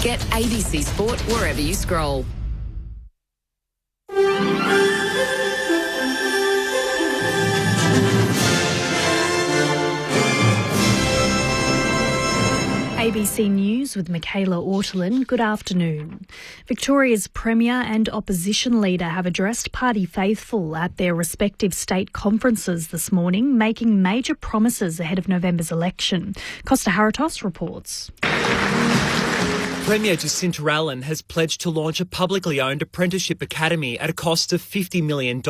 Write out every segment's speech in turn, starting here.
Get ABC Sport wherever you scroll. ABC News with Michaela Ortolin. Good afternoon. Victoria's Premier and Opposition Leader have addressed party faithful at their respective state conferences this morning, making major promises ahead of November's election. Costa Haratos reports. Premier Jacinta Allen has pledged to launch a publicly owned apprenticeship academy at a cost of $50 million,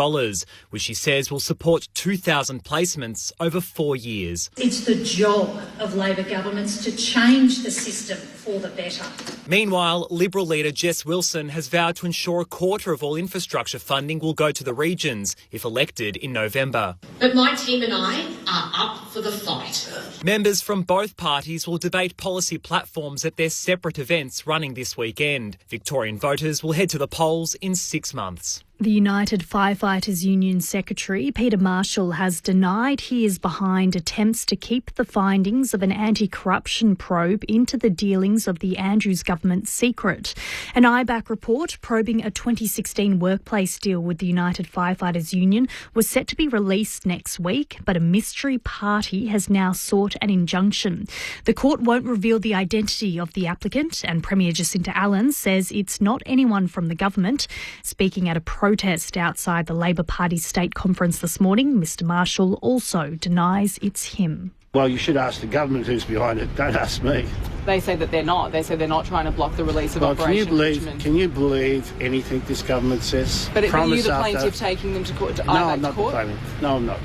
which she says will support 2,000 placements over 4 years. It's the job of Labor governments to change the system for the better. Meanwhile, Liberal leader Jess Wilson has vowed to ensure a quarter of all infrastructure funding will go to the regions if elected in November. But my team and I are up for the fight. Members from both parties will debate policy platforms at their separate events running this weekend. Victorian voters will head to the polls in 6 months. The United Firefighters Union Secretary, Peter Marshall, has denied he is behind attempts to keep the findings of an anti-corruption probe into the dealings of the Andrews government secret. An IBAC report probing a 2016 workplace deal with the United Firefighters Union was set to be released next week, but a mystery party has now sought an injunction. The court won't reveal the identity of the applicant, and Premier Jacinta Allen says it's not anyone from the government. Speaking at a protest outside the Labor Party state conference this morning, Mr Marshall also denies it's him. Well, you should ask the government who's behind it. Don't ask me. They say that they're not. They say they're not trying to block the release of Operation Richmond. Can you believe anything this government says? But are you the plaintiff taking them to court? No, I'm not the plaintiff. No, I'm not.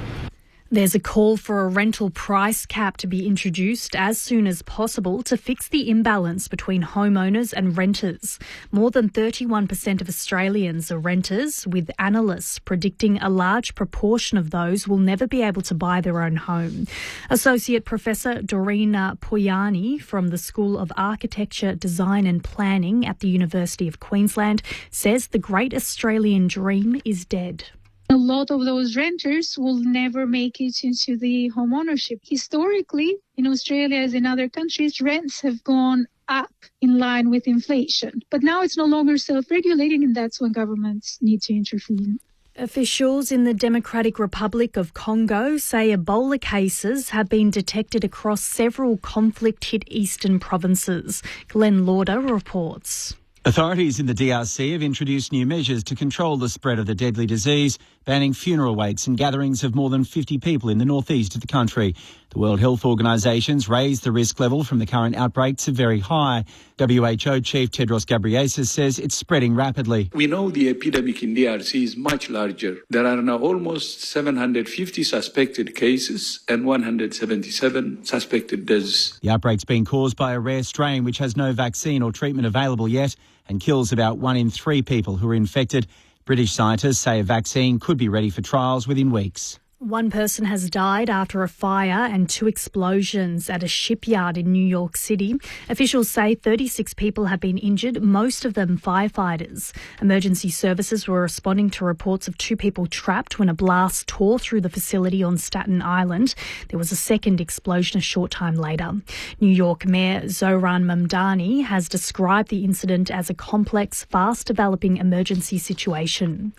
There's a call for a rental price cap to be introduced as soon as possible to fix the imbalance between homeowners and renters. More than 31% of Australians are renters, with analysts predicting a large proportion of those will never be able to buy their own home. Associate Professor Dorina Poyani from the School of Architecture, Design and Planning at the University of Queensland says the great Australian dream is dead. A lot of those renters will never make it into the home ownership. Historically, in Australia as in other countries, rents have gone up in line with inflation. But now it's no longer self-regulating, and that's when governments need to intervene. Officials in the Democratic Republic of Congo say Ebola cases have been detected across several conflict-hit eastern provinces. Glenn Lauder reports. Authorities in the DRC have introduced new measures to control the spread of the deadly disease, banning funeral wakes and gatherings of more than 50 people in the northeast of the country. The World Health Organisation's raised the risk level from the current outbreak to very high. WHO Chief Tedros Ghebreyesus says it's spreading rapidly. We know the epidemic in DRC is much larger. There are now almost 750 suspected cases and 177 suspected deaths. The outbreak's been caused by a rare strain which has no vaccine or treatment available yet and kills about 1 in 3 people who are infected. British scientists say a vaccine could be ready for trials within weeks. One person has died after a fire and 2 explosions at a shipyard in New York City. Officials say 36 people have been injured, most of them firefighters. Emergency services were responding to reports of 2 people trapped when a blast tore through the facility on Staten Island. There was a second explosion a short time later. New York Mayor Zohran Mamdani has described the incident as a complex, fast-developing emergency situation.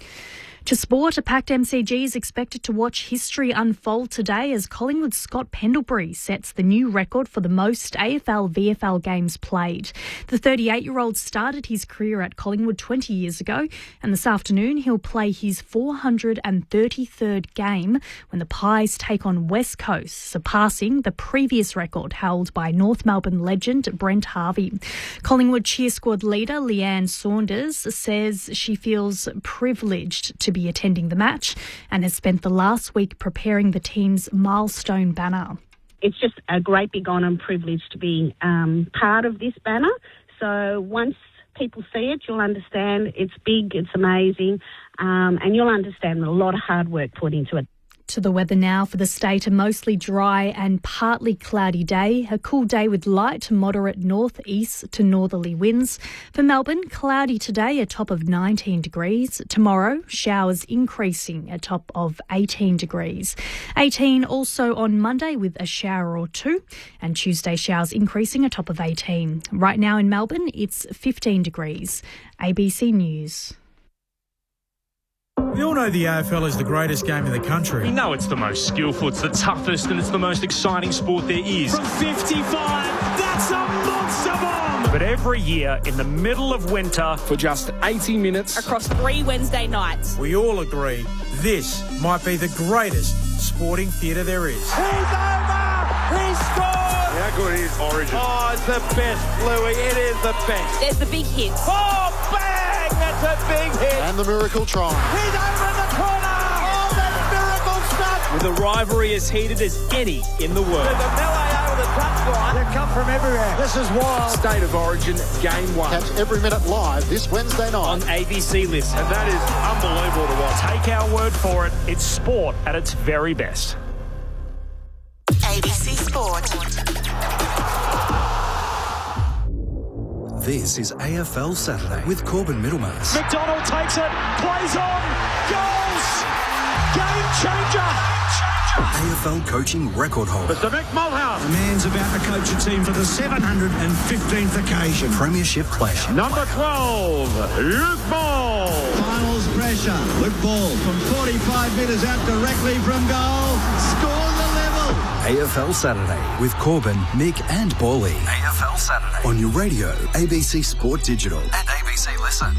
To sport, a packed MCG is expected to watch history unfold today as Collingwood's Scott Pendlebury sets the new record for the most AFL-VFL games played. The 38-year-old started his career at Collingwood 20 years ago, and this afternoon he'll play his 433rd game when the Pies take on West Coast, surpassing the previous record held by North Melbourne legend Brent Harvey. Collingwood cheer squad leader Leanne Saunders says she feels privileged to be attending the match and has spent the last week preparing the team's milestone banner. It's just a great big honour and privilege to be part of this banner. So once people see it, you'll understand it's big, it's amazing, and you'll understand a lot of hard work put into it. To the weather now for the state, a mostly dry and partly cloudy day. A cool day with light to moderate northeast to northerly winds. For Melbourne, cloudy today, a top of 19 degrees. Tomorrow, showers increasing, a top of 18 degrees. 18 also on Monday with a shower or two. And Tuesday, showers increasing, a top of 18. Right now in Melbourne, it's 15 degrees. ABC News. We all know the AFL is the greatest game in the country. We know it's the most skillful, it's the toughest, and it's the most exciting sport there is. From 55, that's a monster bomb! But every year, in the middle of winter, for just 80 minutes, across 3 Wednesday nights, we all agree this might be the greatest sporting theatre there is. He's over! He's scored! How good is Origin? Oh, it's the best, Louis. It is the best. There's the big hits. Oh, bang! That's a big hit. And the miracle try. He's over in the corner. Oh, that's miracle stuff. With a rivalry as heated as any in the world. There's a melee over the touchline. They come from everywhere. This is wild. State of Origin, Game 1. Catch every minute live this Wednesday night on ABC Listen. And that is unbelievable to watch. Take our word for it. It's sport at its very best. ABC Sport. This is AFL Saturday with Corbin Middlemass. McDonald takes it, plays on, goals! Game changer! AFL coaching record holder. Mr. Mick Mulhouse. The man's about to coach a team for the 715th occasion. Premiership player. Number 12, Luke Ball. Finals pressure. Luke Ball from 45 metres out directly from goal. Scores the level. AFL Saturday with Corbin, Mick and Bally. AFL Saturday. On your radio, ABC Sport Digital and ABC Listen.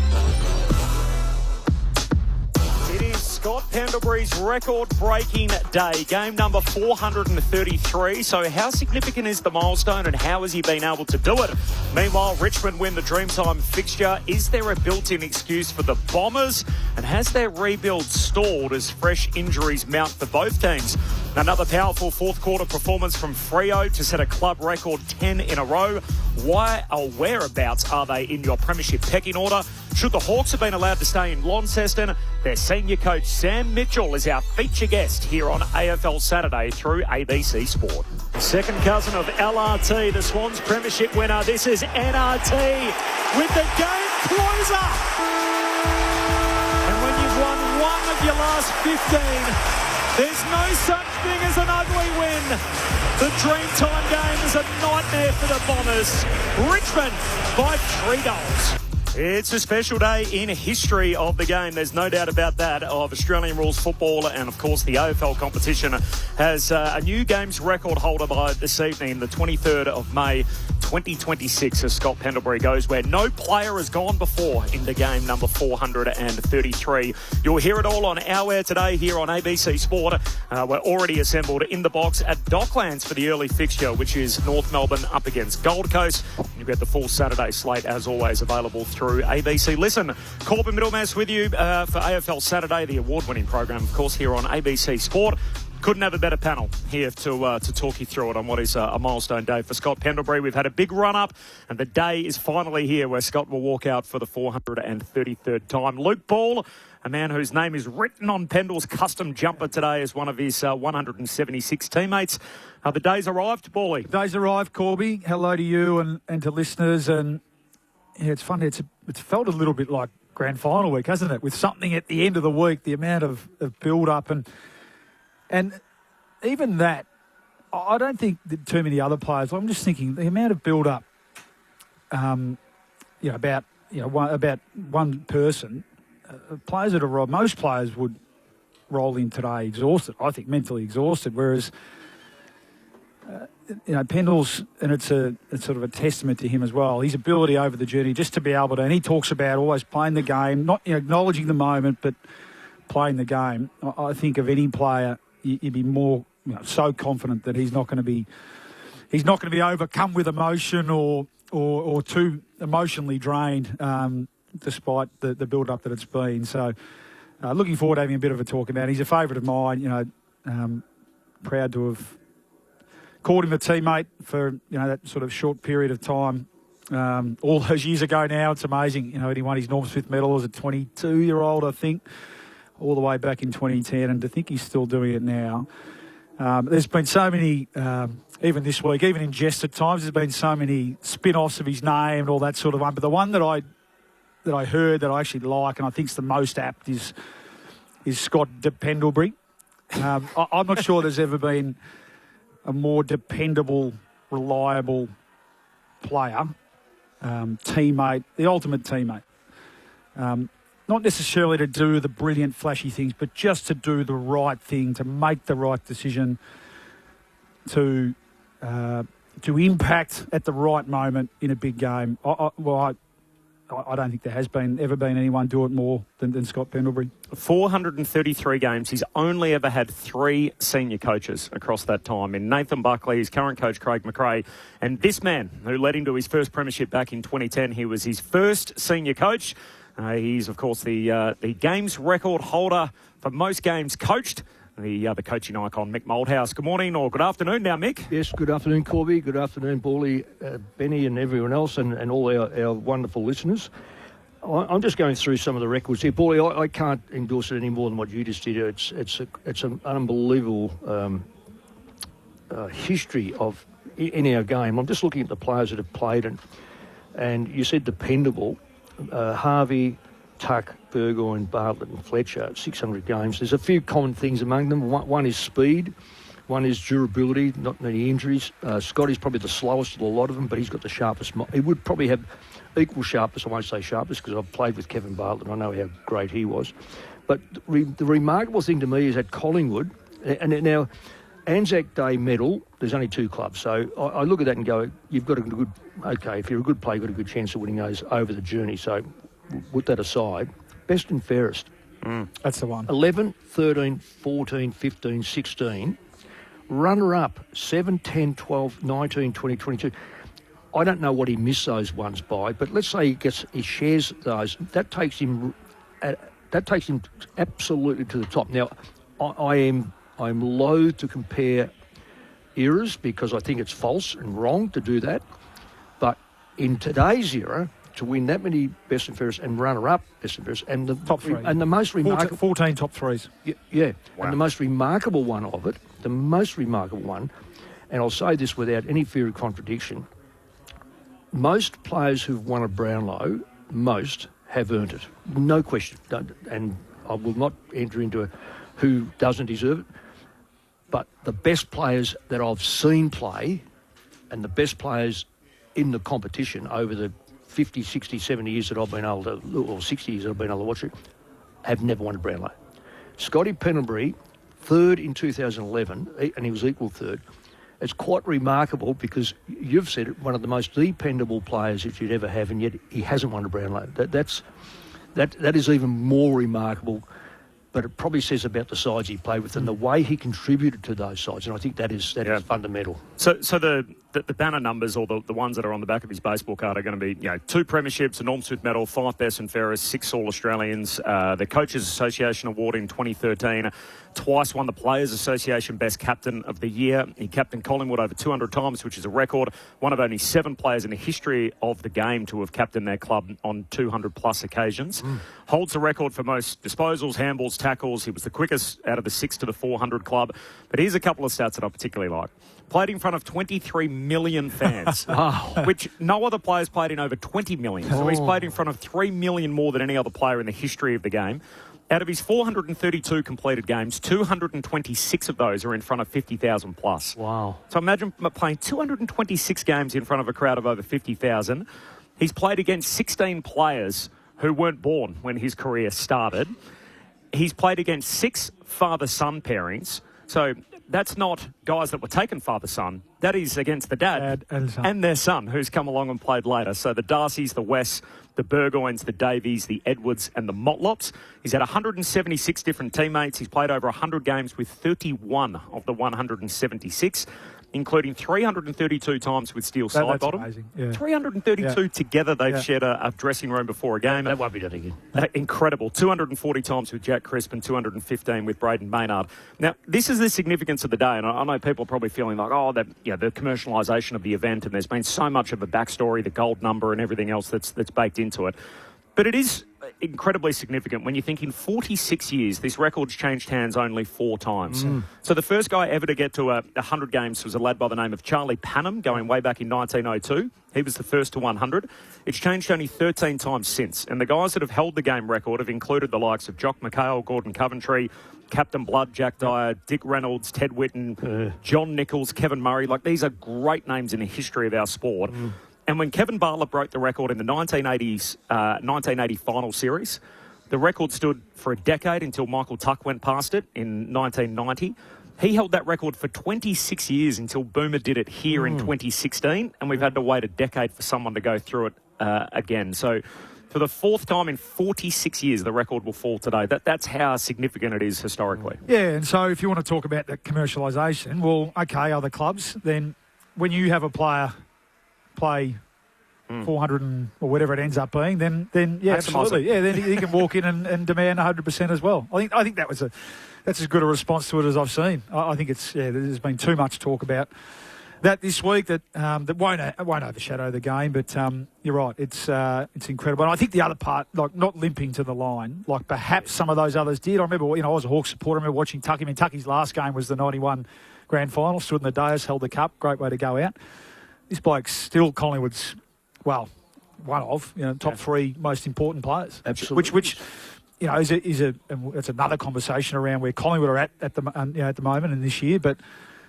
It is Scott Pendlebury's record-breaking day, game number 433. So how significant is the milestone and how has he been able to do it? Meanwhile, Richmond win the Dreamtime fixture. Is there a built-in excuse for the Bombers? And has their rebuild stalled as fresh injuries mount for both teams? Another powerful fourth-quarter performance from Freo to set a club record 10 in a row. Why or whereabouts are they in your premiership pecking order? Should the Hawks have been allowed to stay in Launceston? Their senior coach Sam Mitchell is our feature guest here on AFL Saturday through ABC Sport. Second cousin of LRT, the Swans premiership winner. This is NRT with the game closer. And when you've won one of your last 15, there's no such thing as an ugly win. The Dreamtime game is a nightmare for the Bombers. Richmond by 3 goals. It's a special day in history of the game. There's no doubt about that, of Australian rules football. And, of course, the AFL competition has a new games record holder by this evening, the 23rd of May, 2026, as Scott Pendlebury goes, where no player has gone before in the game number 433. You'll hear it all on our air today here on ABC Sport. We're already assembled in the box at Docklands for the early fixture, which is North Melbourne up against Gold Coast. You've got the full Saturday slate, as always, available through ABC Listen. Corbin Middlemass with you for AFL Saturday, the award-winning program, of course, here on ABC Sport. Couldn't have a better panel here to talk you through it on what is a milestone day for Scott Pendlebury. We've had a big run-up, and the day is finally here where Scott will walk out for the 433rd time. Luke Ball, a man whose name is written on Pendle's custom jumper today as one of his 176 teammates. The day's arrived, Bally. The day's arrived, Corby. Hello to you and to listeners. And yeah, it's funny. It's felt a little bit like grand final week, hasn't it? With something at the end of the week, the amount of build-up and even that, I don't think that too many other players. I'm just thinking the amount of build-up, about one person. Players that are most players would roll in today exhausted. I think mentally exhausted. Whereas, Pendle's, and it's sort of a testament to him as well. His ability over the journey, just to be able to, and he talks about always playing the game, not acknowledging the moment, but playing the game. I think of any player, you'd be more so confident that he's not going to be overcome with emotion or too emotionally drained, despite the build-up that it's been. So looking forward to having a bit of a talk about it. He's a favourite of mine, proud to have called him a teammate for, that sort of short period of time. All those years ago now, it's amazing. He won his Norm Smith medal as a 22-year-old, I think. all the way back in 2010, and to think he's still doing it now. There's been so many, even this week, even in jest at times, there's been so many spin-offs of his name and all that sort of one. But the one that I heard that I actually like and I think's the most apt is Scott Pendlebury. I'm not sure there's ever been a more dependable, reliable player, teammate, the ultimate teammate. Not necessarily to do the brilliant, flashy things, but just to do the right thing, to make the right decision, to impact at the right moment in a big game. I don't think there has ever been anyone do it more than Scott Pendlebury. 433 games. He's only ever had 3 senior coaches across that time. In Nathan Buckley, his current coach Craig McRae, and this man who led him to his first premiership back in 2010. He was his first senior coach. He's, of course, the games record holder for most games coached. The coaching icon, Mick Moldhouse. Good morning or good afternoon now, Mick. Yes, good afternoon, Corby. Good afternoon, Paulie, Benny and everyone else and all our wonderful listeners. I'm just going through some of the records here. Paulie, I can't endorse it any more than what you just did. It's an unbelievable history in our game. I'm just looking at the players that have played and you said dependable. Harvey, Tuck, Burgoyne, Bartlett and Fletcher, 600 games. There's a few common things among them. One is speed, one is durability, not any injuries. Scotty's probably the slowest of a lot of them, but he's got the sharpest. He would probably have equal sharpness. I won't say sharpest because I've played with Kevin Bartlett and I know how great he was. But the remarkable thing to me is at Collingwood, and now Anzac Day medal, there's only 2 clubs. So I look at that and go, you've got a good, okay, if you're a good player, you've got a good chance of winning those over the journey. So put that aside. Best and fairest. That's the one. 11, 13, 14, 15, 16. Runner-up, 7, 10, 12, 19, 20, 22. I don't know what he missed those ones by, but let's say he shares those. That takes him absolutely to the top. Now, I'm loath to compare eras because I think it's false and wrong to do that. But in today's era, to win that many best and fairest and runner-up best and fairest and the top 3 and the most remarkable 14 top 3s. Yeah. Wow. And the most remarkable one of it, and I'll say this without any fear of contradiction, most players who've won a Brownlow, most have earned it, no question. And I will not enter into who doesn't deserve it, but the best players that I've seen play and the best players in the competition over the 50, 60, 70 years that I've been able to, or 60 years that I've been able to watch it, have never won a Brownlow. Scotty Pendlebury, 3rd in 2011, and he was equal 3rd. It's quite remarkable because you've said it, one of the most dependable players that you'd ever have, and yet he hasn't won a Brownlow. That is even more remarkable, but it probably says about the sides he played with and the way he contributed to those sides, and I think that is fundamental. So the banner numbers, or the ones that are on the back of his baseball card, are going to be 2 premierships, a Norm Smith medal, 5 best and fairest, 6 All-Australians, the Coaches Association Award in 2013, twice won the Players Association Best Captain of the Year. He captained Collingwood over 200 times, which is a record. One of only 7 players in the history of the game to have captained their club on 200-plus occasions. Holds the record for most disposals, handballs, tackles. He was the quickest out of the 6 to the 400 club. But here's a couple of stats that I particularly like. Played in front of 23 million fans, which no other player's played in over 20 million. So he's played in front of 3 million more than any other player in the history of the game. Out of his 432 completed games, 226 of those are in front of 50,000 plus. Wow. So imagine playing 226 games in front of a crowd of over 50,000. He's played against 16 players who weren't born when his career started. He's played against 6 father-son pairings. So that's not guys that were taken father-son. That is against the dad and their son, who's come along and played later. So the Darcys, the Wests, the Burgoynes, the Davies, the Edwards and the Motlops. He's had 176 different teammates. He's played over 100 games with 31 of the 176, including 332 times with Steele Sidebottom. Yeah. 332 together they've shared a dressing room before a game. That won't be done again. Incredible. 240 times with Jack Crisp and 215 with Braden Maynard. Now, this is the significance of the day, and I know people are probably feeling like, the commercialisation of the event, and there's been so much of a backstory, the gold number and everything else that's baked into it. But it is incredibly significant when you think in 46 years, this record's changed hands only 4 times. So the first guy ever to get to 100 games was a lad by the name of Charlie Panham, going way back in 1902. He was the first to 100. It's changed only 13 times since. And the guys that have held the game record have included the likes of Jock McHale, Gordon Coventry, Captain Blood, Jack Dyer, Dick Reynolds, Ted Whitten, John Nichols, Kevin Murray. Like, these are great names in the history of our sport. And when Kevin Bartlett broke the record in the 1980 final series, the record stood for a decade until Michael Tuck went past it in 1990. He held that record for 26 years until Boomer did it here in 2016, and we've had to wait a decade for someone to go through it again. So for the 4th time in 46 years, the record will fall today. That's how significant it is historically. Yeah, and so if you want to talk about that commercialisation, well, okay, other clubs, then when you have a player play 400 or whatever it ends up being, then yeah, absolutely. Yeah, then he can walk in and demand 100% as well. I think that's as good a response to it as I've seen. I think there's been too much talk about that this week that won't overshadow the game. But you're right, it's incredible. And I think the other part, like not limping to the line, like perhaps some of those others did. I remember, I was a Hawks supporter. I remember watching Tucky. I mean, Tucky's last game was the 91 grand final. Stood in the dais, held the cup. Great way to go out. This bloke's still Collingwood's, one of top 3 most important players. Absolutely. Which it's another conversation around where Collingwood are at the moment and this year, but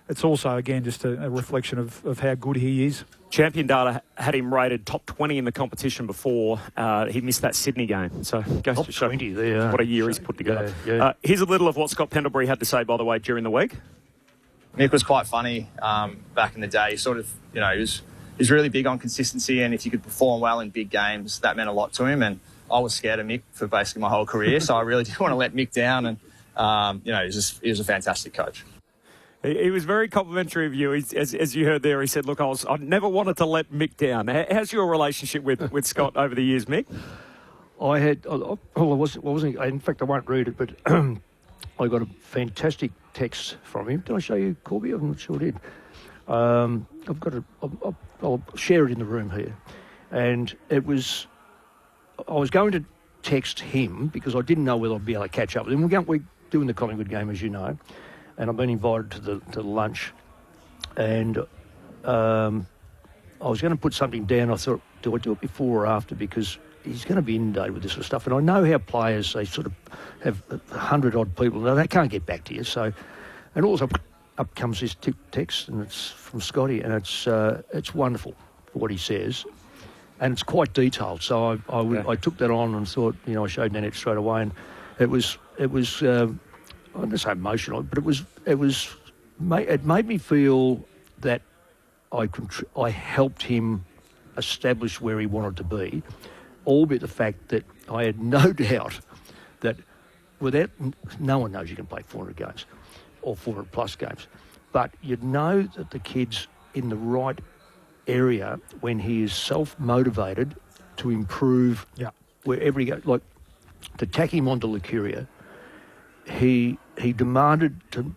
it's also again just a reflection of how good he is. Champion Data had him rated top 20 in the competition before he missed that Sydney game. So it goes to show what a year he's put together. Yeah. Here's a little of what Scott Pendlebury had to say, by the way, during the week. Mick was quite funny back in the day. Sort of, he was really big on consistency, and if you could perform well in big games, that meant a lot to him. And I was scared of Mick for basically my whole career, so I really didn't want to let Mick down. And he was a fantastic coach. He was very complimentary of you. As you heard there, he said, "Look, I never wanted to let Mick down." How's your relationship with Scott over the years, Mick? In fact, I won't read it, but I got a fantastic text from him. Did I show you, Corby? I'm not sure I did. I'll share it in the room here. And I was going to text him because I didn't know whether I'd be able to catch up with him. We're doing the Collingwood game, as you know, and I've been invited to the lunch. And I was going to put something down. I thought, do I do it before or after? Because he's going to be inundated with this sort of stuff. And I know how players, they sort of have 100-odd people. Now, they can't get back to you. So, and also up comes this text, and it's from Scotty, and it's wonderful for what he says. And it's quite detailed. So I took that on and thought, I showed Nanette straight away. And it was I don't say emotional, but it made me feel that I helped him establish where he wanted to be, albeit the fact that I had no doubt that no one knows you can play 400 games or 400 plus games, but you'd know that the kid's in the right area when he is self-motivated to improve wherever he goes. Like, to tack him onto Lucuria, he demanded to...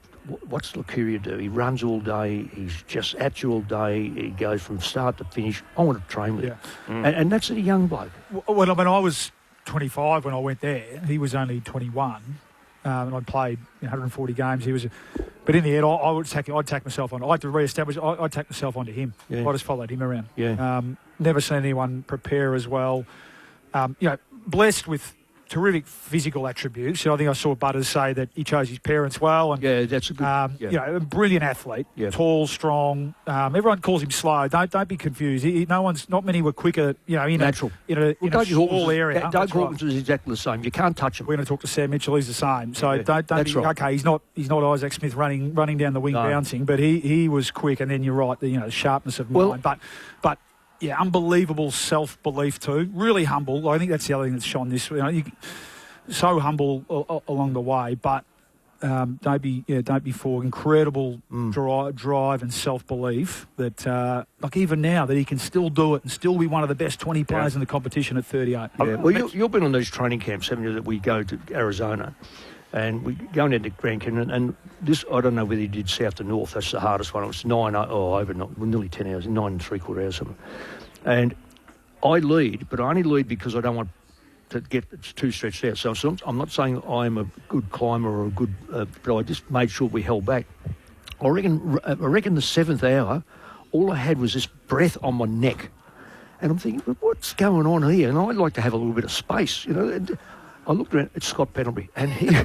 What's Lucuria do? He runs all day. He's just at you all day. He goes from start to finish. I want to train with him. And that's a young bloke. Well, I mean, I was 25 when I went there. He was only 21. And I played 140 games. He was... But in the end, I'd tack myself on. I had to re-establish... I'd tack myself onto him. Yeah. I just followed him around. Yeah. Never seen anyone prepare as well. Blessed with terrific physical attributes. I think I saw Butters say that he chose his parents well. And, that's a good... a brilliant athlete. Yeah. Tall, strong. Everyone calls him slow. Don't be confused. Not many were quicker, natural. in a small area. Doug Hawkins is exactly the same. You can't touch him. We're going to talk to Sam Mitchell. He's the same. So don't be... Right. Okay, he's not Isaac Smith running down the wing bouncing, but he was quick. And then you're right, the sharpness of mind. But yeah, unbelievable self-belief too. Really humble. I think that's the other thing that's shone this. So humble along the way, but don't be fooled. Incredible drive and self-belief that, even now, that he can still do it and still be one of the best 20 players in the competition at 38. Yeah. Well, you've been on those training camps, haven't you? That we go to Arizona. And we going into Grand Canyon, and this, I don't know whether you did south to north. That's the hardest one. It was nearly 10 hours, 9 3/4 hours. Something. And I lead, but I only lead because I don't want to get too stretched out. So I'm not saying I'm a good climber or a good, but I just made sure we held back. I reckon the 7th hour, all I had was this breath on my neck. And I'm thinking, what's going on here? And I'd like to have a little bit of space, you know. And I looked around, it's Scott Pendlebury. And he...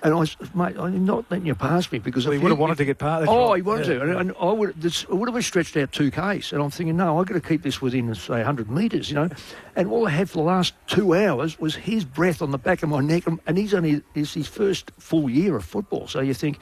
And I was, mate, I'm not letting you pass me because... Well, he would have wanted to get past. He wanted to. And I would have been stretched out 2Ks. And I'm thinking, no, I've got to keep this within, say, 100 metres, you know. And all I had for the last 2 hours was his breath on the back of my neck. And it's his first full year of football. So you think...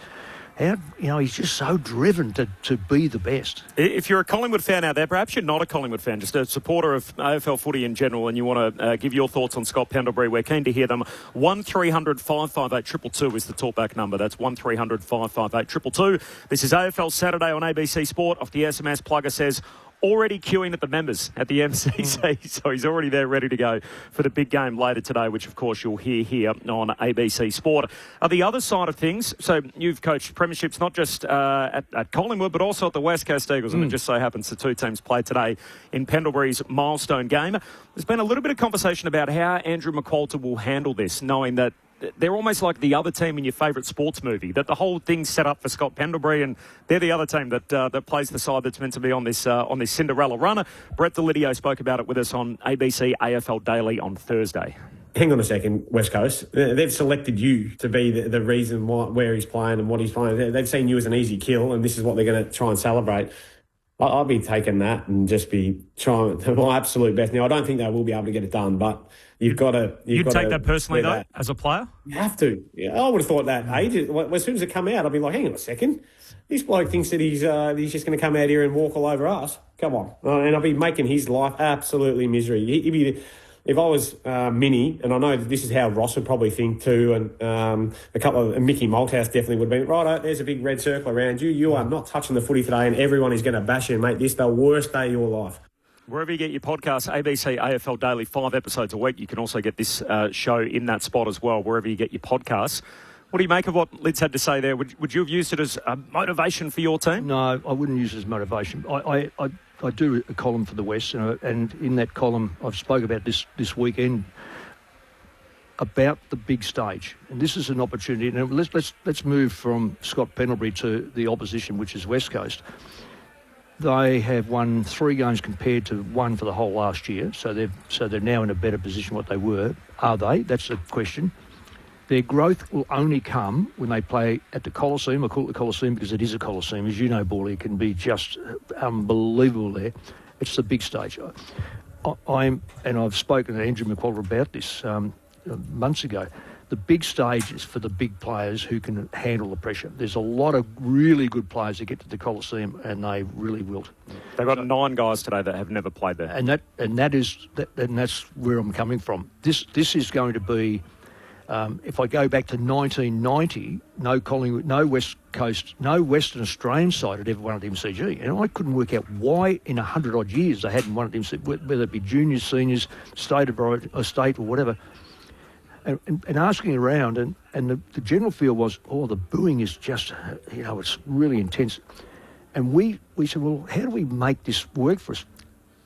he's just so driven to be the best. If you're a Collingwood fan out there, perhaps you're not a Collingwood fan, just a supporter of AFL footy in general, and you want to give your thoughts on Scott Pendlebury, we're keen to hear them. 1300 558 222 is the talkback number. That's 1300 558 222. This is AFL Saturday on ABC Sport. Off the SMS, Plugger says... already queuing at the members at the MCC, so he's already there ready to go for the big game later today, which of course you'll hear here on ABC Sport. The other side of things, so you've coached premierships not just at Collingwood but also at the West Coast Eagles, and it just so happens the two teams play today in Pendlebury's milestone game. There's been a little bit of conversation about how Andrew McQualter will handle this, knowing that they're almost like the other team in your favourite sports movie, that the whole thing's set up for Scott Pendlebury, and they're the other team that plays the side that's meant to be on this Cinderella run. Brett Delidio spoke about it with us on ABC AFL Daily on Thursday. Hang on a second, West Coast. They've selected you to be the reason where he's playing and what he's playing. They've seen you as an easy kill, and this is what they're going to try and celebrate. I'll be taking that and just be trying my absolute best. Now, I don't think they will be able to get it done, but you've got to... You'd take that personally, though, as a player? You have to. Yeah, I would have thought that ages. As soon as it come out, I'd be like, hang on a second. This bloke thinks that he's just going to come out here and walk all over us. Come on. And I'll be making his life absolutely misery. If I was Minnie, and I know that this is how Ross would probably think too, and a couple of Mickey Malthouse definitely would have been, right, there's a big red circle around you. You are not touching the footy today, and everyone is going to bash you and make this the worst day of your life. Wherever you get your podcast, ABC AFL Daily, 5 episodes a week. You can also get this show in that spot as well, wherever you get your podcasts. What do you make of what Lids had to say there? Would you have used it as a motivation for your team? No, I wouldn't use it as motivation. I do a column for the West, and in that column I've spoke about this weekend about the big stage, and this is an opportunity. Now let's move from Scott Pendlebury to the opposition, which is West Coast. They have won 3 games compared to 1 for the whole last year, so they're now in a better position what they were. Are they? That's the question. Their growth will only come when they play at the Coliseum. I call it the Coliseum because it is a Coliseum. As you know, Borley, it can be just unbelievable there. It's the big stage. I've spoken to Andrew McQualter about this months ago. The big stage is for the big players who can handle the pressure. There's a lot of really good players that get to the Coliseum and they really wilt. They've got 9 guys today that have never played there. And that's where I'm coming from. This is going to be... if I go back to 1990, no Collingwood, no West Coast, no Western Australian side had ever won at MCG. And I couldn't work out why in 100-odd years they hadn't won at MCG, whether it be juniors, seniors, state or whatever. And asking around, and the general feel was, the booing is just, it's really intense. And we said, well, how do we make this work for us?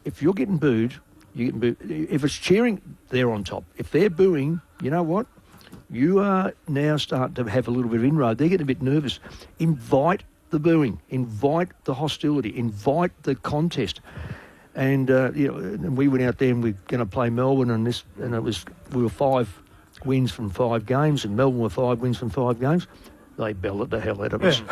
If you're getting booed, you're getting booed. If it's cheering, they're on top. If they're booing, you know what? You are now starting to have a little bit of inroad. They're getting a bit nervous. Invite the booing. Invite the hostility. Invite the contest. And and we went out there and we're going to play Melbourne, we were 5 wins from 5 games, and Melbourne were 5 wins from 5 games. They belted the hell out of us.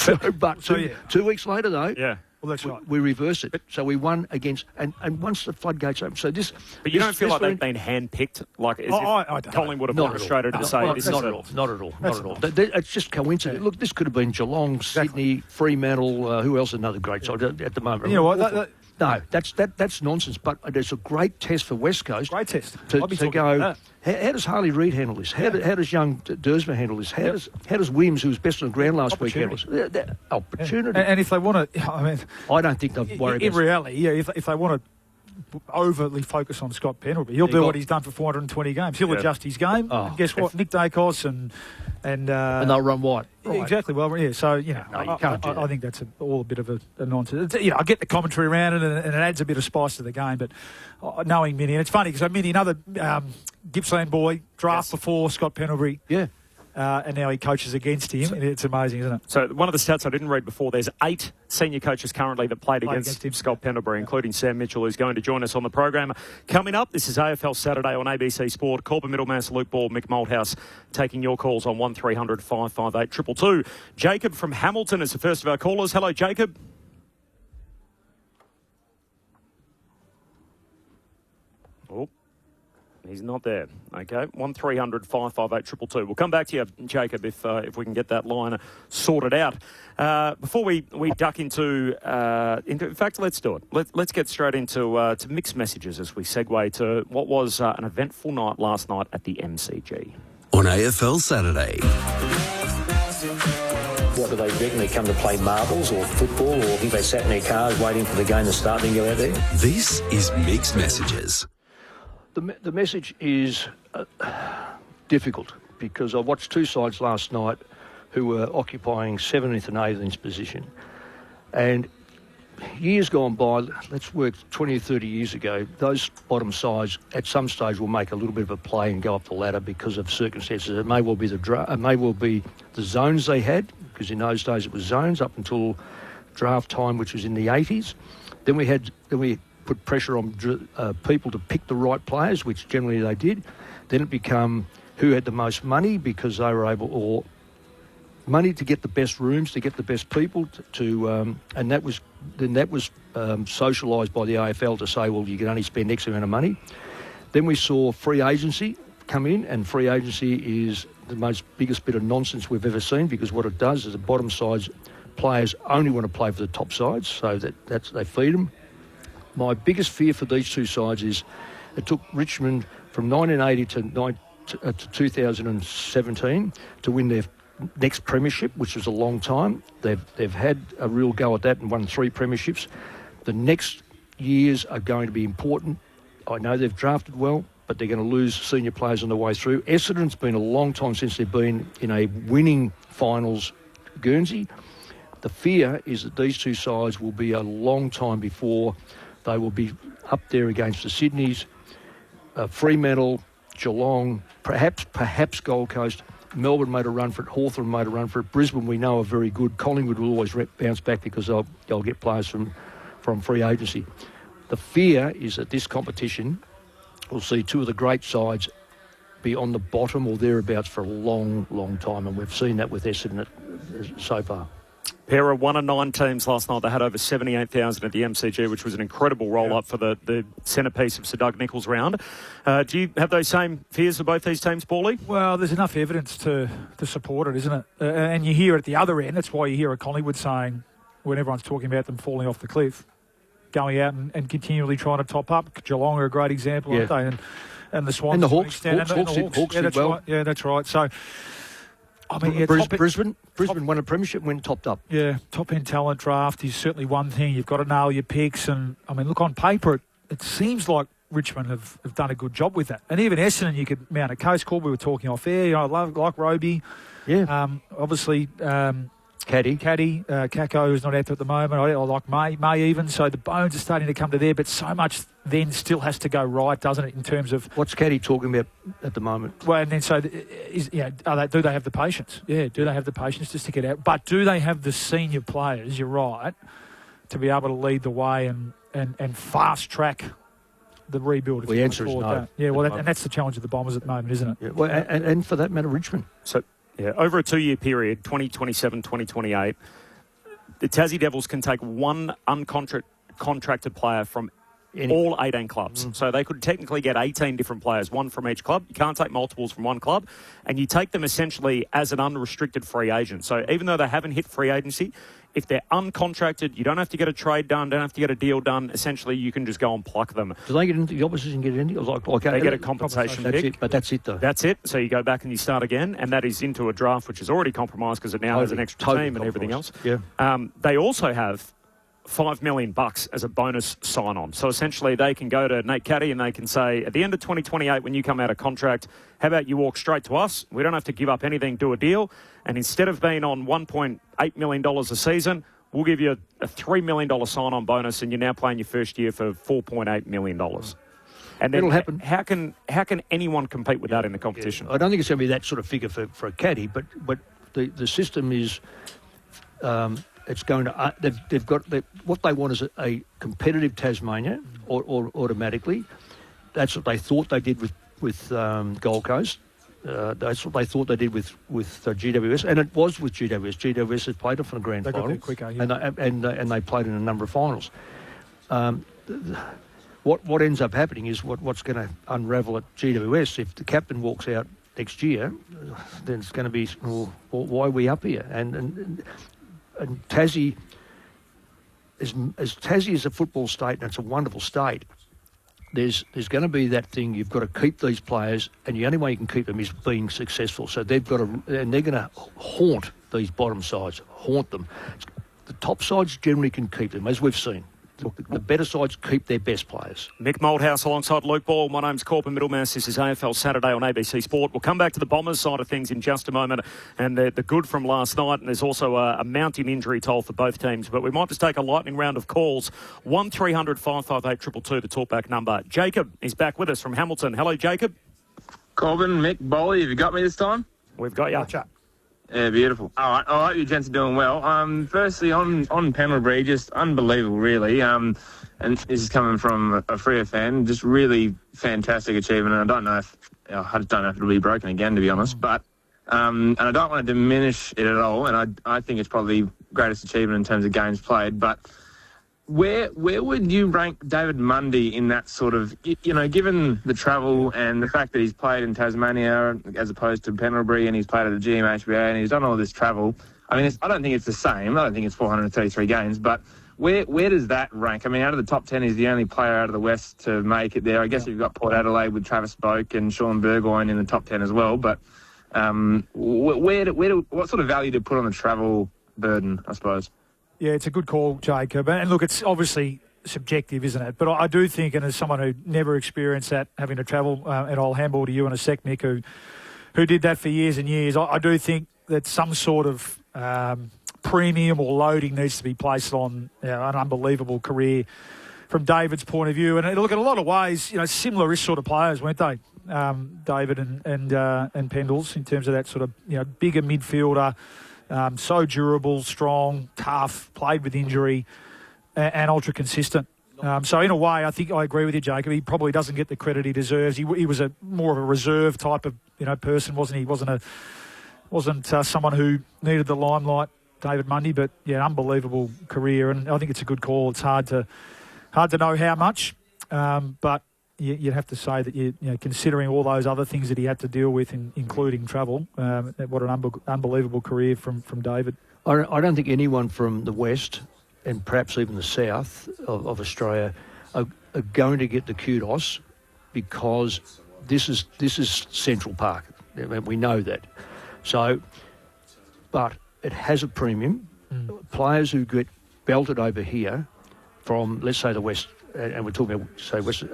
Yeah. 2 weeks later, though, well, that's right. We reversed it. So we won against, and once the floodgates opened. So this. But you don't feel like they've been handpicked, like as if Collingwood have orchestrated to say this is not at all. Not at all. It's just coincidence. Look, this could have been Geelong, Sydney, Fremantle. Who else? Another great side at the moment. You know what? No, that's nonsense. But it's a great test for West Coast. Great test. To go. How does Harley Reid handle this? How does young Dersma handle this? How does Williams, who was best on the ground last week, handle this? Opportunity. And if they want to, I don't think they'll worry about it. In reality, if they want to overly focus on Scott Pendlebury. He'll do what he's done for 420 games. He'll adjust his game. Oh. And guess what? Nick Dacos and they'll run wide. Right. Exactly. Well, yeah. So you can't do that. I think that's all a bit of a nonsense. I get the commentary around it, and it adds a bit of spice to the game. But knowing Minnie, and it's funny because Minnie, another Gippsland boy, draft before Scott Pendlebury. Yeah. And now he coaches against him. It's amazing, isn't it? So one of the stats I didn't read before, there's 8 senior coaches currently that played against Scott Pendlebury, including Sam Mitchell, who's going to join us on the program. Coming up, this is AFL Saturday on ABC Sport. Corbin Middlemass, Luke Ball, Mick Malthouse taking your calls on 1300 558 222. Jacob from Hamilton is the first of our callers. Hello, Jacob. Oh. He's not there. Okay, 1300 558 222. We'll come back to you, Jacob, if we can get that line sorted out. Before we duck into in fact, let's do it. Let's get straight into mixed messages as we segue to what was an eventful night last night at the MCG. On AFL Saturday. What do they reckon? They come to play marbles or football, or think they sat in their cars waiting for the game to start and go out there? This is Mixed Messages. The message is difficult because I watched two sides last night who were occupying 17th and 18th position. And years gone by, let's work 20 or 30 years ago, those bottom sides at some stage will make a little bit of a play and go up the ladder because of circumstances. It may well be the zones they had, because in those days it was zones up until draft time, which was in the 80s. Then we put pressure on people to pick the right players, which generally they did. Then it became who had the most money because they were able, or money to get the best rooms, to get the best people and that was socialised by the AFL to say, well, you can only spend X amount of money. Then we saw free agency come in, and free agency is the biggest bit of nonsense we've ever seen, because what it does is the bottom sides players only want to play for the top sides, so they feed them. My biggest fear for these two sides is it took Richmond from 1980 to 2017 to win their next premiership, which was a long time. They've had a real go at that and won 3 premierships. The next years are going to be important. I know they've drafted well, but they're going to lose senior players on the way through. Essendon's been a long time since they've been in a winning finals Guernsey. The fear is that these two sides will be a long time before they will be up there against the Sydneys, Fremantle, Geelong, perhaps Gold Coast. Melbourne made a run for it. Hawthorn made a run for it. Brisbane, we know, are very good. Collingwood will always bounce back because they'll get players from free agency. The fear is that this competition will see two of the great sides be on the bottom or thereabouts for a long, long time, and we've seen that with Essendon so far. Pair of 1 and 9 teams last night. They had over 78,000 at the MCG, which was an incredible roll-up for the centrepiece of Sir Doug Nicholls' round. Do you have those same fears for both these teams, Paulie? Well, there's enough evidence to support it, isn't it? And you hear at the other end, that's why you hear a Collingwood saying, when everyone's talking about them falling off the cliff, going out and continually trying to top up. Geelong are a great example, aren't they? And the Swans. And the Hawks. Hawks yeah, that's well. right. Yeah, that's right. So, I mean, Brisbane won a premiership when topped up. Yeah, top-end talent draft is certainly one thing. You've got to nail your picks. And, I mean, look, on paper, it seems like Richmond have done a good job with that. And even Essendon, you could mount a case call. We were talking off air. You know, I like Roby. Yeah. Obviously, Caddy. Kako, who's not out there at the moment. I like May even. So the bones are starting to come to there, but so much then still has to go right, doesn't it, in terms of... What's Caddy talking about at the moment? Well, and then so, do they have the patience? Yeah, do they have the patience to stick it out? But do they have the senior players, you're right, to be able to lead the way and fast-track the rebuild? The answer is no. That. Yeah, well, and that's the challenge of the Bombers at the moment, isn't it? Yeah, well, and for that matter, Richmond. So... Yeah, over a 2-year period, 2027, 2028, the Tassie Devils can take one uncontracted player from all 18 clubs. So they could technically get 18 different players, one from each club. You can't take multiples from one club. And you take them essentially as an unrestricted free agent. So even though they haven't hit free agency, if they're uncontracted, you don't have to get a trade done, don't have to get a deal done. Essentially, you can just go and pluck them. Do they get into the opposition? Get into they get a compensation pick. That's it, but that's it though. That's it. So you go back and you start again, and that is into a draft which is already compromised because it now has an extra team and everything else. Yeah. They also have $5 million as a bonus sign-on. So essentially they can go to Nate Caddy and they can say, at the end of 2028, when you come out of contract, how about you walk straight to us? We don't have to give up anything, do a deal. And instead of being on $1.8 million a season, we'll give you a $3 million sign-on bonus, and you're now playing your first year for $4.8 million. And then it'll happen. How can anyone compete with that in the competition? I don't think it's going to be that sort of figure for a caddy, but the system is it's going to they've got what they want is a competitive Tasmania or automatically. That's what they thought they did with Gold Coast. That's what they thought they did with GWS, and it was with GWS. GWS has played off in a grand final, got there quicker, yeah. and they played in a number of finals. What ends up happening is what's going to unravel at GWS. If the captain walks out next year, then it's going to be, well, why are we up here? And Tassie, as Tassie is a football state, and it's a wonderful state, there's going to be that thing. You've got to keep these players, and the only way you can keep them is being successful. So they've got to, and they're going to haunt these bottom sides, haunt them. The top sides generally can keep them, as we've seen. The better sides keep their best players. Mick Moldhouse alongside Luke Ball. My name's Corbin Middlemass. This is AFL Saturday on ABC Sport. We'll come back to the Bombers side of things in just a moment, and the good from last night, and there's also a mounting injury toll for both teams. But we might just take a lightning round of calls. 1300 558 222, the talkback number. Jacob is back with us from Hamilton. Hello, Jacob. Corbin, Mick, Bolly, have you got me this time? We've got you. Gotcha. Yeah, beautiful. All right, I hope you gents are doing well. Firstly, on Penrith, just unbelievable, really. And this is coming from a Freo fan. Just really fantastic achievement. And I don't know if it'll be broken again, to be honest. But and I don't want to diminish it at all. And I think it's probably the greatest achievement in terms of games played. But where would you rank David Mundy in that sort of, given the travel and the fact that he's played in Tasmania as opposed to Penrith, and he's played at the GMHBA and he's done all this travel? I mean, I don't think it's the same. I don't think it's 433 games, but where does that rank? I mean, out of the top 10, he's the only player out of the West to make it there. I guess you've got Port Adelaide with Travis Boak and Sean Burgoyne in the top 10 as well, but what sort of value to put on the travel burden, I suppose? Yeah, it's a good call, Jacob. And look, it's obviously subjective, isn't it? But I do think, and as someone who never experienced that, having to travel, and I'll handball to you in a sec, Mick, who did that for years and years, I do think that some sort of premium or loading needs to be placed on an unbelievable career from David's point of view. And look, in a lot of ways, similar-ish sort of players, weren't they? David and Pendles, in terms of that sort of, bigger midfielder. So durable, strong, tough, played with injury, and ultra consistent. So in a way, I think I agree with you, Jacob. He probably doesn't get the credit he deserves. He was more of a reserve type of person, wasn't he? Wasn't someone who needed the limelight, David Mundy. But yeah, unbelievable career, and I think it's a good call. It's hard to know how much, but you'd have to say that considering all those other things that he had to deal with, including travel, what an unbelievable career from David. I don't think anyone from the West and perhaps even the South of Australia are going to get the kudos, because this is Central Park. I mean, we know that. So, but it has a premium. Players who get belted over here from, let's say, the West, and we're talking about, say, West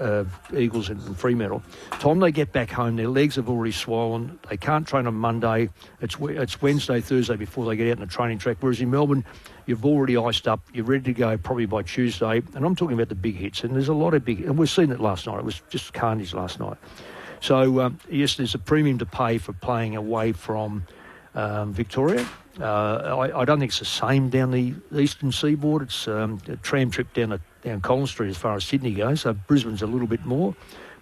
Eagles and Fremantle. Time they get back home, their legs have already swollen. They can't train on Monday. It's Wednesday, Thursday before they get out on the training track. Whereas in Melbourne, you've already iced up. You're ready to go probably by Tuesday. And I'm talking about the big hits. And there's a lot of big, and we've seen it last night. It was just carnage last night. So yes, there's a premium to pay for playing away from Victoria. I don't think it's the same down the eastern seaboard. It's a tram trip down Collins Street as far as Sydney goes. So Brisbane's a little bit more,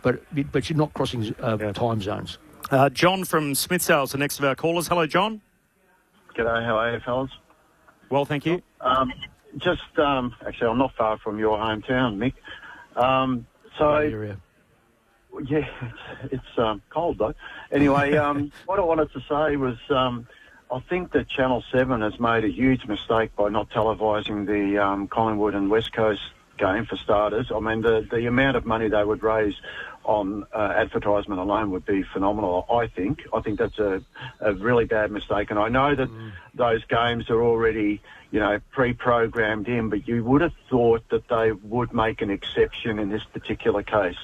but you're not crossing time zones. John from Smithsdale's the next of our callers. Hello, John. G'day, how are you, fellas? Well, thank you. Actually, I'm not far from your hometown, Mick. Yeah, it's cold though. Anyway, what I wanted to say was I think that Channel 7 has made a huge mistake by not televising the Collingwood and West Coast game for starters. I mean, the amount of money they would raise on advertisement alone would be phenomenal, I think. I think that's a really bad mistake. And I know that those games are already, pre-programmed in, but you would have thought that they would make an exception in this particular case.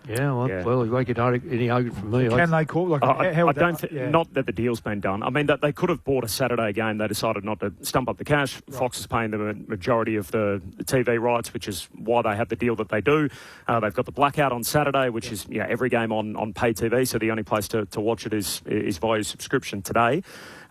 Yeah, well, you won't get any argument from me. Can they call? Not that the deal's been done. I mean, that they could have bought a Saturday game. They decided not to stump up the cash. Right. Fox is paying them a majority of the TV rights, which is why they have the deal that they do. They've got the blackout on Saturday, which is every game on pay TV. So the only place to watch it is via subscription today.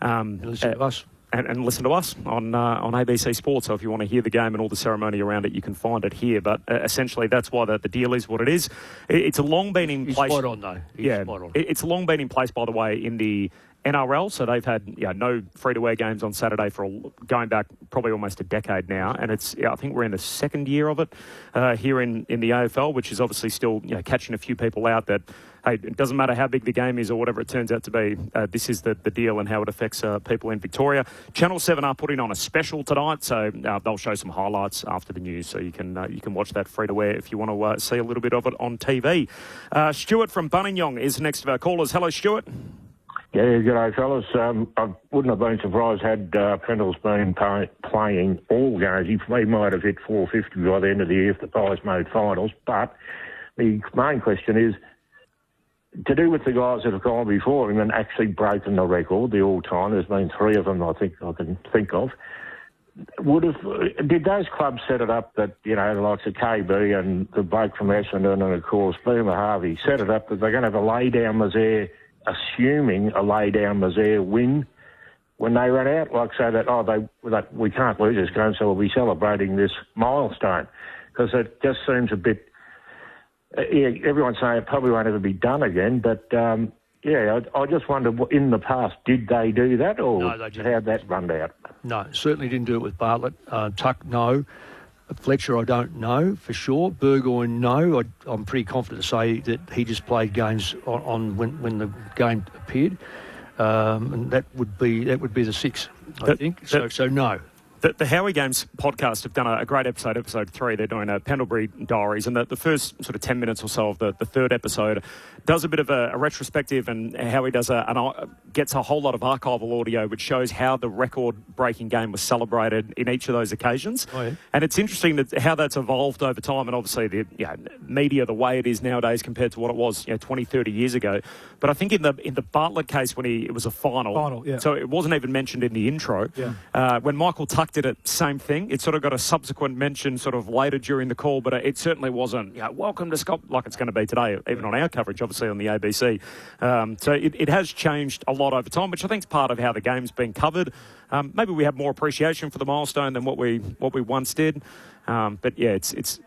And listen to us. And listen to us on ABC Sports. So if you want to hear the game and all the ceremony around it, you can find it here. But essentially, that's why the deal is what it is. It's long been in place. He's spot on, though. Spot on. It's long been in place, by the way, in the NRL. So they've had no free-to-air games on Saturday for going back probably almost a decade now. And I think we're in the second year of it here in the AFL, which is obviously still catching a few people out that, hey, it doesn't matter how big the game is or whatever it turns out to be. This is the deal and how it affects people in Victoria. Channel 7 are putting on a special tonight, so they'll show some highlights after the news, so you can watch that free to air if you want to see a little bit of it on TV. Stuart from Buninyong is next of our callers. Hello, Stuart. Yeah, g'day, fellas. I wouldn't have been surprised had Pendle's been playing all games. He might have hit 450 by the end of the year if the Pies made finals. But the main question is, to do with the guys that have gone before him and actually broken the record, the all-time, there's been 3 of them I think I can think of, did those clubs set it up that, the likes of KB and the bloke from Essendon and, of course, Boomer Harvey, set it up that they're going to have a lay-down Mazaire, assuming a lay-down Mazaire win when they run out, like so that, we can't lose this game, so we'll be celebrating this milestone? Because it just seems a bit... everyone's saying it probably won't ever be done again, but, I just wonder, in the past, did they do that, or no, they didn't. How'd that run out? No, certainly didn't do it with Bartlett. Tuck, no. Fletcher, I don't know for sure. Burgoyne, no. I'm pretty confident to say that he just played games on when the game appeared, and that would be the 6, I think. So no. The Howie Games podcast have done a great episode 3. They're doing a Pendlebury Diaries, and the first sort of 10 minutes or so of the third episode does a bit of a retrospective, and Howie does gets a whole lot of archival audio which shows how the record-breaking game was celebrated in each of those occasions. Oh, yeah. And it's interesting how that's evolved over time, and obviously the media, the way it is nowadays compared to what it was 20, 30 years ago. But I think in the Bartlett case, when it was a final, so it wasn't even mentioned in the intro. Yeah. When Michael Tuck did it, same thing. It sort of got a subsequent mention sort of later during the call, but it certainly wasn't, welcome to Scott, like it's going to be today, even on our coverage, obviously on the ABC. So it has changed a lot over time, which I think is part of how the game's been covered. Maybe we have more appreciation for the milestone than what we once did. But yeah,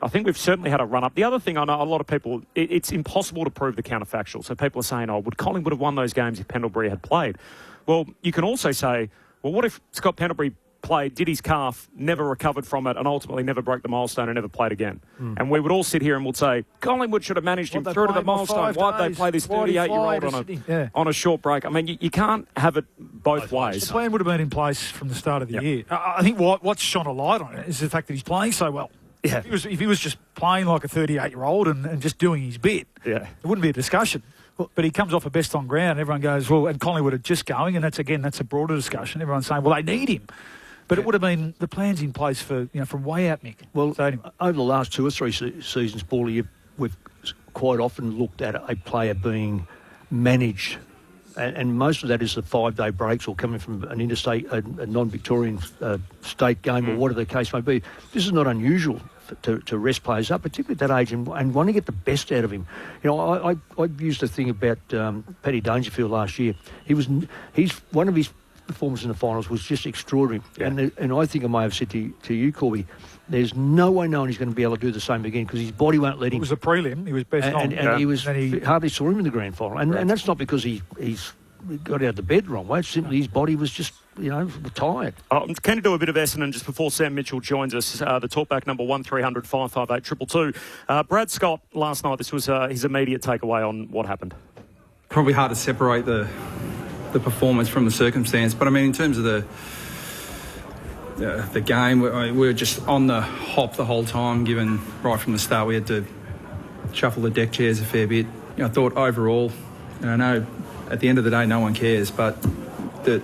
I think we've certainly had a run up. The other thing, I know a lot of people, it's impossible to prove the counterfactual. So people are saying, would Collingwood have won those games if Pendlebury had played? Well, you can also say, well, what if Scott Pendlebury played, did his calf, never recovered from it, and ultimately never broke the milestone and never played again? And we would all sit here and would say, Collingwood should have managed him through to the milestone. Why'd they play this 38-year-old on a short break? I mean, you can't have it both ways. The plan would have been in place from the start of the year. I think what's shone a light on it is the fact that he's playing so well. Yeah. If he was just playing like a 38-year-old and just doing his bit, it wouldn't be a discussion. But he comes off a best on ground, and everyone goes, well, and Collingwood are just going, and that's a broader discussion. Everyone's saying, well, they need him. But it would have been the plans in place for from way out, Mick. Well, so anyway. Over the last 2 or 3 seasons, Paulie, we've quite often looked at a player being managed, and most of that is the 5-day breaks or coming from an interstate, a non-Victorian state game or whatever the case may be. This is not unusual to rest players up, particularly at that age, and want to get the best out of him. I used a thing about Paddy Dangerfield last year. He's one of his performance in the finals was just extraordinary. Yeah. And I think I may have said to you, Corby, there's no way known he's going to be able to do the same again because his body won't let him. It was a prelim. He was best on. And he hardly saw him in the grand final. And that's not because he's got out of the bed the wrong way. It's simply his body was just, tired. I'm keen to do a bit of Essendon just before Sam Mitchell joins us. The talkback number 1300 558 222. Brad Scott, last night, this was his immediate takeaway on what happened. Probably hard to separate the performance from the circumstance, but I mean, in terms of the the game. We were just on the hop the whole time, given right from the start we had to shuffle the deck chairs a fair bit. I thought overall, and I know at the end of the day no one cares, but that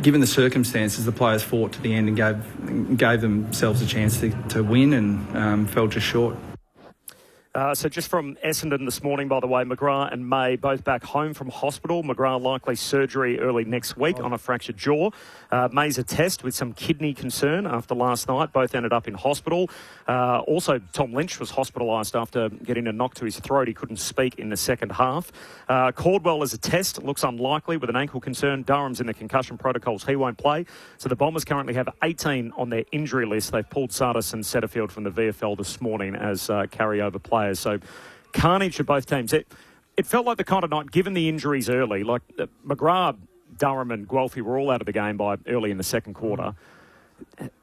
given the circumstances, the players fought to the end and gave themselves a chance to win and fell just short. So just from Essendon this morning, by the way, McGrath and May both back home from hospital. McGrath likely surgery early next week on a fractured jaw. May's a test with some kidney concern after last night. Both ended up in hospital. Also, Tom Lynch was hospitalised after getting a knock to his throat. He couldn't speak in the second half. Caldwell is a test. Looks unlikely with an ankle concern. Durham's in the concussion protocols. He won't play. So the Bombers currently have 18 on their injury list. They've pulled Sardis and Setterfield from the VFL this morning as carryover players. So carnage for both teams. It felt like the kind of night, given the injuries early, like McGrath, Durham and Guelphy were all out of the game by early in the second quarter.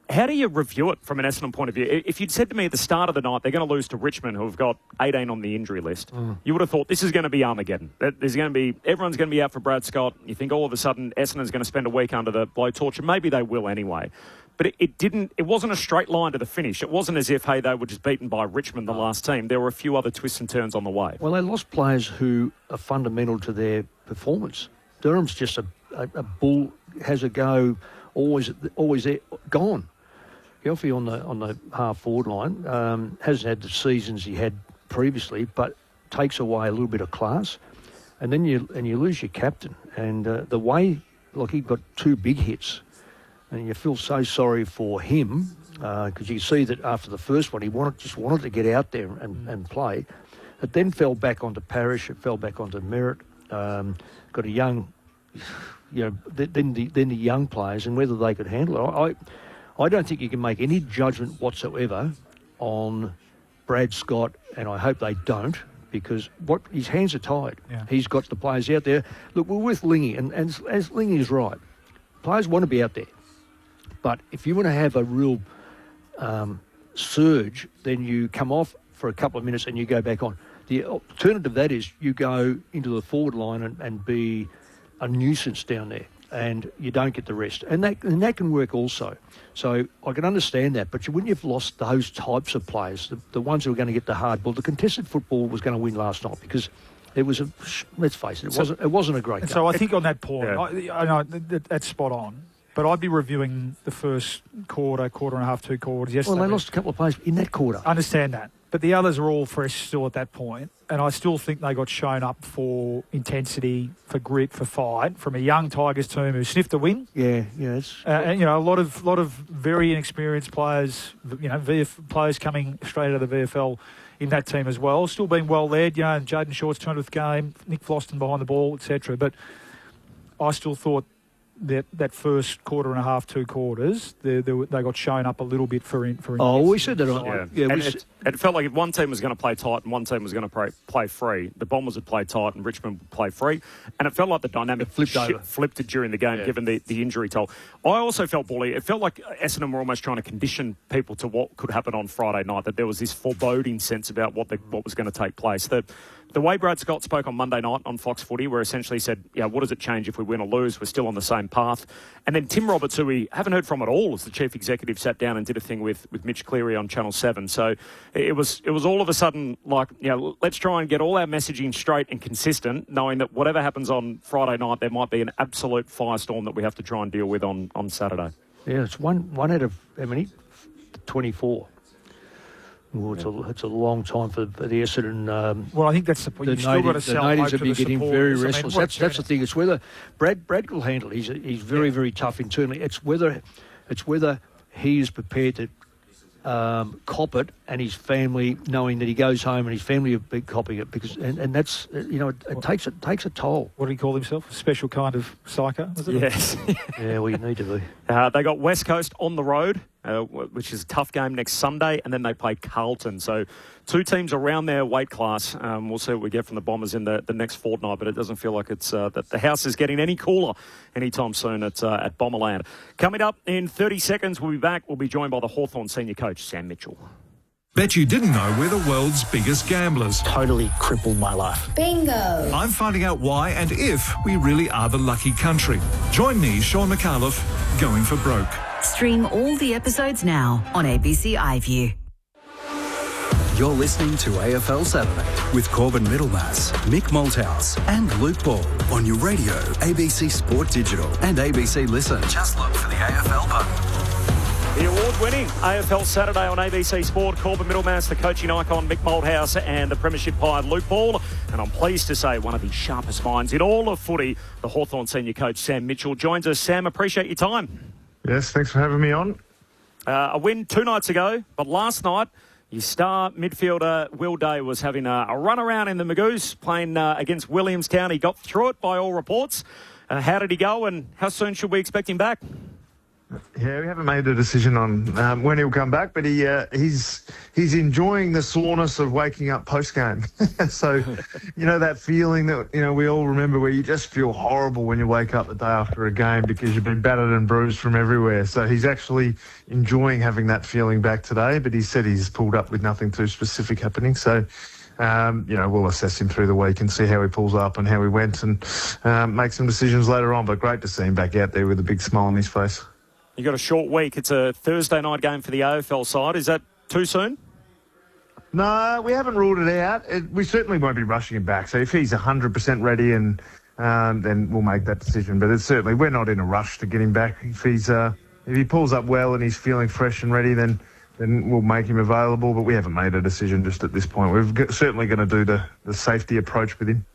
How do you review it from an Essendon point of view? If you'd said to me at the start of the night, they're going to lose to Richmond, who have got 18 on the injury list, you would have thought this is going to be Armageddon. Everyone's going to be out for Brad Scott. You think all of a sudden Essendon's going to spend a week under the blowtorch, and maybe they will anyway. But it wasn't a straight line to the finish. It wasn't as if, hey, they were just beaten by Richmond, the last team. There were a few other twists and turns on the way. Well, they lost players who are fundamental to their performance. Durham's just a bull, has a go, always there, gone. Guelphy on the half-forward line hasn't had the seasons he had previously, but takes away a little bit of class. And then you lose your captain. And the way, like, he got 2 big hits. And you feel so sorry for him because you see that after the first one, he just wanted to get out there and play. It then fell back onto Parrish. It fell back onto Merritt. Got a young, then the young players and whether they could handle it. I don't think you can make any judgment whatsoever on Brad Scott, and I hope they don't, because his hands are tied. Yeah. He's got the players out there. Look, we're with Lingy, and as Lingy is right, players want to be out there. But if you want to have a real surge, then you come off for a couple of minutes and you go back on. The alternative to that is you go into the forward line and be a nuisance down there, and you don't get the rest. And that can work also. So I can understand that, but when you've lost those types of players, the ones who are going to get the hard ball, the contested football was going to win last night because it was let's face it, it wasn't a great game. So I think on that point, I know that's spot on. But I'd be reviewing the first quarter and a half, 2 quarters. Yes, well, they lost a couple of players in that quarter. I understand that. But the others are all fresh still at that point. And I still think they got shown up for intensity, for grit, for fight, from a young Tigers team who sniffed a win. Yeah, yes. And, a lot of very inexperienced players, players coming straight out of the VFL in that team as well. Still being well led, and Jaden Short's 200th game, Nick Floston behind the ball, etc. But I still thought that first quarter and a half, 2 quarters, they got shown up a little bit for we said that. Yeah. It felt like if one team was going to play tight and one team was going to play free, the Bombers would play tight and Richmond would play free. And it felt like the dynamic flipped it during the game, given the injury toll. I also felt, Bully, it felt like Essendon were almost trying to condition people to what could happen on Friday night, that there was this foreboding sense about what was going to take place. The way Brad Scott spoke on Monday night on Fox Footy, where essentially said, what does it change if we win or lose? We're still on the same path. And then Tim Roberts, who we haven't heard from at all as the chief executive, sat down and did a thing with Mitch Cleary on Channel 7. So it was all of a sudden like, let's try and get all our messaging straight and consistent, knowing that whatever happens on Friday night, there might be an absolute firestorm that we have to try and deal with on Saturday. Yeah, it's one out of how many? 24. Well, it's a long time for the Essendon. Well, I think that's the point. You've still got to sell hope to the getting very restless. That's the thing. It's whether Brad will handle it. He's very, very tough internally. It's whether he is prepared to cop it, and his family, knowing that he goes home and his family have been copying it, because and that's it takes a toll. What do he call himself? A special kind of psycho? Was it? Yes. Yeah, well, you need to be. They got West Coast on the road, which is a tough game next Sunday, and then they play Carlton. So 2 teams around their weight class. We'll see what we get from the Bombers in the next fortnight, but it doesn't feel like it's that the house is getting any cooler anytime soon at Bomberland. Coming up in 30 seconds, we'll be back. We'll be joined by the Hawthorn senior coach, Sam Mitchell. Bet you didn't know we're the world's biggest gamblers. Totally crippled my life. Bingo! I'm finding out why and if we really are the lucky country. Join me, Sean McAuliffe, going for broke. Stream all the episodes now on ABC iView. You're listening to AFL Saturday with Corbin Middlemass, Mick Malthouse and Luke Ball on your radio, ABC Sport Digital and ABC Listen. Just look for the AFL button. The award-winning AFL Saturday on ABC Sport. Corbin Middlemass, the coaching icon, Mick Malthouse and the premiership hired Luke Ball. And I'm pleased to say one of the sharpest minds in all of footy, the Hawthorn senior coach Sam Mitchell, joins us. Sam, appreciate your time. Yes, thanks for having me on. A win 2 nights ago, but last night your star midfielder Will Day was having a run around in the Magoos, playing against Williamstown. He got through it by all reports. How did he go and how soon should we expect him back? Yeah, we haven't made a decision on when he'll come back, but he's enjoying the soreness of waking up post-game. So, you know, that feeling that, you know, we all remember where you just feel horrible when you wake up the day after a game because you've been battered and bruised from everywhere. So he's actually enjoying having that feeling back today, but he said he's pulled up with nothing too specific happening. So, you know, we'll assess him through the week and see how he pulls up and how he went and make some decisions later on. But great to see him back out there with a big smile on his face. You got a short week. It's a Thursday night game for the AFL side. Is that too soon? No, we haven't ruled it out. We certainly won't be rushing him back. So if he's 100% ready, and then we'll make that decision. But it's certainly we're not in a rush to get him back. If he pulls up well and he's feeling fresh and ready, then we'll make him available. But we haven't made a decision just at this point. We're certainly going to do the safety approach with him.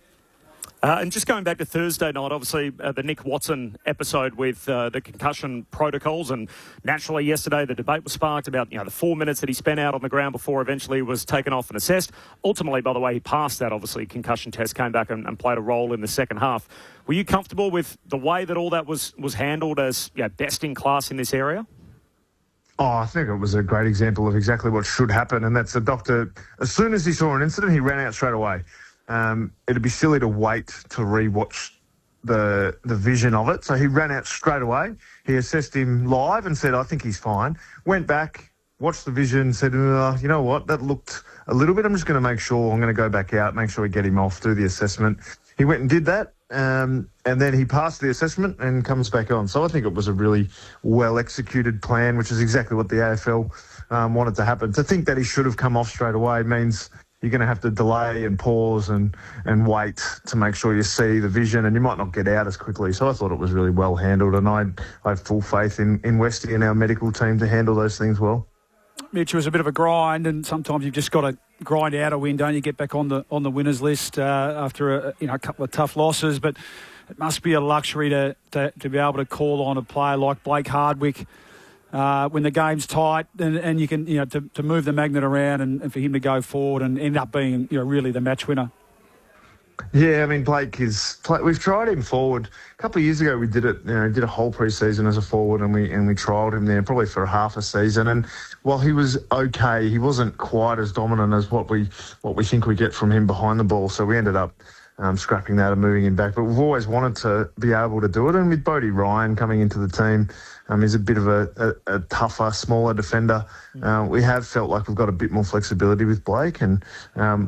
And just going back to Thursday night, obviously the Nick Watson episode with the concussion protocols, and naturally yesterday the debate was sparked about the 4 minutes that he spent out on the ground before eventually was taken off and assessed. Ultimately, by the way, he passed that obviously concussion test, came back and played a role in the second half. Were you comfortable with the way that all that was handled as best in class in this area? Oh, I think it was a great example of exactly what should happen, and that's the doctor. As soon as he saw an incident, he ran out straight away. It'd be silly to wait to re-watch the vision of it. So he ran out straight away. He assessed him live and said, I think he's fine. Went back, watched the vision, said, you know what, that looked a little bit. I'm just going to make sure I'm going to go back out, make sure we get him off, do the assessment. He went and did that, and then he passed the assessment and comes back on. So I think it was a really well-executed plan, which is exactly what the AFL wanted to happen. To think that he should have come off straight away means you're going to have to delay and pause and wait to make sure you see the vision, and you might not get out as quickly. So I thought it was really well handled, and I have full faith in Westy and our medical team to handle those things well. Mitch, it was a bit of a grind, and sometimes you've just got to grind out a win, don't you? Get back on the winners list after a couple of tough losses, but it must be a luxury to be able to call on a player like Blake Hardwick when the game's tight, and you can to move the magnet around and for him to go forward and end up being really the match winner. Yeah, I mean, Blake we've tried him forward. A couple of years ago we did it, did a whole pre-season as a forward, and we trialled him there probably for half a season. And while he was okay, he wasn't quite as dominant as what we think we get from him behind the ball. So we ended up scrapping that and moving him back. But we've always wanted to be able to do it. And with Bodie Ryan coming into the team, he's a bit of a tougher, smaller defender. We have felt like we've got a bit more flexibility with Blake, and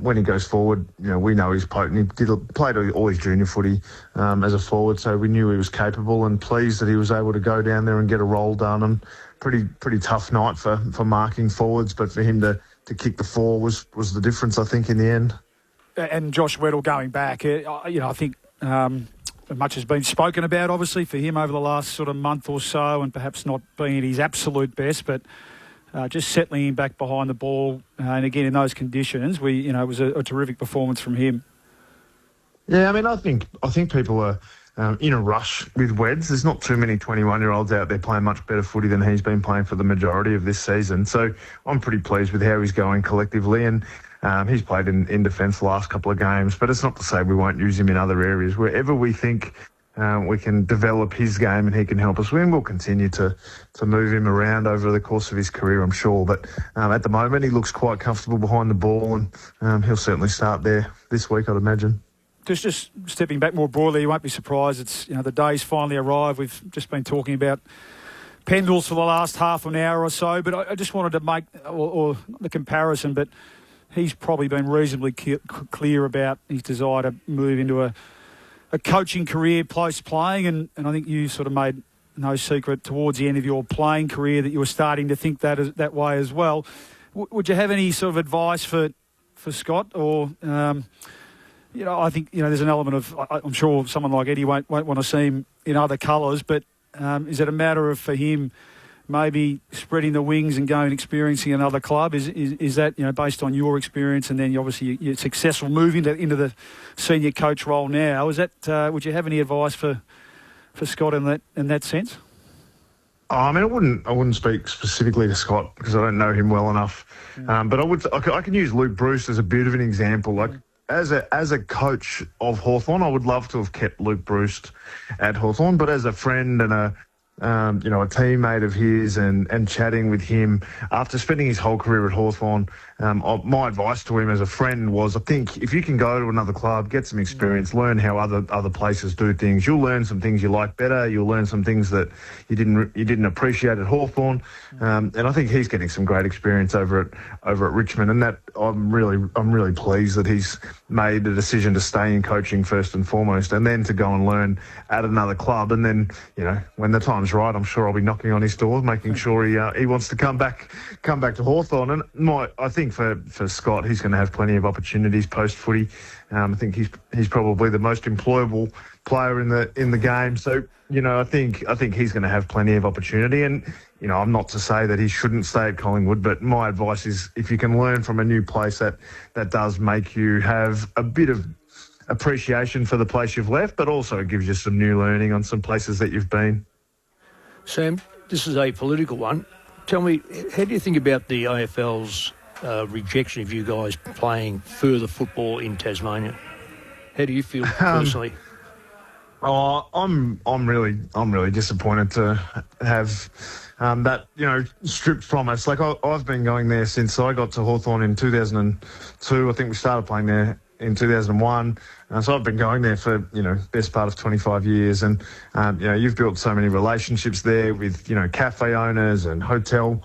when he goes forward, we know he's potent. He played all his junior footy as a forward, so we knew he was capable, and pleased that he was able to go down there and get a roll done. And pretty tough night for marking forwards, but for him to kick the four was the difference, I think, in the end. And Josh Weddle going back, I think much has been spoken about, obviously, for him over the last sort of month or so, and perhaps not being at his absolute best, but just settling him back behind the ball, and again in those conditions, it was a terrific performance from him. Yeah, I mean, I think people are in a rush with Weds. There's not too many 21-year-olds out there playing much better footy than he's been playing for the majority of this season. So I'm pretty pleased with how he's going collectively, and he's played in defence the last couple of games, but it's not to say we won't use him in other areas. Wherever we think we can develop his game and he can help us win, we'll continue to move him around over the course of his career, I'm sure. But at the moment, he looks quite comfortable behind the ball, and he'll certainly start there this week, I'd imagine. Just stepping back more broadly, you won't be surprised. It's the day's finally arrived. We've just been talking about Pendles for the last half an hour or so, but I just wanted to make or the comparison, but he's probably been reasonably clear about his desire to move into a coaching career post-playing, and I think you sort of made no secret towards the end of your playing career that you were starting to think that way as well. Would you have any sort of advice for Scott? Or, I think, there's an element of, I'm sure someone like Eddie won't want to see him in other colours, but is it a matter of, for him, maybe spreading the wings and going and experiencing another club? Is that, based on your experience, and then obviously you're successful moving into the senior coach role now? Is that, would you have any advice for Scott in that sense? I mean, I wouldn't speak specifically to Scott because I don't know him well enough. But I can use Luke Bruce as a bit of an example. Like, as a coach of Hawthorn, I would love to have kept Luke Bruce at Hawthorn, but as a friend and a teammate of his and chatting with him after spending his whole career at Hawthorn, my advice to him as a friend was, I think if you can go to another club, get some experience, learn how other places do things, you'll learn some things you like better, you'll learn some things that you didn't appreciate at Hawthorn, and I think he's getting some great experience over at Richmond, and that I'm really pleased that he's made the decision to stay in coaching first and foremost, and then to go and learn at another club, and then when the time's right, I'm sure I'll be knocking on his door, making sure he wants to come back to Hawthorn. And I think for Scott, he's going to have plenty of opportunities post footy. I think he's probably the most employable player in the game. So I think he's going to have plenty of opportunity. And I'm not to say that he shouldn't stay at Collingwood, but my advice is if you can learn from a new place, that does make you have a bit of appreciation for the place you've left, but also it gives you some new learning on some places that you've been. Sam, this is a political one. Tell me, how do you think about the AFL's rejection of you guys playing further football in Tasmania? How do you feel personally? I'm really disappointed to have that stripped from us. Like I've been going there since I got to Hawthorn in 2002. I think we started playing there in 2001. So I've been going there for, best part of 25 years. And, you've built so many relationships there with, cafe owners and hotel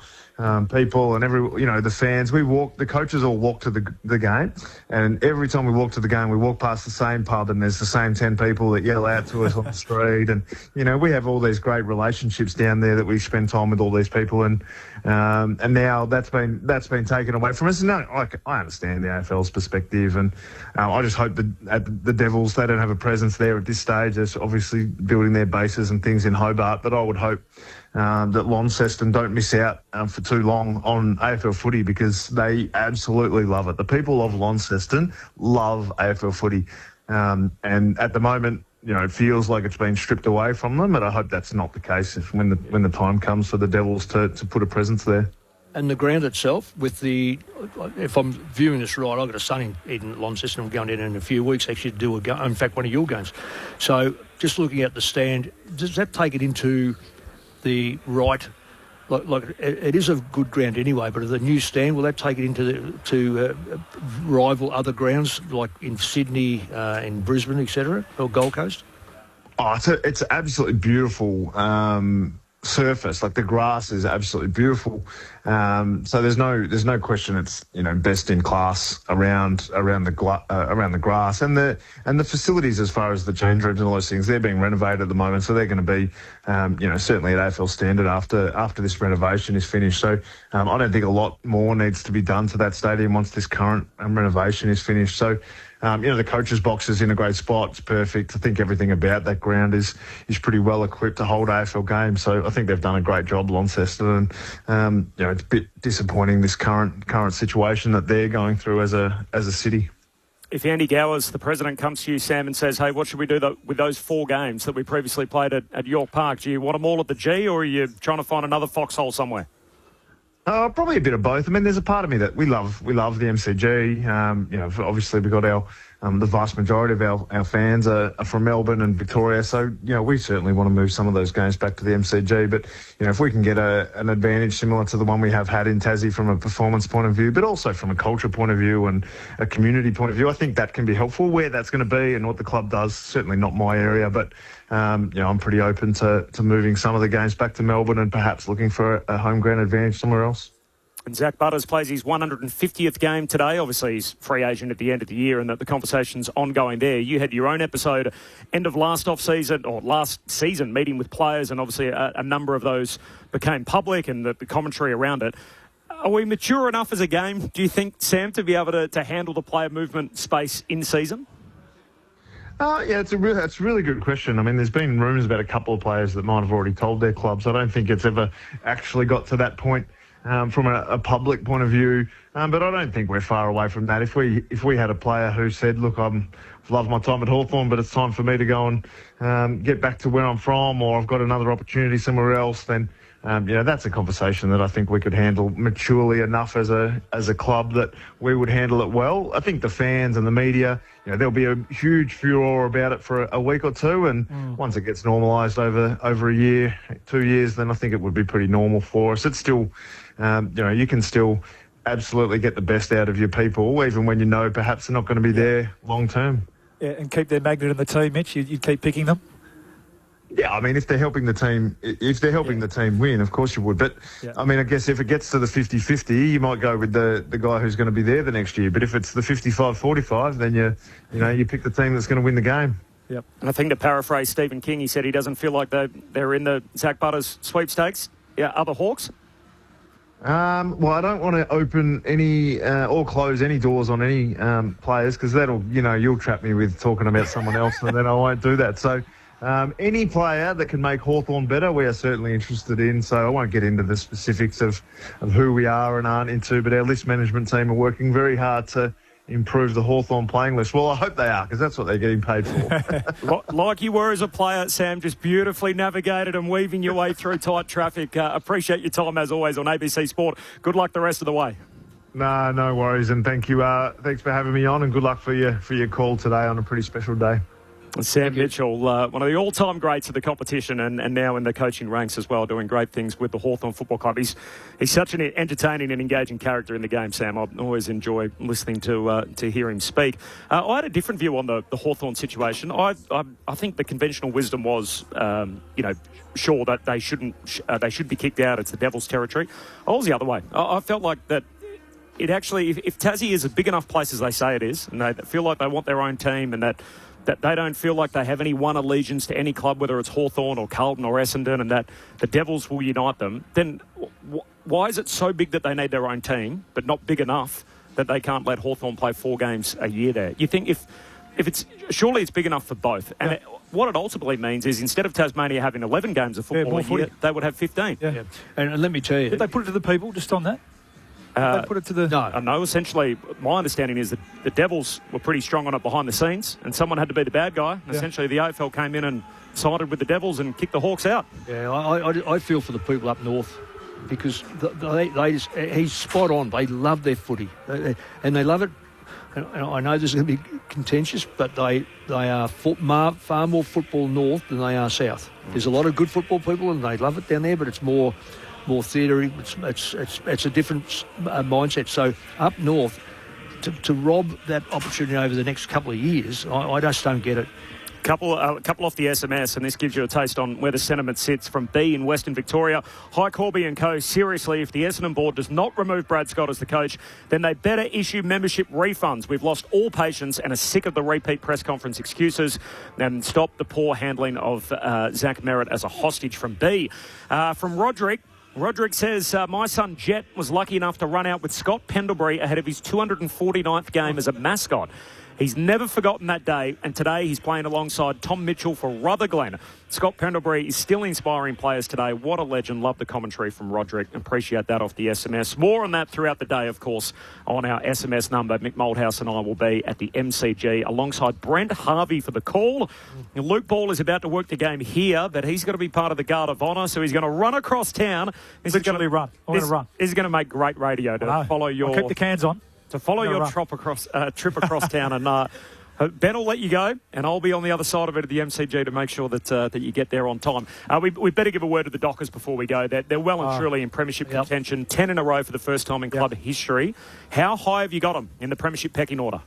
people and the fans. The coaches all walk to the game. And every time we walk to the game, we walk past the same pub and there's the same 10 people that yell out to us on the street. And, we have all these great relationships down there that we spend time with all these people. And now that's been taken away from us. And I understand the AFL's perspective. And I just hope that at the Devils, they don't have a presence there at this stage. They're obviously building their bases and things in Hobart. But I would hope that Launceston don't miss out for too long on AFL footy because they absolutely love it. The people of Launceston love AFL footy. And at the moment, it feels like it's been stripped away from them, but I hope that's not the case when the time comes for the Devils to put a presence there. And the ground itself, if I'm viewing this right, I've got a son in Launceston. I'm going down in a few weeks actually to do in fact, one of your games. So just looking at the stand, does that take it into the right? Like it is a good ground anyway, but the new stand, will that take it to rival other grounds like in Sydney, in Brisbane, etc., or Gold Coast? Oh, it's absolutely beautiful surface. Like the grass is absolutely beautiful. So there's no question. It's best in class around the grass and the facilities as far as the change rooms and all those things. They're being renovated at the moment, so they're going to be certainly at AFL standard after this renovation is finished. So I don't think a lot more needs to be done to that stadium once this current renovation is finished. So. The coach's box is in a great spot. It's perfect. I think everything about that ground is pretty well equipped to hold AFL games. So I think they've done a great job, Launceston. And it's a bit disappointing this current situation that they're going through as a city. If Andy Gowers, the president, comes to you, Sam, and says, "Hey, what should we do with those 4 games that we previously played at York Park? Do you want them all at the G, or are you trying to find another foxhole somewhere?" Probably a bit of both. I mean, there's a part of me that we love the MCG. Obviously we've got our The vast majority of our fans are from Melbourne and Victoria, so we certainly want to move some of those games back to the MCG. But if we can get an advantage similar to the one we have had in Tassie from a performance point of view, but also from a culture point of view and a community point of view, I think that can be helpful. Where that's going to be and what the club does, certainly not my area, but I'm pretty open to moving some of the games back to Melbourne and perhaps looking for a home ground advantage somewhere else. And Zach Butters plays his 150th game today. Obviously, he's free agent at the end of the year, and the conversation's ongoing there. You had your own episode end of last season, meeting with players, and obviously a number of those became public and the commentary around it. Are we mature enough as a game, do you think, Sam, to be able to handle the player movement space in season? Yeah, it's a really good question. I mean, there's been rumours about a couple of players that might have already told their clubs. I don't think it's ever actually got to that point. From a public point of view, but I don't think we're far away from that. If we had a player who said, "Look, I've loved my time at Hawthorn, but it's time for me to go and get back to where I'm from, or I've got another opportunity somewhere else," then that's a conversation that I think we could handle maturely enough as a club that we would handle it well. I think the fans and the media, there'll be a huge furore about it for a week or two, and once it gets normalised over a year, 2 years, then I think it would be pretty normal for us. It's still. You can still absolutely get the best out of your people, even when perhaps they're not going to be there long term. Yeah, and keep their magnet in the team, Mitch. You'd keep picking them. Yeah, I mean, if they're helping the team, the team win, of course you would. But I mean, I guess if it gets to the 50-50, you might go with the guy who's going to be there the next year. But if it's the 55-45, then you pick the team that's going to win the game. Yep. And I think to paraphrase Stephen King, he said he doesn't feel like they're in the Zach Butters sweepstakes. Yeah, other Hawks. Well, I don't want to open any or close any doors on any players, because that'll, you'll trap me with talking about someone else, and then I won't do that. So any player that can make Hawthorn better, we are certainly interested in. So I won't get into the specifics of who we are and aren't into, but our list management team are working very hard to improve the Hawthorn playing list. Well, I hope they are, because that's what they're getting paid for. Like you were as a player, Sam, just beautifully navigated and weaving your way through tight traffic. Appreciate your time, as always, on ABC Sport. Good luck the rest of the way. No worries, and thank you. Thanks for having me on, and good luck for your call today on a pretty special day. Sam Mitchell, one of the all-time greats of the competition, and now in the coaching ranks as well, doing great things with the Hawthorn Football Club. He's such an entertaining and engaging character in the game, Sam. I always enjoy listening to hear him speak. I had a different view on the Hawthorn situation. I think the conventional wisdom was, sure that they should be kicked out. It's the Devils' territory. I was the other way. I felt like that. It actually, if Tassie is a big enough place as they say it is, and they feel like they want their own team, and that they don't feel like they have any one allegiance to any club, whether it's Hawthorn or Carlton or Essendon, and that the Devils will unite them, then why is it so big that they need their own team, but not big enough that they can't let Hawthorn play 4 games a year there? You think if it's surely it's big enough for both, and what it ultimately means is instead of Tasmania having 11 games of football a year, they would have 15. Yeah. And let me tell you, did they put it to the people just on that? They put it to the... No, essentially, my understanding is that the Devils were pretty strong on it behind the scenes, and someone had to be the bad guy. And essentially, the AFL came in and sided with the Devils and kicked the Hawks out. Yeah, I feel for the people up north, because he's spot on. They love their footy, and they love it. And I know this is going to be contentious, but they are far more football north than they are south. There's a lot of good football people, and they love it down there, but it's more theatre. It's a different mindset. So up north, to rob that opportunity over the next couple of years, I just don't get it. Couple off the SMS, and this gives you a taste on where the sentiment sits from B in Western Victoria. Hi, Corby and co. Seriously, if the Essendon board does not remove Brad Scott as the coach, then they better issue membership refunds. We've lost all patience and are sick of the repeat press conference excuses, and stop the poor handling of Zach Merritt as a hostage from B. From Roderick says, my son Jet was lucky enough to run out with Scott Pendlebury ahead of his 249th game as a mascot. He's never forgotten that day, and today he's playing alongside Tom Mitchell for Rutherglen. Scott Pendlebury is still inspiring players today. What a legend. Love the commentary from Roderick. Appreciate that off the SMS. More on that throughout the day, of course, on our SMS number. Mick Moldhouse and I will be at the MCG alongside Brent Harvey for the call. And Luke Ball is about to work the game here, but he's going to be part of the Guard of Honour, so he's going to run across town. He's going to run. I'm going to run. This is going to make great radio to follow your... I'll keep the cans on. To follow your trip across town, and Ben will let you go, and I'll be on the other side of it at the MCG to make sure that you get there on time. We better give a word to the Dockers before we go. They're well and truly in premiership contention, 10 in a row for the first time in club history. How high have you got them in the premiership pecking order?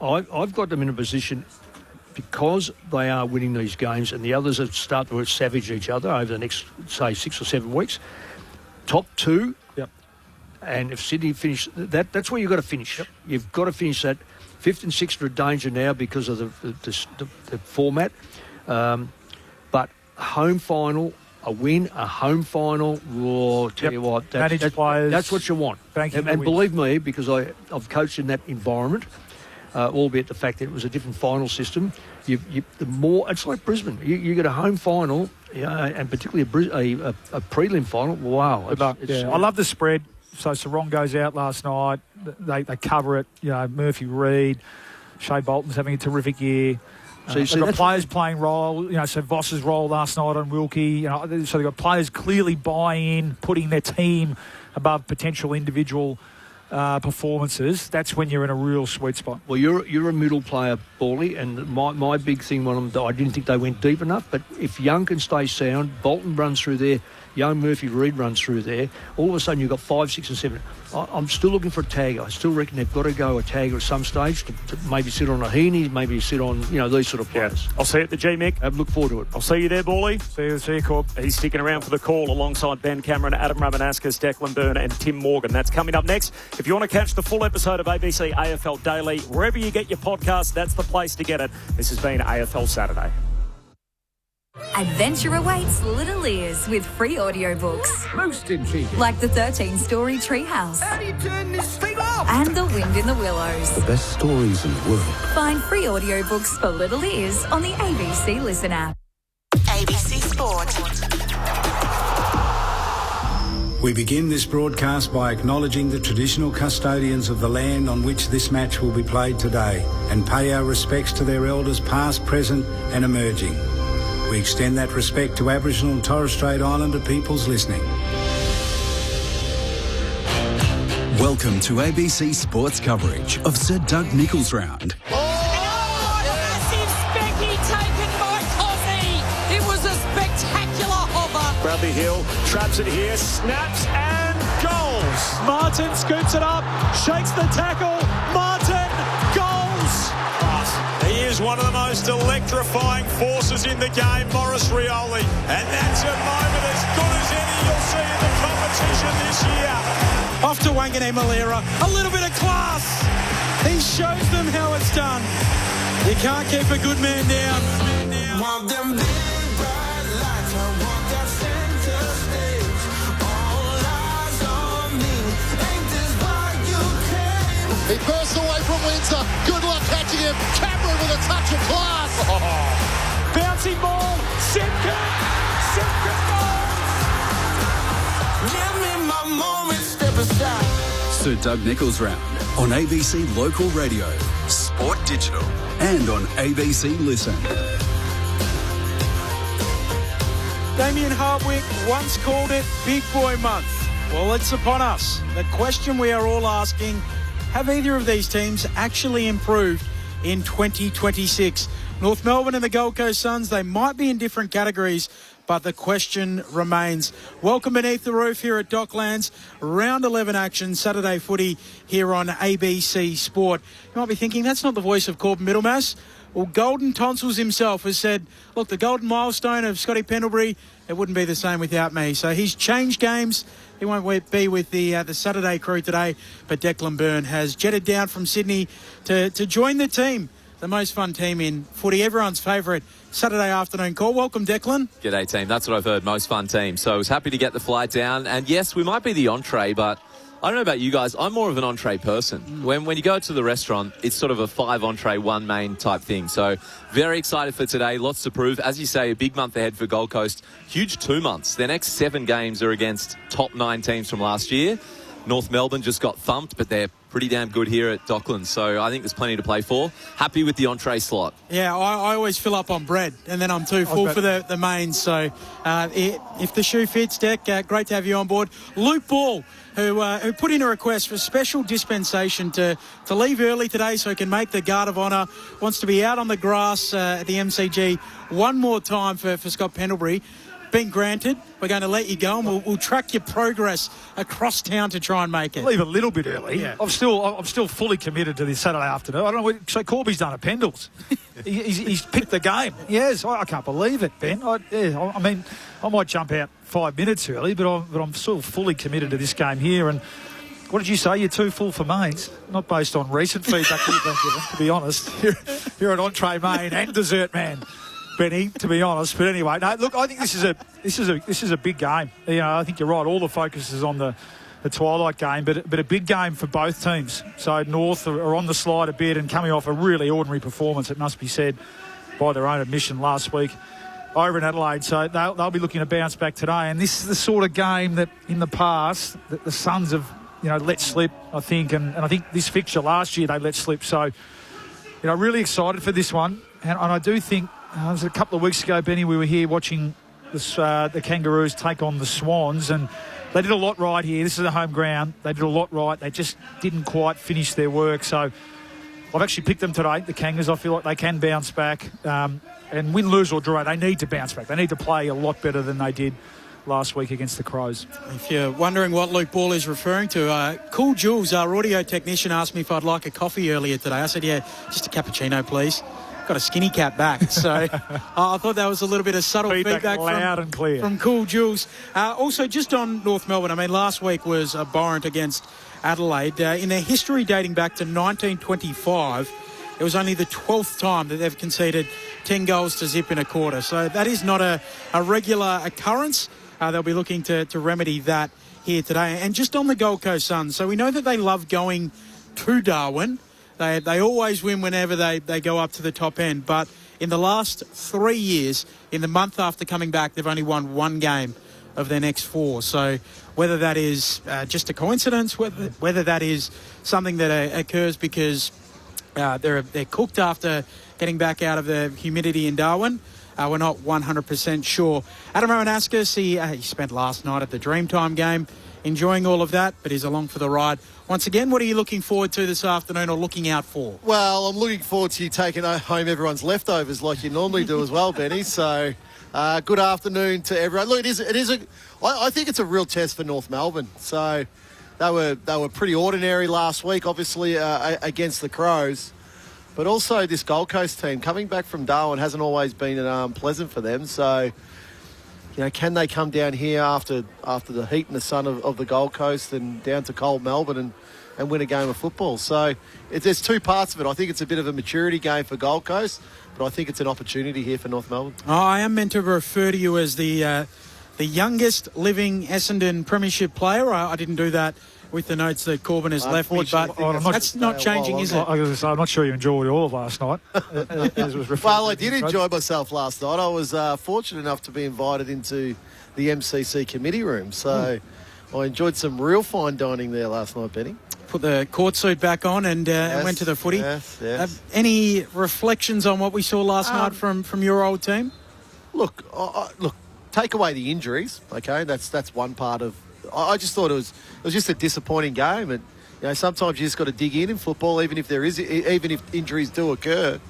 I've got them in a position because they are winning these games and the others have started to savage each other over the next, say, 6 or 7 weeks. Top 2, and if Sydney finish, that's where you've got to finish. You've got to finish that. 5th and 6th are a danger now because of the format. But home final, a win, a home final, tell you what, that's what you want. And believe me, because I've coached in that environment, albeit the fact that it was a different final system, the more it's like Brisbane. You get a home final, and particularly a prelim final. Wow, I love the spread. So Sarong goes out last night. They cover it. Murphy Reid, Shea Bolton's having a terrific year. So they've got players playing role. So Voss's role last night on Wilkie. So they've got players clearly buying, putting their team above potential individual performances. That's when you're in a real sweet spot. Well, you're a middle player, Bally, and my big thing on them, I didn't think they went deep enough. But if Young can stay sound, Bolton runs through there. Young Murphy Reid runs through there. All of a sudden, you've got 5, 6 and 7. I'm still looking for a tagger. I still reckon they've got to go a tagger at some stage to maybe sit on a Heaney, maybe sit on, these sort of players. I'll see you at the G, Mick. Look forward to it. I'll see you there, Bally. See you, Corb. He's sticking around for the call alongside Ben Cameron, Adam Ramanaskas, Declan Byrne and Tim Morgan. That's coming up next. If you want to catch the full episode of ABC AFL Daily, wherever you get your podcast, that's the place to get it. This has been AFL Saturday. Adventure awaits little ears with free audiobooks. Most intriguing. Like the 13-story Treehouse. How do you turn this thing off? And The Wind in the Willows. The best stories in the world. Find free audiobooks for little ears on the ABC Listen app. ABC Sport. We begin this broadcast by acknowledging the traditional custodians of the land on which this match will be played today and pay our respects to their elders past, present and emerging. We extend that respect to Aboriginal and Torres Strait Islander peoples listening. Welcome to ABC Sports coverage of Sir Doug Nicholls Round. Massive specky taken by Coffey. It was a spectacular hopper. Bradley Hill traps it here, snaps and goals. Martin scoops it up, shakes the tackle. Martin, goals. He is one of the most electrifying forces in the game, Maurice Rioli. And that's a moment as good as any you'll see in the competition this year. Off to Wangane Malera, a little bit of class. He shows them how it's done. You can't keep a good man down. Want them big bright lights, I want that center stage. All eyes on me, ain't this why you came? He bursts away from Windsor. Good luck catching him. Cameron with a touch of class. Bouncing ball, Simpkin goal. Give me my moment, step aside. Sir Doug Nicholls Round on ABC Local Radio, Sport Digital and on ABC Listen. Damien Hardwick once called it Big Boy Month. Well, it's upon us. The question we are all asking, have either of these teams actually improved in 2026? North Melbourne and the Gold Coast Suns, they might be in different categories, but the question remains. Welcome beneath the roof here at Docklands. Round 11 action, Saturday footy here on ABC Sport. You might be thinking, that's not the voice of Corbin Middlemass. Well, Golden Tonsils himself has said, look, the golden milestone of Scotty Pendlebury, it wouldn't be the same without me. So he's changed games. He won't be with the Saturday crew today, but Declan Byrne has jetted down from Sydney to join the team, the most fun team in footy, everyone's favourite Saturday afternoon call. Welcome, Declan. G'day, team. That's what I've heard, most fun team. So I was happy to get the flight down. And yes, we might be the entree, but I don't know about you guys. I'm more of an entree person. When you go to the restaurant, it's sort of a 5 entree, 1 main type thing. So very excited for today. Lots to prove. As you say, a big month ahead for Gold Coast. Huge 2 months. Their next 7 games are against top 9 teams from last year. North Melbourne just got thumped, but they're pretty damn good here at Docklands. So I think there's plenty to play for. Happy with the entree slot. Yeah, I always fill up on bread, and then I'm too full for the mains. So if the shoe fits, Deck, great to have you on board. Luke Ball, who put in a request for special dispensation to leave early today so he can make the Guard of Honour, wants to be out on the grass at the MCG one more time for Scott Pendlebury. Been granted. We're going to let you go, and we'll track your progress across town to try and make it. Leave a little bit early. Yeah. I'm still fully committed to this Saturday afternoon. I don't know. So Corby's done a Pendles. he's picked the game. Yes, I can't believe it, Ben. I mean, I might jump out 5 minutes early, but I'm still fully committed to this game here. And what did you say? You're too full for mains? Not based on recent feedback you've been given, to be honest. You're an entree main and dessert man, Benny, to be honest. But anyway, no, look, I think this is a big game. You know, I think you're right. All the focus is on the Twilight game, but a big game for both teams. So North are on the slide a bit and coming off a really ordinary performance, it must be said, by their own admission last week over in Adelaide. So they'll be looking to bounce back today. And this is the sort of game that in the past that the Suns have, let slip, I think. And I think this fixture last year they let slip. So, really excited for this one. And I do think, it was a couple of weeks ago, Benny, we were here watching the Kangaroos take on the Swans, and they did a lot right here. This is a home ground. They did a lot right. They just didn't quite finish their work. So I've actually picked them today, the Kangas. I feel like they can bounce back. And win, lose or draw, they need to bounce back. They need to play a lot better than they did last week against the Crows. If you're wondering what Luke Ball is referring to, Cool Jules, our audio technician, asked me if I'd like a coffee earlier today. I said, yeah, just a cappuccino, please. Got a skinny cap back, so I thought that was a little bit of subtle feedback loud and clear from Cool Jules. Also, just on North Melbourne, I mean, last week was abhorrent against Adelaide. In their history dating back to 1925, it was only the 12th time that they've conceded 10 goals to zip in a quarter. So that is not a regular occurrence. They'll be looking to remedy that here today. And just on the Gold Coast Suns, so we know that they love going to Darwin. They always win whenever they go up to the top end. But in the last 3 years, in the month after coming back, they've only won one game of their next four. So whether that is just a coincidence, whether that is something that occurs because they're cooked after getting back out of the humidity in Darwin, we're not 100% sure. Adam Rowanaskas, he spent last night at the Dreamtime game, enjoying all of that, but he's along for the ride. Once again, what are you looking forward to this afternoon or looking out for? Well, I'm looking forward to you taking home everyone's leftovers like you normally do as well, Benny. So, good afternoon to everyone. Look, I think it's a real test for North Melbourne. So, they were pretty ordinary last week, obviously, against the Crows. But also this Gold Coast team, coming back from Darwin hasn't always been pleasant for them. So, can they come down here after the heat and the sun of the Gold Coast and down to cold Melbourne and win a game of football? So there's two parts of it. I think it's a bit of a maturity game for Gold Coast, but I think it's an opportunity here for North Melbourne. Oh, I am meant to refer to you as the youngest living Essendon Premiership player. I didn't do that with the notes that Corbin has left me, but that's not changing, is it? I'm not sure you enjoyed it all of last night. As was well, I did enjoy myself last night. I was fortunate enough to be invited into the MCC committee room, so I enjoyed some real fine dining there last night, Benny. Put the court suit back on and went to the footy. Yes. Any reflections on what we saw last night from your old team? Look, take away the injuries, okay? That's one part of. I just thought it was just a disappointing game, and sometimes you just got to dig in football, even if injuries do occur.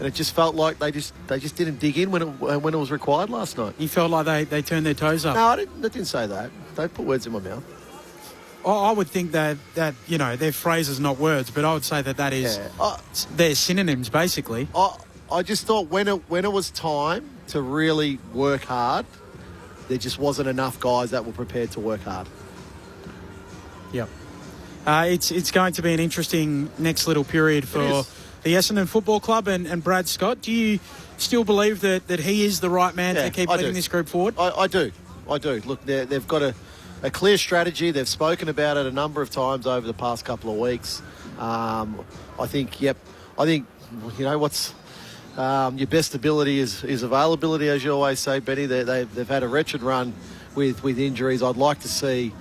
And it just felt like they just didn't dig in when it was required last night. You felt like they turned their toes up? No, I didn't say that. Don't put words in my mouth. I would think that they're phrases, not words, but I would say that is they're synonyms, basically. I just thought when it was time to really work hard, there just wasn't enough guys that were prepared to work hard. Yep. It's going to be an interesting next little period for the Essendon Football Club and Brad Scott. Do you still believe that he is the right man to keep leading this group forward? I do. Look, they've got a clear strategy. They've spoken about it a number of times over the past couple of weeks. I think what's your best ability is availability, as you always say, Benny. They've had a wretched run with injuries. I'd like to see,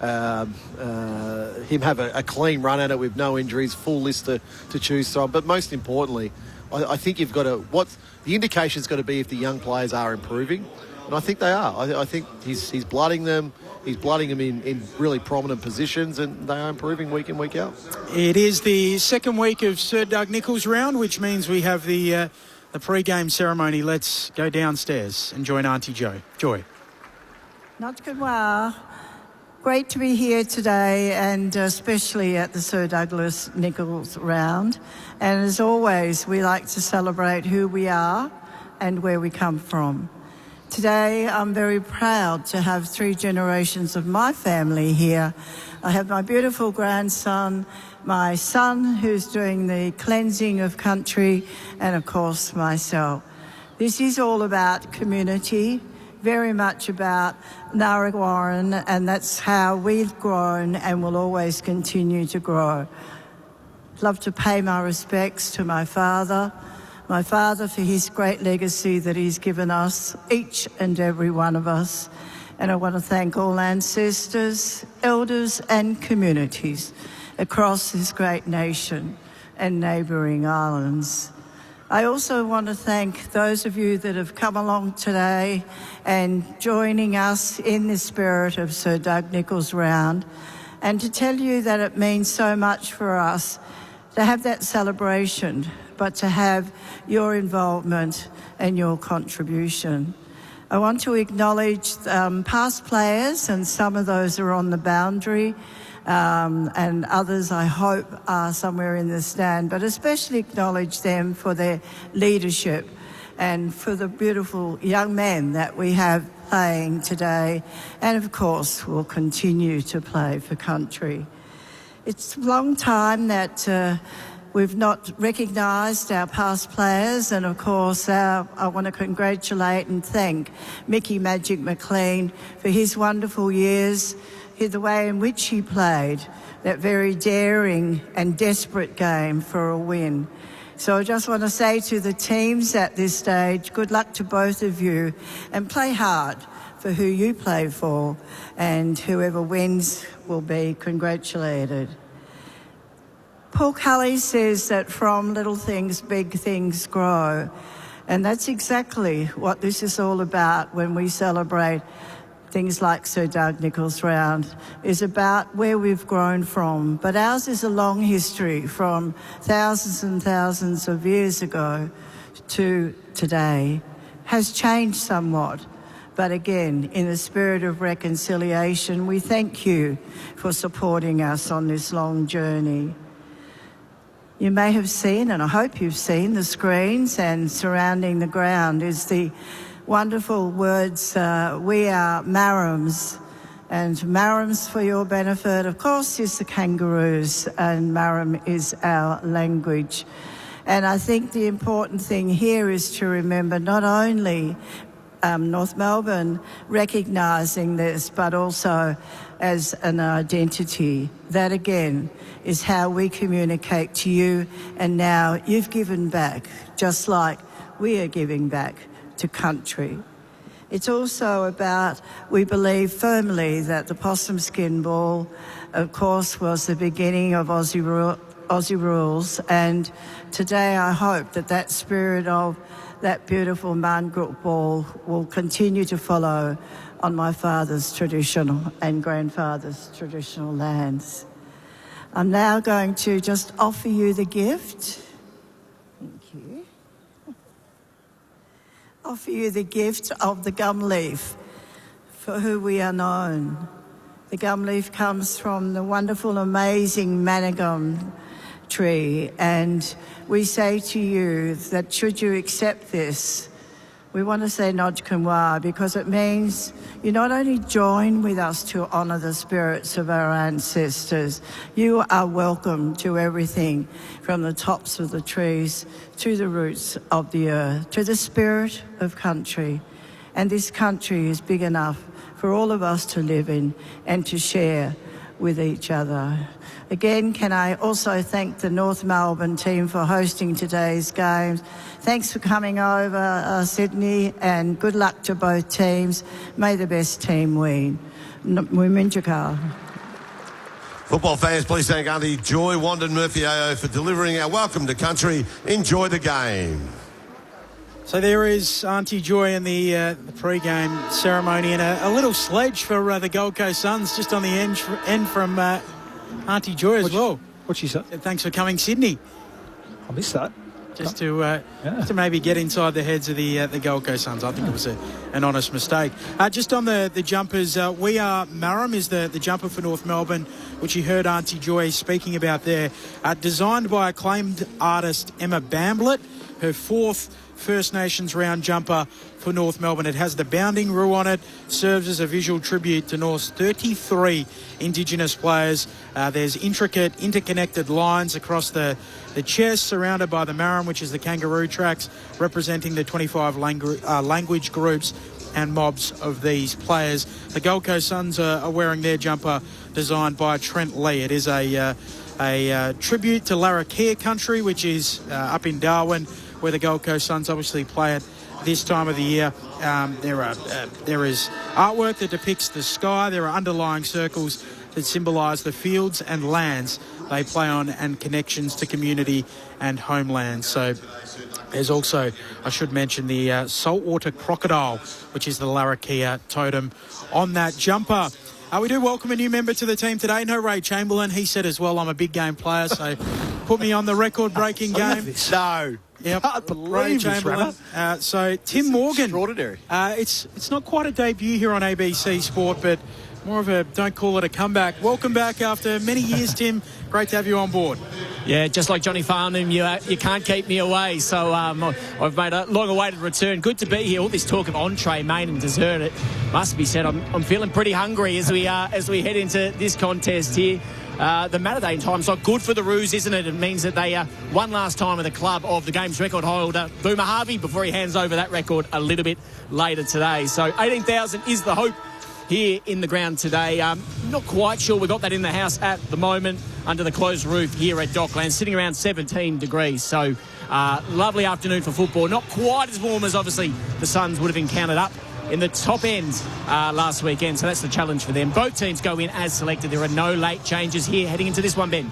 him have a clean run at it with no injuries, full list to choose from. But most importantly, I think you've got to, what the indication's got to be if the young players are improving. And I think they are. I think he's blooding them. He's blooding them in really prominent positions, and they are improving week in, week out. It is the second week of Sir Doug Nicholls round, which means we have the pre-game ceremony. Let's go downstairs and join Auntie Jo. Joy. Notkunwa. Great to be here today, and especially at the Sir Douglas Nicholls round. And as always, we like to celebrate who we are and where we come from. Today, I'm very proud to have 3 generations of my family here. I have my beautiful grandson, my son who's doing the cleansing of country, and of course myself. This is all about community, very much about Narrawarren, and that's how we've grown and will always continue to grow. Love to pay my respects to my father for his great legacy that he's given us, each and every one of us. And I want to thank all ancestors, elders and communities across this great nation and neighbouring islands. I also want to thank those of you that have come along today and joining us in the spirit of Sir Doug Nicholls round, and to tell you that it means so much for us to have that celebration, but to have your involvement and your contribution. I want to acknowledge past players, and some of those are on the boundary, and others I hope are somewhere in the stand, but especially acknowledge them for their leadership and for the beautiful young men that we have playing today, and of course will continue to play for country. It's a long time that we've not recognised our past players, and of course I want to congratulate and thank Mickey Magic McLean for his wonderful years, the way in which he played that very daring and desperate game for a win. So I just want to say to the teams at this stage, good luck to both of you, and play hard for who you play for, and whoever wins will be congratulated. Paul Cully says that from little things, big things grow. And that's exactly what this is all about when we celebrate things like Sir Doug Nicholls round, is about where we've grown from. But ours is a long history from thousands and thousands of years ago to today. Has changed somewhat. But again, in the spirit of reconciliation, we thank you for supporting us on this long journey. You may have seen, and I hope you've seen, the screens, and surrounding the ground is the wonderful words, we are Marams. And Marams, for your benefit, of course, is the kangaroos, and Maram is our language. And I think the important thing here is to remember not only North Melbourne recognising this, but also as an identity. That again is how we communicate to you, and now you've given back, just like we are giving back to country. It's also about, we believe firmly that the possum skin ball, of course, was the beginning of Aussie rules, and today I hope that that spirit of that beautiful Marngrook ball will continue to follow on my father's traditional and grandfather's traditional lands. I'm now going to just offer you the gift. Thank you. Offer you the gift of the gum leaf for who we are known. The gum leaf comes from the wonderful, amazing Manigum tree, and we say to you that should you accept this, we want to say Nod Kunwa, because it means you not only join with us to honour the spirits of our ancestors, you are welcome to everything from the tops of the trees to the roots of the earth, to the spirit of country. And this country is big enough for all of us to live in and to share with each other. Again, can I also thank the North Melbourne team for hosting today's games. Thanks for coming over, Sydney, and good luck to both teams. May the best team win. Muminjaka. Football fans, please thank Auntie Joy, Wandon Murphy AO for delivering our welcome to country. Enjoy the game. So there is Auntie Joy in the pre-game ceremony, and a little sledge for the Gold Coast Suns just on the end from Auntie Joy as well. What's she say? Thanks for coming, Sydney. I missed that. Just to maybe get inside the heads of the Gold Coast Suns. I think it was an honest mistake. Just on the jumpers, We Are Marram is the jumper for North Melbourne, which you heard Auntie Joy speaking about there. Designed by acclaimed artist Emma Bamblett, her fourth First Nations round jumper for North Melbourne. It has the bounding roo on it, serves as a visual tribute to North's 33 Indigenous players. There's intricate, interconnected lines across the chest, surrounded by the marram, which is the kangaroo tracks, representing the 25 language groups and mobs of these players. The Gold Coast Suns are wearing their jumper designed by Trent Lee. It is a tribute to Larrakia country, which is up in Darwin, where the Gold Coast Suns obviously play at this time of the year. There is artwork that depicts the sky. There are underlying circles that symbolise the fields and lands they play on and connections to community and homeland. So there's also, I should mention, the saltwater crocodile, which is the Larrakia totem on that jumper. We do welcome a new member to the team today. No Ray Chamberlain. He said as well, I'm a big game player, so put me on the record-breaking game. No. Yep. Can't believe Ray Chamberlain. So Tim Morgan. Extraordinary. It's not quite a debut here on ABC Sport, but more of a don't call it a comeback. Welcome back after many years, Tim. Great to have you on board. Yeah, just like Johnny Farnham, you can't keep me away. So I've made a long-awaited return. Good to be here. All this talk of entree, main and dessert, it must be said. I'm feeling pretty hungry as we head into this contest here. The Matterday time's not good for the Roos, isn't it? It means that they one last time at the club of the game's record holder, Boomer Harvey, before he hands over that record a little bit later today. So 18,000 is the hope here in the ground today. Not quite sure we got that in the house at the moment under the closed roof here at Docklands, sitting around 17 degrees. So lovely afternoon for football. Not quite as warm as obviously the Suns would have encountered up in the top end last weekend. So that's the challenge for them. Both teams go in as selected. There are no late changes here heading into this one, Ben.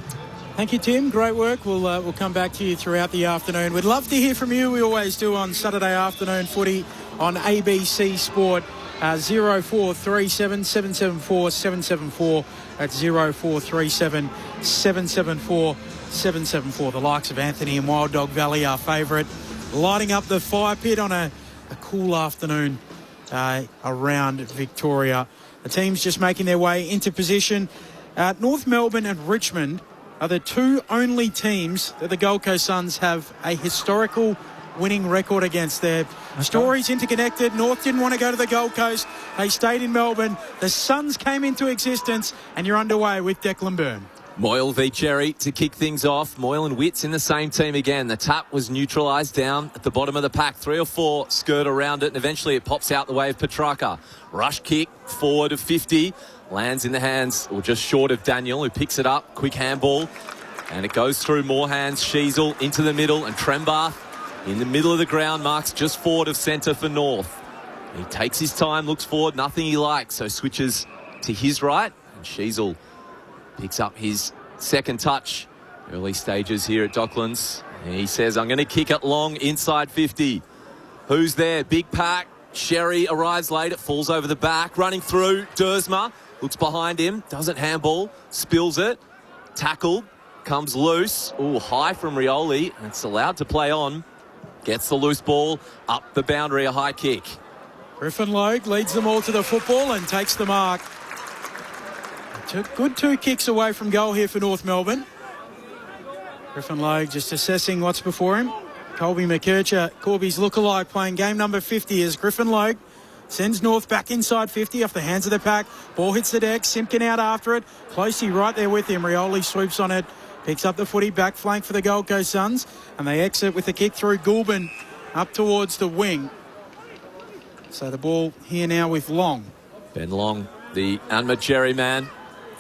Thank you, Tim. Great work. We'll come back to you throughout the afternoon. We'd love to hear from you. We always do on Saturday afternoon footy on ABC Sport. 0437 774 774. That's 0437 774 774. The likes of Anthony and Wild Dog Valley, our favourite, lighting up the fire pit on a cool afternoon around Victoria. The teams just making their way into position. North Melbourne and Richmond are the two only teams that the Gold Coast Suns have a historical winning record against. Their stories interconnected. North didn't want to go to the Gold Coast. They stayed in Melbourne. The Suns came into existence, and you're underway with Declan Byrne. Moyle v Cherry to kick things off. Moyle and Witts in the same team again. The tap was neutralised down at the bottom of the pack. 3 or 4 skirt around it, and eventually it pops out the way of Petrarca. Rush kick forward of 50. Lands in the hands, or just short of Daniel, who picks it up. Quick handball. And it goes through more hands. Sheasel into the middle, and Trembath in the middle of the ground, marks just forward of centre for North. He takes his time, looks forward, nothing he likes, so switches to his right. And Sheasel picks up his second touch. Early stages here at Docklands. And he says, I'm going to kick it long inside 50. Who's there? Big pack. Sherry arrives late. It falls over the back. Running through. Dersma looks behind him. Doesn't handball. Spills it. Tackle. Comes loose. Ooh, high from Rioli. And it's allowed to play on. Gets the loose ball up the boundary, a high kick. Griffin Logue leads them all to the football and takes the mark. Good 2 kicks away from goal here for North Melbourne. Griffin Logue just assessing what's before him. Colby McKercher, Corby's lookalike, playing game number 50 as Griffin Logue sends North back inside 50 off the hands of the pack. Ball hits the deck. Simpkin out after it. Closey right there with him. Rioli swoops on it. Picks up the footy, back flank for the Gold Coast Suns, and they exit with the kick through Goulburn up towards the wing. So the ball here now with Long. Ben Long, the Anma Cherry man.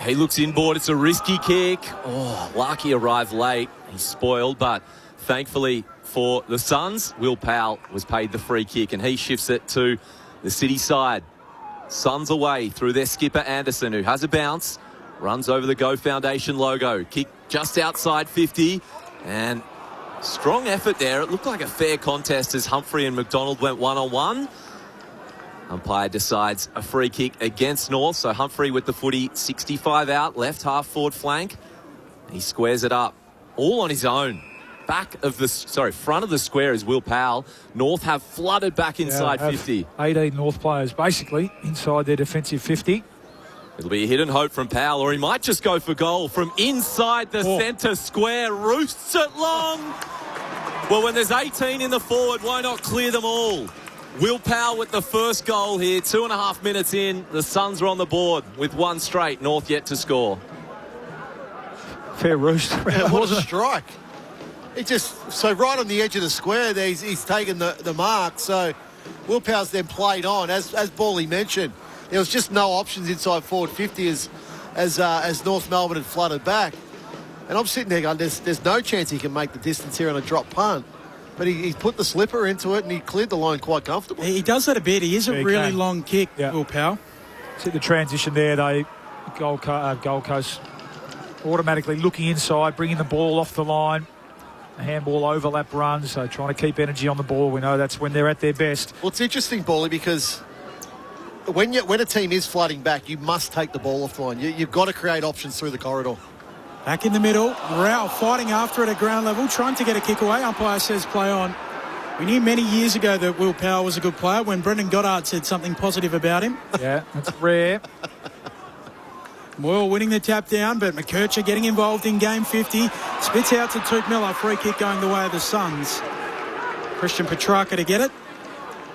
He looks inboard. It's a risky kick. Oh, Larky arrived late. He's spoiled, but thankfully for the Suns, Will Powell was paid the free kick, and he shifts it to the City side. Suns away through their skipper Anderson, who has a bounce. runs over the Go Foundation logo. Kick just outside 50, and strong effort there. It looked like a fair contest as Humphrey and McDonald went one-on-one. Umpire decides a free kick against North, so Humphrey with the footy, 65 out, left half forward flank. He squares it up, all on his own. Front of the square is Will Powell. North have flooded back inside 50. 18 North players basically inside their defensive 50. It'll be a hidden hope from Powell, or he might just go for goal from inside the centre square. Roosts it long. Well, when there's 18 in the forward, why not clear them all? Will Powell with the first goal here. 2.5 minutes in. The Suns are on the board with one straight. North yet to score. Fair roost. What a strike. So right on the edge of the square there, he's taken the mark. So Will Powell's then played on. As Bally mentioned, there was just no options inside forward 50 as North Melbourne had flooded back. And I'm sitting there going, there's no chance he can make the distance here on a drop punt. But he put the slipper into it and he cleared the line quite comfortably. He does that a bit. He is a really long kick, Will Powell. See the transition there, though. Gold Coast automatically looking inside, bringing the ball off the line. A handball overlap run, so trying to keep energy on the ball. We know that's when they're at their best. Well, it's interesting, Bally, because when a team is flooding back, you must take the ball off the line. You've got to create options through the corridor. Back in the middle, Rao fighting after it at ground level, trying to get a kick away. Umpire says play on. We knew many years ago that Will Powell was a good player when Brendan Goddard said something positive about him. Yeah, that's rare. Moyle winning the tap down, but McKercher getting involved in game 50. Spits out to Touk Miller. Free kick going the way of the Suns. Christian Petrarca to get it.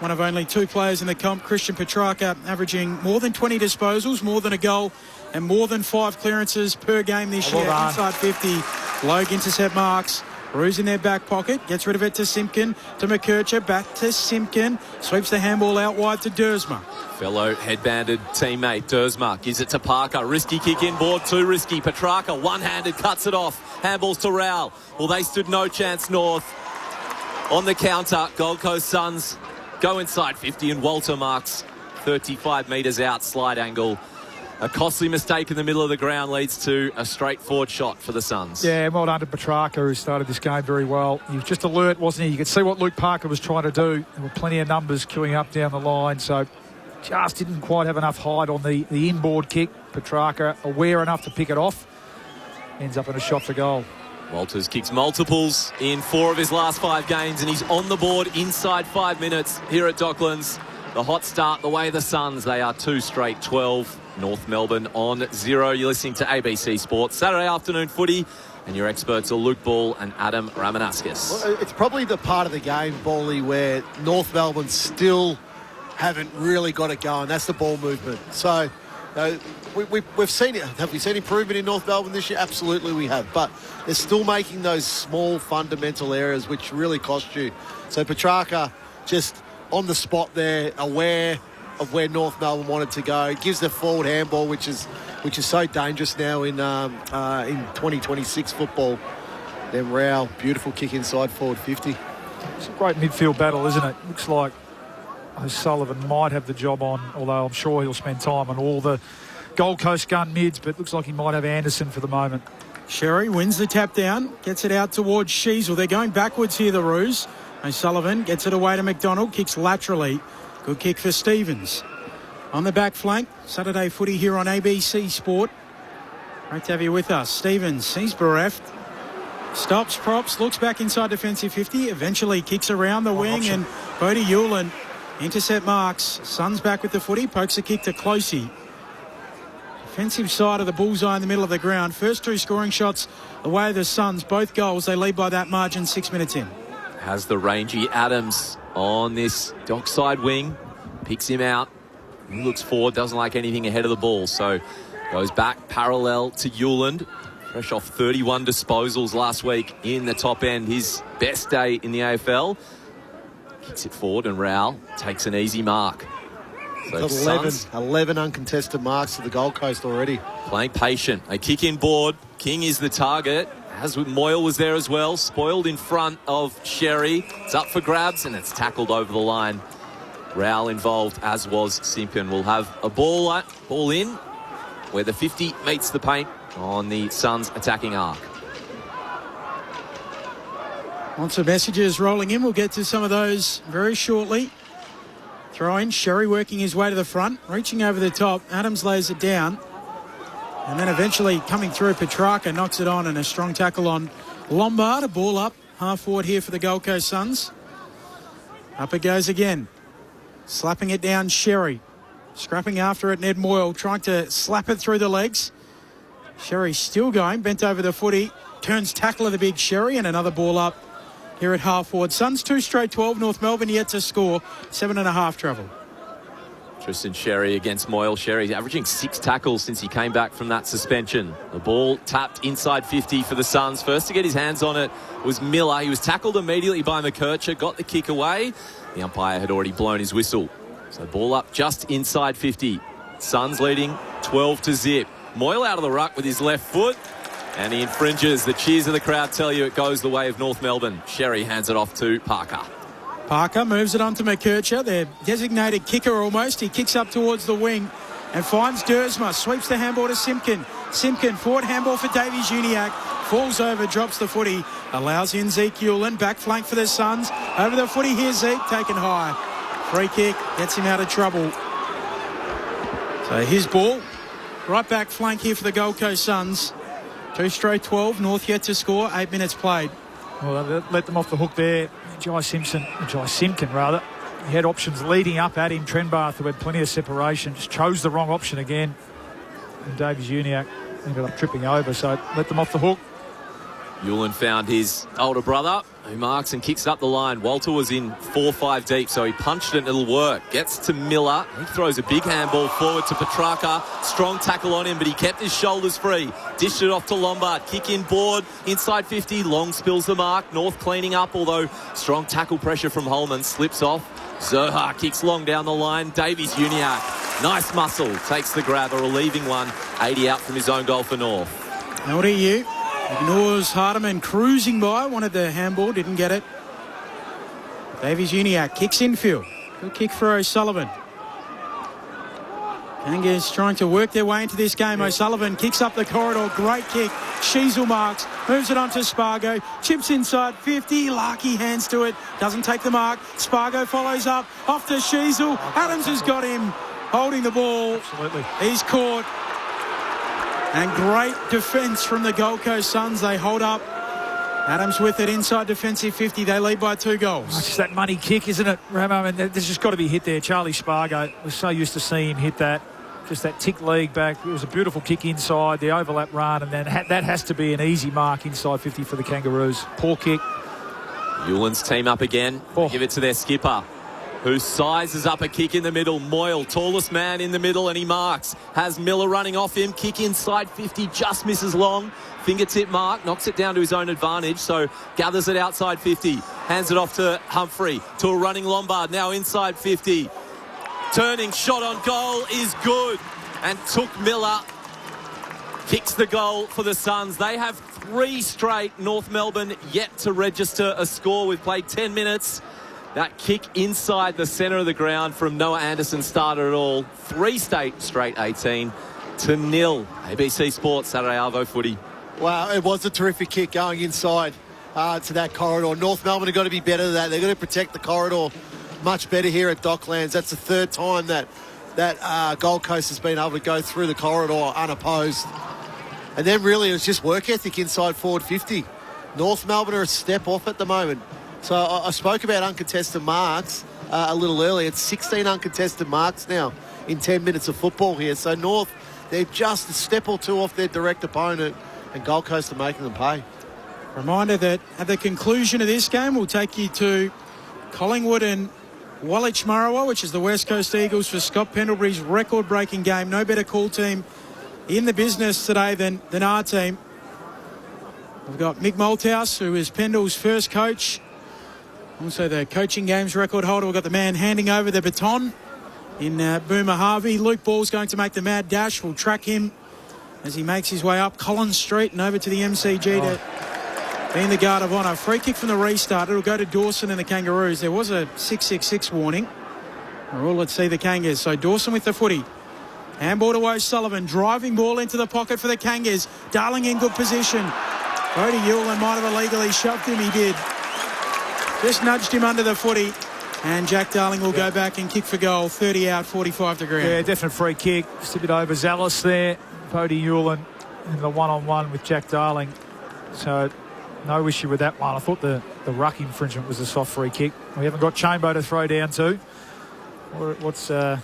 One of only two players in the comp. Christian Petrarca averaging more than 20 disposals, more than a goal, and more than 5 clearances per game this year. Inside 50. Logue intercept marks. Roos in their back pocket. Gets rid of it to Simpkin. To McKercher. Back to Simpkin. Sweeps the handball out wide to Dersma. Fellow headbanded teammate Dersma gives it to Parker. Risky kick inboard, too risky. Petrarca one-handed cuts it off. Handballs to Rowell. Well, they stood no chance, North. On the counter, Gold Coast Suns go inside 50 and Walter marks 35 metres out, slide angle. A costly mistake in the middle of the ground leads to a straightforward shot for the Suns. Yeah, well done to Petrarca, who started this game very well. He was just alert, wasn't he? You could see what Luke Parker was trying to do. There were plenty of numbers queuing up down the line, so just didn't quite have enough height on the inboard kick. Petrarca aware enough to pick it off. Ends up in a shot for goal. Walters kicks multiples in 4 of his last 5 games, and he's on the board inside 5 minutes here at Docklands. The hot start, the way of the Suns. They are 2 straight 12. North Melbourne on 0. You're listening to ABC Sports Saturday afternoon footy, and your experts are Luke Ball and Adam Ramanauskas. Well, it's probably the part of the game, Bally, where North Melbourne still haven't really got it going. That's the ball movement. So we've seen it. Have we seen improvement in North Melbourne this year? Absolutely we have. But they're still making those small fundamental errors which really cost you. So Petrarca just on the spot there, aware of where North Melbourne wanted to go. Gives the forward handball, which is so dangerous now in 2026 football. Then Rao, beautiful kick inside forward 50. It's a great midfield battle, isn't it? Looks like O'Sullivan might have the job on, although I'm sure he'll spend time on all the Gold Coast gun mids, but looks like he might have Anderson for the moment. Sherry wins the tap down, gets it out towards Sheasel. They're going backwards here, the Roos. O'Sullivan gets it away to McDonald, kicks laterally. Good kick for Stevens. On the back flank, Saturday footy here on ABC Sport. Great to have you with us. Stevens, he's bereft. Stops, props, looks back inside defensive 50. Eventually kicks around the wing and Bodie Hewland intercept marks. Suns back with the footy, pokes a kick to Closey. Defensive side of the bullseye in the middle of the ground. First 2 scoring shots away the Suns. Both goals, they lead by that margin 6 minutes in. Has the rangy Adams on this dockside wing, picks him out, he looks forward, doesn't like anything ahead of the ball, so goes back parallel to Hewland, fresh off 31 disposals last week in the top end, his best day in the AFL. Kicks it forward and Rowell takes an easy mark. So 11 uncontested marks to the Gold Coast already. Playing patient, a kick in board, King is the target. As Moyle was there as well, spoiled in front of Sherry. It's up for grabs and it's tackled over the line. Rowell involved, as was Simpkin. We'll have a ball in. where the 50 meets the paint on the Suns' attacking arc. Lots of messages rolling in. We'll get to some of those very shortly. Throw in, Sherry working his way to the front, reaching over the top. Adams lays it down. And then eventually coming through, Petrarca knocks it on, and a strong tackle on Lombard. A ball up, half forward here for the Gold Coast Suns. Up it goes again. Slapping it down, Sherry. Scrapping after it, Ned Moyle trying to slap it through the legs. Sherry still going, bent over the footy. Turns tackle of the big Sherry, and another ball up here at half forward. Suns 2 straight 12. North Melbourne yet to score. 7.5 travel. Tristan Sherry against Moyle. Sherry's averaging 6 tackles since he came back from that suspension. The ball tapped inside 50 for the Suns. First to get his hands on it was Miller. He was tackled immediately by McKercher, got the kick away. The umpire had already blown his whistle. So ball up just inside 50. Suns leading 12-0. Moyle out of the ruck with his left foot, and he infringes. The cheers of the crowd tell you it goes the way of North Melbourne. Sherry hands it off to Parker. Parker moves it on to McKercher, their designated kicker almost. He kicks up towards the wing and finds Dersma. Sweeps the handball to Simpkin. Simpkin, forward handball for Davies Uniacke. Falls over, drops the footy. Allows in Zeke Hewlin. Back flank for the Suns. Over the footy here, Zeke, taken high. Free kick, gets him out of trouble. So his ball. Right back flank here for the Gold Coast Suns. 2 straight 12. North yet to score. 8 minutes played. Well, they let them off the hook there. Jai Simpkin, he had options leading up at him. Trenbarth, who had plenty of separation, just chose the wrong option again. And Davies Uniacke ended up tripping over, so let them off the hook. Hewlin found his older brother, who marks and kicks it up the line. Walter was in 4-5 deep, so he punched it and it'll work. Gets to Miller. He throws a big handball forward to Petrarca. Strong tackle on him, but he kept his shoulders free. Dished it off to Lombard. Kick in board. Inside 50. Long spills the mark. North cleaning up, although strong tackle pressure from Holman. Slips off. Zerha kicks long down the line. Davies Uniacke. Nice muscle. Takes the grab. A relieving one. 80 out from his own goal for North. LDU. Ignores Hardeman cruising by. Wanted the handball, didn't get it. Davies Uniacke kicks infield. Good kick for O'Sullivan. Kangas trying to work their way into this game. O'Sullivan kicks up the corridor. Great kick. Sheasel marks. Moves it on to Spargo. Chips inside 50. Larkey hands to it. Doesn't take the mark. Spargo follows up. Off to Sheasel. Adams has got him. Holding the ball. Absolutely. He's caught. And great defence from the Gold Coast Suns. They hold up. Adams with it inside defensive 50. They lead by 2 goals. It's just that money kick, isn't it, Ramo? And there's just got to be hit there. Charlie Spargo, we're so used to seeing him hit that. Just that tick leg back. It was a beautiful kick inside, the overlap run, and then that has to be an easy mark inside 50 for the Kangaroos. Poor kick. Hewlin's team up again. Give it to their skipper, who sizes up a kick in the middle. Moyle, tallest man in the middle, and he marks. Has Miller running off him. Kick inside 50, just misses long. Fingertip mark, knocks it down to his own advantage, so gathers it outside 50. Hands it off to Humphrey, to a running Lombard, now inside 50. Turning shot on goal is good. And Took Miller kicks the goal for the Suns. They have 3 straight. North Melbourne yet to register a score. We've played 10 minutes. That kick inside the centre of the ground from Noah Anderson started it all. 3 straight 18-0. ABC Sports, Saturday Arvo footy. Wow, it was a terrific kick going inside to that corridor. North Melbourne have got to be better than that. They've got to protect the corridor much better here at Docklands. That's the 3rd time that Gold Coast has been able to go through the corridor unopposed. And then really it was just work ethic inside forward 50. North Melbourne are a step off at the moment. So I spoke about uncontested marks a little earlier. It's 16 uncontested marks now in 10 minutes of football here. So North, they're just a step or 2 off their direct opponent, and Gold Coast are making them pay. Reminder that at the conclusion of this game, we'll take you to Collingwood and Woolwich-Murrowa, which is the West Coast Eagles, for Scott Pendlebury's record-breaking game. No better call team in the business today than our team. We've got Mick Malthouse, who is Pendle's first coach. Also the coaching games record holder. We've got the man handing over the baton in Boomer Harvey. Luke Ball's going to make the mad dash. We'll track him as he makes his way up Collins Street and over to the MCG to be in the guard of honour. Free kick from the restart. It'll go to Dawson and the Kangaroos. There was a 666 warning. We're all at see the Kangas. So Dawson with the footy. Handball to O'Sullivan. Driving ball into the pocket for the Kangas. Darling in good position. Bodie Hewlin might have illegally shoved him. He did. Just nudged him under the footy. And Jack Darling will go back and kick for goal. 30 out, 45 to ground. Yeah, definite free kick. Just a bit overzealous there. Bodie Hewlin in the one-on-one with Jack Darling. So no issue with that one. I thought the ruck infringement was a soft free kick. We haven't got Chambo to throw down to. What's our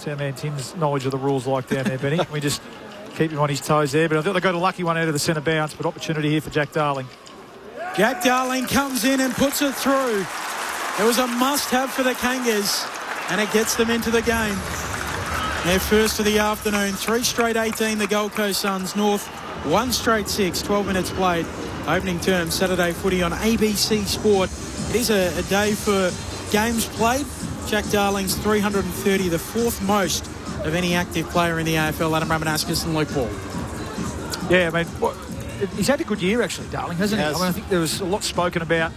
man Tim's knowledge of the rules like down there, Benny? Can we just keep him on his toes there? But I thought they got a lucky one out of the centre bounce, but opportunity here for Jack Darling. Jack Darling comes in and puts it through. It was a must-have for the Kangas, and it gets them into the game. Their first of the afternoon. 3 straight 18, the Gold Coast Suns. North, 1 straight 6. 12 minutes played. Opening term, Saturday footy on ABC Sport. It is a day for games played. Jack Darling's 330, the 4th most of any active player in the AFL. Adam Ramanauskas and Luke Ball. Yeah, I mean, he's had a good year, actually, Darling, hasn't he? I mean, I think there was a lot spoken about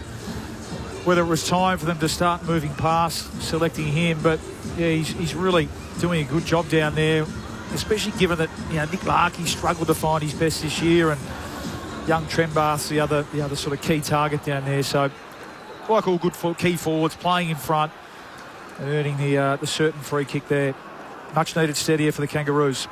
whether it was time for them to start moving past selecting him. But, yeah, he's really doing a good job down there, especially given that, Nick Larkey struggled to find his best this year, and young Trenbath's the other sort of key target down there. So, like all good key forwards, playing in front and earning the certain free kick there. Much needed steadier for the Kangaroos.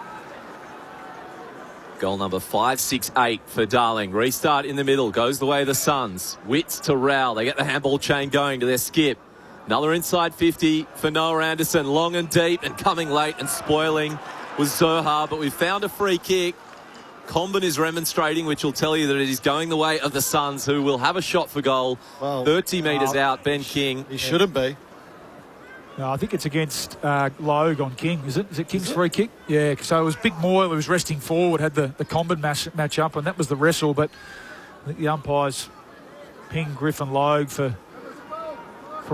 Goal number 568 for Darling. Restart in the middle. Goes the way of the Suns. Witts to Rowell. They get the handball chain going to their skip. Another inside 50 for Noah Anderson. Long and deep and coming late and spoiling was Zohar. But we found a free kick. Comben is remonstrating, which will tell you that it is going the way of the Suns, who will have a shot for goal. 30 metres out, Ben King. He shouldn't be. No, I think it's against Logue on King, is it? Is it King's free kick? Yeah, so it was Big Moyle who was resting forward, had the Comben match up, and that was the wrestle. But I think the umpires pinged Griffin Logue for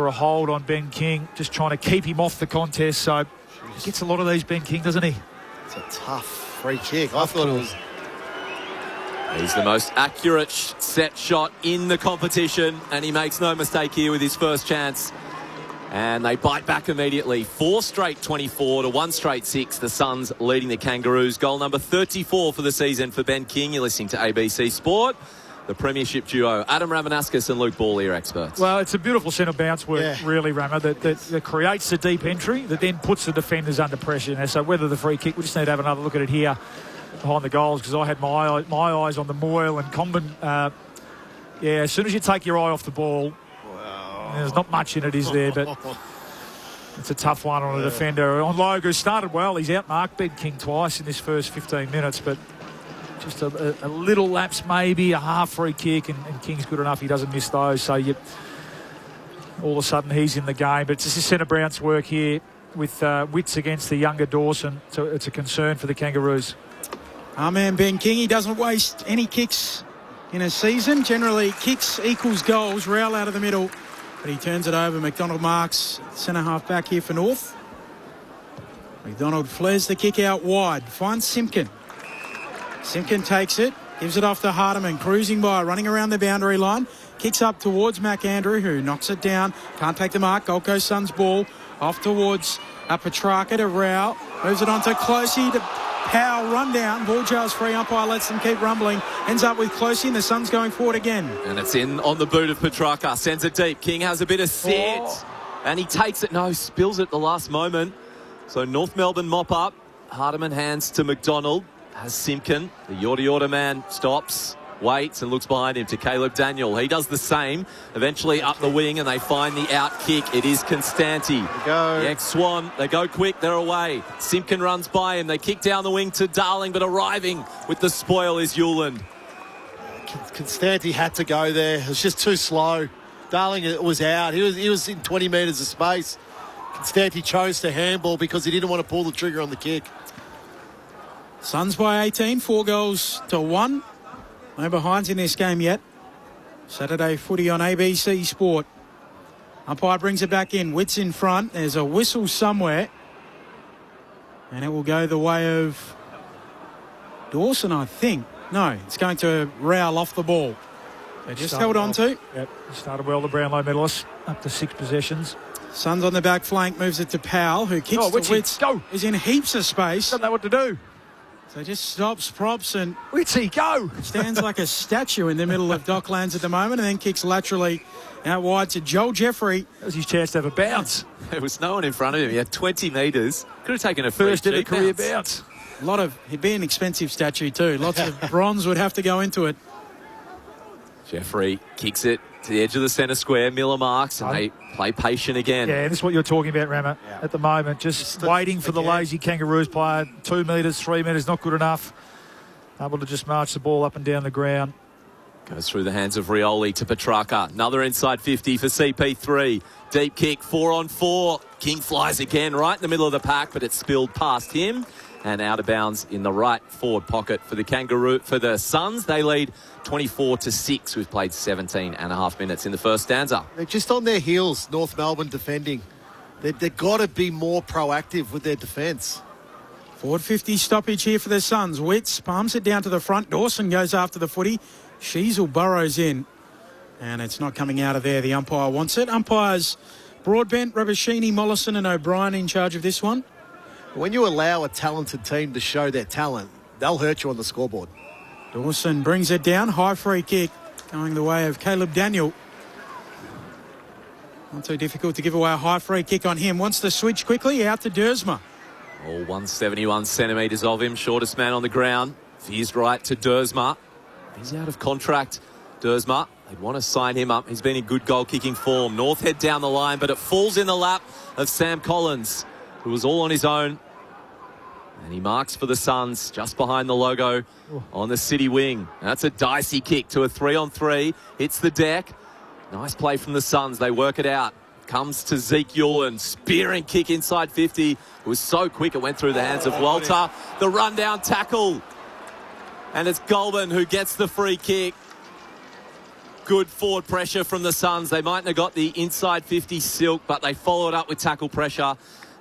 a hold on Ben King, just trying to keep him off the contest. So he gets a lot of these, Ben King, doesn't he? It's a tough free kick. I thought it was... He's the most accurate set shot in the competition, and he makes no mistake here with his first chance. And they bite back immediately. 4 straight 24 to 1 straight 6. The Suns leading the Kangaroos. Goal number 34 for the season for Ben King. You're listening to ABC Sport. The premiership duo, Adam Ramanauskas and Luke Ball, your experts. Well, it's a beautiful centre bounce work, really, Rama, that creates the deep entry, that then puts the defenders under pressure. So whether the free kick, we just need to have another look at it here behind the goals, because I had my eyes on the Moyle and Comben. As soon as you take your eye off the ball, there's not much in it, is there? But it's a tough one on a defender. On Logue, started well. He's outmarked Ben King twice in this first 15 minutes, but just a little lapse, maybe a half free kick, and King's good enough. He doesn't miss those. So all of a sudden he's in the game. But it's just a centre bounce work here with Witts against the younger Dawson. So it's a concern for the Kangaroos. Our man Ben King, he doesn't waste any kicks in a season. Generally, kicks equals goals. Rowell out of the middle. But he turns it over. McDonald marks centre half back here for North. McDonald flares the kick out wide. Finds Simpkin. Simpkin takes it. Gives it off to Hardiman. Cruising by. Running around the boundary line. Kicks up towards McAndrew, who knocks it down. Can't take the mark. Gold Coast Suns ball. Off towards Petrarca to Rowell. Moves it on to Closey to Powell. Run down. Ball jars free. Umpire lets them keep rumbling. Ends up with Closey, and the Suns going forward again. And it's in on the boot of Petrarca. Sends it deep. King has a bit of sit. And he takes it. No, spills it at the last moment. So North Melbourne mop up. Hardiman hands to McDonald. Has Simpkin. The Yorta man stops, waits, and looks behind him to Caleb Daniel. He does the same. Eventually up the wing, and they find the out kick. It is Constanti. The ex-Swan. They go quick. They're away. Simpkin runs by him. They kick down the wing to Darling, but arriving with the spoil is Hewland. Constanti had to go there. It was just too slow. Darling was out. He was in 20 metres of space. Constanti chose to handball because he didn't want to pull the trigger on the kick. Suns by 18, 4-1. No behinds in this game yet. Saturday footy on ABC Sport. Umpire brings it back in. Witts in front. There's a whistle somewhere. And it will go the way of Dawson, I think. No, it's going to Rowell off the ball. They just held on to. Yep, started well, the Brownlow medalists, up to 6 possessions. Suns on the back flank, moves it to Powell, who kicks to Witts. Go. Is in heaps of space. Don't know what to do. So just stops, props, and Witty, go! Stands like a statue in the middle of Docklands at the moment, and then kicks laterally out wide to Joel Jeffrey. That was his chance to have a bounce. There was no one in front of him. He had 20 metres. Could have taken a First free ever career bounce. He'd be an expensive statue too. Lots of bronze would have to go into it. Jeffrey kicks it to the edge of the centre square. Miller marks, and they play patient again. Yeah, this is what you're talking about, Rammer, at the moment. Just waiting for the lazy Kangaroos player. 2 metres, 3 metres, not good enough. Able to just march the ball up and down the ground. Goes through the hands of Rioli to Petrarca. Another inside 50 for CP3. Deep kick, 4-on-4. King flies again right in the middle of the pack, but it's spilled past him and out of bounds in the right forward pocket for the Suns. They lead 24-6. We've played 17 and a half minutes in the first stanza. They're just on their heels, North Melbourne defending. They've got to be more proactive with their defence. Forward 50 stoppage here for the Suns. Witts palms it down to the front. Dawson goes after the footy. Sheasel burrows in. And it's not coming out of there. The umpire wants it. Umpires Broadbent, Rabashini, Mollison and O'Brien in charge of this one. When you allow a talented team to show their talent, they'll hurt you on the scoreboard. Dawson brings it down. High free kick going the way of Caleb Daniel. Not too difficult to give away a high free kick on him. Wants to switch quickly out to Dersma. All 171 centimetres of him. Shortest man on the ground. Veers right to Dersma. He's out of contract. Dersma, they'd want to sign him up. He's been in good goal-kicking form. North head down the line, but it falls in the lap of Sam Collins, who was all on his own. And he marks for the Suns just behind the logo on the city wing. That's a dicey kick to a 3-on-3. Hits the deck. Nice play from the Suns. They work it out. Comes to Zeke Ewan. Spearing kick inside 50. It was so quick it went through the hands of Walter. The rundown tackle. And it's Goulburn who gets the free kick. Good forward pressure from the Suns. They mightn't have got the inside 50 silk, but they follow it up with tackle pressure.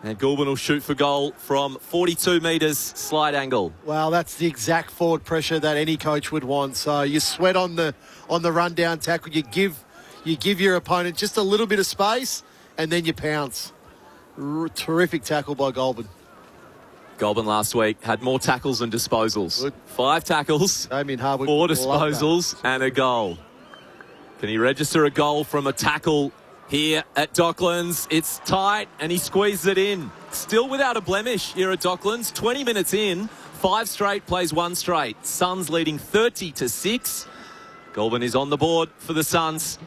And Goulburn will shoot for goal from 42 metres, slide angle. Well, that's the exact forward pressure that any coach would want. So you sweat on the rundown tackle. You give your opponent just a little bit of space, and then you pounce. Terrific tackle by Goulburn. Goulburn last week had more tackles than disposals. Good. 5 tackles, 4 disposals, and a goal. Can he register a goal from a tackle here at Docklands? It's tight, and he squeezes it in. Still without a blemish here at Docklands. 20 minutes in, 5 straight, plays 1 straight. Suns leading 30-6. Goulburn is on the board for the Suns.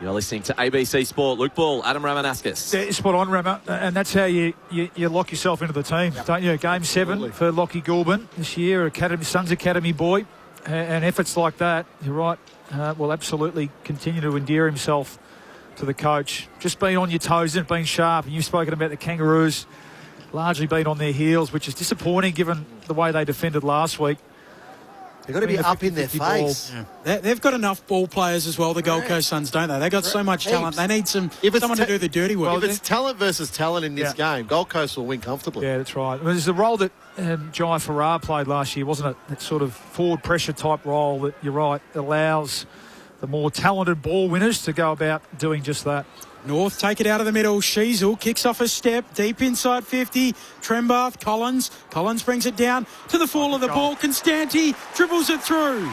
You're listening to ABC Sport. Luke Ball, Adam Ramanauskas. Yeah, spot on, Rama. And that's how you lock yourself into the team, don't you? Game 7 for Lockie Goulburn this year, Suns Academy boy. And efforts like that, you're right, will absolutely continue to endear himself to the coach. Just being on your toes and being sharp. And you've spoken about the Kangaroos largely being on their heels, which is disappointing given the way they defended last week. They've got to be up in their face. Yeah. They've got enough ball players as well, the Gold Coast Suns, don't they? They've got so much talent. They need someone to do the dirty work. If it's talent versus talent in this game, Gold Coast will win comfortably. Yeah, that's right. There's the role that Jai Farrar played last year, wasn't it? That sort of forward pressure type role that, you're right, allows the more talented ball winners to go about doing just that. North take it out of the middle. Sheasel kicks off a step deep inside 50. Trembath, Collins brings it down to the fall of the ball. Constanti dribbles it through.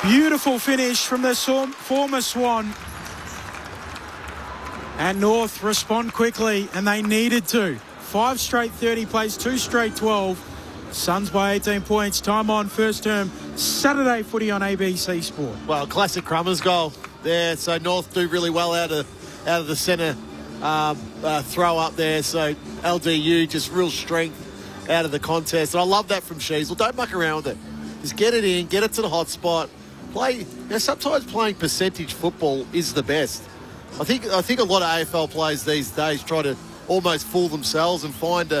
Beautiful finish from the former Swan. And North respond quickly, and they needed to. 5 straight 30 plays, 2 straight 12. Suns by 18 points. Time on first term Saturday footy on ABC Sport. Well, classic Crummers goal there. So North do really well out of the centre throw up there. So LDU just real strength out of the contest. And I love that from Sheasel. Don't muck around with it. Just get it in, get it to the hot spot. Play. Sometimes playing percentage football is the best. I think a lot of AFL players these days try to almost fool themselves and find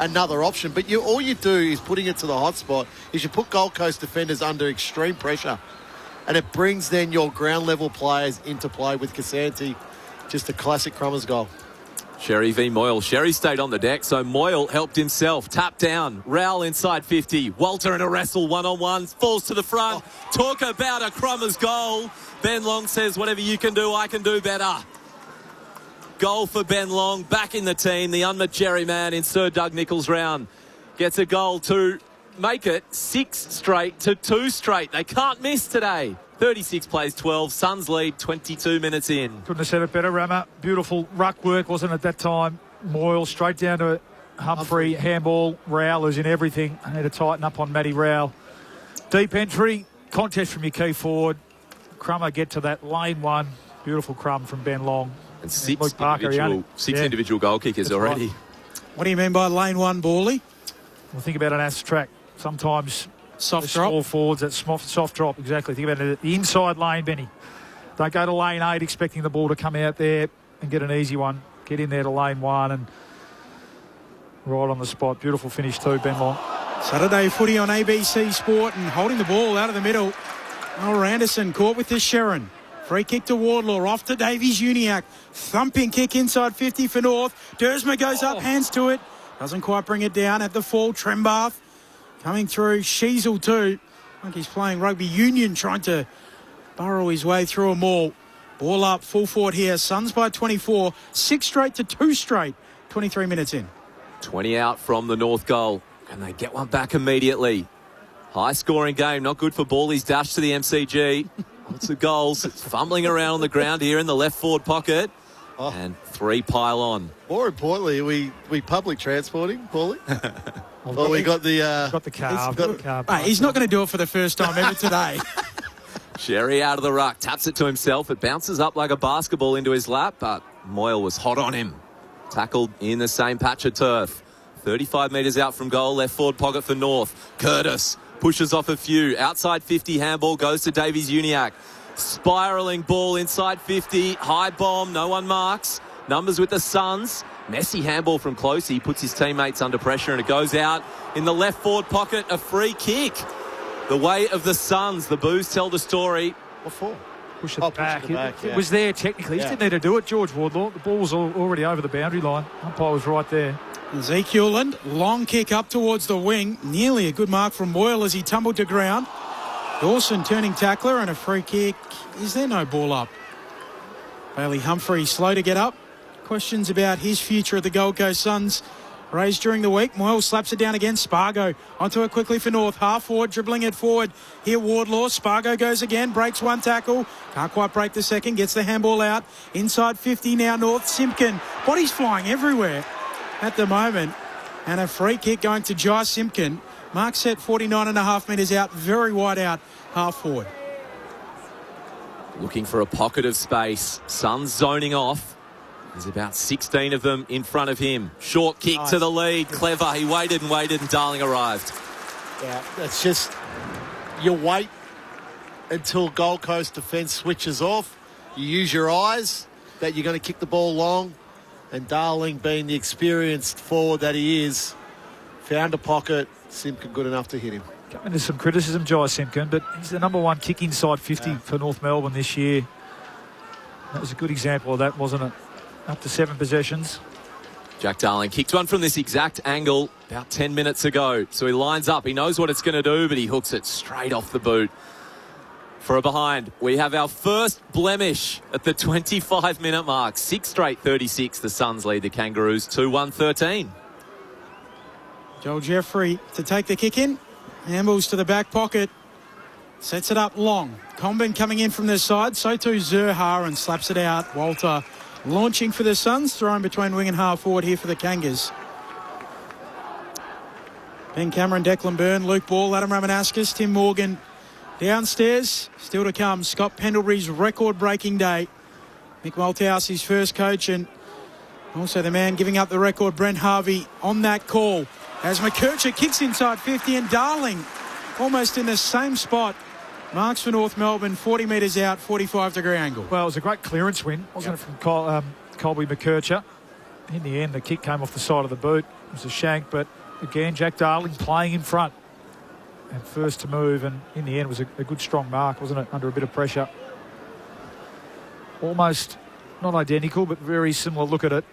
another option. But all you do is putting it to the hot spot is you put Gold Coast defenders under extreme pressure. And it brings then your ground level players into play with Casanti. Just a classic Crummers goal. Sherry v Moyle. Sherry stayed on the deck, so Moyle helped himself. Tap down. Rowell inside 50. Walter in a wrestle, one-on-one. Falls to the front. Talk about a Crummers goal. Ben Long says, whatever you can do, I can do better. Goal for Ben Long, back in the team. The unmet Jerry man in Sir Doug Nicholls' round gets a goal to make it 6 straight to 2 straight. They can't miss today. 36 plays 12. Suns lead 22 minutes in. Couldn't have said it better, Rama. Beautiful ruck work, wasn't it, at that time? Moyle straight down to Humphrey. Handball. Rowell is in everything. I need to tighten up on Matty Rowell. Deep entry. Contest from your key forward. Crummer get to that lane one. Beautiful crumb from Ben Long. And six individual goal kickers. That's already. Right. What do you mean by lane one, Bawley? Well, think about an ass track. Sometimes soft drop. Small forwards, that soft drop, exactly. Think about it, the inside lane, Benny. Don't go to lane 8 expecting the ball to come out there and get an easy one. Get in there to lane 1 and right on the spot. Beautiful finish too, Ben Long. Saturday footy on ABC Sport and holding the ball out of the middle. Oh, Anderson caught with this Sherrin. Free kick to Wardlaw, off to Davies Uniacke. Thumping kick inside 50 for North. Dersma goes up, hands to it. Doesn't quite bring it down at the fall. Trembath coming through. Sheasel too. I think he's playing rugby union, trying to burrow his way through them all. Ball up, full forward here. Suns by 24. 6 straight to 2 straight. 23 minutes in. 20 out from the North goal. And they get one back immediately. High scoring game. Not good for Bawley's dash to the MCG. Lots of goals. It's fumbling around on the ground here in the left forward pocket. Oh. And 3 pile on. More importantly, we public transporting, Paulie? We got the car. He's not going to do it for the first time ever today. Sherry out of the ruck, taps it to himself. It bounces up like a basketball into his lap, but Moyle was hot on him. Tackled in the same patch of turf. 35 metres out from goal, left forward pocket for North. Curtis pushes off a few. Outside 50, handball goes to Davies Uniacke. Spiralling ball inside 50. High bomb, no one marks. Numbers with the Suns. Messy handball from Closey. Puts his teammates under pressure and it goes out in the left forward pocket. A free kick. The way of the Suns. The Boos tell the story. What for? Push it back. It was there technically. He didn't need to do it, George Wardlaw. The ball was already over the boundary line. Umpire was right there. Ezekiel, long kick up towards the wing. Nearly a good mark from Moyle as he tumbled to ground. Dawson turning tackler and a free kick. Is there no ball up? Bailey Humphrey slow to get up. Questions about his future at the Gold Coast Suns raised during the week. Moyle slaps it down again. Spargo onto it quickly for North. Half forward, dribbling it forward. Here Wardlaw. Spargo goes again. Breaks one tackle. Can't quite break the second. Gets the handball out. Inside 50 now North. Simpkin. Bodies flying everywhere at the moment. And a free kick going to Jai Simpkin. Mark set 49.5 metres out. Very wide out. Half forward. Looking for a pocket of space. Suns zoning off. There's about 16 of them in front of him. Short kick to the lead. Clever. He waited and Darling arrived. Yeah, that's just... You wait until Gold Coast defence switches off. You use your eyes that you're going to kick the ball long. And Darling, being the experienced forward that he is, found a pocket. Simpkin good enough to hit him. Coming to some criticism, Jai Simpkin, but he's the number 1 kick inside 50 for North Melbourne this year. That was a good example of that, wasn't it? Up to 7 possessions. Jack Darling kicked one from this exact angle about 10 minutes ago. So he lines up. He knows what it's going to do, but he hooks it straight off the boot. For a behind, we have our first blemish at the 25-minute mark. 6 straight 36. The Suns lead the Kangaroos 2-1-13. Joel Jeffrey to take the kick in. Handballs to the back pocket. Sets it up long. Combin coming in from the side. So too Zerha and slaps it out. Walter launching for the Suns. Throwing between wing and half forward here for the Kangas. Ben Cameron, Declan Byrne, Luke Ball, Adam Ramanauskas, Tim Morgan. Downstairs, still to come, Scott Pendlebury's record-breaking day. Mick Malthouse, his first coach, and also the man giving up the record, Brent Harvey, on that call. As McKercher kicks inside 50 and Darling almost in the same spot. Marks for North Melbourne, 40 metres out, 45-degree angle. Well, it was a great clearance win, wasn't it, from Colby McKercher. In the end, the kick came off the side of the boot. It was a shank, but again, Jack Darling playing in front. And first to move, and in the end was a good strong mark, wasn't it, under a bit of pressure. Almost not identical, but very similar look at it.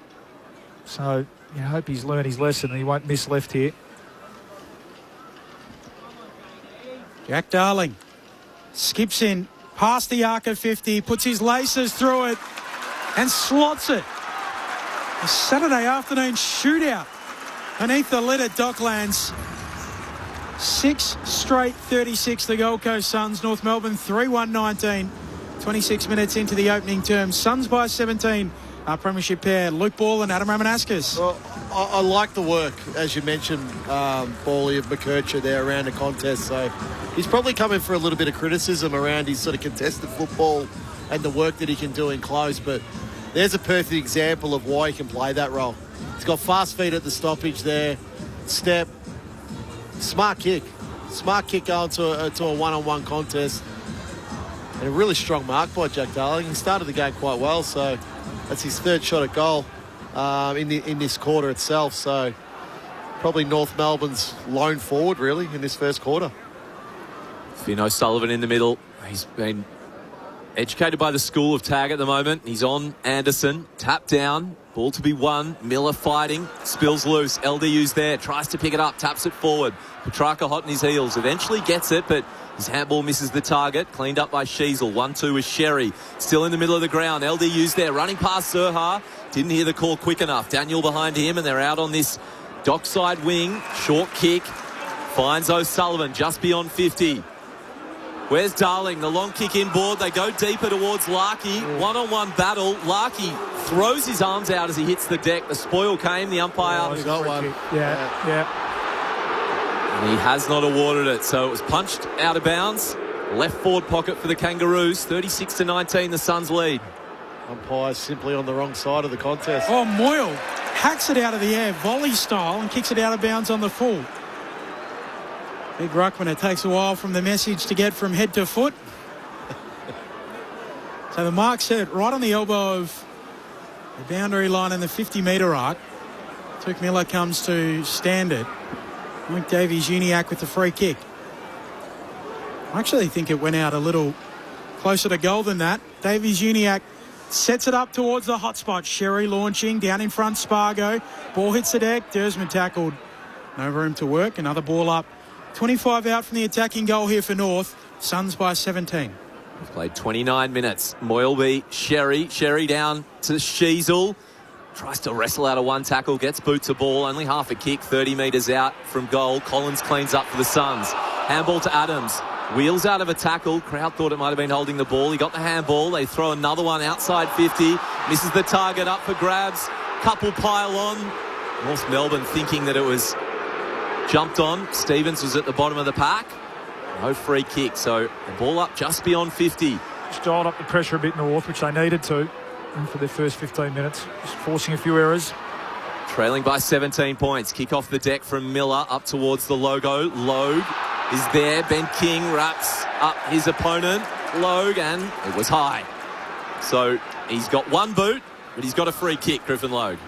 So I hope he's learned his lesson and he won't miss left here. Jack Darling skips in past the arc of 50, puts his laces through it and slots it A Saturday afternoon shootout beneath the lid at Docklands. 6 straight 36, the Gold Coast Suns. North Melbourne 3-1-19. 26 minutes into the opening term. Suns by 17. Our premiership pair, Luke Ball and Adam Ramanauskas. Well, I like the work, as you mentioned, Bally, of McKercher there around the contest. So he's probably coming for a little bit of criticism around his sort of contested football and the work that he can do in close. But there's a perfect example of why he can play that role. He's got fast feet at the stoppage there, step, smart kick going to a one-on-one contest. And a really strong mark by Jack Darling. He started the game quite well, so that's his third shot at goal in this quarter itself. So probably North Melbourne's lone forward, really, in this first quarter. Finn O'Sullivan in the middle. He's been educated by the school of tag at the moment. He's on Anderson. Tap down. Ball to be won. Miller fighting. Spills loose. LDU's there. Tries to pick it up. Taps it forward. Petrarca hot in his heels. Eventually gets it, but his handball misses the target. Cleaned up by Sheasel. 1-2 with Sherry. Still in the middle of the ground. LDU's there. Running past Zerha. Didn't hear the call quick enough. Daniel behind him, and they're out on this dockside wing. Short kick. Finds O'Sullivan just beyond 50. Where's Darling? The long kick inboard. They go deeper towards Larkey. One-on-one battle. Larkey throws his arms out as he hits the deck. The spoil came. The umpire. He's got one. Yeah. And he has not awarded it. So it was punched out of bounds. Left forward pocket for the Kangaroos. 36-19, the Suns lead. Umpire's simply on the wrong side of the contest. Oh, Moyle hacks it out of the air, volley style, and kicks it out of bounds on the full. Big ruckman, it takes a while from the message to get from head to foot. So the mark's set right on the elbow of the boundary line in the 50-metre arc. Tuke Miller comes to stand it. Mike Davies-Uniacke with the free kick. I actually think it went out a little closer to goal than that. Davies-Uniacke sets it up towards the hot spot. Sherry launching, down in front, Spargo. Ball hits the deck, Dersman tackled. No room to work, another ball up. 25 out from the attacking goal here for North. Suns by 17. We've played 29 minutes. Moyleby, Sherry. Sherry down to Sheasel. Tries to wrestle out of one tackle. Gets boots a ball. Only half a kick. 30 metres out from goal. Collins cleans up for the Suns. Handball to Adams. Wheels out of a tackle. Crowd thought it might have been holding the ball. He got the handball. They throw another one outside 50. Misses the target. Up for grabs. Couple pile on. North Melbourne thinking that it was jumped on. Stevens was at the bottom of the pack. No free kick, so the ball up just beyond 50. Just dialed up the pressure a bit North, which they needed to for their first 15 minutes. Just forcing a few errors. Trailing by 17 points. Kick off the deck from Miller up towards the logo. Logue is there. Ben King wraps up his opponent. Logue, and it was high. So he's got one boot, but he's got a free kick, Griffin Logue.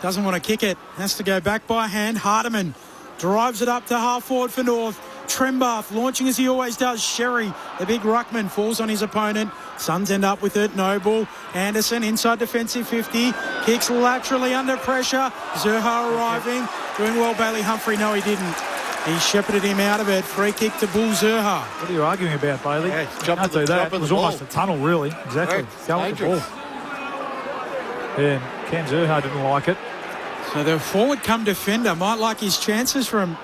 Doesn't want to kick it. Has to go back by hand. Hardiman drives it up to half forward for North. Trembath launching as he always does. Sherry, the big ruckman, falls on his opponent. Suns end up with it. Noble. Anderson inside defensive 50. Kicks laterally under pressure. Zerha arriving. Doing well, Bailey Humphrey. No, he didn't. He shepherded him out of it. Free kick to Bull Zerha. What are you arguing about, Bailey? Yeah, Can't do that. It was almost a tunnel, really. Exactly. Go with the ball. Yeah, Cam Zerha didn't like it. So the forward come defender might like his chances from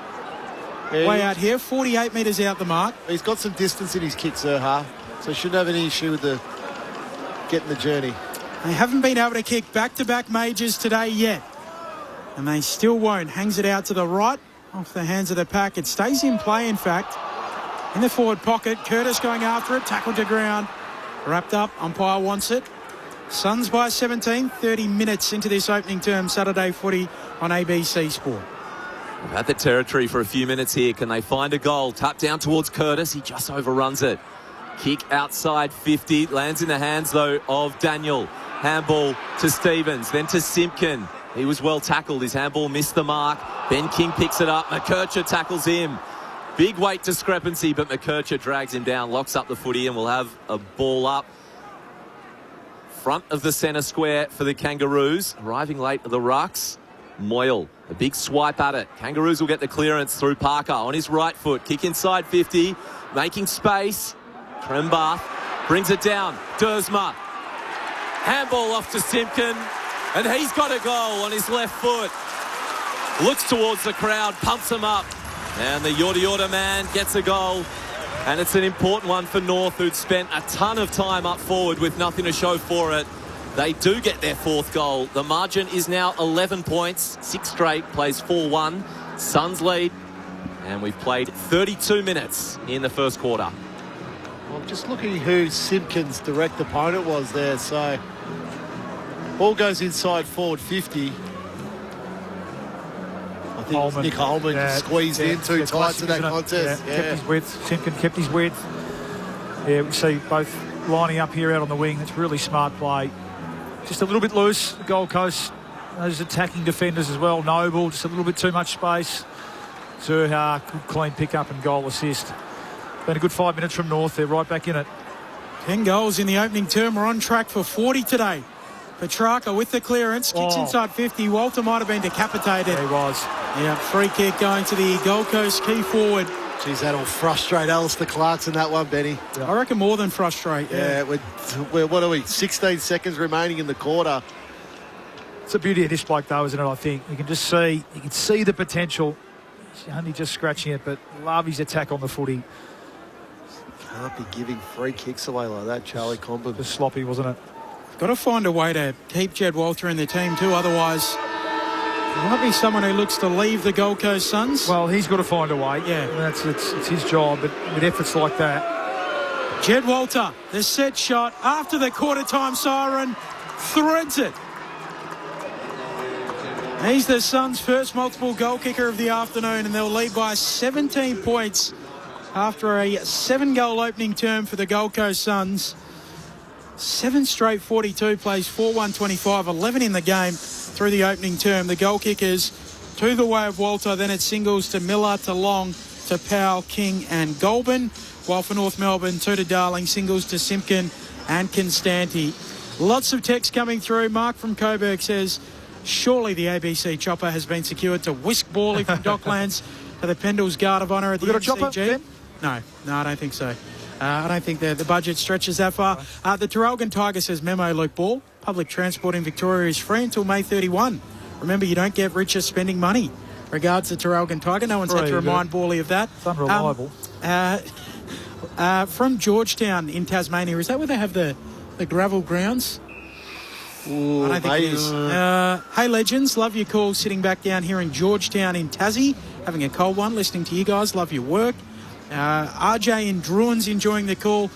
way out here. 48 metres out the mark. He's got some distance in his kick, Zerha, so shouldn't have any issue with the getting the journey. They haven't been able to kick back-to-back majors today yet, and they still won't. Hangs it out to the right, off the hands of the pack. It stays in play, in fact, in the forward pocket. Curtis going after it, tackled to ground, wrapped up. Umpire wants it. Suns by 17, 30 minutes into this opening term. Saturday footy on ABC Sport. We've had the territory for a few minutes here. Can they find a goal? Tap down towards Curtis. He just overruns it. Kick outside 50. Lands in the hands, though, of Daniel. Handball to Stevens, then to Simpkin. He was well tackled. His handball missed the mark. Ben King picks it up. McKercher tackles him. Big weight discrepancy, but McKercher drags him down, locks up the footy, and we'll have a ball up. Front of the centre square for the Kangaroos. Arriving late at the rucks. Moyle, a big swipe at it. Kangaroos will get the clearance through Parker on his right foot. Kick inside 50, making space. Trembath brings it down. Dersma. Handball off to Simpkin. And he's got a goal on his left foot. Looks towards the crowd, pumps him up. And the Yorta Yorta man gets a goal. And it's an important one for North, who'd spent a ton of time up forward with nothing to show for it. They do get their fourth goal. The margin is now 11 points. 6 straight, plays 4-1. Suns lead. And we've played 32 minutes in the first quarter. Well, just looking who Simpkins' direct opponent was there. So, ball goes inside forward 50. I think it was Nick Holman just squeezed in too tight to that contest. Kept his width. Simpkin kept his width. Yeah, we see both lining up here out on the wing. It's really smart play. Just a little bit loose. The Gold Coast, those attacking defenders as well. Noble, just a little bit too much space. Zurha, good clean pick-up and goal assist. Been a good 5 minutes from North. They're right back in it. 10 goals in the opening term. We're on track for 40 today. Petrarca with the clearance, kicks inside 50. Walter might have been decapitated. Yeah, he was. Yeah, free kick going to the Gold Coast key forward. Geez, that'll frustrate Alistair Clarkson, that one, Benny. I reckon more than frustrate. Yeah, we're what are we, 16 seconds remaining in the quarter. It's the beauty of this bloke, though, isn't it, I think? You can see the potential. He's only just scratching it, but love his attack on the footy. Can't be giving free kicks away like that, Charlie Comben. Just sloppy, wasn't it? Got to find a way to keep Jed Walter in the team too, otherwise there might be someone who looks to leave the Gold Coast Suns. Well, he's got to find a way. Yeah, it's his job, but with efforts like that. Jed Walter, the set shot after the quarter-time siren, threads it. He's the Suns' first multiple goal kicker of the afternoon, and they'll lead by 17 points after a 7-goal opening term for the Gold Coast Suns. 7 straight 42 plays 4-1-25, 11 in the game through the opening term. The goal kickers to the way of Walter, then it's singles to Miller, to Long, to Powell, King and Goulburn. While for North Melbourne, 2 to Darling, singles to Simpkin and Constanti. Lots of text coming through. Mark from Coburg says, surely the ABC chopper has been secured to whisk Bally from Docklands to the Pendles Guard of Honour at the MCG. Chopper, Ben? No, I don't think so. I don't think the budget stretches that far. The Terrelgan Tiger says, memo, Luke Ball, public transport in Victoria is free until May 31. Remember, you don't get richer spending money. Regards to Terrelgan Tiger. No one's had to remind Bally of that. It's unreliable. From Georgetown in Tasmania, is that where they have the gravel grounds? Ooh, I don't think it is. Hey, legends, love your call sitting back down here in Georgetown in Tassie, having a cold one, listening to you guys. Love your work. RJ in Druins enjoying the call.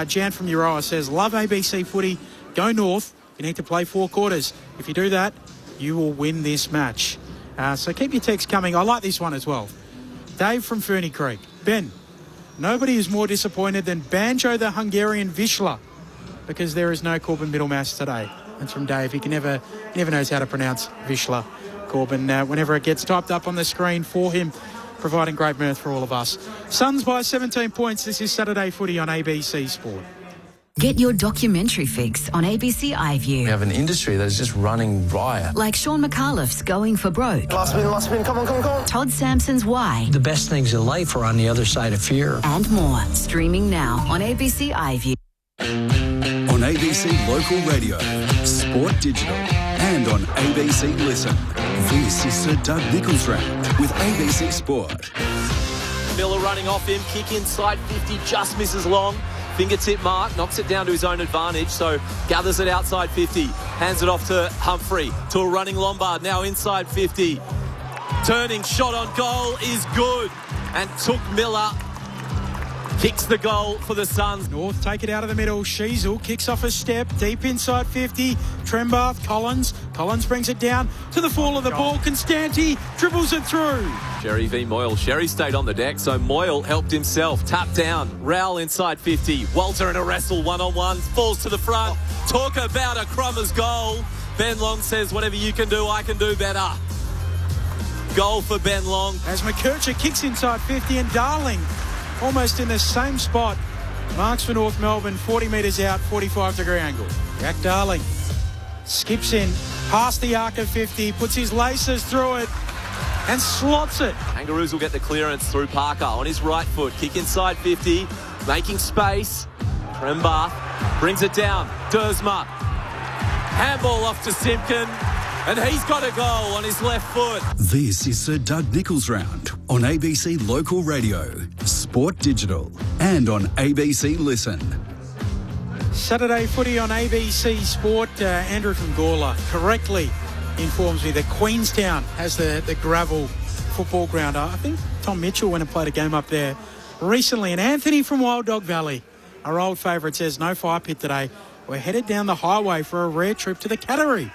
Jan from Euroa says, love ABC footy. Go North. You need to play 4 quarters. If you do that, you will win this match. So keep your texts coming. I like this one as well. Dave from Ferny Creek. Ben, nobody is more disappointed than Banjo the Hungarian Vizsla because there is no Corbin Middlemass today. That's from Dave. He never knows how to pronounce Vizsla. Corbin, whenever it gets typed up on the screen for him, providing great mirth for all of us. Suns by 17 points. This is Saturday Footy on ABC Sport. Get your documentary fix on ABC iView. We have an industry that is just running riot. Like Sean McAuliffe's Going for Broke. Last spin, come on. Todd Sampson's Why. The best things in life are on the other side of fear. And more. Streaming now on ABC iView. On ABC Local Radio, Sport Digital, and on ABC Listen. This is Sir Doug Nicholls Round with ABC Sport. Miller running off him, kick inside 50, just misses Long. Fingertip mark, knocks it down to his own advantage, so gathers it outside 50, hands it off to Humphrey, to a running Lombard, now inside 50. Turning shot on goal is good, and took Miller. Kicks the goal for the Suns. North take it out of the middle. Sheasel kicks off a step deep inside 50. Trembath, Collins. Collins brings it down to the fall of the ball. Constanti dribbles it through. Sherry v Moyle. Sherry stayed on the deck, so Moyle helped himself. Tap down. Rowell inside 50. Walter in a wrestle one-on-one. Falls to the front. Talk about a Crummer's goal. Ben Long says, whatever you can do, I can do better. Goal for Ben Long. As McKercher kicks inside 50 and Darling almost in the same spot. Marks for North Melbourne, 40 metres out, 45-degree angle. Jack Darling skips in past the arc of 50, puts his laces through it and slots it. Kangaroos will get the clearance through Parker on his right foot. Kick inside 50, making space. Trembath brings it down. Dersma Handball off to Simpkin, and he's got a goal on his left foot. This is Sir Doug Nicholls Round on ABC Local Radio, Sport Digital, and on ABC Listen. Saturday footy on ABC Sport. Andrew from Gawler correctly informs me that Queenstown has the gravel football ground. I think Tom Mitchell went and played a game up there recently. And Anthony from Wild Dog Valley, our old favourite, says no fire pit today. We're headed down the highway for a rare trip to the Cattery.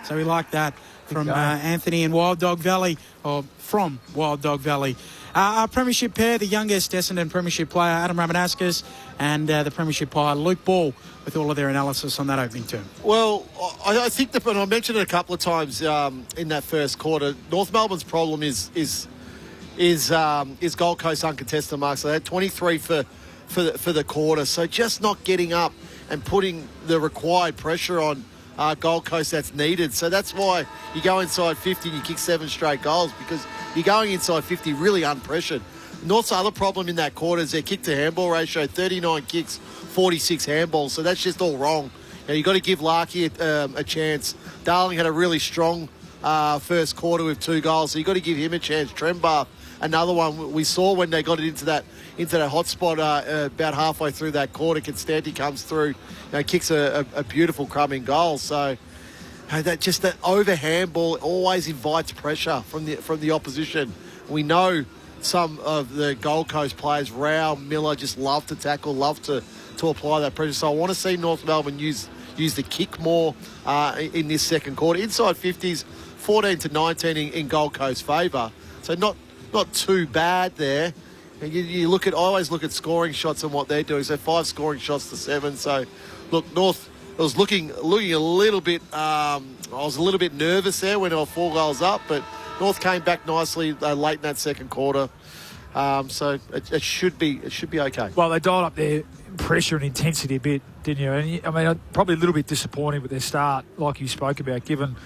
So we like that from Anthony in Wild Dog Valley, or from Wild Dog Valley. Our premiership pair, the youngest Essendon premiership player, Adam Ramanauskas, and the premiership player, Luke Ball, with all of their analysis on that opening term. Well, I think that, and I mentioned it a couple of times in that first quarter, North Melbourne's problem is Gold Coast uncontested marks. So they had 23 for the quarter. So just not getting up and putting the required pressure on Gold Coast that's needed. So that's why you go inside 50 and you kick 7 straight goals, because you're going inside 50 really unpressured. North's other problem in that quarter is their kick-to-handball ratio, 39 kicks, 46 handballs. So that's just all wrong. You've got to give Larky a chance. Darling had a really strong first quarter with 2 goals, so you've got to give him a chance. Trembar, another one we saw when they got it into that hot spot about halfway through that quarter. Constanti comes through, kicks a beautiful crumbing goal. So that over handball always invites pressure from the opposition. We know some of the Gold Coast players, Rao, Miller, just love to tackle, love to apply that pressure. So I want to see North Melbourne use the kick more in this second quarter. Inside 50s, 14-19 in Gold Coast favour. So not too bad there. And you I always look at scoring shots and what they're doing. So 5 scoring shots to 7. So look, North, I was looking a little bit. I was a little bit nervous there when they were 4 goals up, but North came back nicely late in that second quarter. So it should be okay. Well, they dialed up their pressure and intensity a bit, didn't you? And I mean, probably a little bit disappointing with their start, like you spoke about, given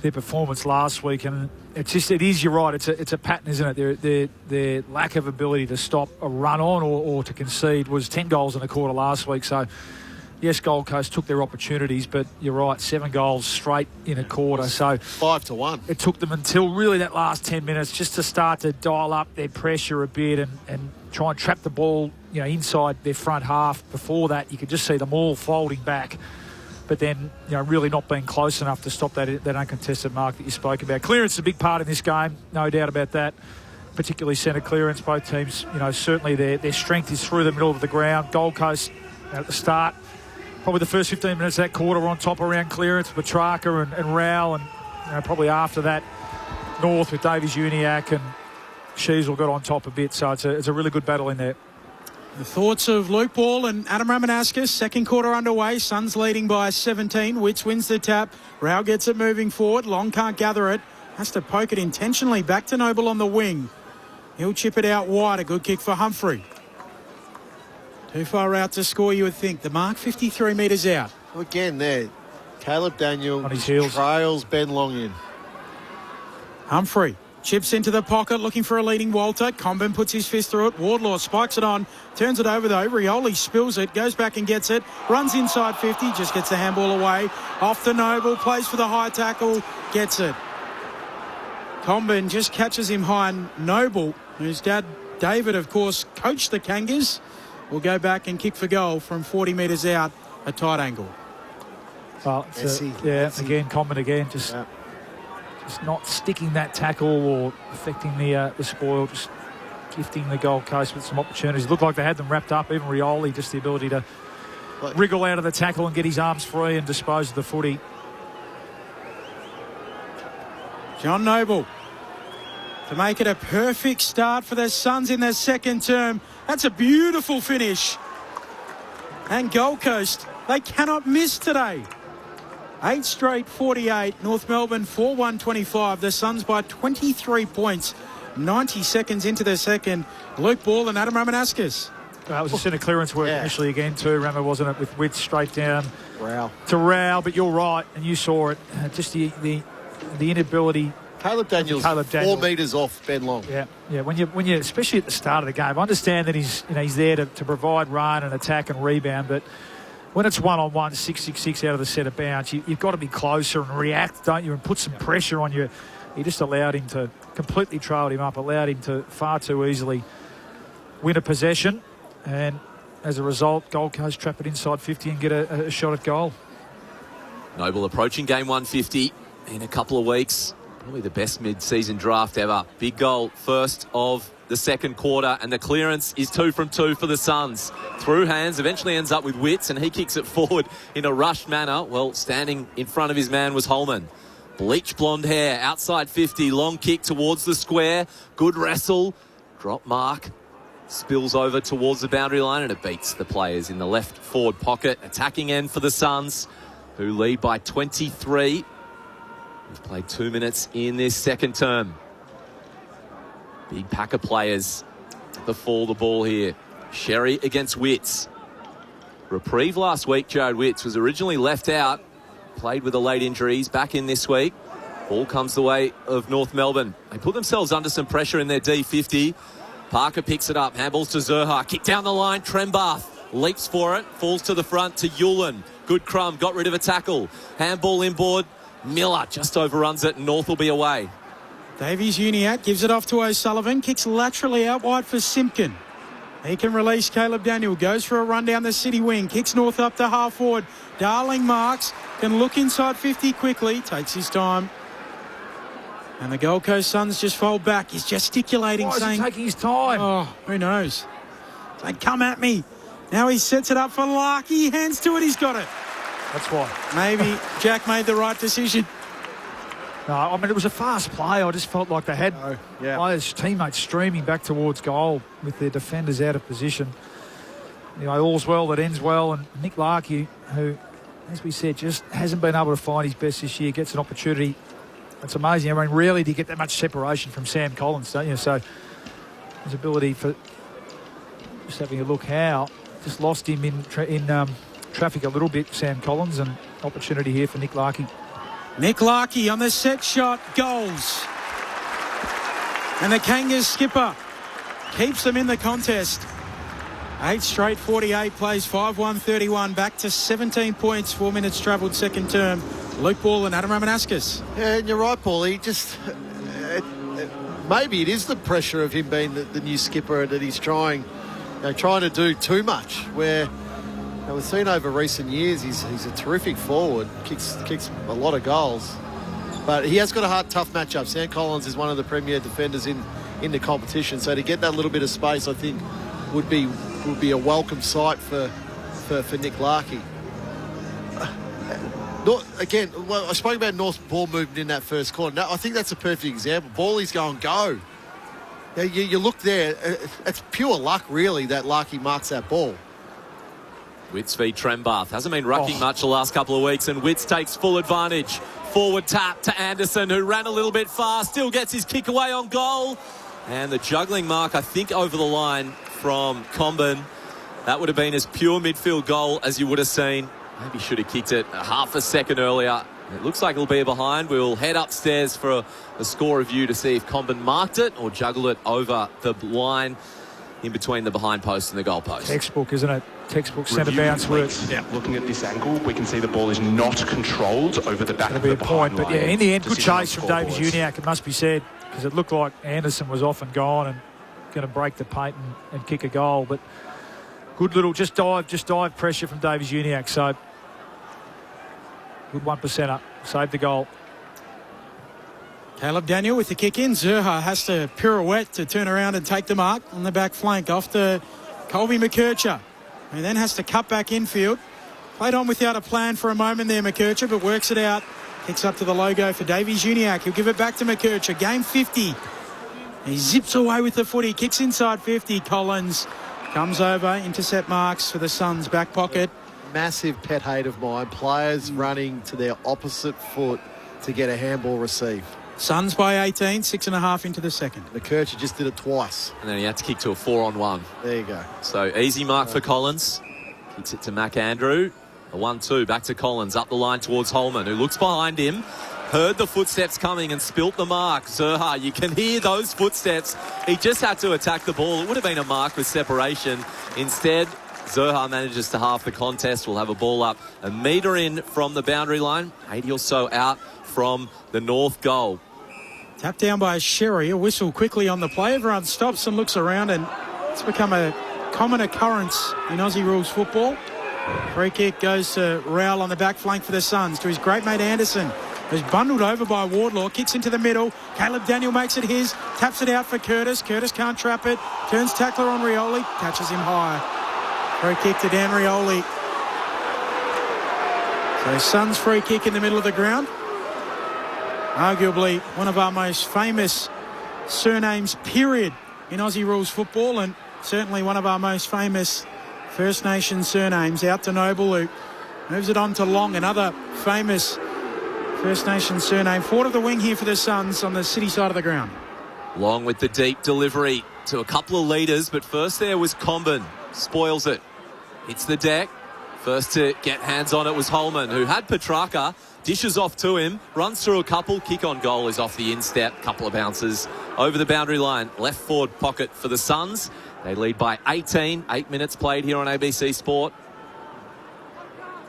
their performance last week. And you're right, it's a pattern, isn't it? Their lack of ability to stop a run on or to concede was 10 goals in a quarter last week. So yes, Gold Coast took their opportunities, but you're right, 7 goals straight in a quarter. So 5-1. It took them until really that last 10 minutes just to start to dial up their pressure a bit and try and trap the ball, inside their front half. Before that, you could just see them all folding back, but then, really not being close enough to stop that uncontested mark that you spoke about. Clearance is a big part in this game, no doubt about that, particularly centre clearance. Both teams, certainly their strength is through the middle of the ground. Gold Coast at the start, probably the first 15 minutes of that quarter were on top around clearance with Petrarca and Rao, and probably after that, North with Davies Uniacke and Sheasel got on top a bit. So it's a really good battle in there. The thoughts of Luke Ball and Adam Ramanauskas. Second quarter underway. Suns leading by 17. Witts wins the tap. Rao gets it moving forward. Long can't gather it. Has to poke it intentionally. Back to Noble on the wing. He'll chip it out wide. A good kick for Humphrey. Too far out to score, you would think. The mark 53 metres out. Again there, Caleb Daniel on his heels trails Ben Long in. Humphrey chips into the pocket looking for a leading Walter. Comben puts his fist through it. Wardlaw spikes it on. Turns it over though. Rioli spills it. Goes back and gets it. Runs inside 50. Just gets the handball away. Off to Noble. Plays for the high tackle. Gets it. Comben just catches him high. Noble, whose dad David of course coached the Kangas, will go back and kick for goal from 40 metres out, a tight angle. Well, again, Comben again, just not sticking that tackle or affecting the spoil, just gifting the Gold Coast with some opportunities. It looked like they had them wrapped up, even Rioli, just the ability to wriggle out of the tackle and get his arms free and dispose of the footy. John Noble to make it a perfect start for the Suns in their second term. That's a beautiful finish. And Gold Coast, they cannot miss today. 8 straight 48. North Melbourne 4-1-25. The Suns by 23 points. 90 seconds into the second. Luke Ball and Adam Ramanauskas. That was a centre clearance work initially again too, Ramo, wasn't it? With Witts straight down Rao. To Rao, but you're right, and you saw it. Just the inability. Caleb Daniels 4 metres off Ben Long. Yeah. When you especially at the start of the game, I understand that he's there to provide run and attack and rebound, but when it's one-on-one, 6-6-6 out of the centre bounce, you've got to be closer and react, don't you, and put some pressure on you. He just allowed him to completely trailed him up, allowed him to far too easily win a possession, and as a result, Gold Coast trap it inside 50 and get a shot at goal. Noble approaching game 150 in a couple of weeks. Probably the best mid-season draft ever. Big goal first of the second quarter, and the clearance is 2 from 2 for the Suns. Through hands, eventually ends up with Witts, and he kicks it forward in a rushed manner. Well, standing in front of his man was Holman. Bleach blonde hair, outside 50, long kick towards the square. Good wrestle, drop mark. Spills over towards the boundary line, and it beats the players in the left forward pocket. Attacking end for the Suns, who lead by 23. We've played 2 minutes in this second term. Big pack of players before the ball here. Sherry against Witts. Reprieve last week, Jared Witts was originally left out. Played with a late injury. He's back in this week. Ball comes the way of North Melbourne. They put themselves under some pressure in their D50. Parker picks it up. Handballs to Zerha. Kick down the line. Trembath leaps for it. Falls to the front to Yulin. Good crumb. Got rid of a tackle. Handball inboard. Miller just overruns it. North will be away. Davies Uniac gives it off to O'Sullivan. Kicks laterally out wide for Simpkin. He can release Caleb Daniel. Goes for a run down the city wing. Kicks North up to half forward. Darling marks. Can look inside 50 quickly. Takes his time. And the Gold Coast Suns just fold back. He's gesticulating, Why saying... is he taking his time? Oh, who knows? Saying, come at me. Now he sets it up for Larky. Hands to it. He's got it. That's why. Maybe Jack made the right decision. No, I mean, it was a fast play. I just felt like they had players, teammates streaming back towards goal with their defenders out of position. Anyway, all's well that ends well. And Nick Larky, who, as we said, just hasn't been able to find his best this year, gets an opportunity. It's amazing. I mean, rarely do you get that much separation from Sam Collins, don't you? So his ability for just having a look how just lost him in traffic a little bit, Sam Collins, and opportunity here for Nick Larky. Nick Larky on the set shot, goals. And the Kangas skipper keeps them in the contest. 8 straight 48 plays, 5-1-31, back to 17 points, 4 minutes travelled second term. Luke Ball and Adam Ramanauskas. Yeah, and you're right, Paul. He just... maybe it is the pressure of him being the new skipper that he's trying to do too much, where... we've seen over recent years he's a terrific forward, kicks a lot of goals, but he has got a tough matchup. Sam Collins is one of the premier defenders in the competition, so to get that little bit of space, I think would be a welcome sight for Nick Larky. Again, well, I spoke about North's ball movement in that first quarter. Now, I think that's a perfect example. Ballie's going go. Now, you look there, it's pure luck really that Larky marks that ball. Witts v Trembath. Hasn't been rucking much the last couple of weeks, and Witts takes full advantage. Forward tap to Anderson, who ran a little bit fast, still gets his kick away on goal. And the juggling mark, I think, over the line from Comben. That would have been as pure midfield goal as you would have seen. Maybe should have kicked it half a second earlier. It looks like it'll be behind. We'll head upstairs for a score review to see if Comben marked it or juggled it over the line in between the behind post and the goal post. Textbook, isn't it? Textbook centre bounce work. Yeah, looking at this angle, we can see the ball is not controlled over the back of the behind line. But yeah, in the end, good chase from Davies Uniac, it must be said, because it looked like Anderson was off and gone and going to break the paint and kick a goal. But good little just dive pressure from Davies Uniac. So good 1%er, saved the goal. Caleb Daniel with the kick in. Zerha has to pirouette to turn around and take the mark on the back flank off to Colby McKercher, who then has to cut back infield. Played on without a plan for a moment there, McKercher, but works it out. Kicks up to the logo for Davies Uniac. He'll give it back to McKercher. Game 50. He zips away with the footy. Kicks inside 50. Collins comes over. Intercept marks for the Suns' back pocket. Massive pet hate of mine. Players running to their opposite foot to get a handball receive. Suns by 18, 6.5 into the second. McKercher just did it twice. And then he had to kick to a 4-on-1. There you go. So easy mark for Collins. Kicks it to McAndrew. A 1-2 back to Collins. Up the line towards Holman, who looks behind him. Heard the footsteps coming and spilt the mark. Zerha, you can hear those footsteps. He just had to attack the ball. It would have been a mark with separation. Instead, Zerha manages to half the contest. We'll have a ball up a metre in from the boundary line, 80 or so out from the north goal. Tapped down by Sherry. A whistle quickly on the play. Everyone stops and looks around, and it's become a common occurrence in Aussie rules football. Free kick goes to Rowell on the back flank for the Suns, to his great mate Anderson, who's bundled over by Wardlaw, kicks into the middle. Caleb Daniel makes it his, taps it out for Curtis. Curtis can't trap it, turns tackler on Rioli, catches him high. Free kick to Dan Rioli. So Suns free kick in the middle of the ground. Arguably one of our most famous surnames, period, in Aussie rules football, and certainly one of our most famous First Nation surnames. Out to Noble, who moves it on to Long, another famous First Nation surname. Forward of the wing here for the Suns on the city side of the ground. Long with the deep delivery to a couple of leaders, but first there was Comben. Spoils it. Hits the deck. First to get hands on it was Holman, who had Petrarca. Dishes off to him, runs through a couple. Kick on goal is off the instep. Couple of bounces over the boundary line. Left forward pocket for the Suns. They lead by 18. 8 minutes played here on ABC Sport.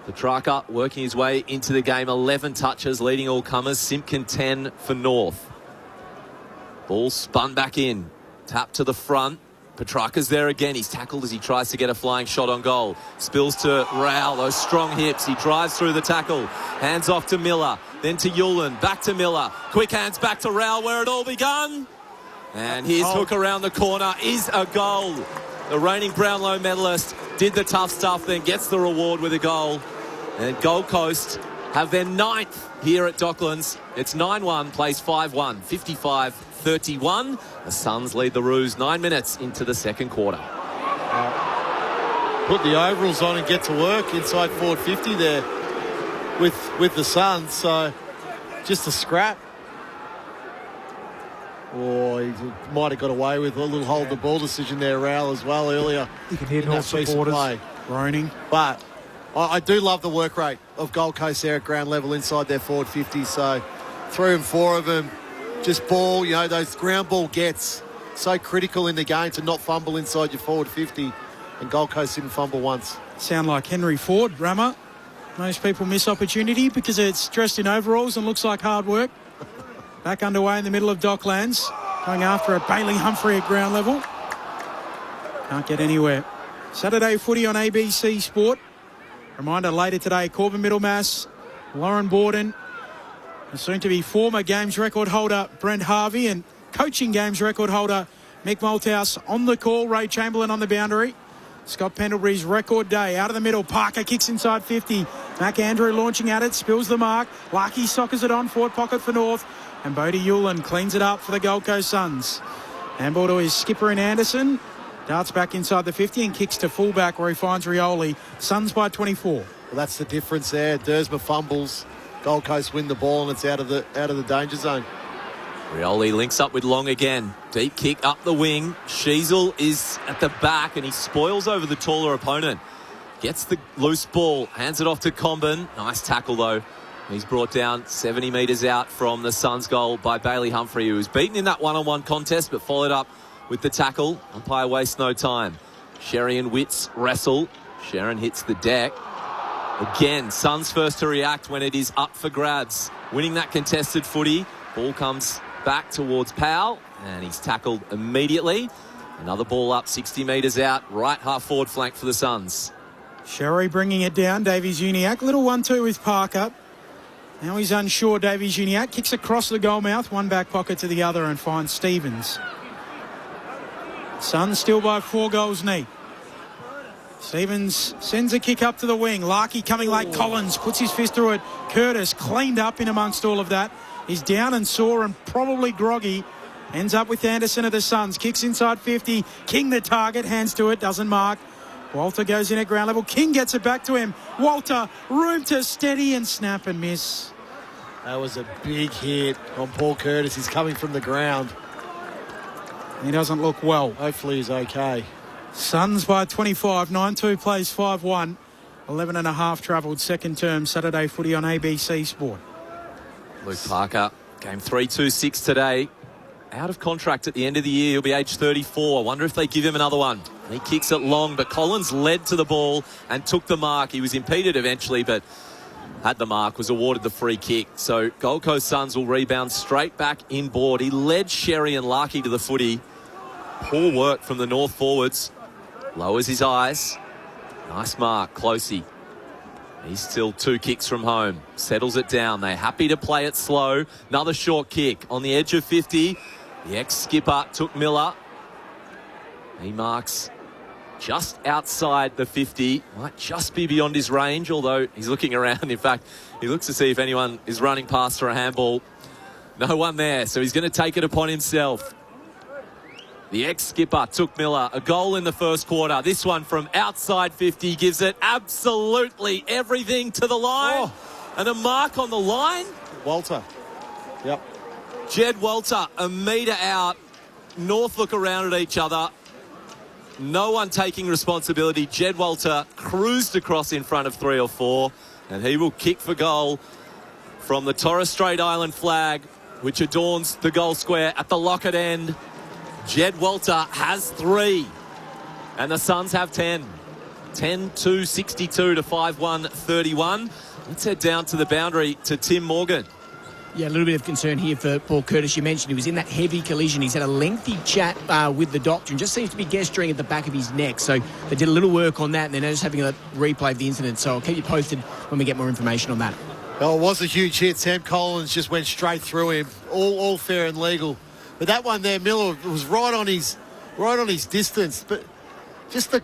Petrarca working his way into the game. 11 touches, leading all comers. Simpkin 10 for North. Ball spun back in. Tap to the front. Petrarca's there again. He's tackled as he tries to get a flying shot on goal. Spills to Rowell. Those strong hips. He drives through the tackle. Hands off to Miller. Then to Yulin. Back to Miller. Quick hands back to Rowell where it all begun. And his hook around the corner is a goal. The reigning Brownlow medalist did the tough stuff, then gets the reward with a goal. And Gold Coast have their 9th here at Docklands. It's 9-1, plays 5-1, 55-31. The Suns lead the Roos 9 minutes into the second quarter. Put the overalls on and get to work inside forward 50 there with the Suns. So just a scrap. Or he might have got away with a little hold the ball decision there, Rowell, as well earlier. You can hear North supporters groaning. But I do love the work rate of Gold Coast there at ground level inside their forward 50. So 3 and 4 of them just ball, those ground ball gets so critical in the game to not fumble inside your forward 50. And Gold Coast didn't fumble once. Sound like Henry Ford, Rammer. Most people miss opportunity because it's dressed in overalls and looks like hard work. Back underway in the middle of Docklands. Going after a Bailey Humphrey at ground level. Can't get anywhere. Saturday footy on ABC Sport. Reminder later today, Corbin Middlemass, Lauren Borden, the soon-to-be former games record holder Brent Harvey, and coaching games record holder Mick Malthouse on the call. Ray Chamberlain on the boundary. Scott Pendlebury's record day. Out of the middle, Parker kicks inside 50. Mac Andrew launching at it, spills the mark. Larkey soccers it on, forward pocket for North. And Bodie Yulin cleans it up for the Gold Coast Suns. Handball to his skipper in Anderson. Darts back inside the 50 and kicks to fullback where he finds Rioli. Suns by 24. Well, that's the difference there. Dersma fumbles. Gold Coast win the ball and it's out of the danger zone. Rioli links up with Long again. Deep kick up the wing. Sheasel is at the back and he spoils over the taller opponent. Gets the loose ball. Hands it off to Comben. Nice tackle though. He's brought down 70 metres out from the Suns goal by Bailey Humphrey, who was beaten in that one-on-one contest but followed up with the tackle. Umpire wastes no time. Sherry and Witts wrestle. Sharon hits the deck. Again, Suns first to react when it is up for grabs. Winning that contested footy. Ball comes back towards Powell and he's tackled immediately. Another ball up 60 metres out. Right half forward flank for the Suns. Sherry bringing it down. Davies Uniacke. Little 1-2 with Parker. Now he's unsure. Davies Uniacke kicks across the goal mouth. One back pocket to the other and finds Stevens. Suns still by 4 goals neat. Stevens sends a kick up to the wing. Larkey coming late. Collins puts his fist through it. Curtis cleaned up in amongst all of that. He's down and sore and probably groggy. Ends up with Anderson of the Suns. Kicks inside 50. King the target. Hands to it. Doesn't mark. Walter goes in at ground level. King gets it back to him. Walter, room to steady and snap and miss. That was a big hit on Paul Curtis. He's coming from the ground. He doesn't look well. Hopefully he's okay. Suns by 25. 9-2 plays 5-1. 11 and a half travelled second term. Saturday footy on ABC Sport. Luke Parker, game 3-2-6 today. Out of contract at the end of the year. He'll be age 34. I wonder if they give him another one. He kicks it long, but Collins led to the ball and took the mark. He was impeded eventually, but had the mark, was awarded the free kick. So Gold Coast Suns will rebound straight back inboard. He led Sherry and Larkey to the footy. Poor work from the North forwards. Lowers his eyes. Nice mark, Closey. He's still 2 kicks from home. Settles it down. They're happy to play it slow. Another short kick on the edge of 50. The ex-skipper took Miller. He marks just outside the 50. Might just be beyond his range, although he's looking around. In fact, he looks to see if anyone is running past for a handball. No one there, so he's going to take it upon himself. The ex-skipper took Miller. A goal in the first quarter. This one from outside 50 gives it absolutely everything to the line. And a mark on the line. Walter. Yep. Jed Walter, a metre out. North look around at each other. No one taking responsibility. Jed Walter cruised across in front of 3 or 4, and he will kick for goal from the Torres Strait Island flag, which adorns the goal square at the Lockett end. Jed Walter has 3, and the Suns have 10. 10-62 to 5-1-31. Let's head down to the boundary to Tim Morgan. Yeah, a little bit of concern here for Paul Curtis. You mentioned he was in that heavy collision. He's had a lengthy chat with the doctor and just seems to be gesturing at the back of his neck. So they did a little work on that, and they're now just having a replay of the incident. So I'll keep you posted when we get more information on that. Well, it was a huge hit. Sam Collins just went straight through him. All fair and legal. But that one there, Miller was right on his distance. But just the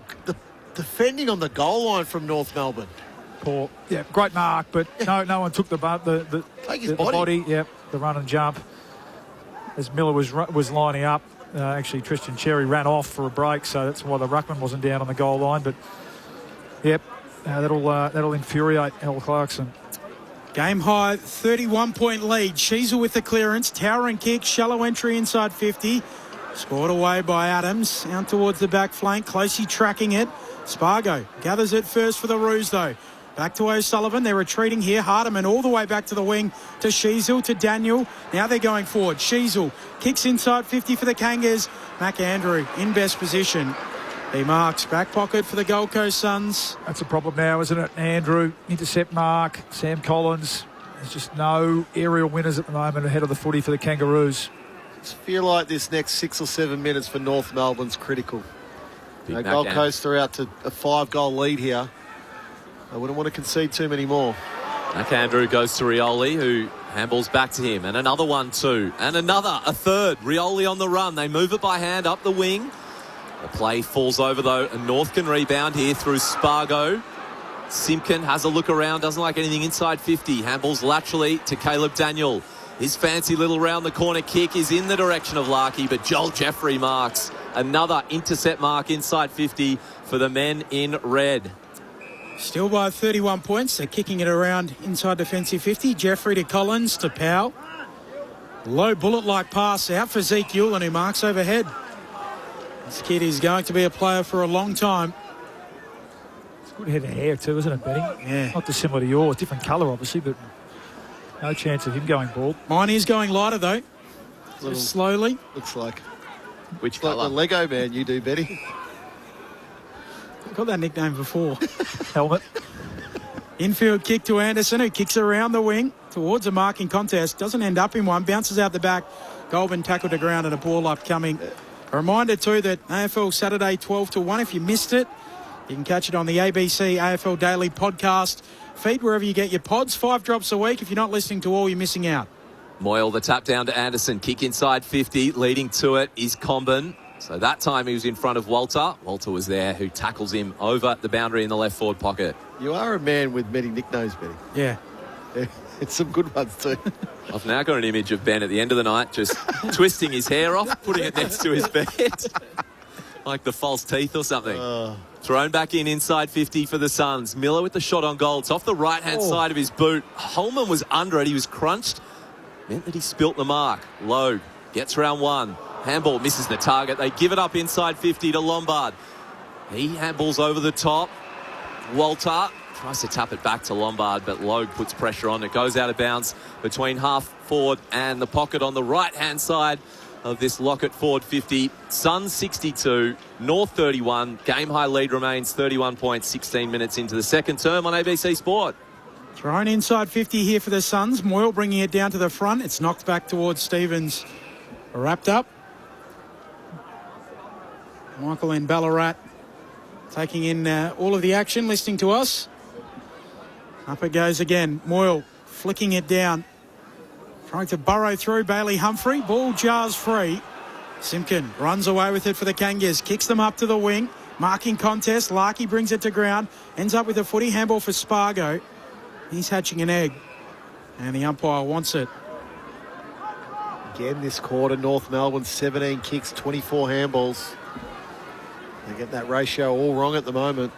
defending on the goal line from North Melbourne. Poor, yeah, great mark, but no one took the body. Yep, the run and jump. As Miller was lining up, actually Tristan Cherry ran off for a break, so that's why the ruckman wasn't down on the goal line. But yep, that'll infuriate Al Clarkson. Game high, 31-point lead. Sheasel with the clearance, towering kick, shallow entry inside 50. Scored away by Adams, out towards the back flank. Closey tracking it. Spargo gathers it first for the Roos though. Back to O'Sullivan. They're retreating here. Hardiman all the way back to the wing to Sheasel, to Daniel. Now they're going forward. Sheasel kicks inside 50 for the Kangas. McAndrew in best position. He marks back pocket for the Gold Coast Suns. That's a problem now, isn't it? Andrew, intercept mark. Sam Collins. There's just no aerial winners at the moment ahead of the footy for the Kangaroos. I feel like this next 6 or 7 minutes for North Melbourne's critical. Gold Coast are out to a 5-goal lead here. I wouldn't want to concede too many more. McAndrew goes to Rioli, who handballs back to him. And another one, too. And another, a third. Rioli on the run. They move it by hand up the wing. The play falls over, though, and North can rebound here through Spargo. Simpkin has a look around, doesn't like anything inside 50. Handballs laterally to Caleb Daniel. His fancy little round the corner kick is in the direction of Larkey, but Joel Jeffrey marks another intercept mark inside 50 for the men in red. Still by 31 points. They're kicking it around inside defensive 50. Jeffrey to Collins to Powell. Low bullet-like pass out for Zeke Hewlin, who marks overhead. This kid is going to be a player for a long time. It's a good head of hair too, isn't it, Benny? Yeah. Not dissimilar to yours. Different colour, obviously, but no chance of him going bald. Mine is going lighter, though. Just slowly. Looks like. Which like colour? the Lego man you do, Betty. I've got that nickname before. Helmet. Infield kick to Anderson, who kicks around the wing towards a marking contest. Doesn't end up in one. Bounces out the back. Goulburn tackled to ground and a ball upcoming. A reminder too that AFL Saturday 12 to 1. If you missed it, you can catch it on the ABC AFL Daily podcast feed wherever you get your pods. 5 drops a week. If you're not listening to all, you're missing out. Moyle, the tap down to Anderson. Kick inside 50. Leading to it is Comben. So that time he was in front of Walter. Walter was there, who tackles him over the boundary in the left forward pocket. You are a man with many nicknames, Betty. Yeah. It's some good ones too. I've now got an image of Ben at the end of the night just twisting his hair off, putting it next to his bed. Like the false teeth or something. Thrown back in inside 50 for the Suns. Miller with the shot on goal. It's off the right-hand side of his boot. Holman was under it. He was crunched. Meant that he spilt the mark. Logue gets round one. Handball misses the target. They give it up inside 50 to Lombard. He handballs over the top. Walter tries to tap it back to Lombard, but Logue puts pressure on. It goes out of bounds between half forward and the pocket on the right-hand side of this Lockett Ford 50. Suns 62, North 31. Game high lead remains 31 points, 16 minutes into the second term on ABC Sport. Thrown inside 50 here for the Suns. Moyle bringing it down to the front. It's knocked back towards Stevens. Wrapped up. Michael in Ballarat taking in all of the action, listening to us. Up it goes again. Moyle flicking it down. Trying to burrow through Bailey Humphrey. Ball jars free. Simpkin runs away with it for the Kangas. Kicks them up to the wing. Marking contest. Larkey brings it to ground. Ends up with a footy handball for Spargo. He's hatching an egg. And the umpire wants it. Again this quarter, North Melbourne, 17 kicks, 24 handballs. They get that ratio all wrong at the moment.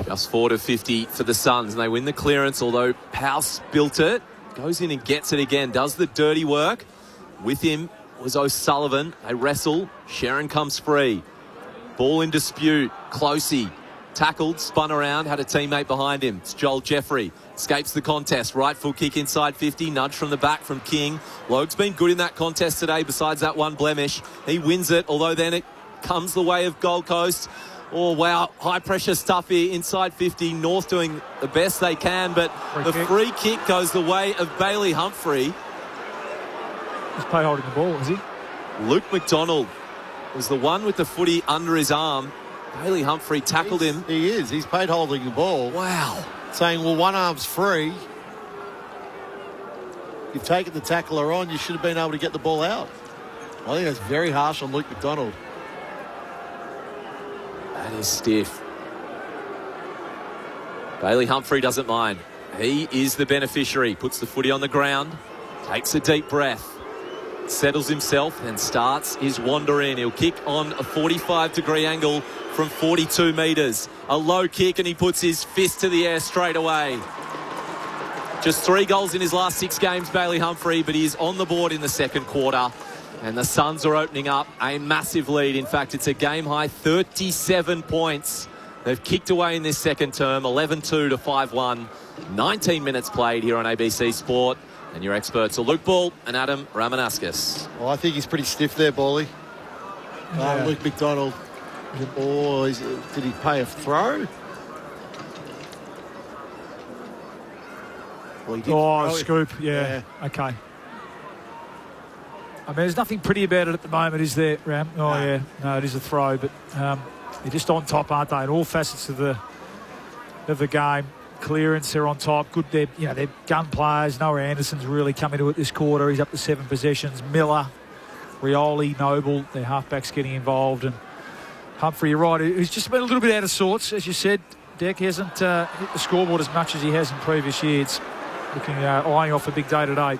Just 4 to 50 for the Suns, and they win the clearance, although Powell built it. Goes in and gets it again, does the dirty work. With him was O'Sullivan. They wrestle. Sharon comes free. Ball in dispute. Closey tackled, spun around, had a teammate behind him. It's Joel Jeffrey. Escapes the contest. Right foot kick inside 50. Nudge from the back from King. Logue's been good in that contest today, besides that one blemish. He wins it, although then it comes the way of Gold Coast. Oh, wow. High-pressure stuff here inside 50. North doing the best they can, but free kick goes the way of Bailey Humphrey. He's play holding the ball, is he? Luke McDonald was the one with the footy under his arm. Bailey Humphrey tackled him. He is. He's paid holding the ball. Wow. Saying, well, one arm's free. You've taken the tackler on. You should have been able to get the ball out. I think that's very harsh on Luke McDonald. That is stiff. Bailey Humphrey doesn't mind. He is the beneficiary. Puts the footy on the ground. Takes a deep breath. Settles himself and starts his wander in. He'll kick on a 45-degree angle from 42 metres. A low kick, and he puts his fist to the air straight away. Just 3 goals in his last 6 games, Bailey Humphrey, but he is on the board in the second quarter. And the Suns are opening up a massive lead. In fact, it's a game-high 37 points. They've kicked away in this second term, 11-2 to 5-1. 19 minutes played here on ABC Sport. And your experts are Luke Ball and Adam Ramanauskas. Well, I think he's pretty stiff there, Bally. Yeah. Luke McDonald. Or did he pay a throw? Well, he did scoop. Yeah. Okay. I mean, there's nothing pretty about it at the moment, is there, Ram? Oh, no. Yeah. No, it is a throw, but they're just on top, aren't they? In all facets of the game. Clearance, they're on top. Good, they're gun players. Noah Anderson's really come into it this quarter. He's up to 7 possessions. Miller, Rioli, Noble, their halfbacks getting involved. And Humphrey, you're right, he's just been a little bit out of sorts, as you said. Deck hasn't hit the scoreboard as much as he has in previous years. Looking, eyeing off a big day today.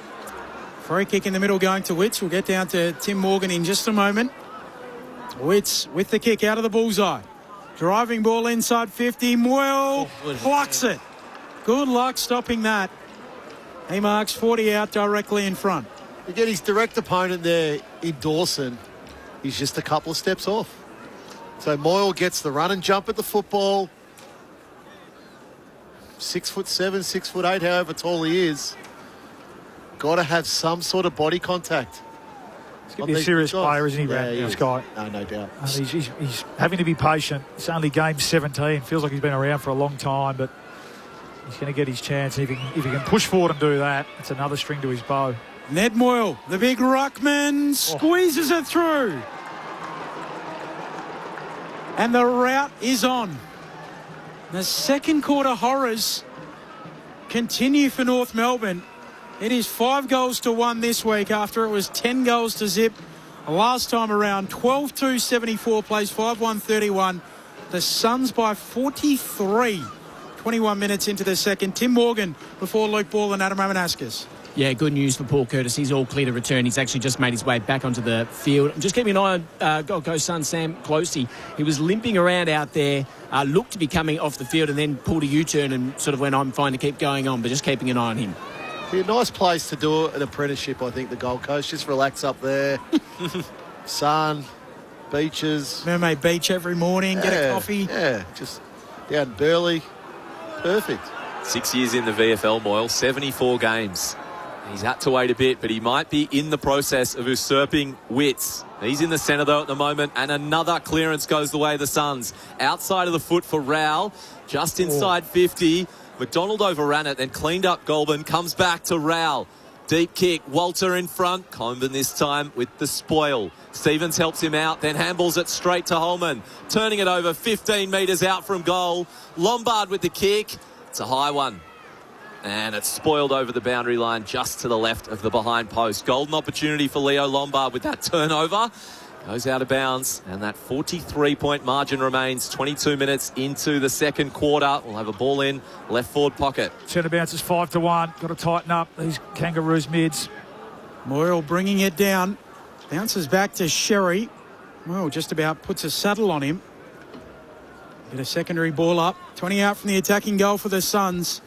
Free kick in the middle going to Witts. We'll get down to Tim Morgan in just a moment. Witts with the kick out of the bullseye. Driving ball inside 50. Moyle plucks it. Good luck stopping that. He marks 40 out directly in front. Again, his direct opponent there in Dawson, he's just a couple of steps off. So Moyle gets the run and jump at the football. 6'7", 6'8", however tall he is. Got to have some sort of body contact. He's going to be a serious player, isn't he, Ram? This guy. No doubt. He's having to be patient. It's only game 17. Feels like he's been around for a long time, but he's going to get his chance. If he can push forward and do that, it's another string to his bow. Ned Moyle, the big ruckman, squeezes it through. And the rout is on. The second quarter horrors continue for North Melbourne. It is 5 goals to 1 this week after it was 10 goals to zip last time around. 12-2, 74 plays, 5-1, 31. The Suns by 43. 21 minutes into the second. Tim Morgan before Luke Ball and Adam Ramanauskas. Yeah, good news for Paul Curtis. He's all clear to return. He's actually just made his way back onto the field. Just keeping an eye on Gold Coast son Sam Closey. He was limping around out there, looked to be coming off the field and then pulled a U-turn and sort of went, I'm fine to keep going on, but just keeping an eye on him. Be a nice place to do an apprenticeship, I think, the Gold Coast. Just relax up there. Sun, beaches. Mermaid Beach every morning, get a coffee. Yeah, just down Burleigh. Perfect. 6 years in the VFL, Moyle, 74 games. He's had to wait a bit, but he might be in the process of usurping Witts. He's in the centre, though, at the moment, and another clearance goes the way of the Suns. Outside of the foot for Rowell, just inside 50. McDonald overran it, then cleaned up Goulburn, comes back to Rowell. Deep kick, Walter in front. Coburn this time with the spoil. Stevens helps him out, then handballs it straight to Holman. Turning it over 15 metres out from goal. Lombard with the kick. It's a high one. And it's spoiled over the boundary line just to the left of the behind post. Golden opportunity for Leo Lombard with that turnover. Goes out of bounds, and that 43-point margin remains 22 minutes into the second quarter. We'll have a ball in left forward pocket. Centre bounce is 5-1. Got to tighten up these Kangaroos mids. Moyle bringing it down. Bounces back to Sherry. Well, just about puts a saddle on him. Get a secondary ball up. 20 out from the attacking goal for the Suns.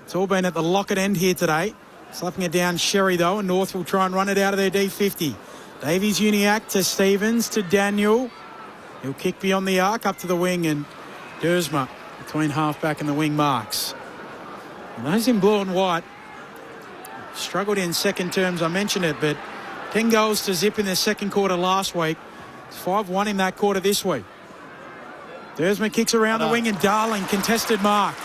It's all been at the locket end here today. Slapping it down Sherry, though, and North will try and run it out of their D50. Davies Uniacke to Stevens to Daniel. He'll kick beyond the arc up to the wing, and Dersma between half-back and the wing marks. And those in blue and white struggled in second terms, I mentioned it, but 10 goals to zip in the second quarter last week. It's 5-1 in that quarter this week. Dersma kicks around the wing, and Darling contested mark.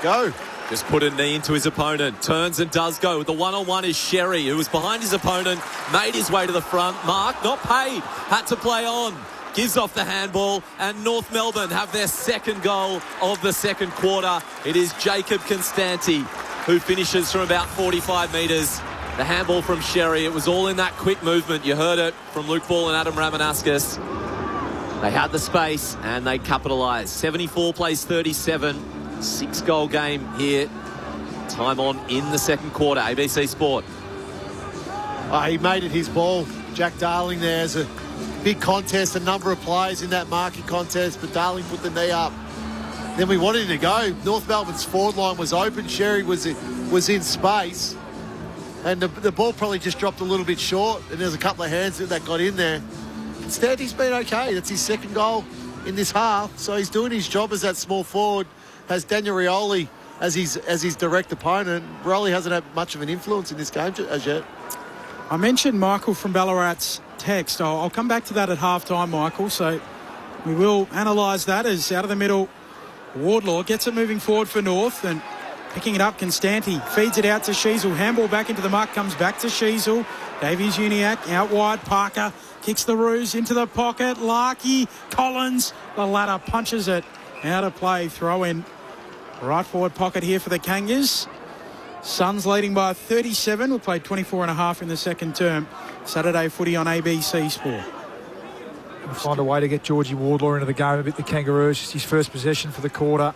Go. Just put a knee into his opponent. Turns and does go. The one-on-one is Sherry, who was behind his opponent, made his way to the front. Mark, not paid, had to play on. Gives off the handball, and North Melbourne have their second goal of the second quarter. It is Jacob Constanti who finishes from about 45 metres. The handball from Sherry. It was all in that quick movement. You heard it from Luke Ball and Adam Ramanaskas. They had the space, and they capitalised. 74 plays 37. 6-goal game here. Time on in the second quarter. ABC Sport. He made it his ball. Jack Darling there's a big contest, a number of players in that marking contest, but Darling put the knee up. Then we wanted him to go. North Melbourne's forward line was open. Sherry was in space. And the ball probably just dropped a little bit short, and there's a couple of hands that got in there. Instead, he's been okay. That's his second goal in this half, so he's doing his job as that small forward. Has Daniel Rioli as his direct opponent. Rioli hasn't had much of an influence in this game as yet. I mentioned Michael from Ballarat's text. I'll come back to that at half-time, Michael, so we will analyse that as out of the middle, Wardlaw gets it moving forward for North, and picking it up, Constanti feeds it out to Sheasel. Handball back into the mark, comes back to Sheasel. Davies Uniacke out wide. Parker kicks the ruse into the pocket. Larkey, Collins, the ladder punches it out of play. Throw in right forward pocket here for the Kangas. Suns leading by 37. We played 24.5 in the second term. Saturday footy on ABC Sport. We'll find a way to get Georgie Wardlaw into the game a bit. The Kangaroos, just his first possession for the quarter.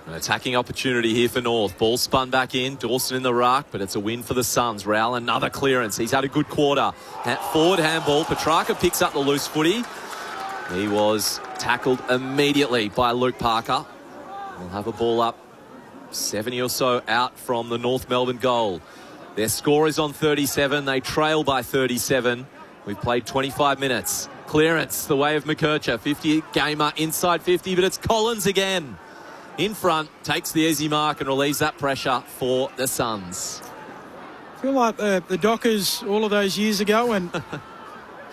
An attacking opportunity here for North. Ball spun back in. Dawson in the ruck, but it's a win for the Suns. Rowell, another clearance. He's had a good quarter. Forward handball. Petrarca picks up the loose footy. He was tackled immediately by Luke Parker. We'll have a ball up 70 or so out from the North Melbourne goal. Their score is on 37. They trail by 37. We've played 25 minutes. Clearance the way of McKercher. 50 gamer inside 50, but it's Collins again. In front, takes the easy mark and relieves that pressure for the Suns. I feel like the Dockers all of those years ago when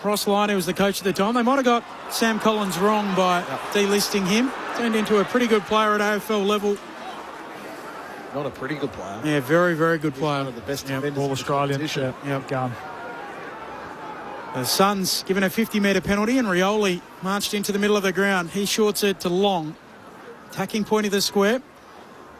Ross Lyon was the coach at the time, they might have got Sam Collins wrong by delisting him. Turned into a pretty good player at AFL level. Not a pretty good player. Yeah, very, very good player. One of the best defenders. All Australian. Gun. The Suns given a 50-metre penalty, and Rioli marched into the middle of the ground. He shorts it to Long. Attacking point of the square.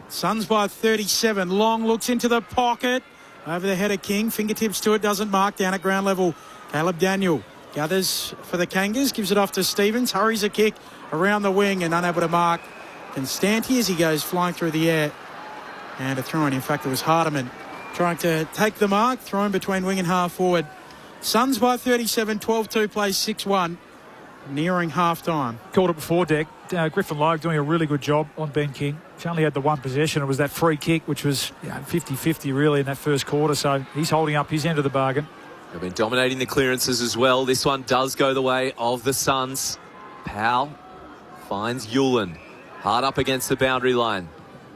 Suns by 37. Long looks into the pocket. Over the head of King. Fingertips to it. Doesn't mark. Down at ground level. Caleb Daniel gathers for the Kangas. Gives it off to Stevens. Hurries a kick around the wing and unable to mark Constanti as he goes flying through the air. And a throw-in. In fact, it was Hardiman trying to take the mark. Throw-in between wing and half forward. Suns by 37. 12-2 plays 6-1. Nearing half-time. Called it before, Deck. Griffin Logue doing a really good job on Ben King. He only had the one possession. It was that free kick, which was 50-50 really in that first quarter. So he's holding up his end of the bargain. They've been dominating the clearances as well. This one does go the way of the Suns. Powell finds Yulin. Hard up against the boundary line.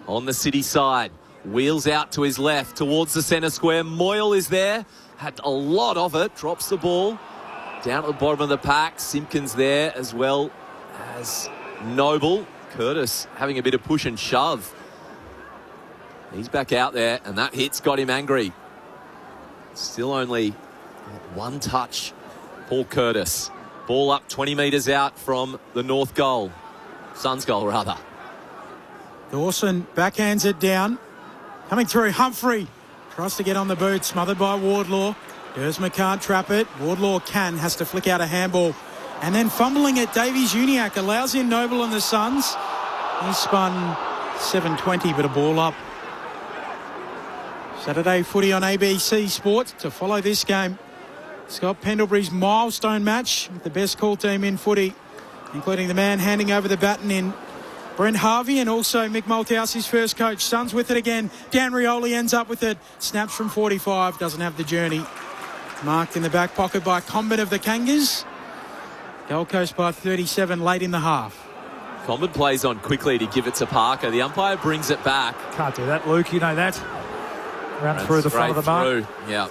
On the City side. Wheels out to his left towards the centre square. Moyle is there. Had a lot of it. Drops the ball down at the bottom of the pack. Simpkins there as well as Noble. Curtis having a bit of push and shove. He's back out there, and that hit's got him angry. Still only one touch. Paul Curtis. Ball up 20 metres out from the north goal. Suns goal, rather. Dawson backhands it down. Coming through, Humphrey tries to get on the boot, smothered by Wardlaw. Dersma can't trap it. Wardlaw has to flick out a handball. And then fumbling it, Davies-Uniacke allows in Noble and the Suns. He spun 7:20, but a ball up. Saturday footy on ABC Sport to follow this game. Scott Pendlebury's milestone match with the best call team in footy, including the man handing over the baton in Brent Harvey, and also Mick Malthouse, his first coach. Suns with it again. Dan Rioli ends up with it. Snaps from 45, doesn't have the journey. Marked in the back pocket by Combat of the Kangas. Gold Coast by 37 late in the half. Combat plays on quickly to give it to Parker. The umpire brings it back. Can't do that, Luke. You know that. Run through the front of the mark. Yeah.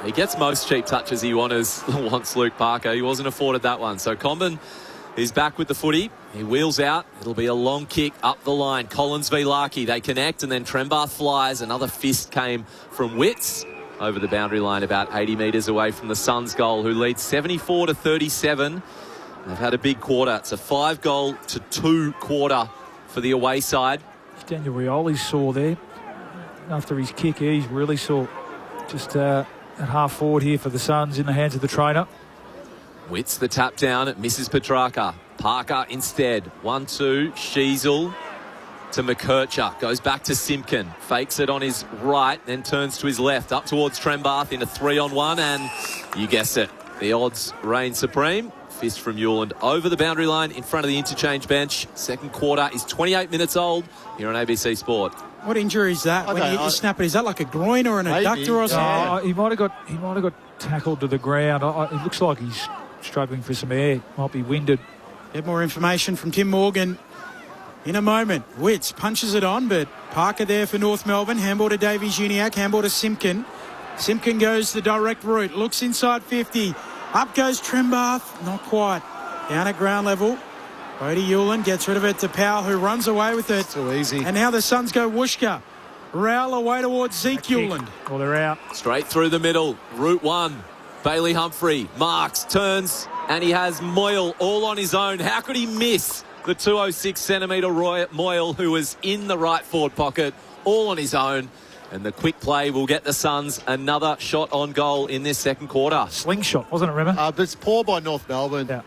He gets most cheap touches he wants Luke Parker. He wasn't afforded that one. So Comben is back with the footy. He wheels out. It'll be a long kick up the line. Collins v Larkey. They connect, and then Trembath flies. Another fist came from Witts over the boundary line about 80 metres away from the Suns goal, who lead 74-37. They've had a big quarter. It's a 5-2 quarter for the away side. Daniel Rioli saw there. After his kick, he's really saw just at half forward here for the Suns in the hands of the trainer. Witts the tap down. It misses Petrarca. Parker instead. 1-2. Sheasel to McKercher. Goes back to Simpkin. Fakes it on his right, then turns to his left. Up towards Trembath in a 3-on-1. And you guessed it. The odds reign supreme. Fist from Hewland over the boundary line in front of the interchange bench. Second quarter is 28 minutes old here on ABC Sport. What injury is that? When you snap it, is that like a groin or an adductor or something? He might have got tackled to the ground. It looks like he's struggling for some air. Might be winded. Get more information from Tim Morgan in a moment. Witts punches it on, but Parker there for North Melbourne. Handball to Davies-Uniacke. Handball to Simpkin. Simpkin goes the direct route. Looks inside 50. Up goes Trembath. Not quite. Down at ground level. Bodie Hewland gets rid of it to Powell, who runs away with it. Too easy. And now the Suns go Wooshka. Rowell away towards Zeke Hewland. Well, they're out. Straight through the middle. Route 1. Bailey Humphrey marks, turns, and he has Moyle all on his own. How could he miss the 206-centimetre Moyle, who was in the right forward pocket, all on his own? And the quick play will get the Suns another shot on goal in this second quarter. Slingshot, wasn't it, Rimmer? But it's poor by North Melbourne. Yeah.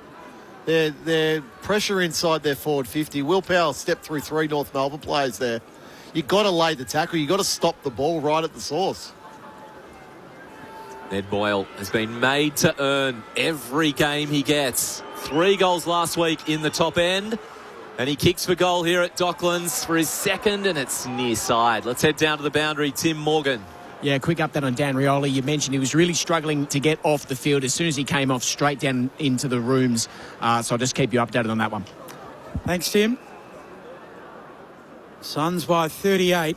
Their pressure inside their forward 50. Will Powell stepped through 3 North Melbourne players there. You've got to lay the tackle. You've got to stop the ball right at the source. Ned Boyle has been made to earn every game he gets. 3 goals last week in the top end. And he kicks for goal here at Docklands for his second, and it's near side. Let's head down to the boundary. Tim Morgan. Yeah, quick update on Dan Rioli. You mentioned he was really struggling to get off the field. As soon as he came off, straight down into the rooms. So I'll just keep you updated on that one. Thanks, Tim. Suns by 38.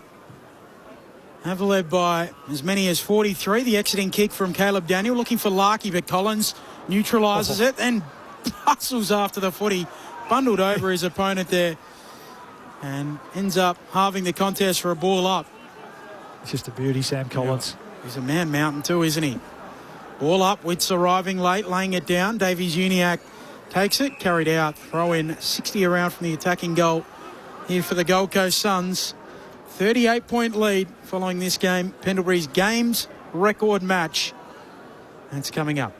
Have led by as many as 43. The exiting kick from Caleb Daniel. Looking for Larkey, but Collins neutralises it and hustles after the footy. Bundled over his opponent there and ends up halving the contest for a ball up. It's just a beauty, Sam Collins. Yeah. He's a man mountain too, isn't he? Ball up, Witts arriving late, laying it down. Davies-Uniacke takes it, carried out. Throw in 60 around from the attacking goal here for the Gold Coast Suns. 38-point lead following this game. Pendlebury's games record match. That's coming up.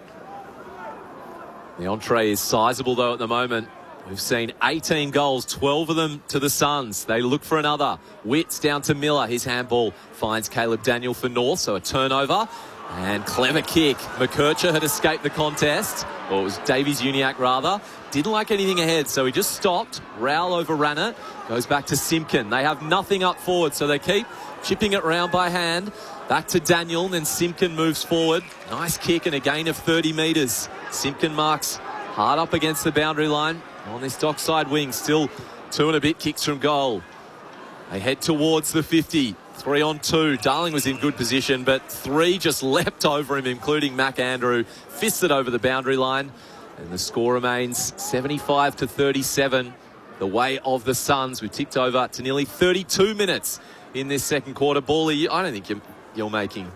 The entree is sizable though at the moment. We've seen 18 goals, 12 of them to the Suns. They look for another. Witts down to Miller. His handball finds Caleb Daniel for North, so a turnover. And clever kick. McKercher had escaped the contest. Or it was Davies-Uniacke rather. Didn't like anything ahead, so he just stopped. Rowell overran it. Goes back to Simpkin. They have nothing up forward, so they keep chipping it round by hand. Back to Daniel, and then Simpkin moves forward. Nice kick and a gain of 30 metres. Simpkin marks hard up against the boundary line. On this dockside wing, still 2 and a bit kicks from goal. They head towards the 50. 3-on-2. Darling was in good position, but 3 just leapt over him, including Mac Andrew, fisted over the boundary line. And the score remains 75-37, the way of the Suns. We've ticked over to nearly 32 minutes in this second quarter. Bally, I don't think you're making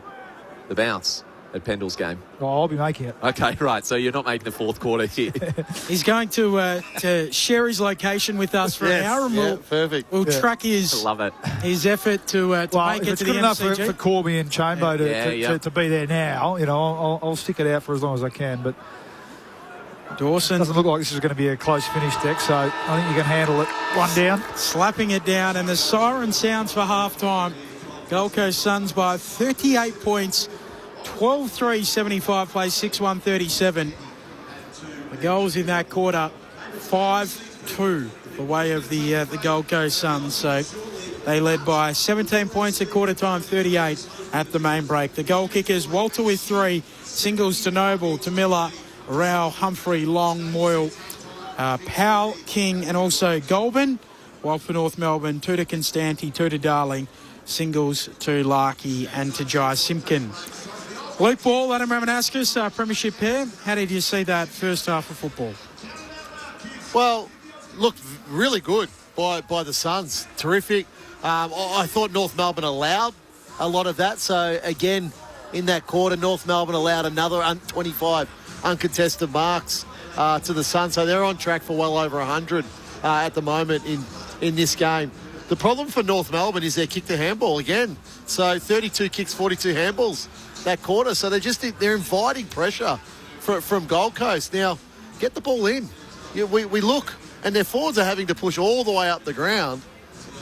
the bounce at Pendle's game. Oh, I'll be making it. Okay, right. So you're not making the fourth quarter here. He's going to share his location with us for an hour, and we'll track his effort to make it to the it's good enough MCG. for Corby and Chambo to be there now. You know, I'll stick it out for as long as I can. But Dawson doesn't look like this is going to be a close finish, Deck. So I think you can handle it. One down, slapping it down, and the siren sounds for half time. Gold Coast Suns by 38 points. 12-3, 75 plays, 6-1, 37. The goals in that quarter, 5-2, the way of the Gold Coast Suns. So they led by 17 points at quarter time, 38 at the main break. The goal kickers, Walter with 3, singles to Noble, to Miller, Rao, Humphrey, Long, Moyle, Powell, King, and also Goulburn. While for North Melbourne, 2 to Constanti, 2 to Darling, singles to Larkey and to Jai Simpkin. Luke Ball, Adam Ramanauskas, premiership pair. How did you see that first half of football? Well, looked really good by the Suns. Terrific. I thought North Melbourne allowed a lot of that. So, again, in that quarter, North Melbourne allowed another 25 uncontested marks to the Suns. So they're on track for well over 100 at the moment in this game. The problem for North Melbourne is their kick to handball again. So 32 kicks, 42 handballs that quarter. So they're inviting pressure from Gold Coast. Now, get the ball in. We look, and their forwards are having to push all the way up the ground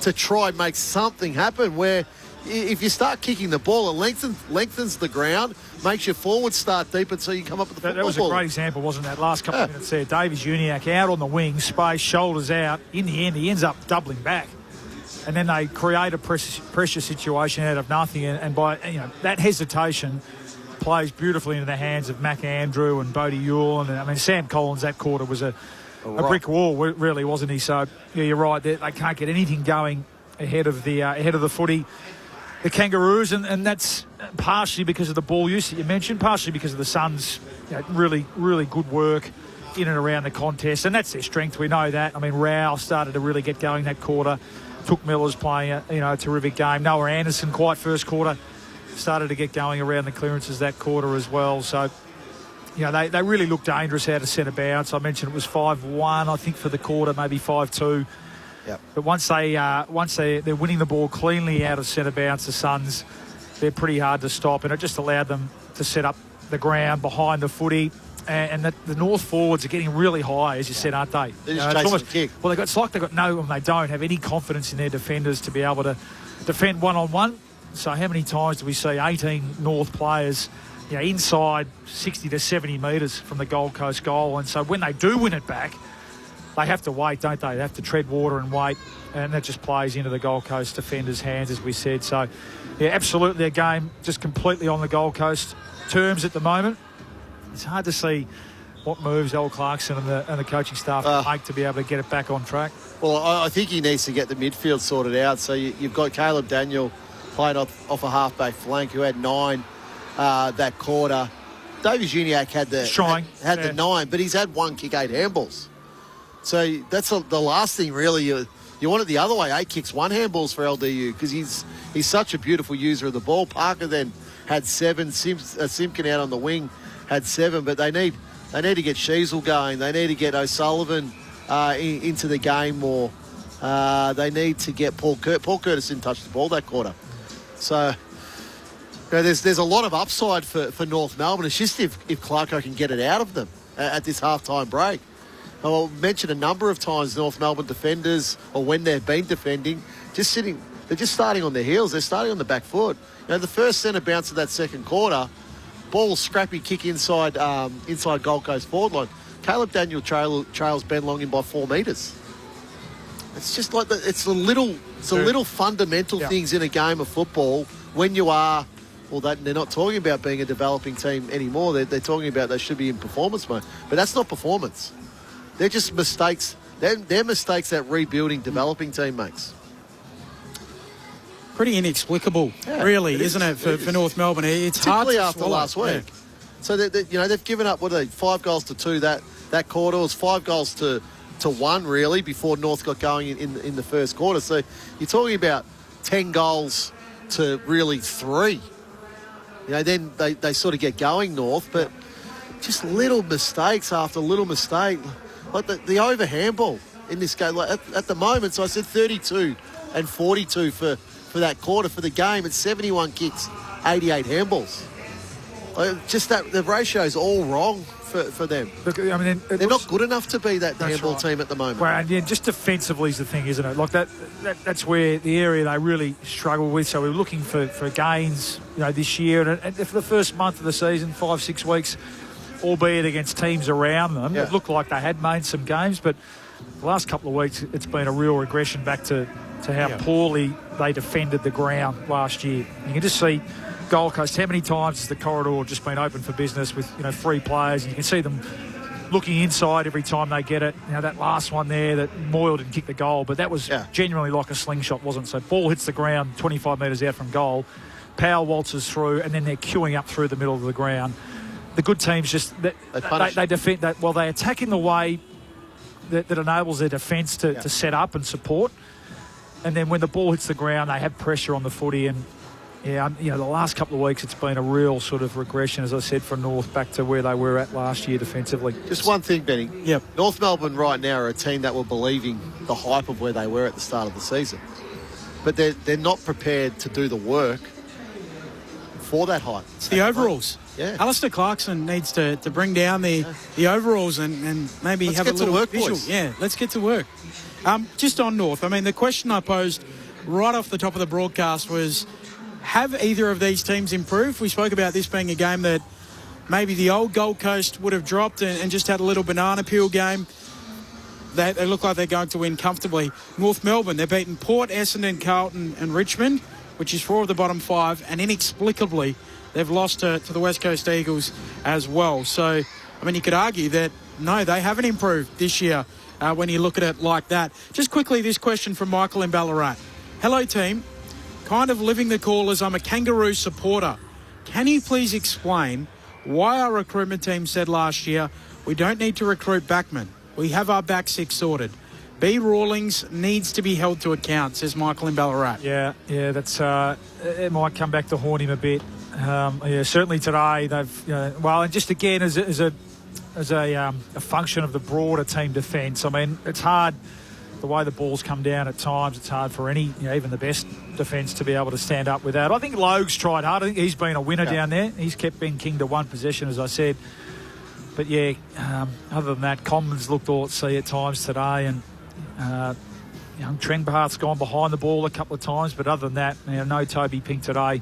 to try and make something happen, where if you start kicking the ball, it lengthens the ground, makes your forwards start deeper so you can come up with the football. That was a great example, wasn't that? Last couple of minutes there. Davies Uniacke out on the wing, space, shoulders out. In the end, he ends up doubling back. And then they create a pressure situation out of nothing. And by that hesitation plays beautifully into the hands of Mac Andrew and Bodie Ewell. And I mean, Sam Collins that quarter was a brick wall, really, wasn't he? So yeah, you're right. They can't get anything going ahead of the footy. The Kangaroos, and that's partially because of the ball use that you mentioned, partially because of the Suns' really, really good work in and around the contest, and that's their strength. We know that. I mean, Rao started to really get going that quarter. Took Miller's playing a terrific game. Noah Anderson, quite first quarter, started to get going around the clearances that quarter as well. So, they really looked dangerous out of centre bounce. I mentioned it was 5-1, I think, for the quarter, maybe 5-2. Yep. But once they're winning the ball cleanly out of centre bounce, the Suns, they're pretty hard to stop, and it just allowed them to set up the ground behind the footy. And the North forwards are getting really high, as you said, aren't they? They're just chasing the kick. Well, it's like they don't have any confidence in their defenders to be able to defend one-on-one. So how many times do we see 18 North players, inside 60 to 70 metres from the Gold Coast goal? And so when they do win it back, they have to wait, don't they? They have to tread water and wait, and that just plays into the Gold Coast defenders' hands, as we said. So, yeah, absolutely a game just completely on the Gold Coast terms at the moment. It's hard to see what moves Al Clarkson and the coaching staff can make to be able to get it back on track. Well, I think he needs to get the midfield sorted out. So you've got Caleb Daniel playing off a half-back flank who had 9 that quarter. Davies Uniacke had the 9, but he's had 1 kick, 8 handballs. So that's the last thing, really. You want it the other way, 8 kicks, 1 handballs for LDU, because he's such a beautiful user of the ball. Parker then had 7. Simpkin out on the wing had 7, but they need to get Sheasel going. They need to get O'Sullivan into the game more. They need to get Paul Curtis. Paul Curtis didn't touch the ball that quarter. So there's a lot of upside for North Melbourne. It's just if Clarko can get it out of them at this halftime break. I'll mention a number of times North Melbourne defenders, or when they've been defending, they're just starting on their heels. They're starting on the back foot. The first centre bounce of that second quarter, ball scrappy kick inside Gold Coast forward line. Caleb Daniel trails Ben Long in by 4 metres. It's just like it's the little fundamental things in a game of football when you are. Well, they're not talking about being a developing team anymore. They're talking about they should be in performance mode. But that's not performance. They're just mistakes. They're mistakes that rebuilding, developing team makes. pretty inexplicable, really, isn't it, for North Melbourne? It's particularly hard to after last week. Yeah. So they've given up 5 goals to 2 that quarter. It was 5 goals to 1 really before North got going in the first quarter. So you're talking about 10 goals to really 3. Then they sort of get going, North, but just little mistakes after little mistake. Like the over handball in this game, like at the moment, so I said 32 and 42 for that quarter. For the game, it's 71 kicks, 88 handballs. Just that the ratio's all wrong for them. Look, I mean, they're not good enough to be that handball team at the moment. Well, and just defensively is the thing, isn't it? Like that's where the area they really struggle with. So we're looking for gains, this year. And for the first month of the season, 5-6 weeks, albeit against teams around them, it looked like they had made some games. But the last couple of weeks, it's been a real regression back to how poorly they defended the ground last year. You can just see Gold Coast, how many times has the corridor just been open for business with 3 players, and you can see them looking inside every time they get it. That last one there that Moyle didn't kick the goal, but that was genuinely like a slingshot, wasn't it? So ball hits the ground 25 metres out from goal, Powell waltzes through, and then they're queuing up through the middle of the ground. The good teams they defend that. Well, they attack in the way that enables their defence to set up and support, and then when the ball hits the ground, they have pressure on the footy. And the last couple of weeks, it's been a real sort of regression, as I said, for North back to where they were at last year defensively. Just one thing, Benny. Yep. North Melbourne right now are a team that were believing the hype of where they were at the start of the season. But they're not prepared to do the work for that hype. It's the overalls. Yeah. Alistair Clarkson needs to bring down the overalls and maybe have a little work, visual. boys. Yeah, let's get to work. Just on North, I mean, the question I posed right off the top of the broadcast was, have either of these teams improved? We spoke about this being a game that maybe the old Gold Coast would have dropped and just had a little banana peel game. They look like they're going to win comfortably. North Melbourne, they've beaten Port, Essendon, Carlton and Richmond, which is 4 of the bottom 5, and inexplicably they've lost to the West Coast Eagles as well. So, I mean, you could argue that, no, they haven't improved this year when you look at it like that. Just quickly, this question from Michael in Ballarat. Hello, team. Kind of living the call as I'm a Kangaroo supporter. Can you please explain why our recruitment team said last year we don't need to recruit backmen? We have our back 6 sorted. B. Rawlings needs to be held to account, says Michael in Ballarat. Yeah, that's it might come back to haunt him a bit. Certainly today they've and just again as a function of the broader team defence. I mean, it's hard. The way the balls come down at times, it's hard for any, even the best defence to be able to stand up with that. I think Logue's tried hard. I think he's been a winner down there. He's kept Ben King to 1 possession, as I said. But other than that, Commons looked all at sea at times today, and Trengpath's gone behind the ball a couple of times. But other than that, no Toby Pink today.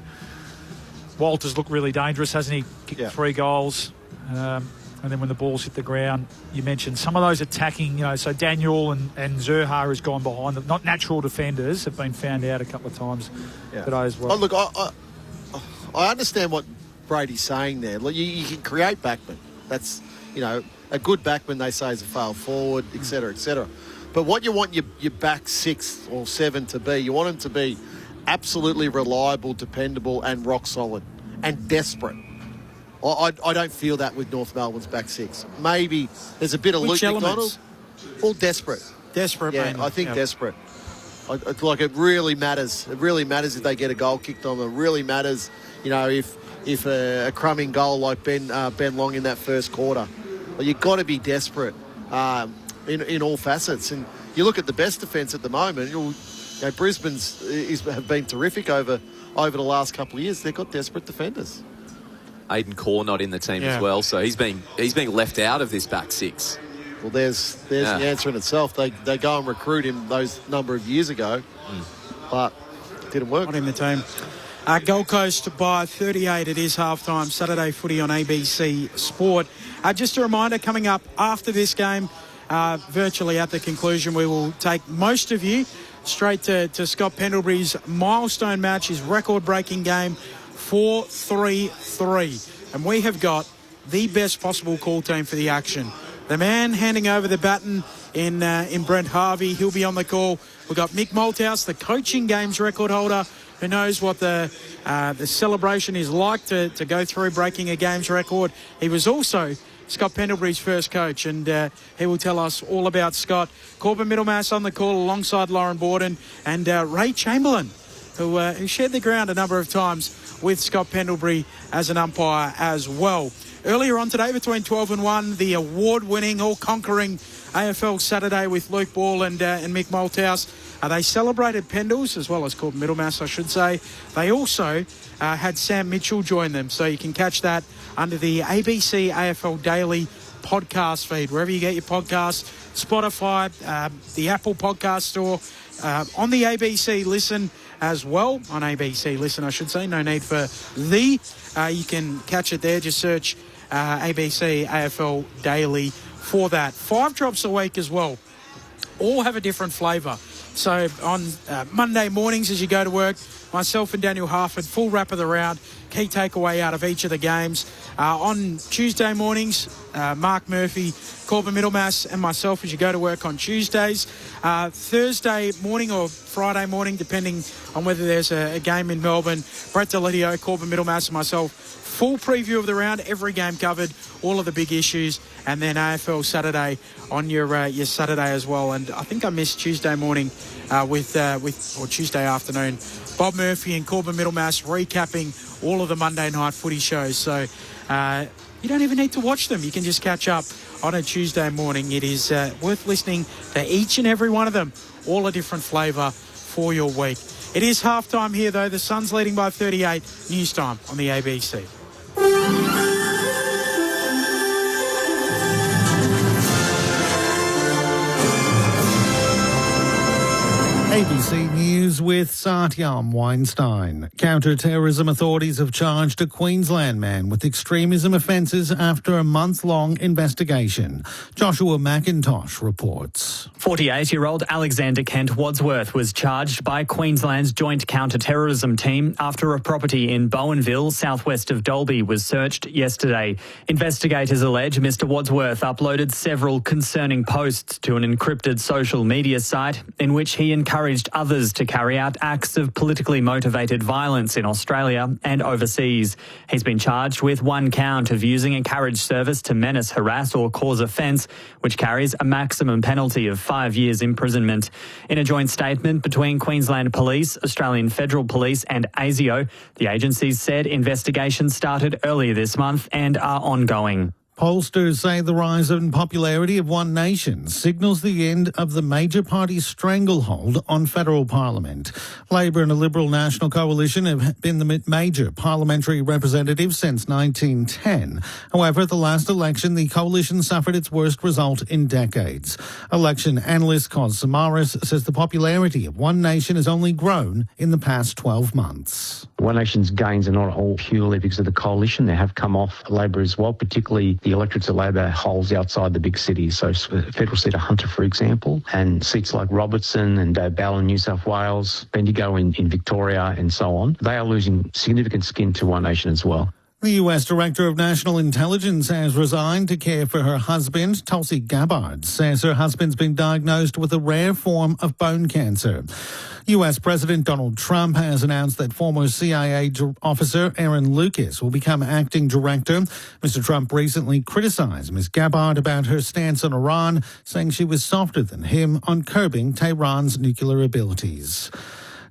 Walters looked really dangerous, hasn't he? Kicked 3 goals. And then when the balls hit the ground, you mentioned some of those attacking, so Daniel and Zurha has gone behind them. Not natural defenders, have been found out a couple of times today as well. Oh, look, I understand what Brady's saying there. Look, you can create backmen. That's, a good backman, they say, is a failed forward, et cetera, et cetera. But what you want your back 6 or 7 to be, you want them to be absolutely reliable, dependable and rock solid and desperate. I don't feel that with North Melbourne's back 6. Maybe there's a bit of Luke McDonald. All desperate. Desperate, yeah, I think desperate. It really matters. It really matters if they get a goal kicked on them. It really matters, if a crumbing goal like Ben Long in that first quarter. You've got to be desperate in all facets. And you look at the best defence at the moment. Brisbane's have been terrific over the last couple of years. They've got desperate defenders. Aiden Core not in the team as well, so he's being left out of this back 6. Well, there's the answer in itself. They go and recruit him those number of years ago, but it didn't work. Not in the team. Gold Coast by 38. It is halftime. Saturday footy on ABC Sport. Just a reminder, coming up after this game, virtually at the conclusion, we will take most of you straight to Scott Pendlebury's milestone match, his record-breaking game, 4-3-3. And we have got the best possible call team for the action. The man handing over the baton in Brent Harvey, he'll be on the call. We've got Mick Malthouse, the coaching games record holder. who knows what the celebration is like to go through breaking a games record. He was also Scott Pendlebury's first coach, and he will tell us all about Scott. Corbin Middlemass on the call alongside Lauren Borden and Ray Chamberlain, who shared the ground a number of times with Scott Pendlebury as an umpire as well. Earlier on today, between 12 and 1, the award-winning, all-conquering AFL Saturday with Luke Ball and Mick Malthouse. They celebrated Pendles, as well as Corbin Middlemass, I should say. They also had Sam Mitchell join them, so you can catch that under the ABC AFL Daily podcast feed, wherever you get your podcasts, Spotify, the Apple Podcast Store, on the ABC Listen as well, on ABC Listen, I should say. No need for the. You can catch it there. Just search ABC AFL Daily for that. 5 drops a week as well. All have a different flavour. So on Monday mornings as you go to work, myself and Daniel Harford, full wrap of the round, key takeaway out of each of the games. On Tuesday mornings, Mark Murphy, Corbin Middlemass and myself as you go to work on Tuesdays. Thursday morning or Friday morning, depending on whether there's a game in Melbourne, Brett Delidio, Corbin Middlemass and myself, full preview of the round, every game covered, all of the big issues, and then AFL Saturday on your Saturday as well. And I think I missed Tuesday morning or Tuesday afternoon, Bob Murphy and Corbin Middlemass recapping all of the Monday night footy shows. So you don't even need to watch them. You can just catch up on a Tuesday morning. It is worth listening to each and every one of them, all a different flavour for your week. It is halftime here, though. The Suns leading by 38. News time on the ABC. ABC News with Satyam Weinstein. Counter-terrorism authorities have charged a Queensland man with extremism offences after a month-long investigation. Joshua McIntosh reports. 48-year-old Alexander Kent Wadsworth was charged by Queensland's Joint Counter-Terrorism Team after a property in Bowenville, southwest of Dalby, was searched yesterday. Investigators allege Mr Wadsworth uploaded several concerning posts to an encrypted social media site in which he encouraged others to carry out acts of politically motivated violence in Australia and overseas. He's been charged with 1 count of using a carriage service to menace, harass or cause offence, which carries a maximum penalty of 5 years imprisonment. In a joint statement between Queensland Police, Australian Federal Police and ASIO, the agencies said investigations started earlier this month and are ongoing. Pollsters say the rise in popularity of One Nation signals the end of the major party's stranglehold on federal parliament. Labor and the Liberal National Coalition have been the major parliamentary representatives since 1910. However, at the last election, the coalition suffered its worst result in decades. Election analyst Cos Samaras says the popularity of One Nation has only grown in the past 12 months. One Nation's gains are not all purely because of the coalition. They have come off Labor as well, particularly the electorates that Labor holds outside the big cities. So federal seat of Hunter, for example, and seats like Robertson and Bell in New South Wales, Bendigo in Victoria and so on. They are losing significant skin to One Nation as well. The US Director of National Intelligence has resigned to care for her husband. Tulsi Gabbard says her husband's been diagnosed with a rare form of bone cancer. US President Donald Trump has announced that former CIA officer Aaron Lucas will become acting director. Mr. Trump recently criticized Ms. Gabbard about her stance on Iran, saying she was softer than him on curbing Tehran's nuclear abilities.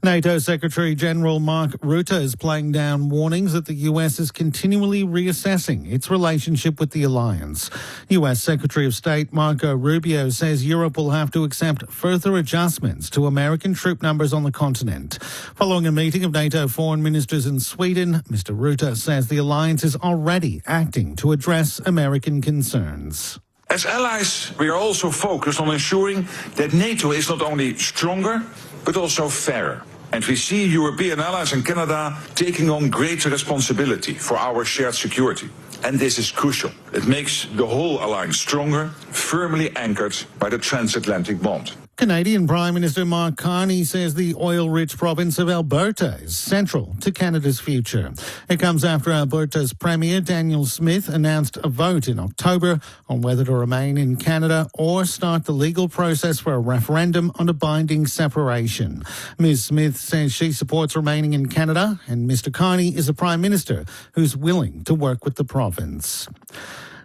NATO Secretary-General Mark Rutte is playing down warnings that the US is continually reassessing its relationship with the alliance. US Secretary of State Marco Rubio says Europe will have to accept further adjustments to American troop numbers on the continent. Following a meeting of NATO foreign ministers in Sweden, Mr. Rutte says the alliance is already acting to address American concerns. As allies, we are also focused on ensuring that NATO is not only stronger, but also fairer. And we see European allies and Canada taking on greater responsibility for our shared security. And this is crucial. It makes the whole alliance stronger, firmly anchored by the transatlantic bond. Canadian Prime Minister Mark Carney says the oil-rich province of Alberta is central to Canada's future. It comes after Alberta's Premier Daniel Smith announced a vote in October on whether to remain in Canada or start the legal process for a referendum on a binding separation. Ms. Smith says she supports remaining in Canada, and Mr. Carney is a Prime Minister who's willing to work with the province.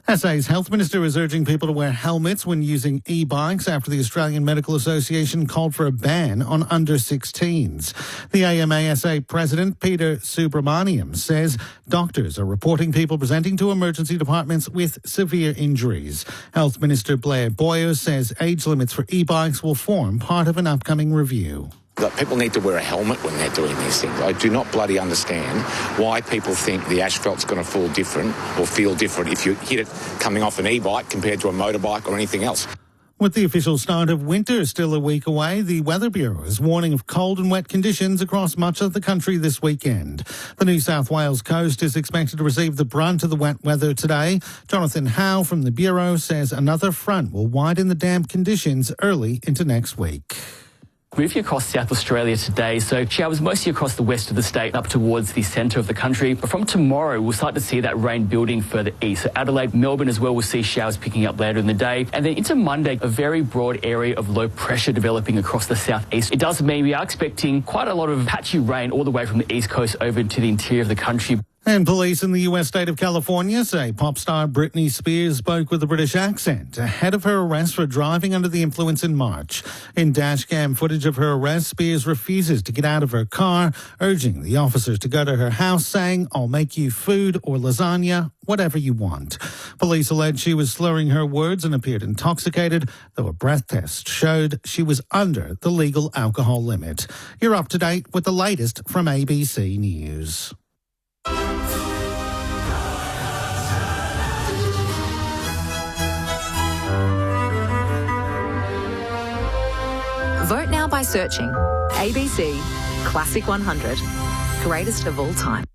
SA's Health Minister is urging people to wear helmets when using e-bikes after the Australian Medical Association called for a ban on under-16s. The AMASA President, Peter Subramaniam, says doctors are reporting people presenting to emergency departments with severe injuries. Health Minister Blair Boyer says age limits for e-bikes will form part of an upcoming review. That people need to wear a helmet when they're doing these things. I do not bloody understand why people think the asphalt's going to feel different if you hit it coming off an e-bike compared to a motorbike or anything else. With the official start of winter still a week away, the Weather Bureau is warning of cold and wet conditions across much of the country this weekend. The New South Wales coast is expected to receive the brunt of the wet weather today. Jonathan Howe from the Bureau says another front will widen the damp conditions early into next week. Moving across South Australia today, so showers mostly across the west of the state up towards the centre of the country. But from tomorrow, we'll start to see that rain building further east. So Adelaide, Melbourne as well, we'll see showers picking up later in the day. And then into Monday, a very broad area of low pressure developing across the southeast. It does mean we are expecting quite a lot of patchy rain all the way from the east coast over to the interior of the country. And police in the US state of California say pop star Britney Spears spoke with a British accent ahead of her arrest for driving under the influence in March. In dashcam footage of her arrest, Spears refuses to get out of her car, urging the officers to go to her house, saying, "I'll make you food or lasagna, whatever you want." Police allege she was slurring her words and appeared intoxicated, though a breath test showed she was under the legal alcohol limit. You're up to date with the latest from ABC News. Vote now by searching ABC Classic 100, greatest of all time.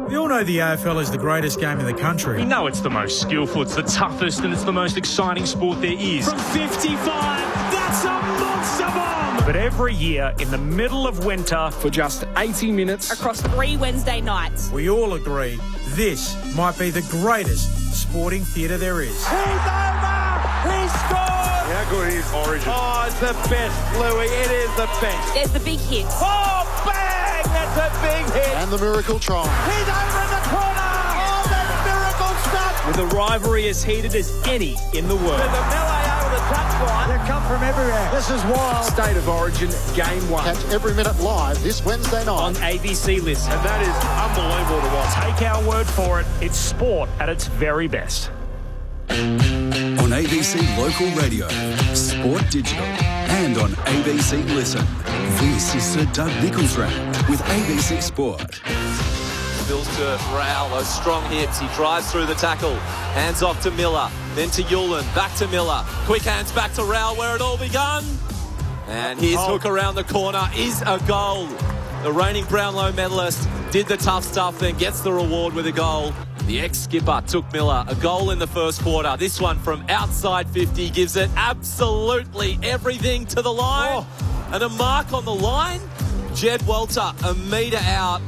We all know the AFL is the greatest game in the country. We know it's the most skillful, it's the toughest, and it's the most exciting sport there is. From 55, that's a monster bomb! But every year, in the middle of winter, for just 80 minutes, across 3 Wednesday nights, we all agree this might be the greatest sporting theatre there is. He's over! He scored! How good is Origin? Oh, it's the best, Louis. It is the best. There's the big hit. Oh, bang! That's a big hit. And the miracle try. He's over in the corner. Oh, that's miracle stuff. with a rivalry as heated as any in the world. There's a melee over the touchline. They come from everywhere. This is wild. State of Origin, Game 1. Catch every minute live this Wednesday night on ABC Listen. And that is unbelievable to watch. Take our word for it. It's sport at its very best. On ABC Local Radio, Sport Digital, and on ABC Listen. This is Sir Doug Nicholls Round with ABC Sport. Bills to Rowell, those strong hips. He drives through the tackle. Hands off to Miller, then to Yulin, back to Miller. Quick hands back to Rowell where it all begun. And his hook around the corner is a goal. The reigning Brownlow medalist did the tough stuff, then gets the reward with a goal. The ex-skipper took Miller a goal in the first quarter. This one from outside 50 gives it absolutely everything to the line. And a mark on the line. Jed Walter a metre out.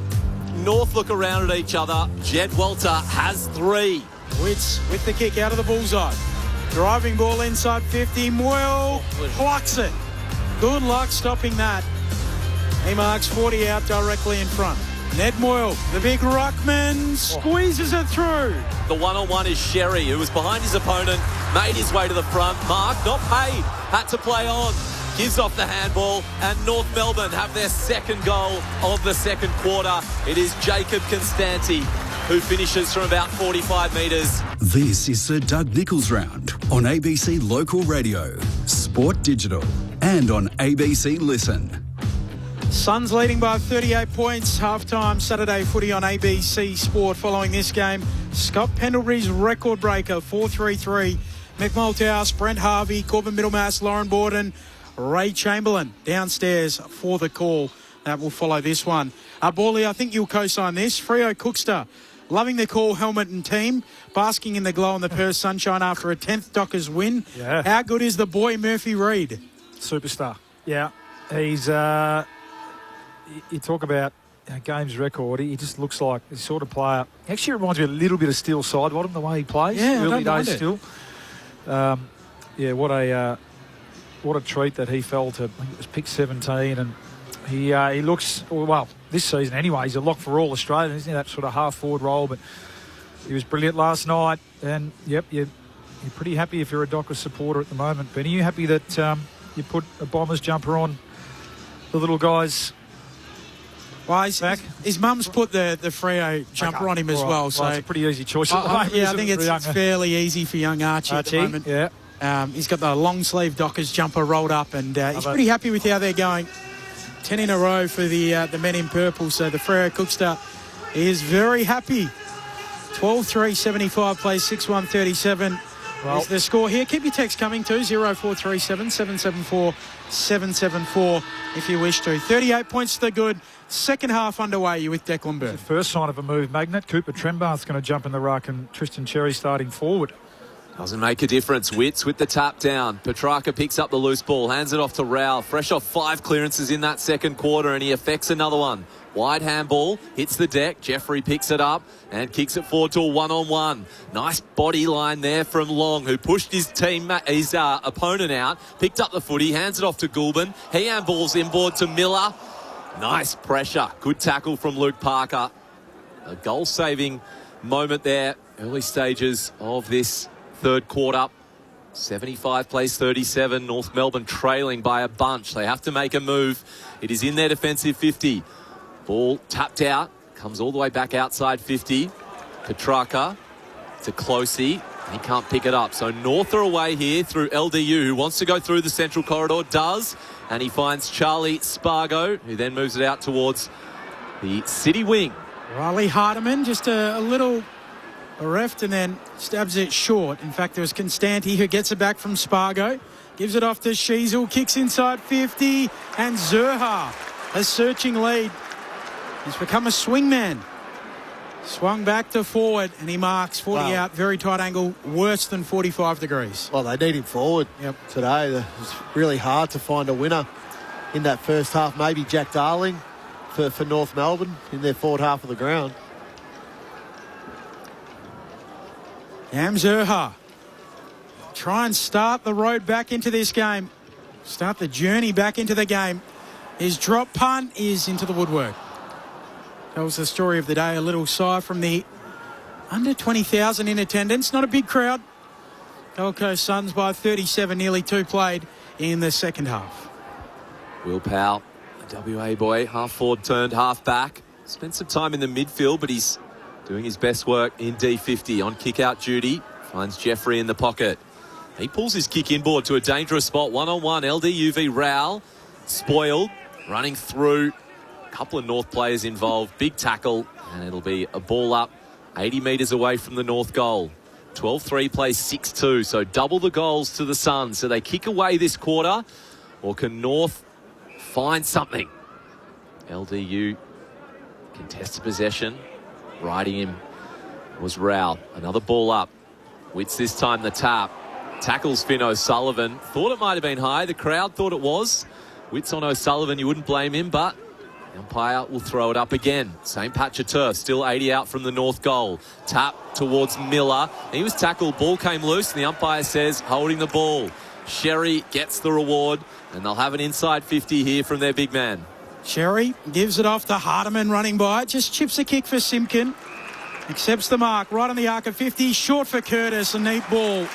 North look around at each other. Jed Walter has 3. Wits with the kick out of the bullseye. Driving ball inside 50. Moyle plucks it. Good luck stopping that. He marks 40 out directly in front. Ned Moyle, the big ruckman, squeezes it through. The one-on-one is Sherry, who was behind his opponent, made his way to the front. Mark, not paid, had to play on. Gives off the handball, and North Melbourne have their second goal of the second quarter. It is Jacob Constanti, who finishes from about 45 metres. This is Sir Doug Nicholls Round on ABC Local Radio, Sport Digital, and on ABC Listen. Suns leading by 38 points. Half-time Saturday footy on ABC Sport. Following this game, Scott Pendlebury's record breaker, 4-3-3. Mick Malthouse, Brent Harvey, Corbin Middlemass, Lauren Borden, Ray Chamberlain downstairs for the call. That will follow this one. Borley, I think you'll co-sign this. Freo Cookster, loving the call, helmet and team, basking in the glow and the Perth sunshine after a 10th Dockers win. Yeah. How good is the boy Murphy Reid? Superstar. Yeah. He's, you talk about games record, he just looks like the sort of player. He actually reminds me a little bit of Steele Sidebottom, the way he plays. Yeah, early I don't days still. What a treat that he fell to. I think it was pick 17, and he looks, well, this season anyway, he's a lock for all Australian, isn't he? That sort of half-forward role, but he was brilliant last night. And, yep, you're pretty happy if you're a Dockers supporter at the moment. But are you happy that you put a Bombers jumper on the little guys? Well, his mum's put the Freo jumper on him as well. So it's a pretty easy choice. I think it's fairly easy for young Archie at the moment. Yeah. He's got the long sleeve Dockers jumper rolled up, and he's pretty happy with how they're going. 10 in a row for the men in purple. So the Freo Cookster is very happy. 12-3, 75 plays 6-1-37. Well, is the score here. Keep your text coming too, 0437 774 774 if you wish to. 38 points to the good. Second half underway. You with Declan Byrne. The first sign of a move, Magnet. Cooper Trembath's going to jump in the ruck, and Tristan Cherry starting forward. Doesn't make a difference. Witts with the tap down. Petrarca picks up the loose ball, hands it off to Rao. Fresh off 5 clearances in that second quarter, and he affects another one. Wide handball, hits the deck. Jeffrey picks it up and kicks it forward to a one-on-one. Nice body line there from Long, who pushed his opponent out, picked up the footy, hands it off to Goulburn. He handballs inboard to Miller. Nice pressure. Good tackle from Luke Parker. A goal-saving moment there. Early stages of this third quarter. 75 plays 37. North Melbourne trailing by a bunch. They have to make a move. It is in their defensive 50. Ball tapped out. Comes all the way back outside 50. Petrarca to Closey. He can't pick it up. So North are away here through LDU, who wants to go through the central corridor. Does. And he finds Charlie Spargo, who then moves it out towards the city wing. Riley Hardiman just a little bereft and then stabs it short. In fact, there was Constanti who gets it back from Spargo. Gives it off to Sheasel. Kicks inside 50. And Zurha, a searching lead. He's become a swingman. Swung back to forward, and he marks 40 out, very tight angle, worse than 45 degrees. Well, they need him forward today. It's really hard to find a winner in that first half. Maybe Jack Darling for North Melbourne in their forward half of the ground. Zurha. Try and start the road back into this game. Start the journey back into the game. His drop punt is into the woodwork. Tells the story of the day. A little sigh from the under 20,000 in attendance. Not a big crowd. Gold Coast Suns by 37, nearly 2 played in the second half. Will Powell, a WA boy, half forward turned half back. Spent some time in the midfield, but he's doing his best work in D50 on kick-out duty. Finds Jeffrey in the pocket. He pulls his kick inboard to a dangerous spot. One-on-one, LDU v Rowell. Spoiled, running through. Couple of North players involved. Big tackle, and it'll be a ball up 80 metres away from the North goal. 12-3 plays 6-2, so double the goals to the Suns. So they kick away this quarter, or can North find something? LDU contested possession. Riding him was Rowell. Another ball up. Witts this time the tap. Tackles Finn O'Sullivan. Thought it might have been high. The crowd thought it was. Witts on O'Sullivan, you wouldn't blame him, but the umpire will throw it up again. Same patch of turf, still 80 out from the North goal. Tap towards Miller. He was tackled, ball came loose, and the umpire says holding the ball. Sherry gets the reward, and they'll have an inside 50 here from their big man. Sherry gives it off to Hardiman running by. Just chips a kick for Simpkin. Accepts the mark right on the arc of 50. Short for Curtis, a neat ball.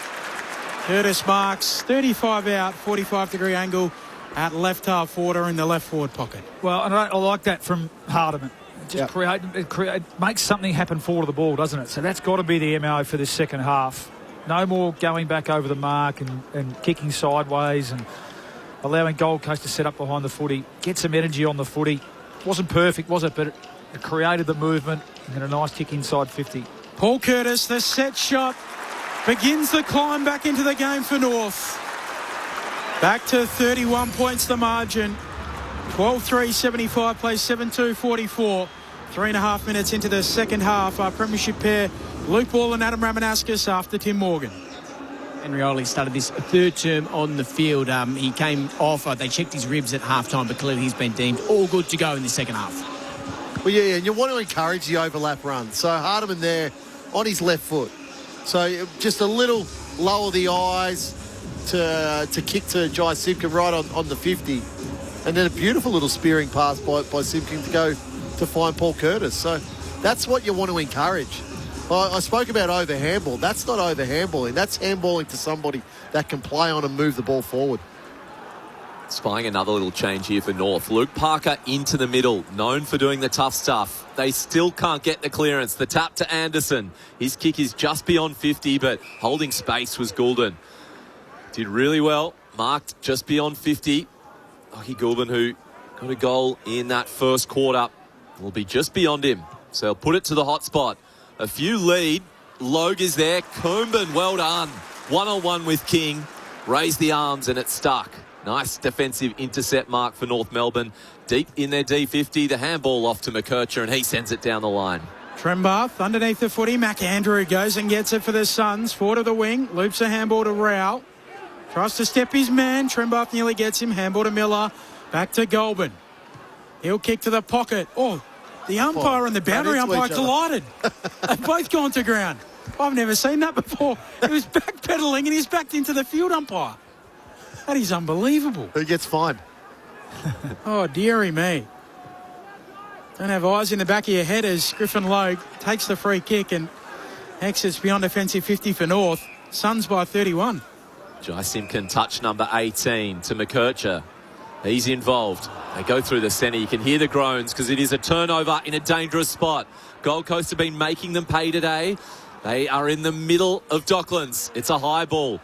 Curtis marks 35 out, 45 degree angle. At left half forward or in the left forward pocket. Well, I like that from Hardiman. It makes something happen forward of the ball, doesn't it? So that's got to be the MO for this second half. No more going back over the mark and kicking sideways and allowing Gold Coast to set up behind the footy. Get some energy on the footy. Wasn't perfect, was it? But it created the movement and then a nice kick inside 50. Paul Curtis, the set shot, begins the climb back into the game for North. Back to 31 points the margin. 12-3, 75 plays 7-2, 44. 3.5 minutes into the second half. Our premiership pair, Luke Ball and Adam Ramanauskas after Tim Morgan. Henrioli started this third term on the field. He came off. They checked his ribs at half-time, but clearly he's been deemed all good to go in the second half. Well, yeah, and you want to encourage the overlap run. So Hardiman there on his left foot. So just a little lower the eyes to kick to Jai Simpkin right on the 50. And then a beautiful little spearing pass by Simpkin to go to find Paul Curtis. So that's what you want to encourage. I spoke about over handball. That's not over handballing. That's handballing to somebody that can play on and move the ball forward. Spying another little change here for North. Luke Parker into the middle, known for doing the tough stuff. They still can't get the clearance. The tap to Anderson. His kick is just beyond 50, but holding space was Goulden. Did really well. Marked just beyond 50. Lachie Goulden, who got a goal in that first quarter, will be just beyond him. So he'll put it to the hot spot. A few lead. Logue is there. Coomben, well done. One-on-one with King. Raised the arms and it stuck. Nice defensive intercept mark for North Melbourne. Deep in their D50. The handball off to McKercher and he sends it down the line. Trembath underneath the footy. McAndrew goes and gets it for the Suns. Forward of the wing. Loops a handball to Rao. Tries to step his man. Trembath nearly gets him. Handball to Miller. Back to Goulburn. He'll kick to the pocket. Oh, the umpire and the boundary umpire collided. They've both gone to ground. I've never seen that before. He was backpedaling and he's backed into the field umpire. That is unbelievable. Who gets fined? Oh, dearie me. Don't have eyes in the back of your head as Griffin Logue takes the free kick and exits beyond offensive 50 for North. Suns by 31. Jai Simpkin, touch number 18 to McKercher. He's involved. They go through the centre. You can hear the groans because it is a turnover in a dangerous spot. Gold Coast have been making them pay today. They are in the middle of Docklands. It's a high ball.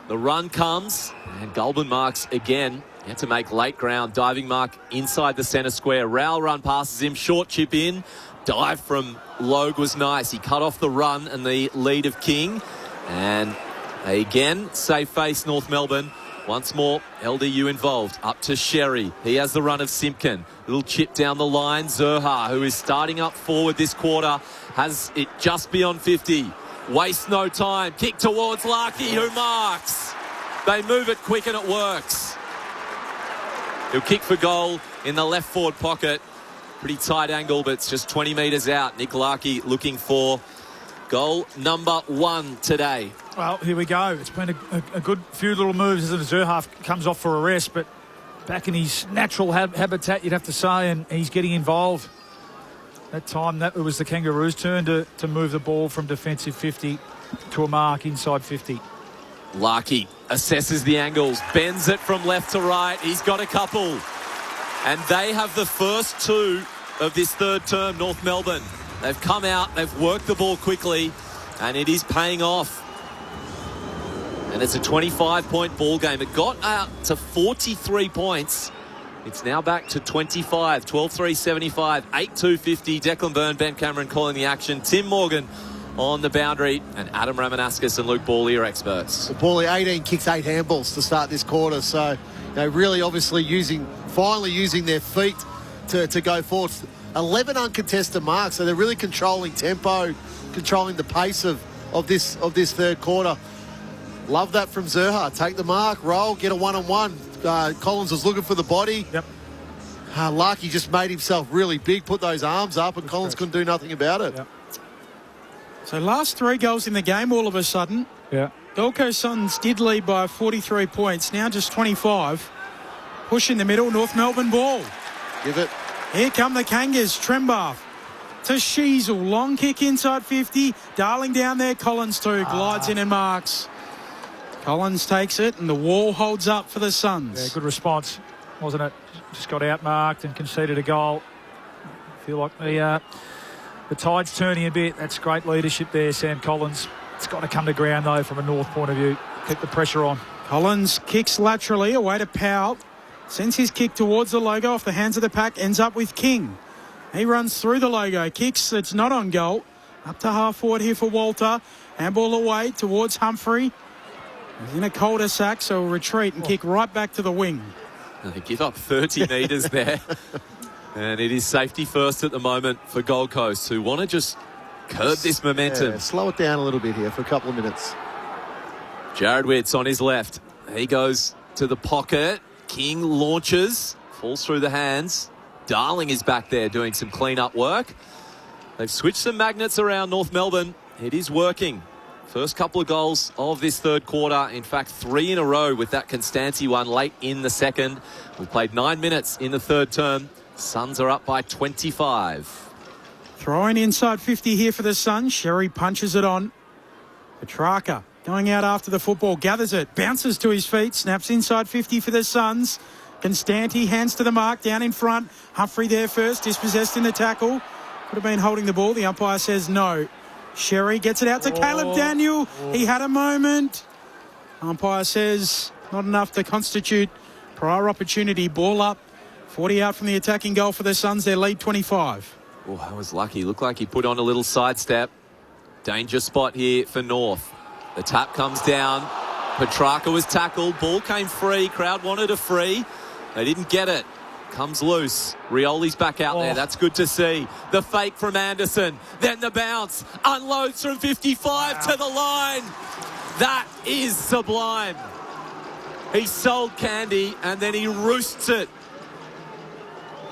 The run comes and Goulburn marks again. He had to make late ground. Diving mark inside the centre square. Rao run passes him. Short chip in. Dive from Logue was nice. He cut off the run and the lead of King. And again, save face North Melbourne. Once more, LDU involved. Up to Sherry. He has the run of Simpkin. Little chip down the line. Zerha, who is starting up forward this quarter, has it just beyond 50. Waste no time. Kick towards Larkey, who marks. They move it quick and it works. He'll kick for goal in the left forward pocket. Pretty tight angle, but it's just 20 metres out. Nick Larkey looking for goal number 1 today. Well, here we go. It's been a good few little moves as the Zerha comes off for a rest, but back in his natural habitat, you'd have to say, and he's getting involved. That time, it was the Kangaroos' turn to move the ball from defensive 50 to a mark inside 50. Larkey assesses the angles, bends it from left to right. He's got a couple. And they have the first 2 of this third term, North Melbourne. They've come out, they've worked the ball quickly, and it is paying off. And it's a 25-point ball game. It got out to 43 points. It's now back to 25, 12-3-75, 8-2-50. Declan Byrne, Ben Cameron calling the action. Tim Morgan on the boundary, and Adam Ramanauskas and Luke Bawley are experts. Well, Bawley, 18 kicks, 8 handballs to start this quarter. So, really obviously finally using their feet to go forward. 11 uncontested marks, so they're really controlling tempo, controlling the pace of this third quarter. Love that from Zerha. Take the mark, roll, get a one-on-one. Collins was looking for the body. Yep. Larkey just made himself really big, put those arms up, and Collins couldn't do nothing about it. Yep. So last 3 goals in the game all of a sudden. Yeah. Gold Coast Suns did lead by 43 points, now just 25. Push in the middle, North Melbourne ball. Give it. Here come the Kangas, Trembath to Sheasel. Long kick inside 50. Darling down there, Collins too. Glides in and marks. Collins takes it and the wall holds up for the Suns. Yeah, good response, wasn't it? Just got outmarked and conceded a goal. I feel like the tide's turning a bit. That's great leadership there, Sam Collins. It's got to come to ground, though, from a North point of view. Keep the pressure on. Collins kicks laterally away to Powell. Sends his kick towards the logo off the hands of the pack. Ends up with King. He runs through the logo. Kicks. It's not on goal. Up to half forward here for Walter. Handball away towards Humphrey. He's in a cul-de-sac, so he'll retreat and kick right back to the wing. They give up 30 metres there. And it is safety first at the moment for Gold Coast, who want to just curb this momentum. Yeah, slow it down a little bit here for a couple of minutes. Jared Witts on his left. He goes to the pocket. King launches, falls through the hands. Darling is back there doing some clean-up work. They've switched some magnets around North Melbourne. It is working. First couple of goals of this third quarter. In fact, 3 in a row with that Constanti one late in the second. We've played 9 minutes in the third term. Suns are up by 25. Throwing inside 50 here for the Suns. Sherry punches it on. Petrarca going out after the football, gathers it, bounces to his feet, snaps inside 50 for the Suns. Constanti hands to the mark, down in front. Humphrey there first, dispossessed in the tackle. Could have been holding the ball. The umpire says no. Sherry gets it out to Caleb Daniel. He had a moment. Umpire says not enough to constitute prior opportunity. Ball up. 40 out from the attacking goal for the Suns. Their lead 25. Oh, that was lucky. Looked like he put on a little sidestep. Danger spot here for North. The tap comes down. Petrarca was tackled. Ball came free. Crowd wanted a free. They didn't get it. Comes loose. Rioli's back out there. That's good to see. The fake from Anderson. Then the bounce. Unloads from 55 to the line. That is sublime. He sold candy and then he roosts it.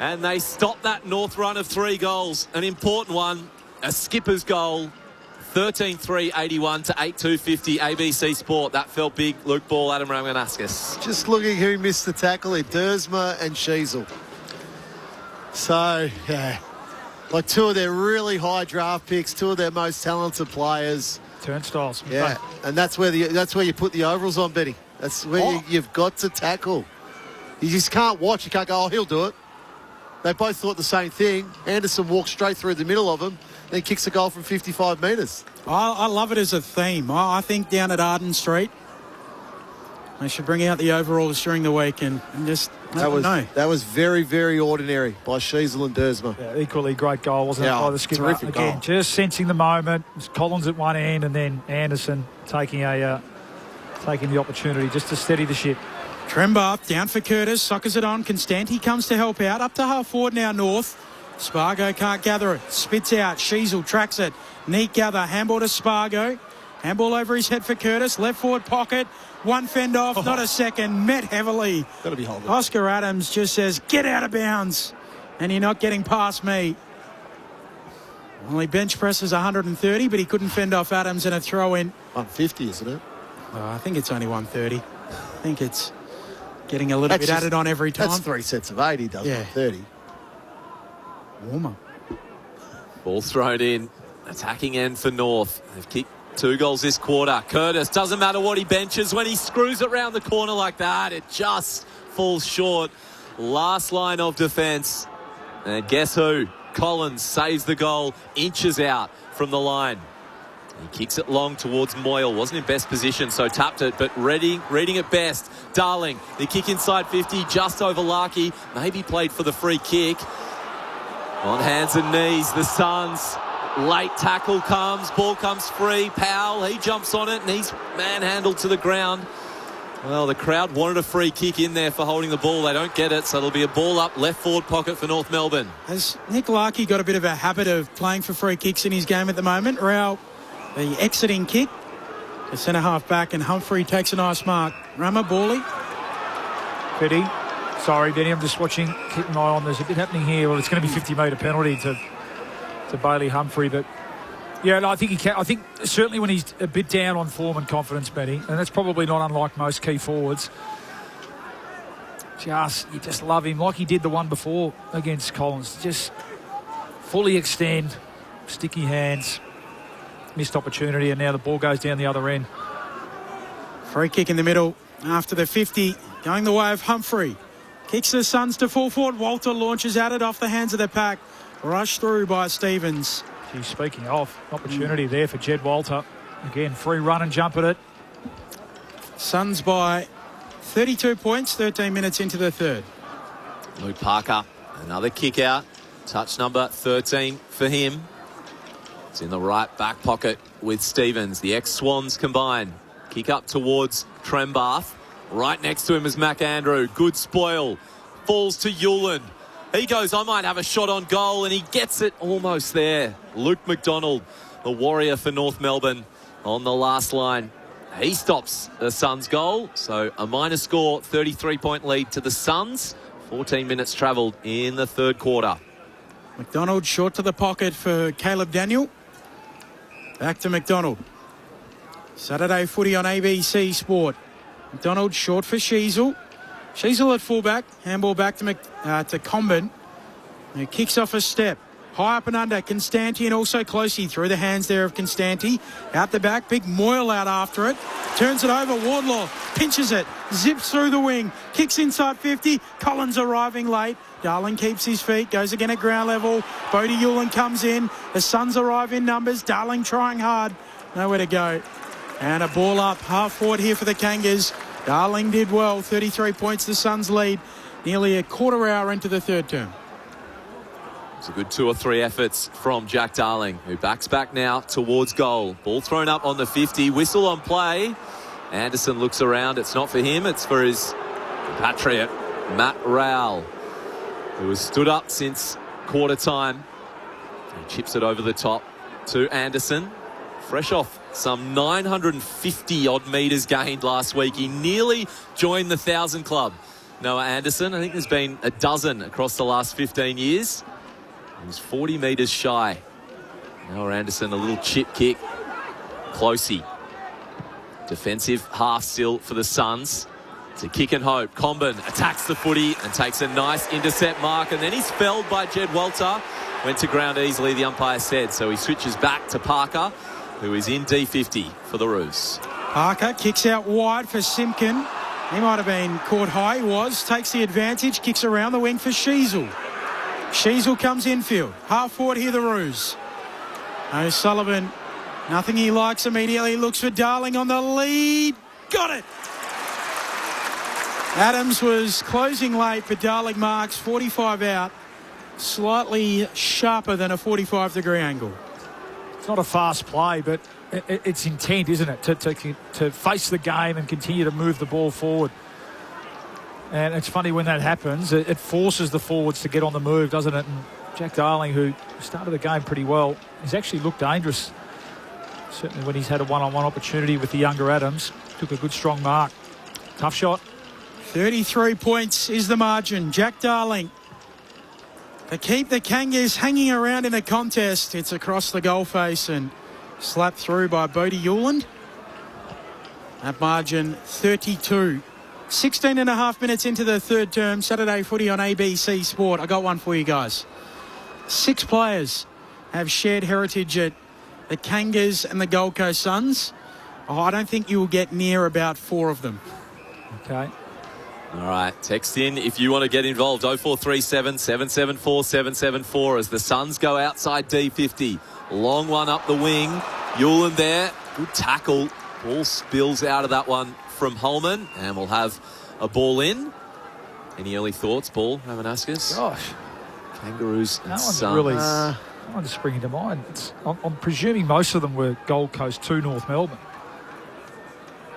And they stop that North run of 3 goals. An important one. A skipper's goal. 13-3-81 to 8-2-50 ABC Sport. That felt big. Luke Ball, Adam Ramanauskas. Just looking who missed the tackle here, Dersma and Sheasel. So, yeah, like 2 of their really high draft picks, 2 of their most talented players. Turnstiles. Yeah, and that's where you put the overalls on, Benny. That's where you've got to tackle. You just can't watch. You can't go, oh, he'll do it. They both thought the same thing. Anderson walked straight through the middle of them, then kicks a goal from 55 metres. I love it as a theme. I think down at Arden Street, they should bring out the overalls during the week and just let them know. That was very, very ordinary by Sheasel and Dersma. Yeah, equally great goal, wasn't it, by the skipper? Terrific Again, goal. just sensing the moment. It was Collins at one end and then Anderson taking the opportunity just to steady the ship. Trembath down for Curtis, suckers it on. Constanti comes to help out. Up to half forward now, North. Spargo can't gather it. Spits out. Sheasel tracks it. Neat gather. Handball to Spargo. Handball over his head for Curtis. Left forward pocket. One fend off. Not a second. Met heavily. Got to be holding. Oscar Adams just says, get out of bounds. And you're not getting past me. Well, he bench presses 130, but he couldn't fend off Adams in a throw in. 150, isn't it? I think it's only 130. I think it's getting a little bit added on every time. That's 3 sets of 80, doesn't it? 30. Warmer. Ball thrown in. Attacking end for North. They've kicked 2 goals this quarter. Curtis, doesn't matter what he benches. When he screws it round the corner like that, it just falls short. Last line of defence. And guess who? Collins saves the goal. Inches out from the line. He kicks it long towards Moyle. Wasn't in best position, so tapped it, but reading it best. Darling, the kick inside 50, just over Larkey. Maybe played for the free kick. On hands and knees, the Suns. Late tackle comes. Ball comes free. Powell, he jumps on it, and he's manhandled to the ground. Well, the crowd wanted a free kick in there for holding the ball. They don't get it, so it'll be a ball up left forward pocket for North Melbourne. Has Nick Larkey got a bit of a habit of playing for free kicks in his game at the moment? Rao, the exiting kick, the centre half back, and Humphrey takes a nice mark. Rama, Bally. Betty. Sorry, Benny, I'm just watching, keep an eye on. There's a bit happening here. Well, it's going to be 50-metre penalty to Bailey Humphrey, but yeah, no, I think he can. I think certainly when he's a bit down on form and confidence, Benny, and that's probably not unlike most key forwards. You just love him like he did the one before against Collins. Just fully extend, sticky hands, missed opportunity, and now the ball goes down the other end. Free kick in the middle after the 50, going the way of Humphrey. Kicks the Suns to full forward. Walter launches at it off the hands of the pack. Rushed through by Stevens. Gee, speaking of, opportunity there for Jed Walter. Again, free run and jump at it. Suns by 32 points, 13 minutes into the third. Luke Parker, another kick out. Touch number 13 for him. It's in the right back pocket with Stevens. The ex-Swans combine. Kick up towards Trembath. Right next to him is McAndrew. Good spoil. Falls to Hewland. He goes, I might have a shot on goal, and he gets it almost there. Luke McDonald, the warrior for North Melbourne, on the last line. He stops the Suns goal. So a minor score, 33-point lead to the Suns. 14 minutes travelled in the third quarter. McDonald short to the pocket for Caleb Daniel. Back to McDonald. Saturday footy on ABC Sport. McDonald short for Sheasel. Sheasel at fullback. Handball back to Comben. He kicks off a step. High up and under. Constanti and also Closey through the hands there of Constanti. Out the back. Big Moyle out after it. Turns it over. Wardlaw pinches it. Zips through the wing. Kicks inside 50. Collins arriving late. Darling keeps his feet. Goes again at ground level. Bodie Hewland comes in. The Suns arrive in numbers. Darling trying hard. Nowhere to go. And a ball up. Half forward here for the Kangas. Darling did well. 33 points the Suns lead. Nearly a quarter hour into the third term. It's a good 2 or 3 efforts from Jack Darling, who backs back now towards goal. Ball thrown up on the 50. Whistle on play. Anderson looks around. It's not for him. It's for his compatriot, Matt Rowell, who has stood up since quarter time. He chips it over the top to Anderson. Fresh off some 950-odd metres gained last week. He nearly joined the 1,000 club. Noah Anderson, I think there's been a dozen across the last 15 years. He's 40 metres shy. Noah Anderson, a little chip kick. Closey. Defensive half still for the Suns. It's a kick and hope. Comben attacks the footy and takes a nice intercept mark. And then he's felled by Jed Walter. Went to ground easily, the umpire said. So he switches back to Parker, who is in D50 for the Roos. Parker kicks out wide for Simpkin. He might have been caught high. He was. Takes the advantage. Kicks around the wing for Sheasel. Sheasel comes infield. Half forward here, the Roos. O'Sullivan, nothing he likes immediately. Looks for Darling on the lead. Got it. Adams was closing late, but Darling marks 45 out. Slightly sharper than a 45-degree angle. It's not a fast play, but it's intent, isn't it? To face the game and continue to move the ball forward. And it's funny when that happens, it forces the forwards to get on the move, doesn't it? And Jack Darling, who started the game pretty well, he's actually looked dangerous. Certainly when he's had a one-on-one opportunity with the younger Adams. Took a good, strong mark. Tough shot. 33 points is the margin. Jack Darling to keep the Kangas hanging around in the contest. It's across the goal face and slapped through by Bodie Hewland. That margin, 32. 16 and a half minutes into the third term. Saturday footy on ABC Sport. I got one for you guys. 6 players have shared heritage at the Kangas and the Gold Coast Suns. I don't think you will get near about 4 of them. Okay. All right, text in if you want to get involved. 0437 774 774 as the Suns go outside D50. Long one up the wing. Hewland there. Good tackle. Ball spills out of that one from Holman, and we'll have a ball in. Any early thoughts, Paul Ramanaskas? Gosh. Kangaroos and Suns. Really, no one's springing to mind. I'm presuming most of them were Gold Coast to North Melbourne.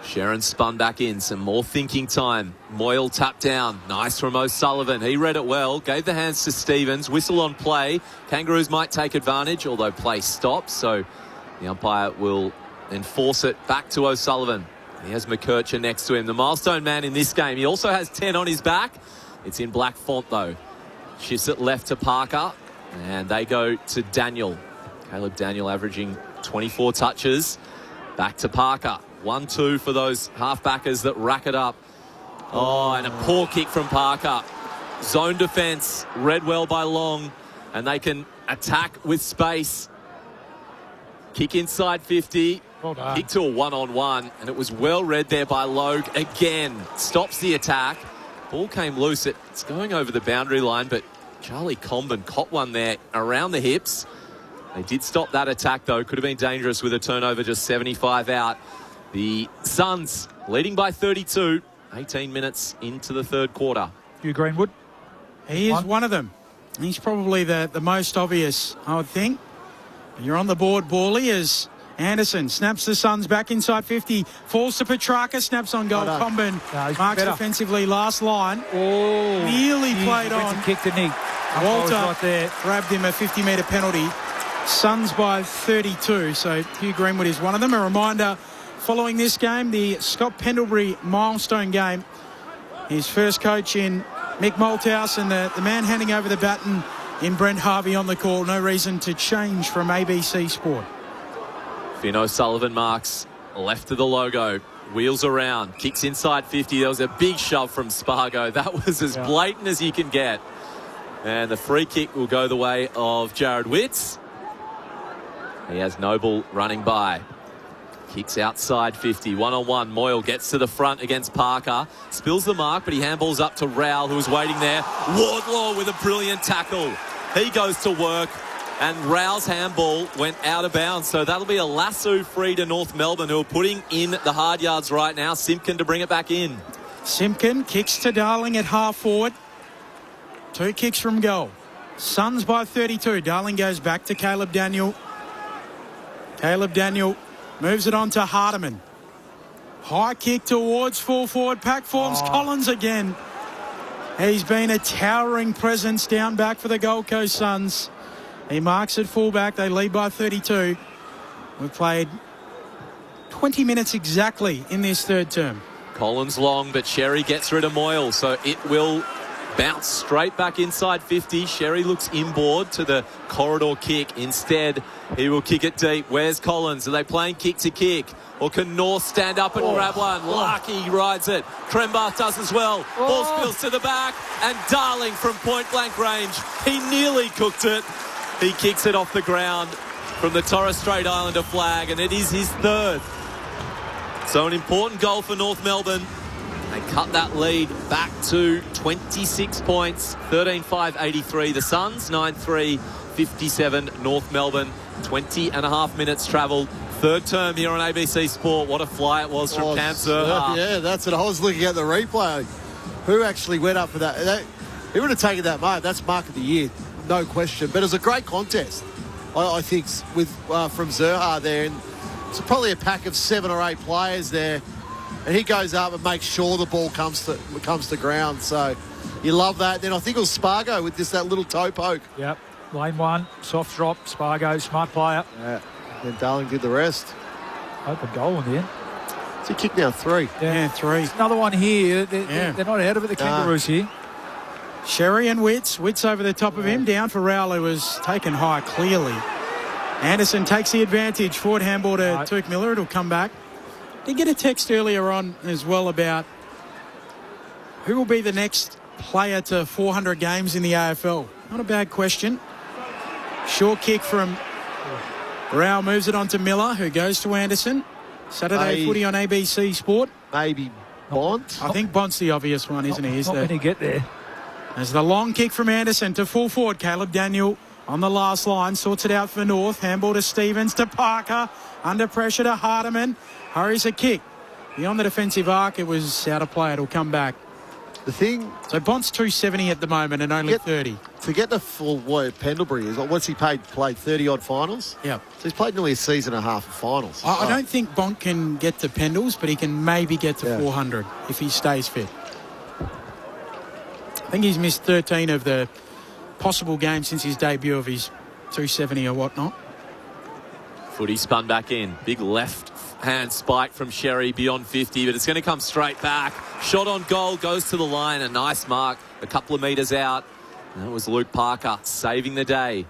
Sharon spun back in. Some more thinking time. Moyle tapped down. Nice from O'Sullivan. He read it well. Gave the hands to Stevens. Whistle on play. Kangaroos might take advantage, although play stops. So the umpire will enforce it back to O'Sullivan. He has McKercher next to him. The milestone man in this game. He also has 10 on his back. It's in black font, though. Shifts it left to Parker. And they go to Daniel. Caleb Daniel averaging 24 touches. Back to Parker. 1-2 for those halfbackers that rack it up. Oh, and a poor kick from Parker. Zone defence, read well by Long, and they can attack with space. Kick inside 50. Well done. Kick to a one-on-one, and it was well read there by Logue. Again, stops the attack. Ball came loose. It's going over the boundary line, but Charlie Comben caught one there around the hips. They did stop that attack, though. Could have been dangerous with a turnover, just 75 out. The Suns leading by 32, 18 minutes into the third quarter. Hugh Greenwood? He is one of them. He's probably the most obvious, I would think. You're on the board, Bawley, as Anderson snaps the Suns back inside 50. Falls to Petrarca, snaps on goal. Comben marks defensively, last line. Oh, nearly played on. Kicked the knee. Walter right there. grabbed him a 50-metre penalty. Suns by 32, so Hugh Greenwood is one of them. A reminder following this game, the Scott Pendlebury milestone game. His first coach in Mick Malthouse, and the man handing over the baton in Brent Harvey on the call. No reason to change from ABC Sport. Finn O'Sullivan marks left of the logo. Wheels around, kicks inside 50. There was a big shove from Spargo. That was as blatant as you can get. And the free kick will go the way of Jared Witts. He has Noble running by. Kicks outside 50. One-on-one. Moyle gets to the front against Parker. Spills the mark, but he handballs up to Rowell, who was waiting there. Wardlaw with a brilliant tackle. He goes to work. And Rowell's handball went out of bounds. So that'll be a lasso free to North Melbourne, who are putting in the hard yards right now. Simpkin to bring it back in. Simpkin kicks to Darling at half forward. 2 kicks from goal. Suns by 32. Darling goes back to Caleb Daniel. Caleb Daniel moves it on to Hardiman. High kick towards full forward. Pack forms Collins again. He's been a towering presence down back for the Gold Coast Suns. He marks at fullback. They lead by 32. We've played 20 minutes exactly in this third term. Collins long, but Sherry gets rid of Moyle, so it will bounce straight back inside 50. Sherry looks inboard to the corridor kick. Instead, he will kick it deep. Where's Collins? Are they playing kick to kick? Or can North stand up and grab one? Larky rides it. Krembath does as well. Ball spills to the back. And Darling from point blank range. He nearly cooked it. He kicks it off the ground from the Torres Strait Islander flag, and it is his third. So an important goal for North Melbourne. They cut that lead back to 26 points, 13-5-83. The Suns, 9-3-57. North Melbourne, 20 and a half minutes travelled. Third term here on ABC Sport. What a fly it was from Cam Zerha. Yeah, that's it. I was looking at the replay. Who actually went up for that? He would have taken that mark. That's mark of the year. No question, but it was a great contest, I think, with from Zerha there, and it's probably a pack of 7 or 8 players there, and he goes up and makes sure the ball comes to ground. So you love that. Then I think it was Spargo with that little toe poke. Yep, lane 1, soft drop, Spargo, smart player. Yeah, then Darling did the rest. Open goal in the end. It's a kick now 3. Yeah, 3. There's another one here. They're not out of it, the Kangaroos here. Sherry and Witts over the top of him, down for Rowell, who was taken high clearly. Anderson takes the advantage. Forward handball to Tuke Miller. It'll come back. Did get a text earlier on as well about who will be the next player to 400 games in the AFL. Not a bad question. Short kick from Rowell, moves it on to Miller, who goes to Anderson. Saturday footy on ABC Sport. Maybe Bont. I think Bont's the obvious one, isn't he? Not when you get there. There's the long kick from Anderson to full forward. Caleb Daniel on the last line, sorts it out for North. Handball to Stevens, to Parker. Under pressure to Hardiman. Hurries a kick. Beyond the defensive arc, it was out of play. It'll come back. The thing... So Bont's 270 at the moment and only 30. To get the full what Pendlebury is, what's he played 30-odd finals? Yeah. So he's played nearly a season and a half of finals. I don't think Bont can get to Pendles, but he can maybe get to 400 if he stays fit. I think he's missed 13 of the possible games since his debut of his 270 or whatnot. Footy spun back in. Big left hand spike from Sherry beyond 50, but it's going to come straight back. Shot on goal, goes to the line. A nice mark, a couple of metres out. And that was Luke Parker saving the day.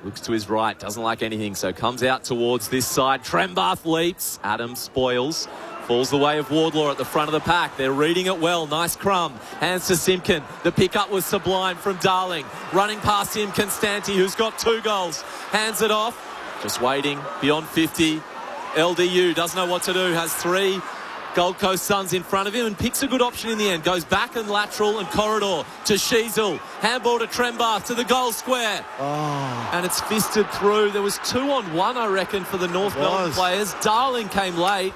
Looks to his right, doesn't like anything, so comes out towards this side. Trembath leaps. Adams spoils. Falls the way of Wardlaw at the front of the pack. They're reading it well. Nice crumb. Hands to Simpkin. The pickup was sublime from Darling. Running past him, Constanti, who's got 2 goals. Hands it off. Just waiting. Beyond 50. LDU doesn't know what to do. Has 3 Gold Coast Suns in front of him and picks a good option in the end. Goes back and lateral and corridor to Sheasel. Handball to Trembath to the goal square. And it's fisted through. There was 2-on-1, I reckon, for the North Melbourne players. Darling came late.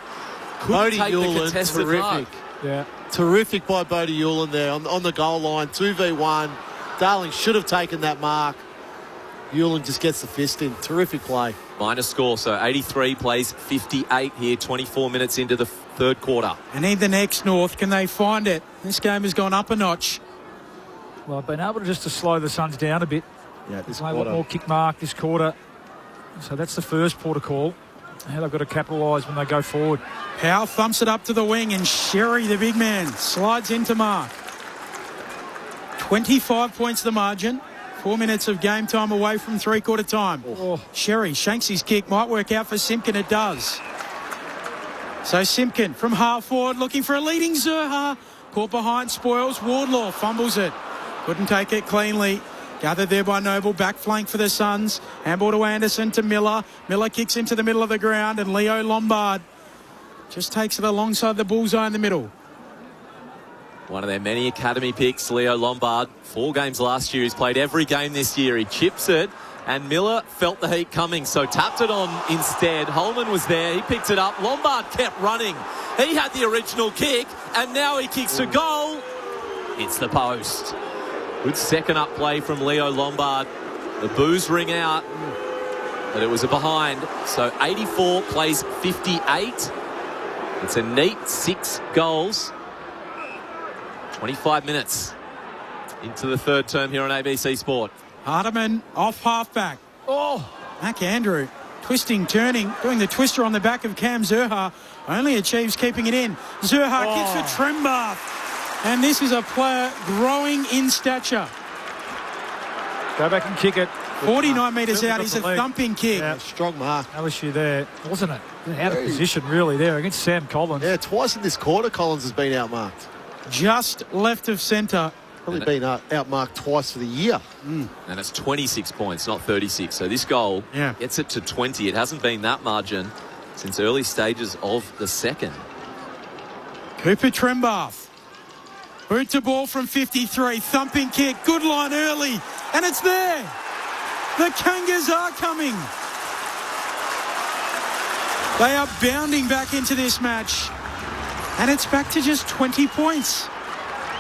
Couldn't take the contested mark. Yeah. Terrific by Bodie Hewlin there on the goal line. 2v1. Darling should have taken that mark. Hewlin just gets the fist in. Terrific play. Minor score, so 83 plays 58 here, 24 minutes into the third quarter. And in the next North, can they find it? This game has gone up a notch. Well, I've been able to slow the Suns down a bit. Yeah, this quarter. quarter. More kick mark this quarter. So that's the first port of call. How they've got to capitalise when they go forward. Powell thumps it up to the wing, and Sherry, the big man, slides into mark. 25 points the margin. 4 minutes of game time away from three-quarter time. Oh. Sherry shanks his kick. Might work out for Simpkin. It does. So Simpkin from half forward looking for a leading Zerha. Caught behind, spoils. Wardlaw fumbles it. Couldn't take it cleanly. Gathered there by Noble. Back flank for the Suns. Handball to Anderson to Miller. Miller kicks into the middle of the ground, and Leo Lombard just takes it alongside the bullseye in the middle. One of their many academy picks, Leo Lombard. 4 games last year. He's played every game this year. He chips it, and Miller felt the heat coming, so tapped it on instead. Holman was there. He picked it up. Lombard kept running. He had the original kick, and now he kicks a goal. It's the post. Good second up play from Leo Lombard. The boos ring out, but it was a behind. So 84 plays 58. It's a neat 6 goals. 25 minutes into the third term here on ABC Sport. Hardiman off halfback. Oh, Mac Andrew twisting, turning, doing the twister on the back of Cam Zerha. Only achieves keeping it in. Zerha kicks for Trembath. And this is a player growing in stature. Go back and kick it. 49 metres out. He's a thumping kick. Yeah. Strong mark. LSU there, wasn't it? Out of position really there against Sam Collins. Yeah, twice in this quarter Collins has been outmarked. Just left of centre. Probably been outmarked twice for the year. And it's 26 points, not 36. So this goal gets it to 20. It hasn't been that margin since early stages of the second. Cooper Trembath. Boot to ball from 53. Thumping kick. Good line early. And it's there. The Kangas are coming. They are bounding back into this match. And it's back to just 20 points.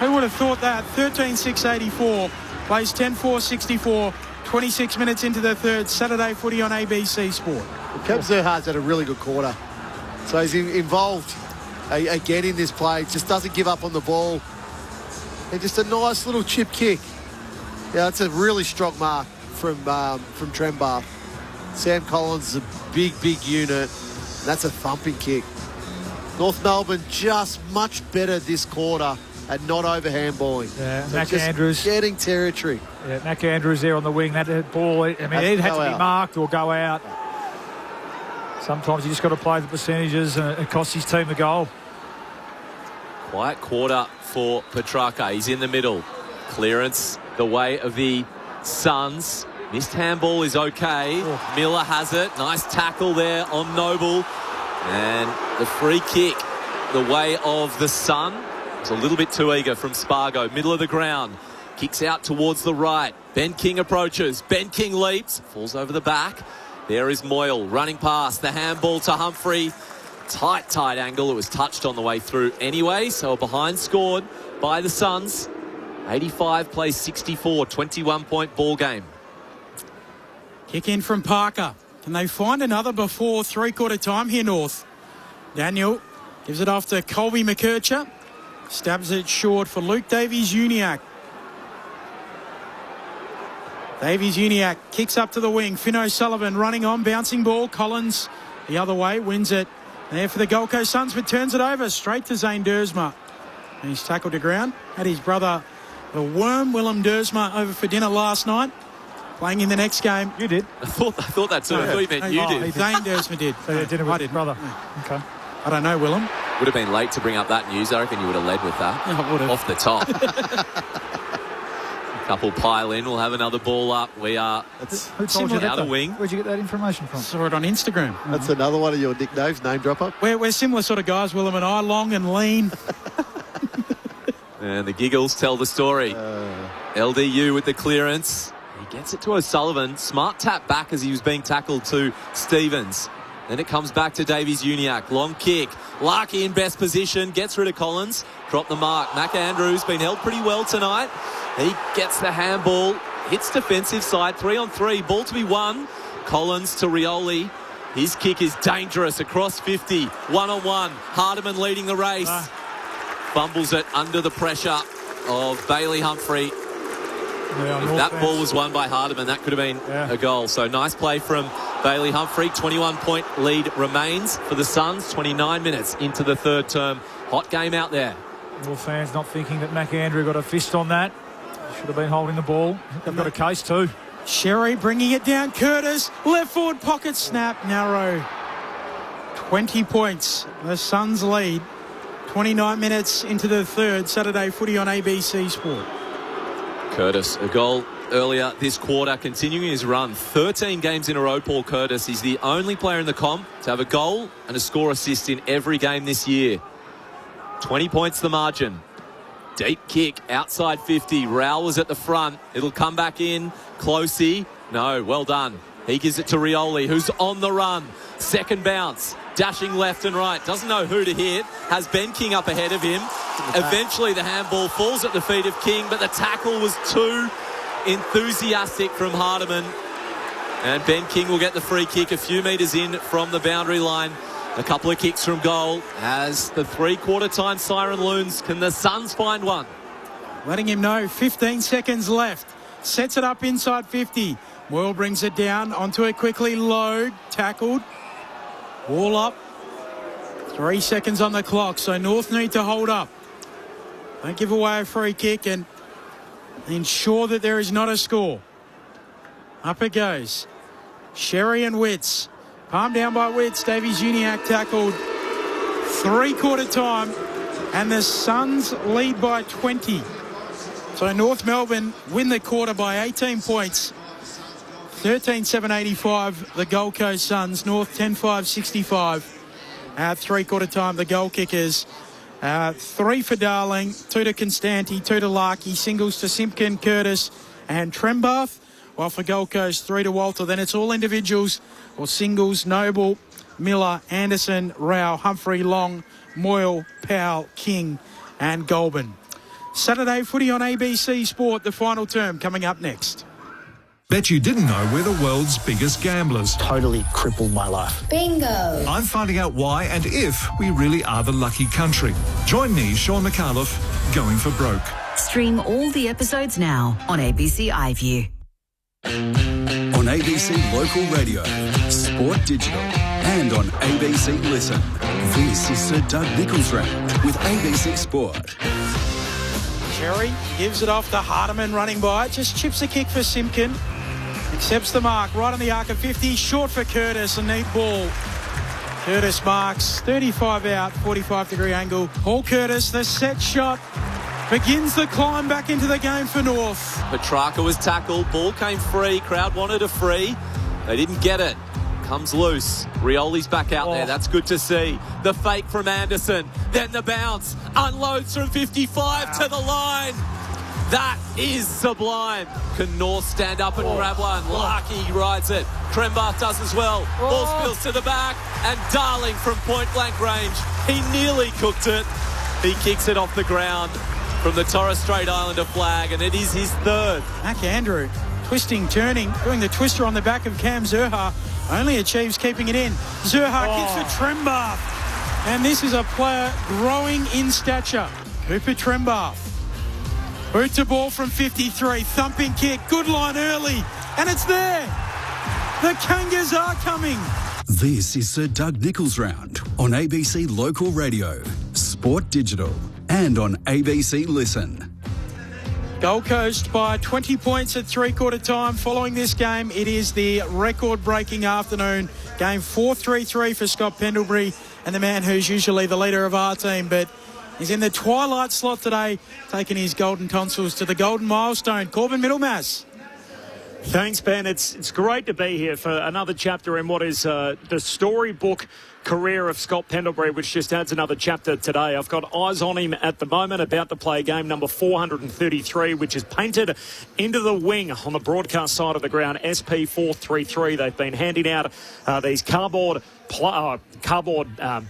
Who would have thought that? 13-6-84. Plays 10-4-64. 26 minutes into the third. Saturday footy on ABC Sport. Cam Zerha's had a really good quarter. So he's involved again in this play. Just doesn't give up on the ball. And just a nice little chip kick. Yeah, that's a really strong mark from Trembath. Sam Collins is a big unit. And that's a thumping kick. North Melbourne just much better this quarter at not over handballing. Yeah, so Mac Andrews getting territory. Yeah, Mac Andrews there on the wing. That ball, I mean, it had to be marked or go out. Sometimes you just got to play the percentages, and it costs his team the goal. Quiet quarter for Petrarca. He's in the middle. Clearance the way of the Suns. Missed handball is okay. Oh. Miller has it. Nice tackle there on Noble. And the free kick the way of the Sun. It's a little bit too eager from Spargo. Middle of the ground. Kicks out towards the right. Ben King approaches. Ben King leaps. Falls over the back. There is Moyle running past. The handball to Humphrey. Tight angle. It was touched on the way through anyway. So a behind scored by the Suns. 85 plays 64. 21-point ball game. Kick in from Parker. Can they find another before three-quarter time here, North? Daniel gives it off to Colby McKercher. Stabs it short for Luke Davies-Uniacke. Davies-Uniacke kicks up to the wing. Finn O'Sullivan running on, bouncing ball. Collins the other way, wins it. There for the Gold Coast Suns, but turns it over straight to Zane Dersma. And he's tackled to ground. Had his brother, the Worm, Willem Dersma, over for dinner last night. Playing in the next game. You did. I thought that too. I thought you meant you did. Zane Dersma did. So you did it with his brother. Okay. I don't know, Willem. Would have been late to bring up that news. I reckon you would have led with that. Yeah, I would have. Off the top. A couple pile in. We'll have another ball up. We are similar out of wing. Where'd you get that information from? Saw it on Instagram. That's another one of your nicknames, name dropper. We're similar sort of guys, Willem and I, long and lean. And the giggles tell the story. LDU with the clearance. He gets it to O'Sullivan. Smart tap back as he was being tackled to Stevens. Then it comes back to Davies-Uniacke. Long kick. Larkey in best position. Gets rid of Collins. Drop the mark. Mac Andrews been held pretty well tonight. He gets the handball. Hits defensive side. 3-on-3. Ball to be won. Collins to Rioli. His kick is dangerous across 50. 1-on-1. Hardiman leading the race. Fumbles it under the pressure of Bailey Humphrey. Yeah, if that ball was won by Hardiman, that could have been a goal. So nice play from Bailey Humphrey, 21-point lead remains for the Suns. 29 minutes into the third term. Hot game out there. More fans not thinking that McAndrew got a fist on that. Should have been holding the ball. They've got a case too. Sherry bringing it down. Curtis, left forward pocket snap, narrow. 20 points. The Suns lead. 29 minutes into the third. Saturday footy on ABC Sport. Curtis, a goal earlier this quarter, continuing his run. 13 games in a row, Paul Curtis. He's the only player in the comp to have a goal and a score assist in every game this year. 20 points the margin. Deep kick outside 50. Rowell was at the front. It'll come back in. Closey. No, well done. He gives it to Rioli, who's on the run. Second bounce. Dashing left and right. Doesn't know who to hit. Has Ben King up ahead of him. Eventually the handball falls at the feet of King, but the tackle was too enthusiastic from Hardiman. And Ben King will get the free kick a few metres in from the boundary line. A couple of kicks from goal as the three-quarter time siren loons. Can the Suns find one? Letting him know 15 seconds left. Sets it up inside 50. Moyle brings it down onto it quickly. Load, tackled. Wall up. 3 seconds on the clock, so North need to hold up. Don't give away a free kick and ensure that there is not a score. Up it goes. Sherry and Witts. Palm down by Witts. Davies Uniacke tackled. Three-quarter time. And the Suns lead by 20. So North Melbourne win the quarter by 18 points. 13-7-85, the Gold Coast Suns. North 10-5-65. At three-quarter time, the goal kickers. 3 for Darling, 2 to Constanti, 2 to Larkey, singles to Simpkin, Curtis and Trembath. While for Gold Coast, 3 to Walter. Then it's all individuals or singles. Noble, Miller, Anderson, Rao, Humphrey, Long, Moyle, Powell, King and Goulburn. Saturday footy on ABC Sport, the final term coming up next. Bet you didn't know we're the world's biggest gamblers. Totally crippled my life. Bingo. I'm finding out why and if we really are the lucky country. Join me, Sean McAuliffe, going for broke. Stream all the episodes now on ABC iView. On ABC Local Radio, Sport Digital, and on ABC Listen. This is Sir Doug Nicholls Round with ABC Sport. Cherry gives it off to Hardiman running by. Just chips a kick for Simpkin. Accepts the mark right on the arc of 50. Short for Curtis. A neat ball. Curtis marks 35 out, 45-degree angle. Paul Curtis, the set shot. Begins the climb back into the game for North. Petrarca was tackled. Ball came free. Crowd wanted a free. They didn't get it. Comes loose. Rioli's back out there. That's good to see. The fake from Anderson. Then the bounce. Unloads from 55 to the line. That is sublime. Can North stand up and grab one? Larkey rides it. Trembath does as well. Ball spills to the back. And Darling from point-blank range. He nearly cooked it. He kicks it off the ground from the Torres Strait Islander flag, and it is his third. McAndrew twisting, turning, doing the twister on the back of Cam Zurha. Only achieves keeping it in. Zurha kicks for Trembath. And this is a player growing in stature. Cooper Trembath. Boot to ball from 53. Thumping kick. Good line early. And it's there. The Kangas are coming. This is Sir Doug Nicholls Round on ABC Local Radio, Sport Digital, and on ABC Listen. Gold Coast by 20 points at three-quarter time. Following this game, it is the record-breaking afternoon. Game 4-3-3 for Scott Pendlebury and the man who's usually the leader of our team, but he's in the twilight slot today, taking his golden tonsils to the golden milestone. Corbin Middlemass. Thanks, Ben. It's great to be here for another chapter in what is the storybook career of Scott Pendlebury, which just adds another chapter today. I've got eyes on him at the moment, about to play game number 433, which is painted into the wing on the broadcast side of the ground, SP 433. They've been handing out these cardboard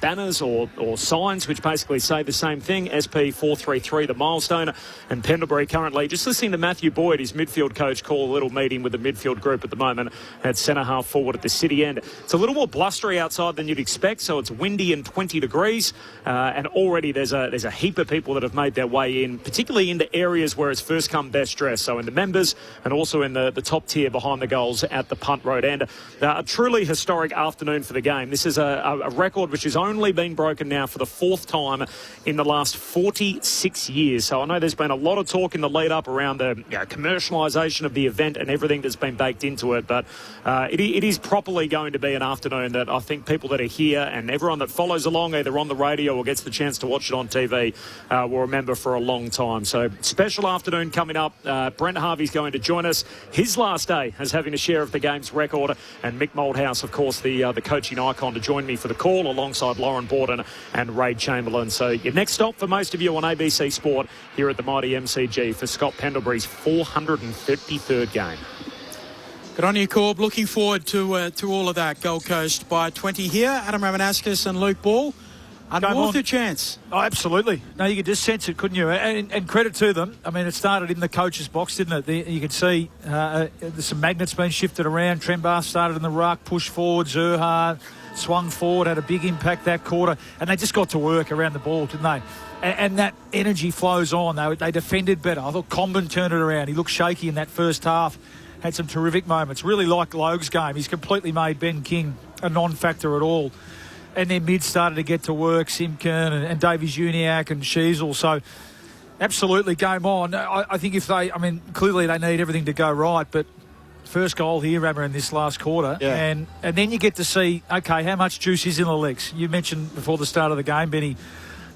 banners or signs which basically say the same thing, SP 433, the milestone. And Pendlebury currently just listening to Matthew Boyd, his midfield coach, call a little meeting with the midfield group at the moment at centre half forward at the city end. It's a little more blustery outside than you'd expect expect. So it's windy and 20 degrees. And already there's a heap of people that have made their way in, particularly into areas where it's first come, best dressed. So in the members and also in the top tier behind the goals at the Punt Road End. A truly historic afternoon for the game. This is a record which has only been broken now for the fourth time in the last 46 years. So I know there's been a lot of talk in the lead up around the commercialisation of the event and everything that's been baked into it. But it is properly going to be an afternoon that I think people that are here and everyone that follows along either on the radio or gets the chance to watch it on TV will remember for a long time. So special afternoon coming up. Brent Harvey's going to join us. His last day as having a share of the game's record, and Mick Moldhouse, of course, the coaching icon, to join me for the call alongside Lauren Borden and Ray Chamberlain. So your next stop for most of you on ABC Sport here at the mighty MCG for Scott Pendlebury's 453rd game. Good on you, Corb. Looking forward to all of that. Gold Coast by 20 here. Adam Ramanauskas and Luke Ball. Worth a chance. Oh, absolutely. No, you could just sense it, couldn't you? And credit to them. I mean, it started in the coach's box, didn't it? You could see there's some magnets being shifted around. Trembar started in the ruck, pushed forward. Zerha swung forward, had a big impact that quarter. And they just got to work around the ball, didn't they? And that energy flows on. They defended better. I thought Comben turned it around. He looked shaky in that first half. Had some terrific moments. Really like Logue's game. He's completely made Ben King a non-factor at all. And then mid started to get to work, Simkin and Davies Uniacke and Sheasel. So absolutely game on. I think clearly they need everything to go right, but first goal here, Rammer, in this last quarter. Yeah. And then you get to see, okay, how much juice is in the legs. You mentioned before the start of the game, Benny,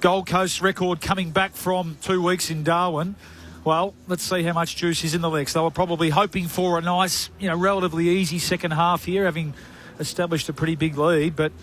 Gold Coast record coming back from 2 weeks in Darwin. Well, let's see how much juice is in the legs. They were probably hoping for a nice, relatively easy second half here, having established a pretty big lead, but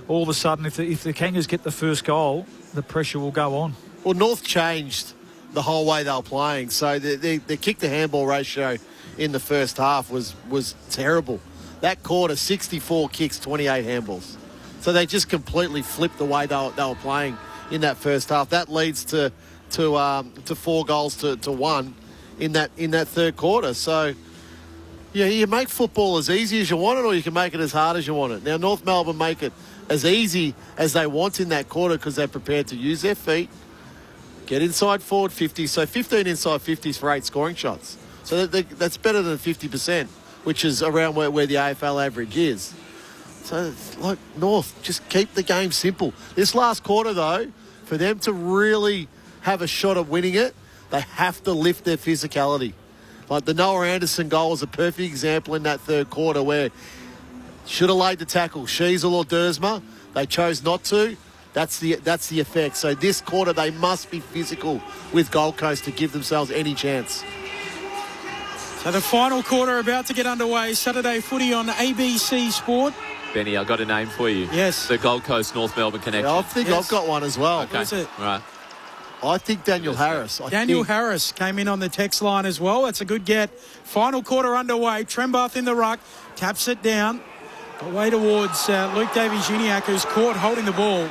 all of a sudden, if the Kangas get the first goal, the pressure will go on. Well, North changed the whole way they were playing. So the kick-to-handball ratio in the first half was terrible. That quarter, 64 kicks, 28 handballs. So they just completely flipped the way they were playing in that first half. That leads to 4 goals to 1 in that third quarter. So yeah, you make football as easy as you want it, or you can make it as hard as you want it. Now, North Melbourne make it as easy as they want in that quarter because they're prepared to use their feet, get inside forward 50. So 15 inside 50s for 8 scoring shots. So that's better than 50%, which is around where the AFL average is. So, like, North, just keep the game simple. This last quarter, though, for them to really have a shot at winning it, they have to lift their physicality. Like the Noah Anderson goal is a perfect example in that third quarter where should have laid the tackle, Sheasel or Dersma. They chose not to. That's the effect. So this quarter they must be physical with Gold Coast to give themselves any chance. So the final quarter about to get underway. Saturday footy on ABC Sport. Benny, I got a name for you. Yes. The Gold Coast North Melbourne connection. Yeah, I think I've got one as well. Okay. What is it? All right. I think Daniel Harris. Daniel Harris came in on the text line as well. That's a good get. Final quarter underway. Trembath in the ruck. Taps it down. Away towards Luke Davies-Uniacke, who's caught holding the ball.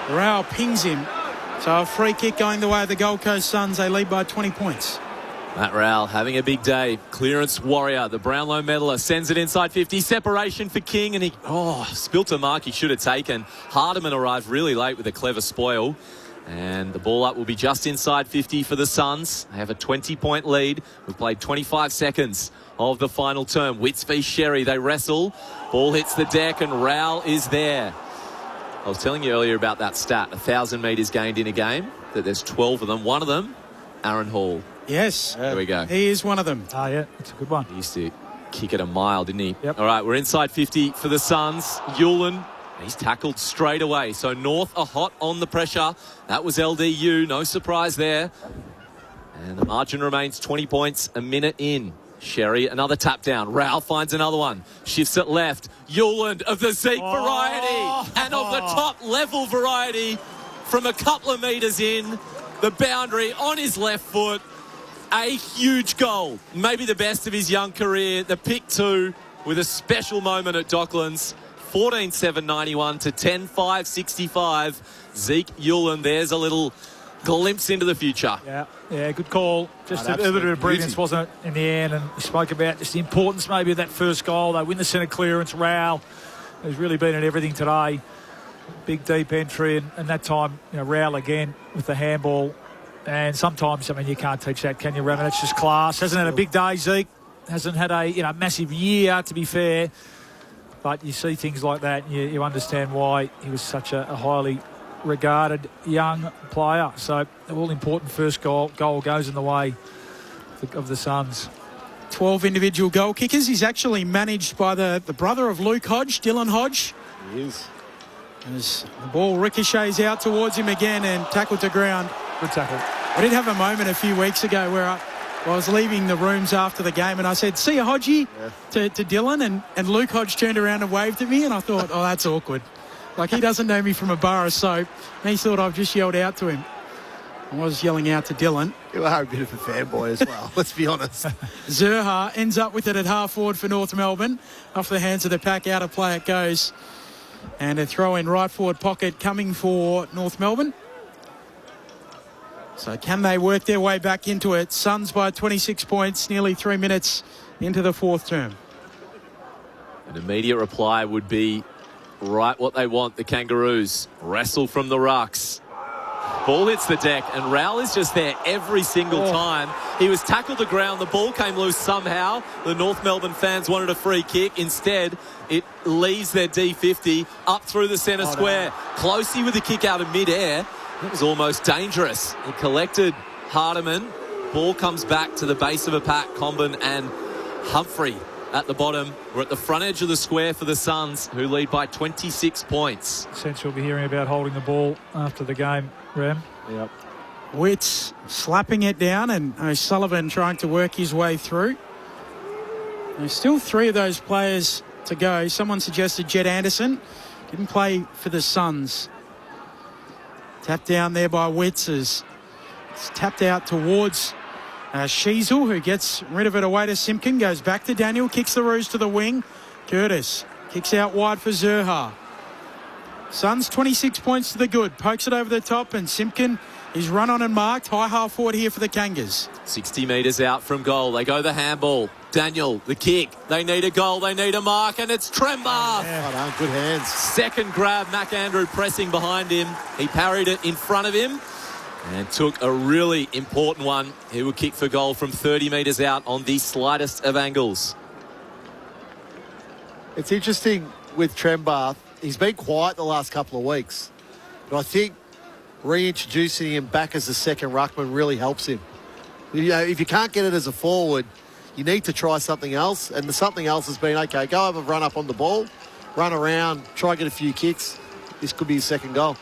Rao pings him. So a free kick going the way of the Gold Coast Suns. They lead by 20 points. Matt Rowell having a big day. Clearance warrior. The Brownlow medalist sends it inside 50. Separation for King, and he spilt a mark he should have taken. Hardiman arrived really late with a clever spoil. And the ball up will be just inside 50 for the Suns. They have a 20-point lead. We've played 25 seconds of the final term. Witts v Sherry, they wrestle. Ball hits the deck and Rowell is there. I was telling you earlier about that stat, 1,000 metres gained in a game, that there's 12 of them. One of them, Aaron Hall. Yes. There we go. He is one of them. Oh, yeah, that's a good one. He used to kick it a mile, didn't he? Yep. All right, we're inside 50 for the Suns. Hewlin, he's tackled straight away. So North are hot on the pressure. That was LDU. No surprise there. And the margin remains 20 points a minute in. Sherry, another tap down. Rowell finds another one. Shifts it left. Hewland of the Zeke variety. And of the top level variety from a couple of metres in. The boundary on his left foot. A huge goal. Maybe the best of his young career. The pick 2 with a special moment at Docklands. 14-7-91 to 10-5-65. Zeke Hewland, there's a little glimpse into the future. Yeah, good call. Just a bit of brilliance, wasn't it, in the end? And we spoke about just the importance maybe of that first goal. They win the centre clearance. Rowell has really been at everything today. big deep entry, and that time, Rowell again with the handball. And sometimes, you can't teach that, can you, Raymond? It's just class. Hasn't had a big day, Zeke. Hasn't had a massive year, to be fair. But you see things like that, and you understand why he was such a highly regarded young player. So, all-important first goal goes in the way of the Suns. 12 individual goal kickers. He's actually managed by the brother of Luke Hodge, Dylan Hodge. He is. As the ball ricochets out towards him again and tackled to ground. Good tackle. I did have a moment a few weeks ago where I was leaving the rooms after the game and I said, "See you, Hodgie," to Dylan, and Luke Hodge turned around and waved at me, and I thought, oh, that's awkward. Like, he doesn't know me from a bar of soap, and he thought I've just yelled out to him. I was yelling out to Dylan. You are a bit of a fanboy as well, let's be honest. Zerha ends up with it at half forward for North Melbourne. Off the hands of the pack, out of play it goes. And a throw in right forward pocket coming for North Melbourne. So can they work their way back into it? Suns by 26 points, nearly 3 minutes into the fourth term. An immediate reply would be right what they want, the Kangaroos. Wrestle from the rucks. Ball hits the deck, and Rowell is just there every single time. He was tackled to ground. The ball came loose somehow. The North Melbourne fans wanted a free kick. Instead, it leaves their D50 up through the centre square. No. Closey with the kick out of mid-air. It was almost dangerous. He collected Hardiman. Ball comes back to the base of a pack. Comben and Humphrey at the bottom. We're at the front edge of the square for the Suns, who lead by 26 points. Sense we'll be hearing about holding the ball after the game, Ram. Yep. Witts slapping it down, and O'Sullivan trying to work his way through. There's still 3 of those players to go. Someone suggested Jed Anderson. Didn't play for the Suns. Tapped down there by Witts. It's tapped out towards Sheasel, who gets rid of it away to Simpkin. Goes back to Daniel. Kicks the Roos to the wing. Curtis kicks out wide for Zerha. Suns 26 points to the good. Pokes it over the top, and Simpkin is run on and marked. High half forward here for the Kangas. 60 metres out from goal. They go the handball. Daniel, the kick. They need a goal. They need a mark, and it's Trembath. Yeah, good hands. Second grab. McAndrew pressing behind him. He parried it in front of him and took a really important one. He would kick for goal from 30 metres out on the slightest of angles. It's interesting with Trembath. He's been quiet the last couple of weeks, but I think reintroducing him back as a second ruckman really helps him. If you can't get it as a forward, you need to try something else, and the something else has been, okay, go have a run up on the ball, run around, try and get a few kicks. This could be his second goal.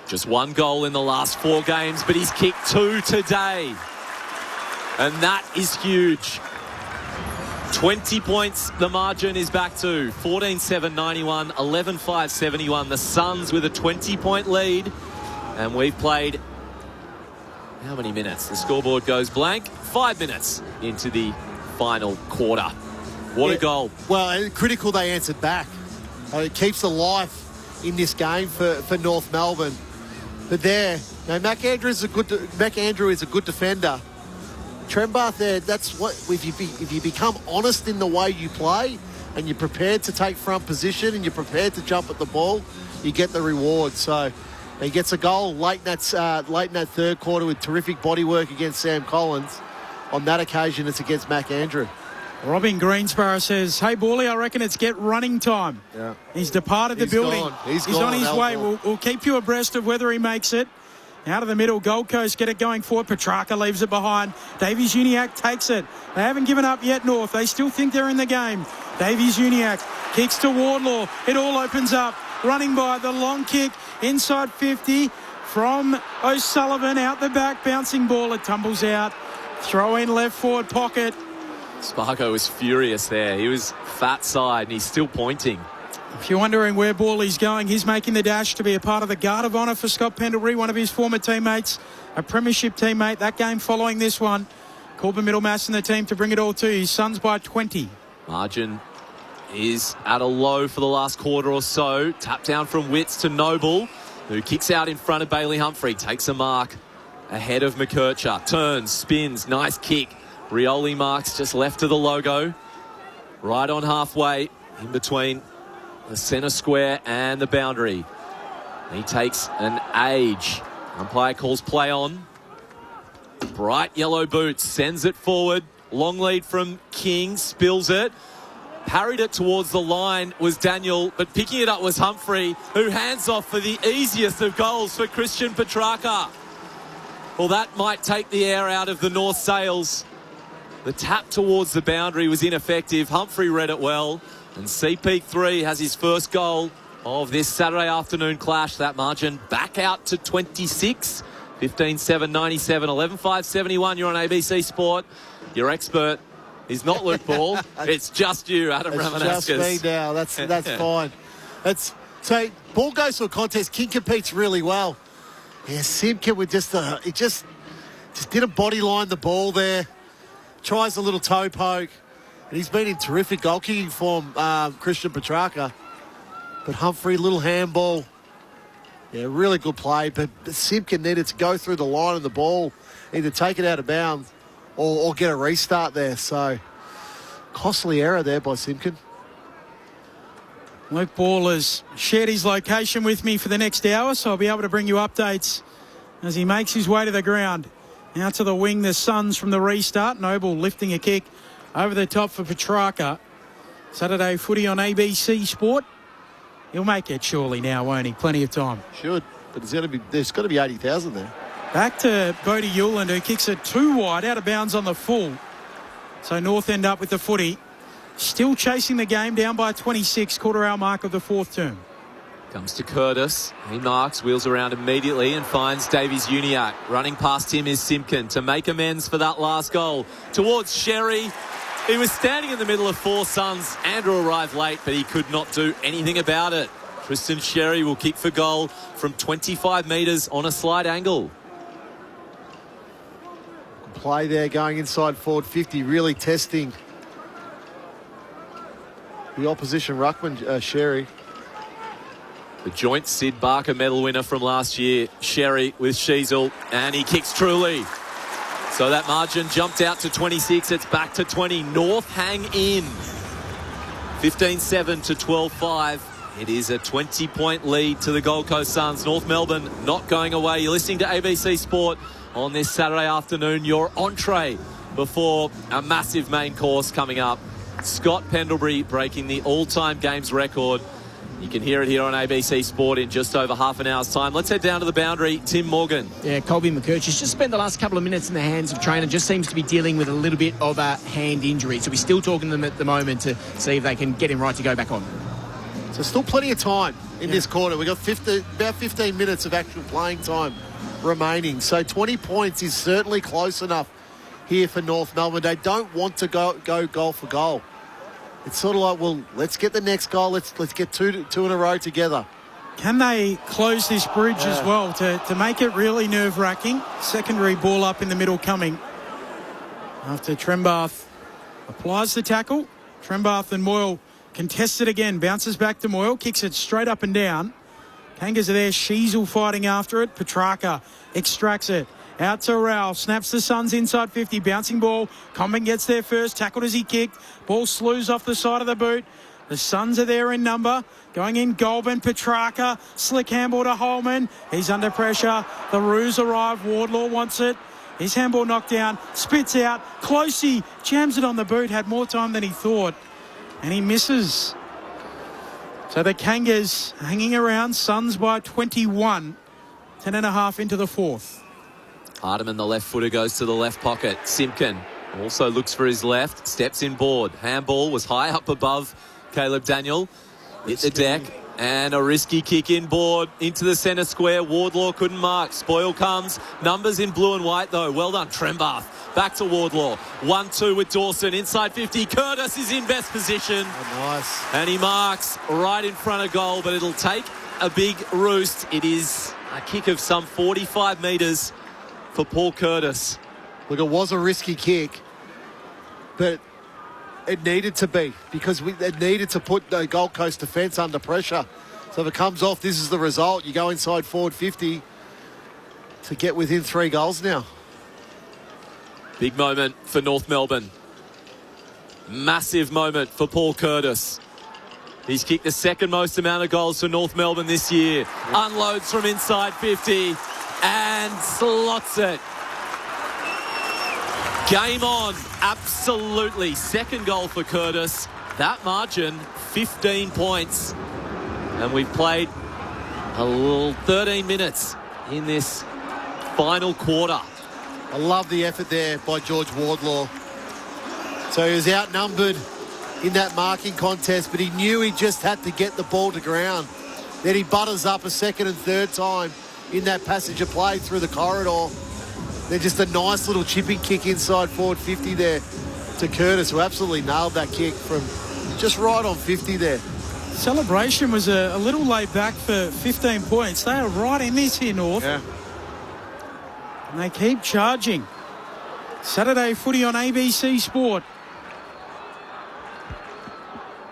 Just 1 goal in the last 4 games, but he's kicked 2 today, and that is huge. 20 points the margin is back to. 14-7-91, 11-5-71. The Suns with a 20-point lead. And we've played how many minutes? The scoreboard goes blank. 5 minutes into the final quarter. What a goal. Well, critical they answered back. It keeps the life in this game for North Melbourne. But there, McAndrew is a good defender. Trembath there, that's what, if you become honest in the way you play and you're prepared to take front position and you're prepared to jump at the ball, you get the reward. So he gets a goal late in that third quarter with terrific body work against Sam Collins. On that occasion, it's against McAndrew. Robin Greensborough says, "Hey, Bawley, I reckon it's get running time." Yeah. He's departed the building. He's on his way. We'll keep you abreast of whether he makes it. Out of the middle, Gold Coast get it going forward. Petrarca leaves it behind. Davies-Uniacke takes it. They haven't given up yet, North. They still think they're in the game. Davies-Uniacke kicks to Wardlaw. It all opens up. Running by the long kick inside 50 from O'Sullivan. Out the back, bouncing ball. It tumbles out. Throw in left forward pocket. Spargo was furious there. He was fat side and he's still pointing. If you're wondering where Bawley's going, he's making the dash to be a part of the Guard of Honour for Scott Pendlebury, one of his former teammates, a premiership teammate. That game following this one. Corbin Middlemass and the team to bring it all to his Suns by 20. Margin is at a low for the last quarter or so. Tap down from Witts to Noble, who kicks out in front of Bailey Humphrey. Takes a mark ahead of McKercher. Turns, spins, nice kick. Rioli marks just left of the logo. Right on halfway in between the centre square and the boundary. He takes an age. Umpire calls play on. Bright yellow boots, sends it forward. Long lead from King, spills it. Parried it towards the line was Daniel, but picking it up was Humphrey, who hands off for the easiest of goals for Christian Petrarca. Well, that might take the air out of the North sails. The tap towards the boundary was ineffective. Humphrey read it well. And CP3 has his first goal of this Saturday afternoon clash. That margin back out to 26. 15-7, 97, 11-5, 71. You're on ABC Sport. Your expert is not Luke Ball. It's just you, Adam Ramanaskas. It's just me now. That's fine. So ball goes to a contest. King competes really well. Yeah, Simpkin with just didn't body line the ball there. Tries a little toe poke. And he's been in terrific goal kicking form, Christian Petrarca. But Humphrey, little handball. Yeah, really good play. But Simpkin needed to go through the line of the ball, either take it out of bounds or get a restart there. So, costly error there by Simpkin. Luke Ball has shared his location with me for the next hour, so I'll be able to bring you updates as he makes his way to the ground. Out to the wing, the Suns from the restart. Noble lifting a kick over the top for Petrarca. Saturday footy on ABC Sport. He'll make it surely now, won't he? Plenty of time. Should, but there's got to be 80,000 there. Back to Bodie Hewland, who kicks it too wide, out of bounds on the full. So North end up with the footy. Still chasing the game, down by 26, quarter-hour mark of the fourth term. Comes to Curtis. He marks, wheels around immediately and finds Davies Uniacke. Running past him is Simpkin to make amends for that last goal. Towards Sherry. He was standing in the middle of four Suns. Andrew arrived late, but he could not do anything about it. Tristan Sherry will kick for goal from 25 metres on a slight angle. Play there going inside forward 50, really testing the opposition ruckman, Sherry. The joint Sid Barker medal winner from last year, Sherry with Sheasel, and he kicks truly. So that margin jumped out to 26. It's back to 20. North hang in. 15-7 to 12-5. It is a 20-point lead to the Gold Coast Suns. North Melbourne not going away. You're listening to ABC Sport on this Saturday afternoon. Your entree before a massive main course coming up. Scott Pendlebury breaking the all-time games record. You can hear it here on ABC Sport in just over half an hour's time. Let's head down to the boundary. Tim Morgan. Yeah, Colby McCurch just spent the last couple of minutes in the hands of trainer. Just seems to be dealing with a little bit of a hand injury. So we're still talking to them at the moment to see if they can get him right to go back on. So still plenty of time in this quarter. We've got about 15 minutes of actual playing time remaining. So 20 points is certainly close enough here for North Melbourne. They don't want to go goal for goal. It's sort of like, well, let's get the next goal. Let's get two in a row together. Can they close this bridge as well to make it really nerve-wracking? Secondary ball up in the middle coming. After Trembath applies the tackle, Trembath and Moyle contest it again. Bounces back to Moyle, kicks it straight up and down. Kangas are there, Sheasel fighting after it. Petrarca extracts it. Out to Rao, snaps the Suns inside 50, bouncing ball. Comben gets there first, tackled as he kicked. Ball slews off the side of the boot. The Suns are there in number. Going in, Goulburn, Petrarca, slick handball to Holman. He's under pressure. The Roos arrive, Wardlaw wants it. His handball knocked down, spits out. Closey jams it on the boot, had more time than he thought. And he misses. So the Kangas hanging around, Suns by 21. 10.5 into the fourth. Hardeman, the left footer, goes to the left pocket. Simpkin also looks for his left, steps in board. Handball was high up above Caleb Daniel. Hit the deck and a risky kick in board into the centre square. Wardlaw couldn't mark. Spoil comes. Numbers in blue and white though. Well done, Trembath. Back to Wardlaw. 1-2 with Dawson. Inside 50. Curtis is in best position. Oh, nice. And he marks right in front of goal, but it'll take a big roost. It is a kick of some 45 metres for Paul Curtis. Look, it was a risky kick, but it needed to be because it needed to put the Gold Coast defence under pressure. So if it comes off, this is the result. You go inside forward 50 to get within 3 goals now. Big moment for North Melbourne. Massive moment for Paul Curtis. He's kicked the second most amount of goals for North Melbourne this year. Unloads from inside 50 and slots it. Game on, absolutely. Second goal for Curtis. That margin, 15 points. And we've played a little 13 minutes in this final quarter. I love the effort there by George Wardlaw. So he was outnumbered in that marking contest, but he knew he just had to get the ball to ground. Then he butters up a second and third time in that passage of play through the corridor. Then just a nice little chipping kick inside forward 50 there to Curtis, who absolutely nailed that kick from just right on 50 there. Celebration was a little laid back for 15 points. They are right in this here, North. Yeah. And they keep charging. Saturday footy on ABC Sport.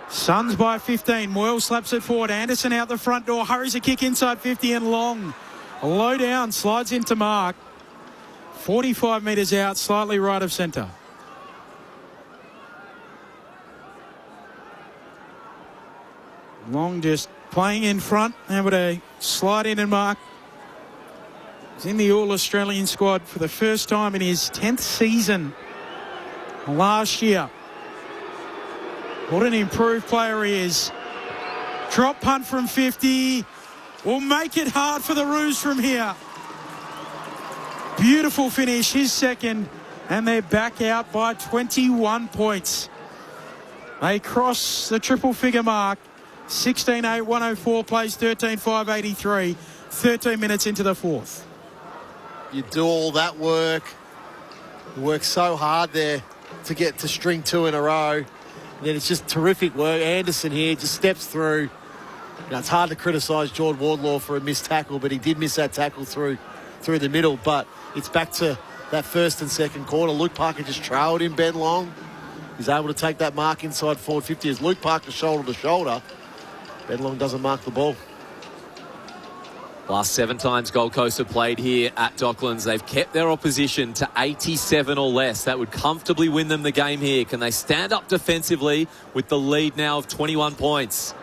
Suns by 15. Moyle slaps it forward. Anderson out the front door. Hurries a kick inside 50 and long. Low down. Slides into mark. 45 metres out. Slightly right of centre. Long just playing in front. Able to slide in and mark. He's in the All-Australian squad for the first time in his 10th season last year. What an improved player he is. Drop punt from 50. Will make it hard for the Roos from here. Beautiful finish, his second. And they're back out by 21 points. They cross the triple figure mark. 16-8, 104 plays 13-5, 83. 13 minutes into the fourth. You do all that work. You work so hard there to get to string two in a row. And then it's just terrific work. Anderson here just steps through. Now, it's hard to criticise George Wardlaw for a missed tackle, but he did miss that tackle through the middle. But it's back to that first and second quarter. Luke Parker just trailed him, Ben Long. He's able to take that mark inside forward 50 as Luke Parker shoulder to shoulder. Ben Long doesn't mark the ball. Last 7 times Gold Coast have played here at Docklands, they've kept their opposition to 87 or less. That would comfortably win them the game here. Can they stand up defensively with the lead now of 21 points?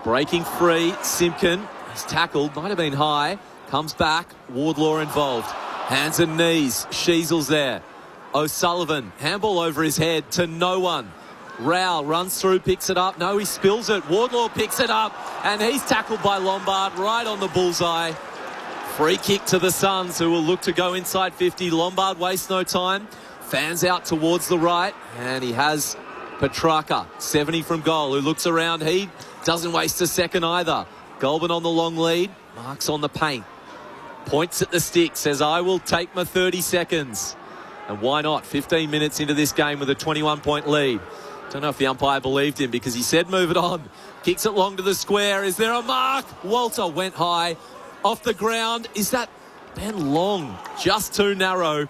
Breaking free, Simpkin. He's tackled, might have been high. Comes back, Wardlaw involved. Hands and knees, Sheasel's there. O'Sullivan, handball over his head to no one. Rao runs through, picks it up. No, he spills it. Wardlaw picks it up, and he's tackled by Lombard right on the bullseye. Free kick to the Suns, who will look to go inside 50. Lombard wastes no time. Fans out towards the right, and he has Petrarca, 70 from goal, who looks around. He doesn't waste a second either. Goulburn on the long lead. Marks on the paint. Points at the stick, says, I will take my 30 seconds. And why not? 15 minutes into this game with a 21-point lead. Don't know if the umpire believed him because he said move it on. Kicks it long to the square. Is there a mark? Walter went high. Off the ground. Is that Ben Long? Just too narrow.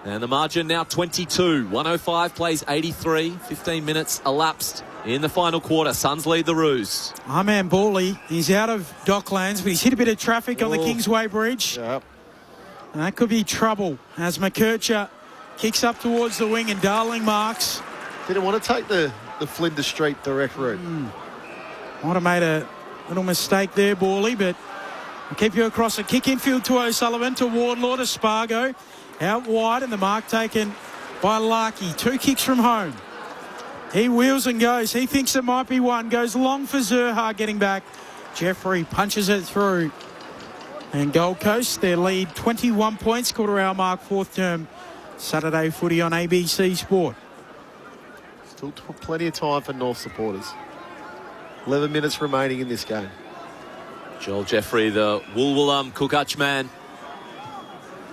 And the margin now 22. 105 plays 83. 15 minutes elapsed in the final quarter. Suns lead the Roos. Arman Bawley, he's out of Docklands, but he's hit a bit of traffic on the Kingsway Bridge. Yep. And that could be trouble as McKercher kicks up towards the wing and Darling marks. Didn't want to take the Flinders Street direct route. Might have made a little mistake there, Bawley, but I'll keep you across a kick infield to O'Sullivan, to Wardlaw, to Spargo. Out wide, and the mark taken by Larkey. 2 kicks from home. He wheels and goes. He thinks it might be one. Goes long for Zerha getting back. Jeffrey punches it through. And Gold Coast, their lead 21 points, quarter hour mark, fourth term. Saturday footy on ABC Sport. Still plenty of time for North supporters. 11 minutes remaining in this game. Joel Jeffrey, the Woolwulum Cookatch man.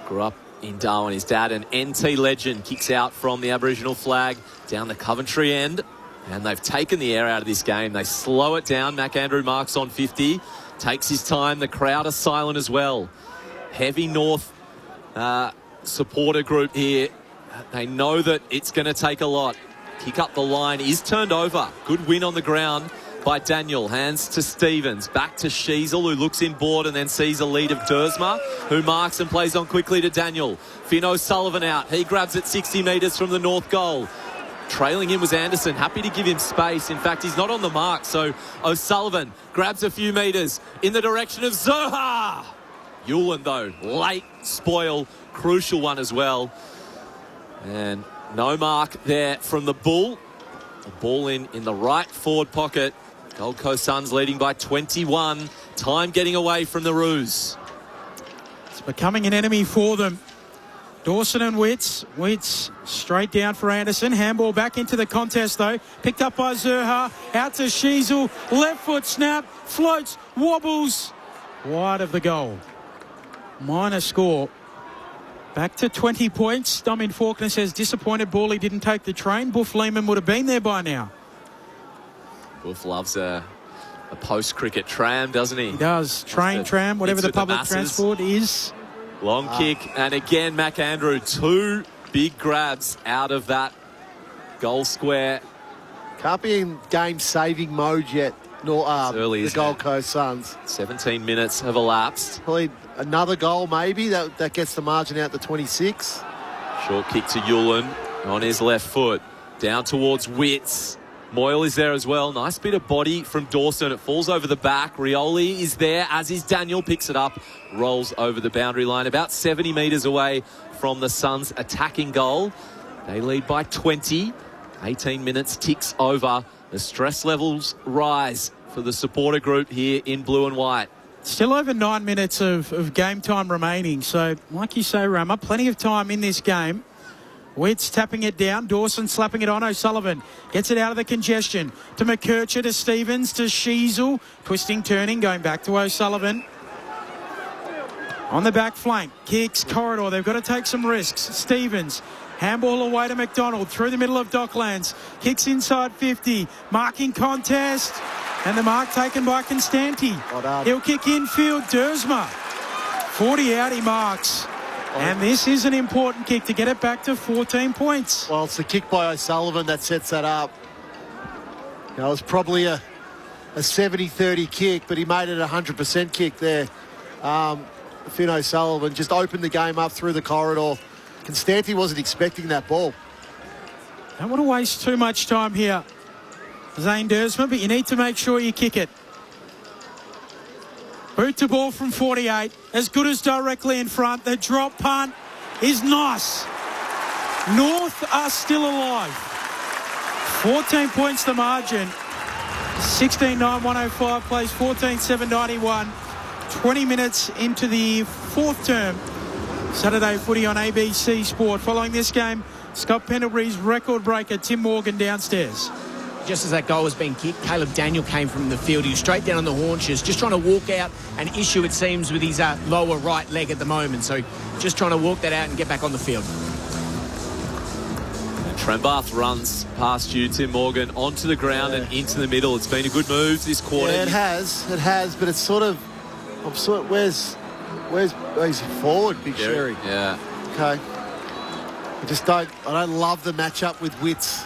Grew up in Darwin. His dad, an NT legend, kicks out from the Aboriginal flag down the Coventry end. And they've taken the air out of this game. They slow it down. Mac Andrew marks on 50. Takes his time. The crowd are silent as well. Heavy North supporter group here. They know that it's going to take a lot. Kick up the line is turned over. Good win on the ground by Daniel. Hands to Stevens. Back to Sheasel, who looks inboard and then sees a lead of Dersma, who marks and plays on quickly to Daniel. Finn O'Sullivan out. He grabs it 60 metres from the north goal. Trailing him was Anderson, happy to give him space. In fact, he's not on the mark, so O'Sullivan grabs a few metres in the direction of Zoha. Yulin, though, late spoil, crucial one as well. And no mark there from the Bull. The ball in the right forward pocket. Gold Coast Suns leading by 21. Time getting away from the Roos. It's becoming an enemy for them. Dawson and Witts. Witts straight down for Anderson. Handball back into the contest, though. Picked up by Zurha. Out to Sheasel. Left foot snap. Floats. Wobbles. Wide of the goal. Minor score. Back to 20 points. Domin Faulkner says disappointed Bawley didn't take the train. Buff Lehman would have been there by now. Buff loves a post-cricket tram, doesn't he? He does. Train, tram, whatever the public transport is. Long kick, and again, McAndrew, 2 big grabs out of that goal square. Can't be in game-saving mode yet, early, the Gold Coast Suns. 17 minutes have elapsed. Probably another goal, maybe. That gets the margin out to 26. Short kick to Yulin on his left foot. Down towards Witts. Moyle is there as well. Nice bit of body from Dawson. It falls over the back. Rioli is there, as is Daniel. Picks it up, rolls over the boundary line. About 70 metres away from the Suns' attacking goal. They lead by 20. 18 minutes ticks over. The stress levels rise for the supporter group here in blue and white. Still over 9 minutes of game time remaining. So, like you say, Rama, plenty of time in this game. Witts tapping it down. Dawson slapping it on. O'Sullivan gets it out of the congestion. To McKercher, to Stevens, to Sheasel. Twisting, turning, going back to O'Sullivan. On the back flank. Kicks, corridor. They've got to take some risks. Stevens. Handball away to McDonald. Through the middle of Docklands. Kicks inside 50. Marking contest. And the mark taken by Constanti. He'll kick infield. Dersma. 40 out he marks. And this is an important kick to get it back to 14 points. Well, it's the kick by O'Sullivan that sets that up. It was probably a 70-30 kick, but he made it a 100% kick there. Finn O'Sullivan just opened the game up through the corridor. Constanti wasn't expecting that ball. Don't want to waste too much time here, Zane Dersma, but you need to make sure you kick it. Boot to ball from 48, as good as directly in front. The drop punt is nice. North are still alive. 14 points the margin. 16-9-105 plays 14-7-91. 20 minutes into the fourth term. Saturday footy on ABC Sport. Following this game, Scott Pendlebury's record breaker Tim Morgan downstairs. Just as that goal was being kicked, Caleb Daniel came from the field. He was straight down on the haunches, just trying to walk out an issue, it seems, with his lower right leg at the moment. So just trying to walk that out and get back on the field. Trembath runs past you, Tim Morgan, onto the ground and into the middle. It's been a good move this quarter. Yeah, it has, but it's sort of, where's he forward, Big Sherry? Yeah. Okay. I don't love the matchup with Witts.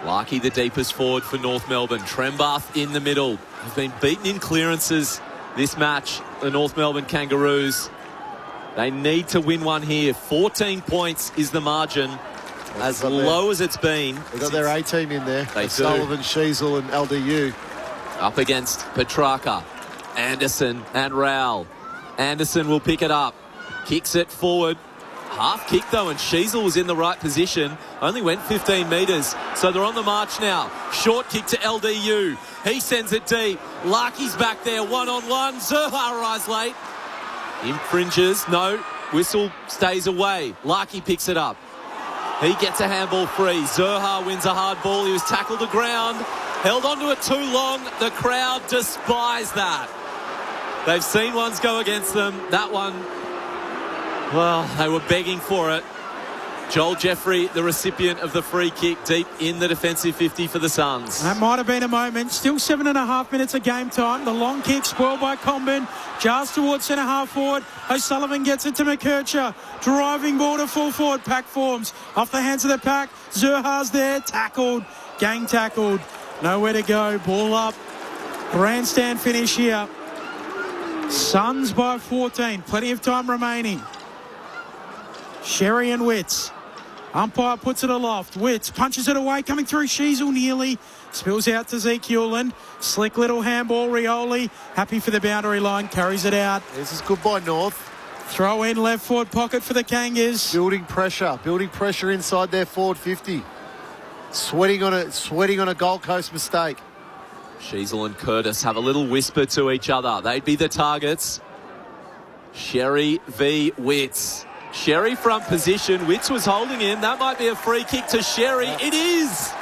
Larkey the deepest forward for North Melbourne. Trembath in the middle. Have been beaten in clearances this match, the North Melbourne Kangaroos. They need to win one here. 14 points is the margin, as low as it's been. They've got their A-team in there. They Sullivan, Sheasel and LDU. Up against Petrarca, Anderson and Rowell. Anderson will pick it up. Kicks it forward. Half kick though, and Sheasel was in the right position. Only went 15 metres. So they're on the march now. Short kick to LDU. He sends it deep. Larky's back there, one-on-one. Zurha arrives late. Infringes. No. Whistle stays away. Larky picks it up. He gets a handball free. Zurha wins a hard ball. He was tackled to ground. Held onto it too long. The crowd despise that. They've seen ones go against them. That one, well, they were begging for it. Joel Jeffrey, the recipient of the free kick, deep in the defensive 50 for the Suns. That might have been a moment. Still 7.5 minutes of game time. The long kick spoiled by Comben. Jars towards centre half forward. O'Sullivan gets it to McKercher. Driving ball to full forward. Pack forms. Off the hands of the pack. Zurha's there. Tackled. Gang tackled. Nowhere to go. Ball up. Grandstand finish here. Suns by 14. Plenty of time remaining. Sherry and Witts. Umpire puts it aloft. Witts punches it away, coming through. Sheasel nearly. Spills out to Zeke Hewland. Slick little handball. Rioli, happy for the boundary line, carries it out. This is good by North. Throw in left forward pocket for the Kangas. Building pressure inside their forward 50. Sweating on a Gold Coast mistake. Sheasel and Curtis have a little whisper to each other. They'd be the targets. Sherry v. Witts. Sherry front position. Witts was holding him. That might be a free kick to Sherry. It is.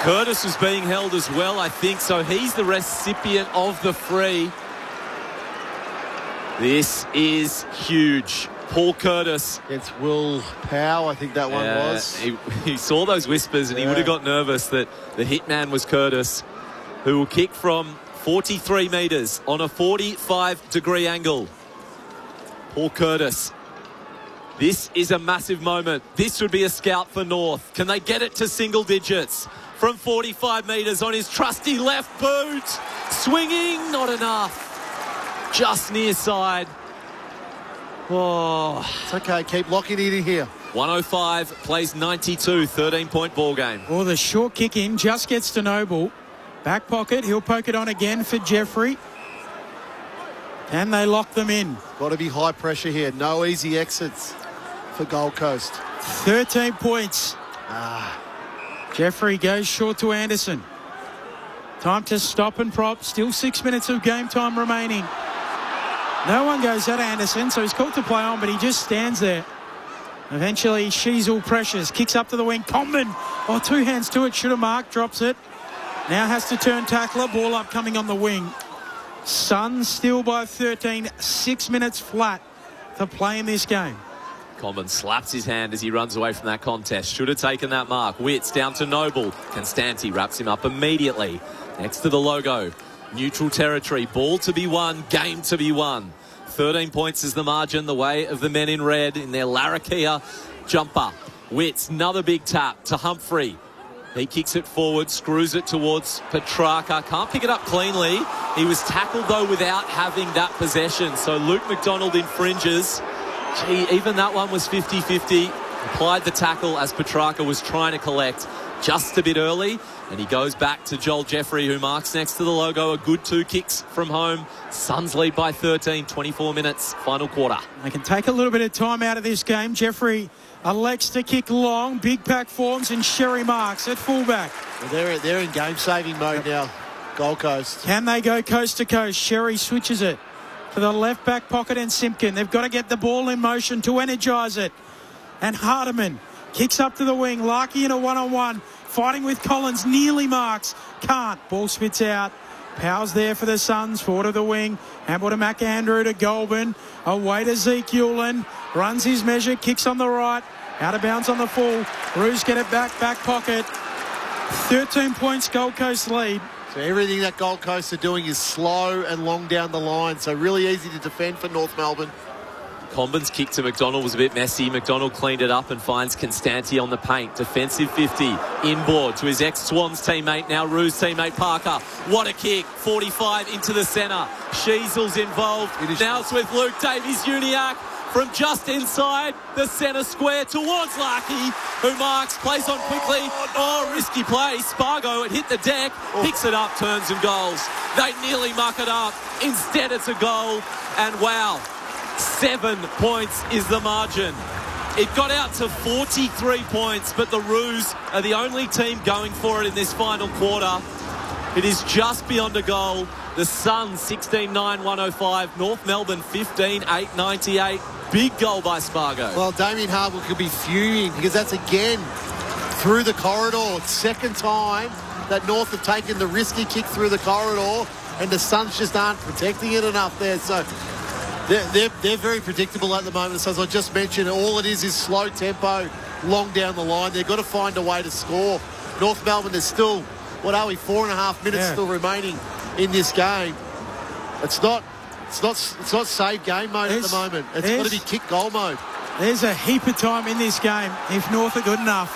Curtis was being held as well, I think, so he's the recipient of the free. This is huge. Paul Curtis. It's Will Powell, I think that one was. He saw those whispers and he would have got nervous that the hitman was Curtis, who will kick from 43 metres on a 45-degree angle. Paul Curtis. This is a massive moment. This would be a scout for North. Can they get it to single digits? From 45 metres on his trusty left boot. Swinging, not enough. Just near side. Oh. It's okay, keep locking it in here. 105 plays 92, 13-point ball game. Oh, the short kick in just gets to Noble. Back pocket, he'll poke it on again for Jeffrey. Can they lock them in? Got to be high pressure here. No easy exits for Gold Coast. 13 points. Jeffrey goes short to Anderson. Time to stop and prop. Still 6 minutes of game time remaining. No one goes at Anderson, so he's called to play on, but he just stands there. Eventually, Sheasel pressures, kicks up to the wing. Comben, two hands to it, should have marked, drops it. Now has to turn tackler, ball up coming on the wing. Suns still by 13, 6 minutes flat to play in this game. Comben slaps his hand as he runs away from that contest. Should have taken that mark. Witts down to Noble. Constanti wraps him up immediately. Next to the logo. Neutral territory. Ball to be won. Game to be won. 13 points is the margin. The way of the men in red in their Larrakia jumper. Witts, another big tap to Humphrey. He kicks it forward, screws it towards Petrarca. Can't pick it up cleanly. He was tackled, though, without having that possession. So Luke McDonald infringes. Gee, even that one was 50-50. Applied the tackle as Petrarca was trying to collect just a bit early. And he goes back to Joel Jeffrey, who marks next to the logo. A good 2 kicks from home. Suns lead by 13, 24 minutes, final quarter. They can take a little bit of time out of this game. Jeffrey elects to kick long. Big pack forms and Sherry marks at fullback. Well, they're in game-saving mode now, Gold Coast. Can they go coast to coast? Sherry switches it to the left back pocket and Simpkin. They've got to get the ball in motion to energise it. And Hardiman kicks up to the wing. Larkey in a one-on-one. Fighting with Collins, nearly marks. Can't. Ball spits out. Powell's there for the Suns. Forward of the wing. Handball to McAndrew to Goulburn. Away to Zeke Hewland. Runs his measure. Kicks on the right. Out of bounds on the full. Roos get it back. Back pocket. 13 points Gold Coast lead. So everything that Gold Coast are doing is slow and long down the line. So really easy to defend for North Melbourne. Comben's kick to McDonald was a bit messy. McDonald cleaned it up and finds Constanti on the paint. Defensive 50. Inboard to his ex-Swans teammate, now Roos teammate Parker. What a kick. 45 into the centre. Sheasel's involved. Now it's with Luke Davies-Uniacke from just inside the centre square towards Larkey, who marks, plays on quickly. Oh, risky play. Spargo, it hit the deck, picks it up, turns and goals. They nearly muck it up. Instead, it's a goal. And wow, 7 points is the margin. It got out to 43 points, but the Roos are the only team going for it in this final quarter. It is just beyond a goal. The Suns 16-9-105. North Melbourne 15-8-98. Big goal by Spargo. Well, Damien Hardwick could be fuming because that's again through the corridor. Second time that North have taken the risky kick through the corridor and the Suns just aren't protecting it enough there. So they're very predictable at the moment. So as I just mentioned, all it is slow tempo, long down the line. They've got to find a way to score. North Melbourne, there's still, 4.5 minutes still remaining in this game. It's not save game mode at the moment. It's got to be kick goal mode. There's a heap of time in this game if North are good enough.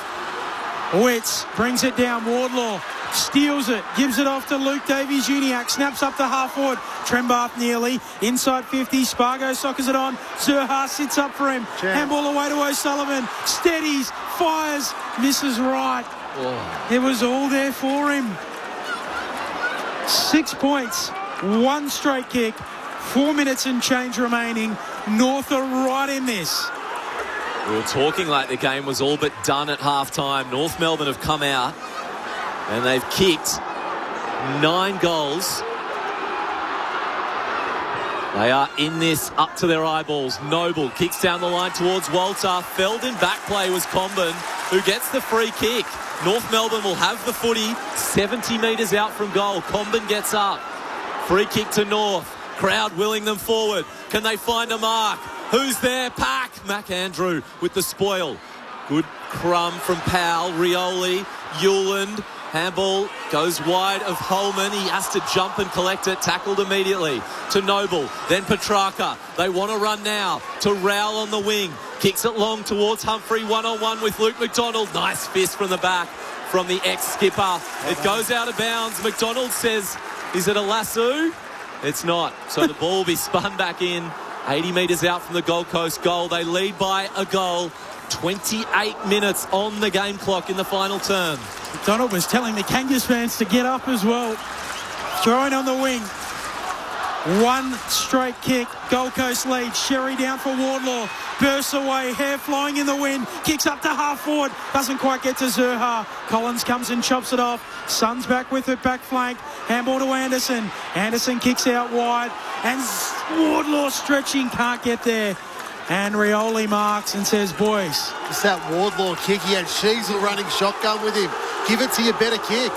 Witz brings it down. Wardlaw steals it, gives it off to Luke Davies-Uniacke, snaps up to half forward. Trembath nearly, inside 50, Spargo soccers it on. Zurhaar sits up for him. Handball away to O'Sullivan, steadies, fires, misses right. It was all there for him. 6 points, one straight kick, 4 minutes and change remaining. North are right in this. We were talking like the game was all but done at half-time. North Melbourne have come out and they've kicked 9 goals. They are in this up to their eyeballs. Noble kicks down the line towards Walter. Feldon back play was Comben, who gets the free kick. North Melbourne will have the footy 70 metres out from goal. Comben gets up. Free kick to North. Crowd willing them forward. Can they find a mark? Who's there? Pack. McAndrew with the spoil. Good crumb from Powell. Rioli. Hewland. Handball goes wide of Holman. He has to jump and collect it. Tackled immediately to Noble. Then Petrarca. They want to run now to Rowell on the wing. Kicks it long towards Humphrey. One-on-one with Luke McDonald. Nice fist from the back from the ex-skipper. It goes out of bounds. McDonald says, is it a lasso? It's not. So the ball will be spun back in. 80 metres out from the Gold Coast goal. They lead by a goal. 28 minutes on the game clock in the final term. McDonald was telling the Kangas fans to get up as well. Throwing on the wing. One straight kick. Gold Coast lead. Sherry down for Wardlaw. Bursts away. Hair flying in the wind. Kicks up to half forward. Doesn't quite get to Zurhaar. Collins comes and chops it off. Suns back with it. Back flank. Handball to Anderson. Anderson kicks out wide. And Wardlaw stretching. Can't get there. And Rioli marks and says, boys. It's that Wardlaw kick. He had Sheasel running shotgun with him. Give it to your better kick.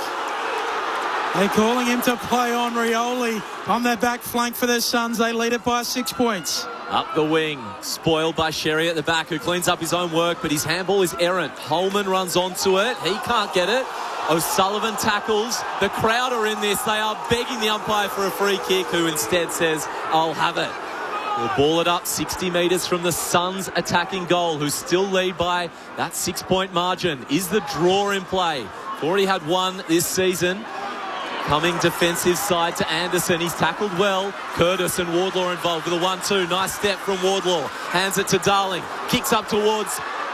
They're calling him to play on Rioli on their back flank for their Suns. They lead it by 6 points. Up the wing, spoiled by Sherry at the back, who cleans up his own work, but his handball is errant. Holman runs onto it. He can't get it. O'Sullivan tackles. The crowd are in this. They are begging the umpire for a free kick, who instead says, I'll have it. We'll ball it up 60 metres from the Suns attacking goal, who still lead by that 6 point margin. Is the draw in play? Already had one this season. Coming defensive side to Anderson. He's tackled well. Curtis and Wardlaw involved with a 1-2. Nice step from Wardlaw. Hands it to Darling. Kicks up towards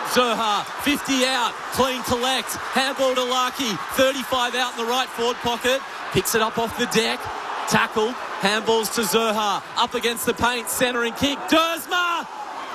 Zurhaar. 50 out. Clean collect. Handball to Larkey. 35 out in the right forward pocket. Picks it up off the deck. Tackled. Handballs to Zurhaar. Up against the paint. Centering kick. Dersma!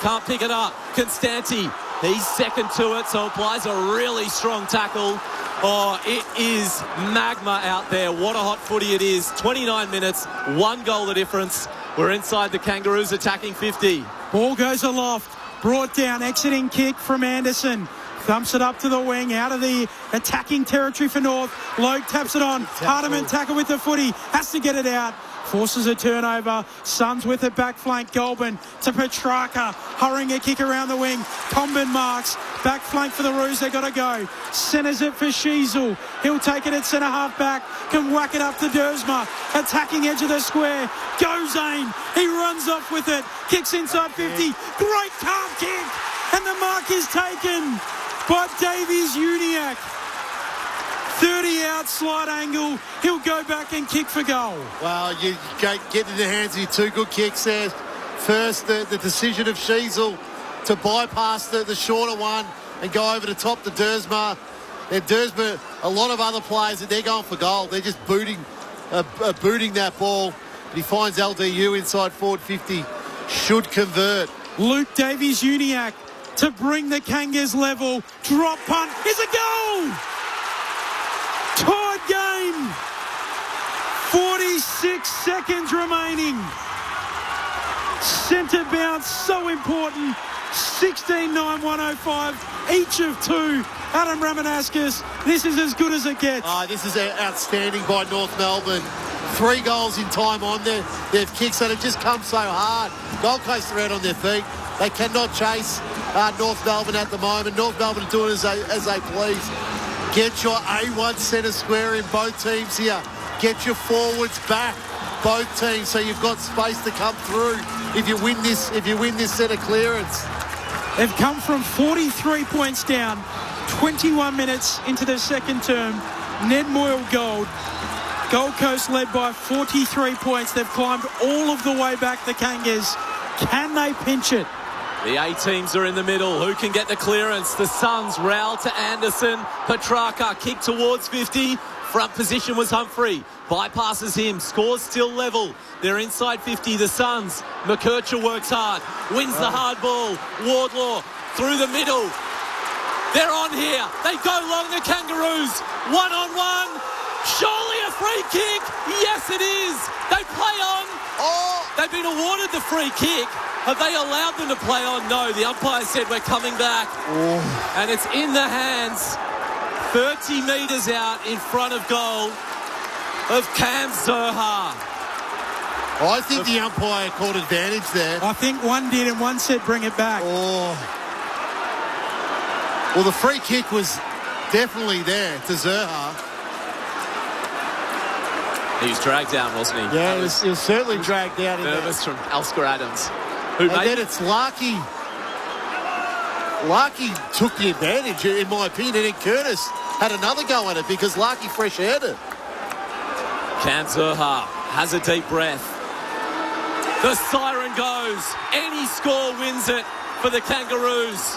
Can't pick it up. Constanti. He's second to it, so applies a really strong tackle. Oh, it is magma out there. What a hot footy it is. 29 minutes, 1 goal the difference. We're inside the Kangaroos attacking 50. Ball goes aloft. Brought down, exiting kick from Anderson. Thumps it up to the wing, out of the attacking territory for North. Logue taps it on. Hardiman tackle with the footy. Has to get it out. Forces a turnover. Suns with it back flank. Goulburn to Petrarca. Hurrying a kick around the wing. Comben marks. Back flank for the Roos. They got to go. Centres it for Sheasel. He'll take it at centre half back. Can whack it up to Dersma. Attacking edge of the square. Goes Zane. He runs off with it. Kicks inside 50. Great calf kick. And the mark is taken by Davies-Uniacke. 30 out, slide angle. He'll go back and kick for goal. Well, you get in the hands of your 2 good kicks there. First, the decision of Sheasel to bypass the shorter one and go over the top to Dersma. And Dersma, a lot of other players, they're going for goal. They're just booting that ball. But he finds LDU inside forward 50. Should convert. Luke Davies-Uniacke to bring the Kangas level. Drop punt is a goal! Tied game. 46 seconds remaining. Centre bounce, so important. 16-9-105. Each of 2. Adam Ramanauskas, this is as good as it gets. This is outstanding by North Melbourne. 3 goals in time on there. They've kicks that have just come so hard. Gold Coast are out on their feet. They cannot chase North Melbourne at the moment. North Melbourne are doing as they please. Get your A1 centre square in both teams here. Get your forwards back, both teams, so you've got space to come through if you win this set of clearance. They've come from 43 points down 21 minutes into the second term. Ned Moyle Gold Coast led by 43 points. They've climbed all of the way back, the Kangas. Can they pinch it? The A teams are in the middle. Who can get the clearance? The Suns, Rowell to Anderson. Petrarca kick towards 50. Front position was Humphrey. Bypasses him. Scores still level. They're inside 50. The Suns. McKercher works hard. Wins the hard ball. Wardlaw through the middle. They're on here. They go long, the Kangaroos. 1-on-1. Surely a free kick. Yes, it is. They play on. Oh, they've been awarded the free kick. Have they allowed them to play on? No, the umpire said we're coming back. Oh. And it's in the hands, 30 metres out in front of goal, of Cam Zurhaar. I think the umpire called advantage there. I think one did and one said bring it back. Oh. Well, the free kick was definitely there to Zurhaar. He was dragged down, wasn't he? Yeah, he was certainly dragged down. Nervous from Oscar Adams. And then it's Larkey. Larkey took the advantage, in my opinion, and Curtis had another go at it because Larkey fresh-handed. Cam Zurhaar has a deep breath. The siren goes. Any score wins it for the Kangaroos.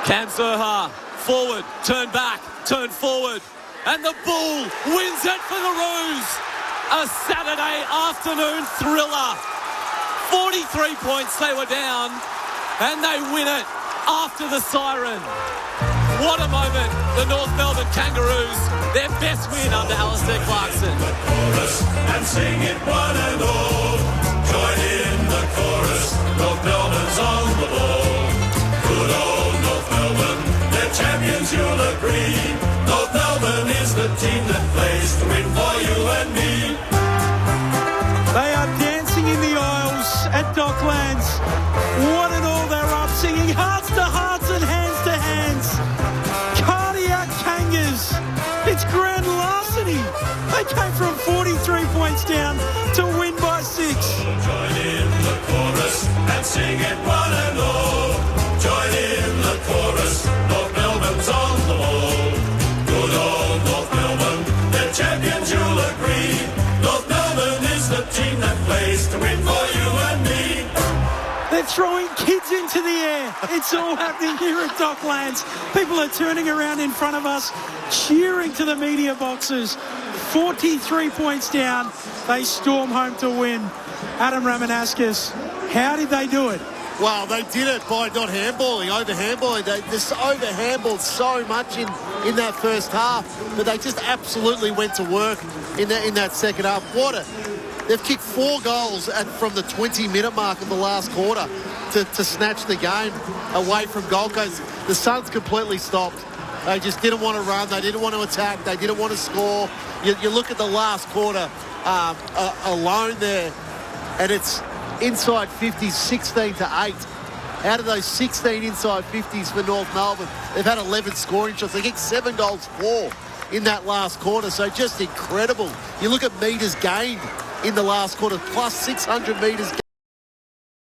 Cam Zurhaar, forward, turn back, turn forward. And the Bull wins it for the Roos. A Saturday afternoon thriller. 43 points they were down, and they win it after the siren. What a moment. The North Melbourne Kangaroos, their best win under Alistair Clarkson. And sing it one and all. Join in the chorus. North Melbourne's on the ball. Good old North Melbourne, they're champions, you'll agree. North Melbourne is the team that plays to win for you and me. They are dancing in the aisles at Docklands. One and all they're up, singing hearts to hearts and hands to hands. Cardiac Kangas. It's grand larceny. They came from 43 points down to win by 6. Join in the chorus and sing it one and all. Join in the chorus. North Melbourne's on the ball. Good old North Melbourne, they're champions, you'll agree. North Melbourne is the team that plays to win for you and me. They're throwing kids into the air. It's all happening here at Docklands. People are turning around in front of us, cheering to the media boxes. 43 points down. They storm home to win. Adam Ramanauskas, how did they do it? Well, they did it by not handballing, over-handballing. They just over-handballed so much in that first half, but they just absolutely went to work in that second half. They've kicked 4 goals from the 20-minute mark of the last quarter to snatch the game away from Gold Coast. The Suns completely stopped. They just didn't want to run. They didn't want to attack. They didn't want to score. You look at the last quarter alone there, and it's inside 50s, 16-8. Out of those 16 inside 50s for North Melbourne, they've had 11 scoring shots. They kicked 7 goals, 4 in that last quarter. So just incredible. You look at metres gained in the last quarter, plus 600 metres gained.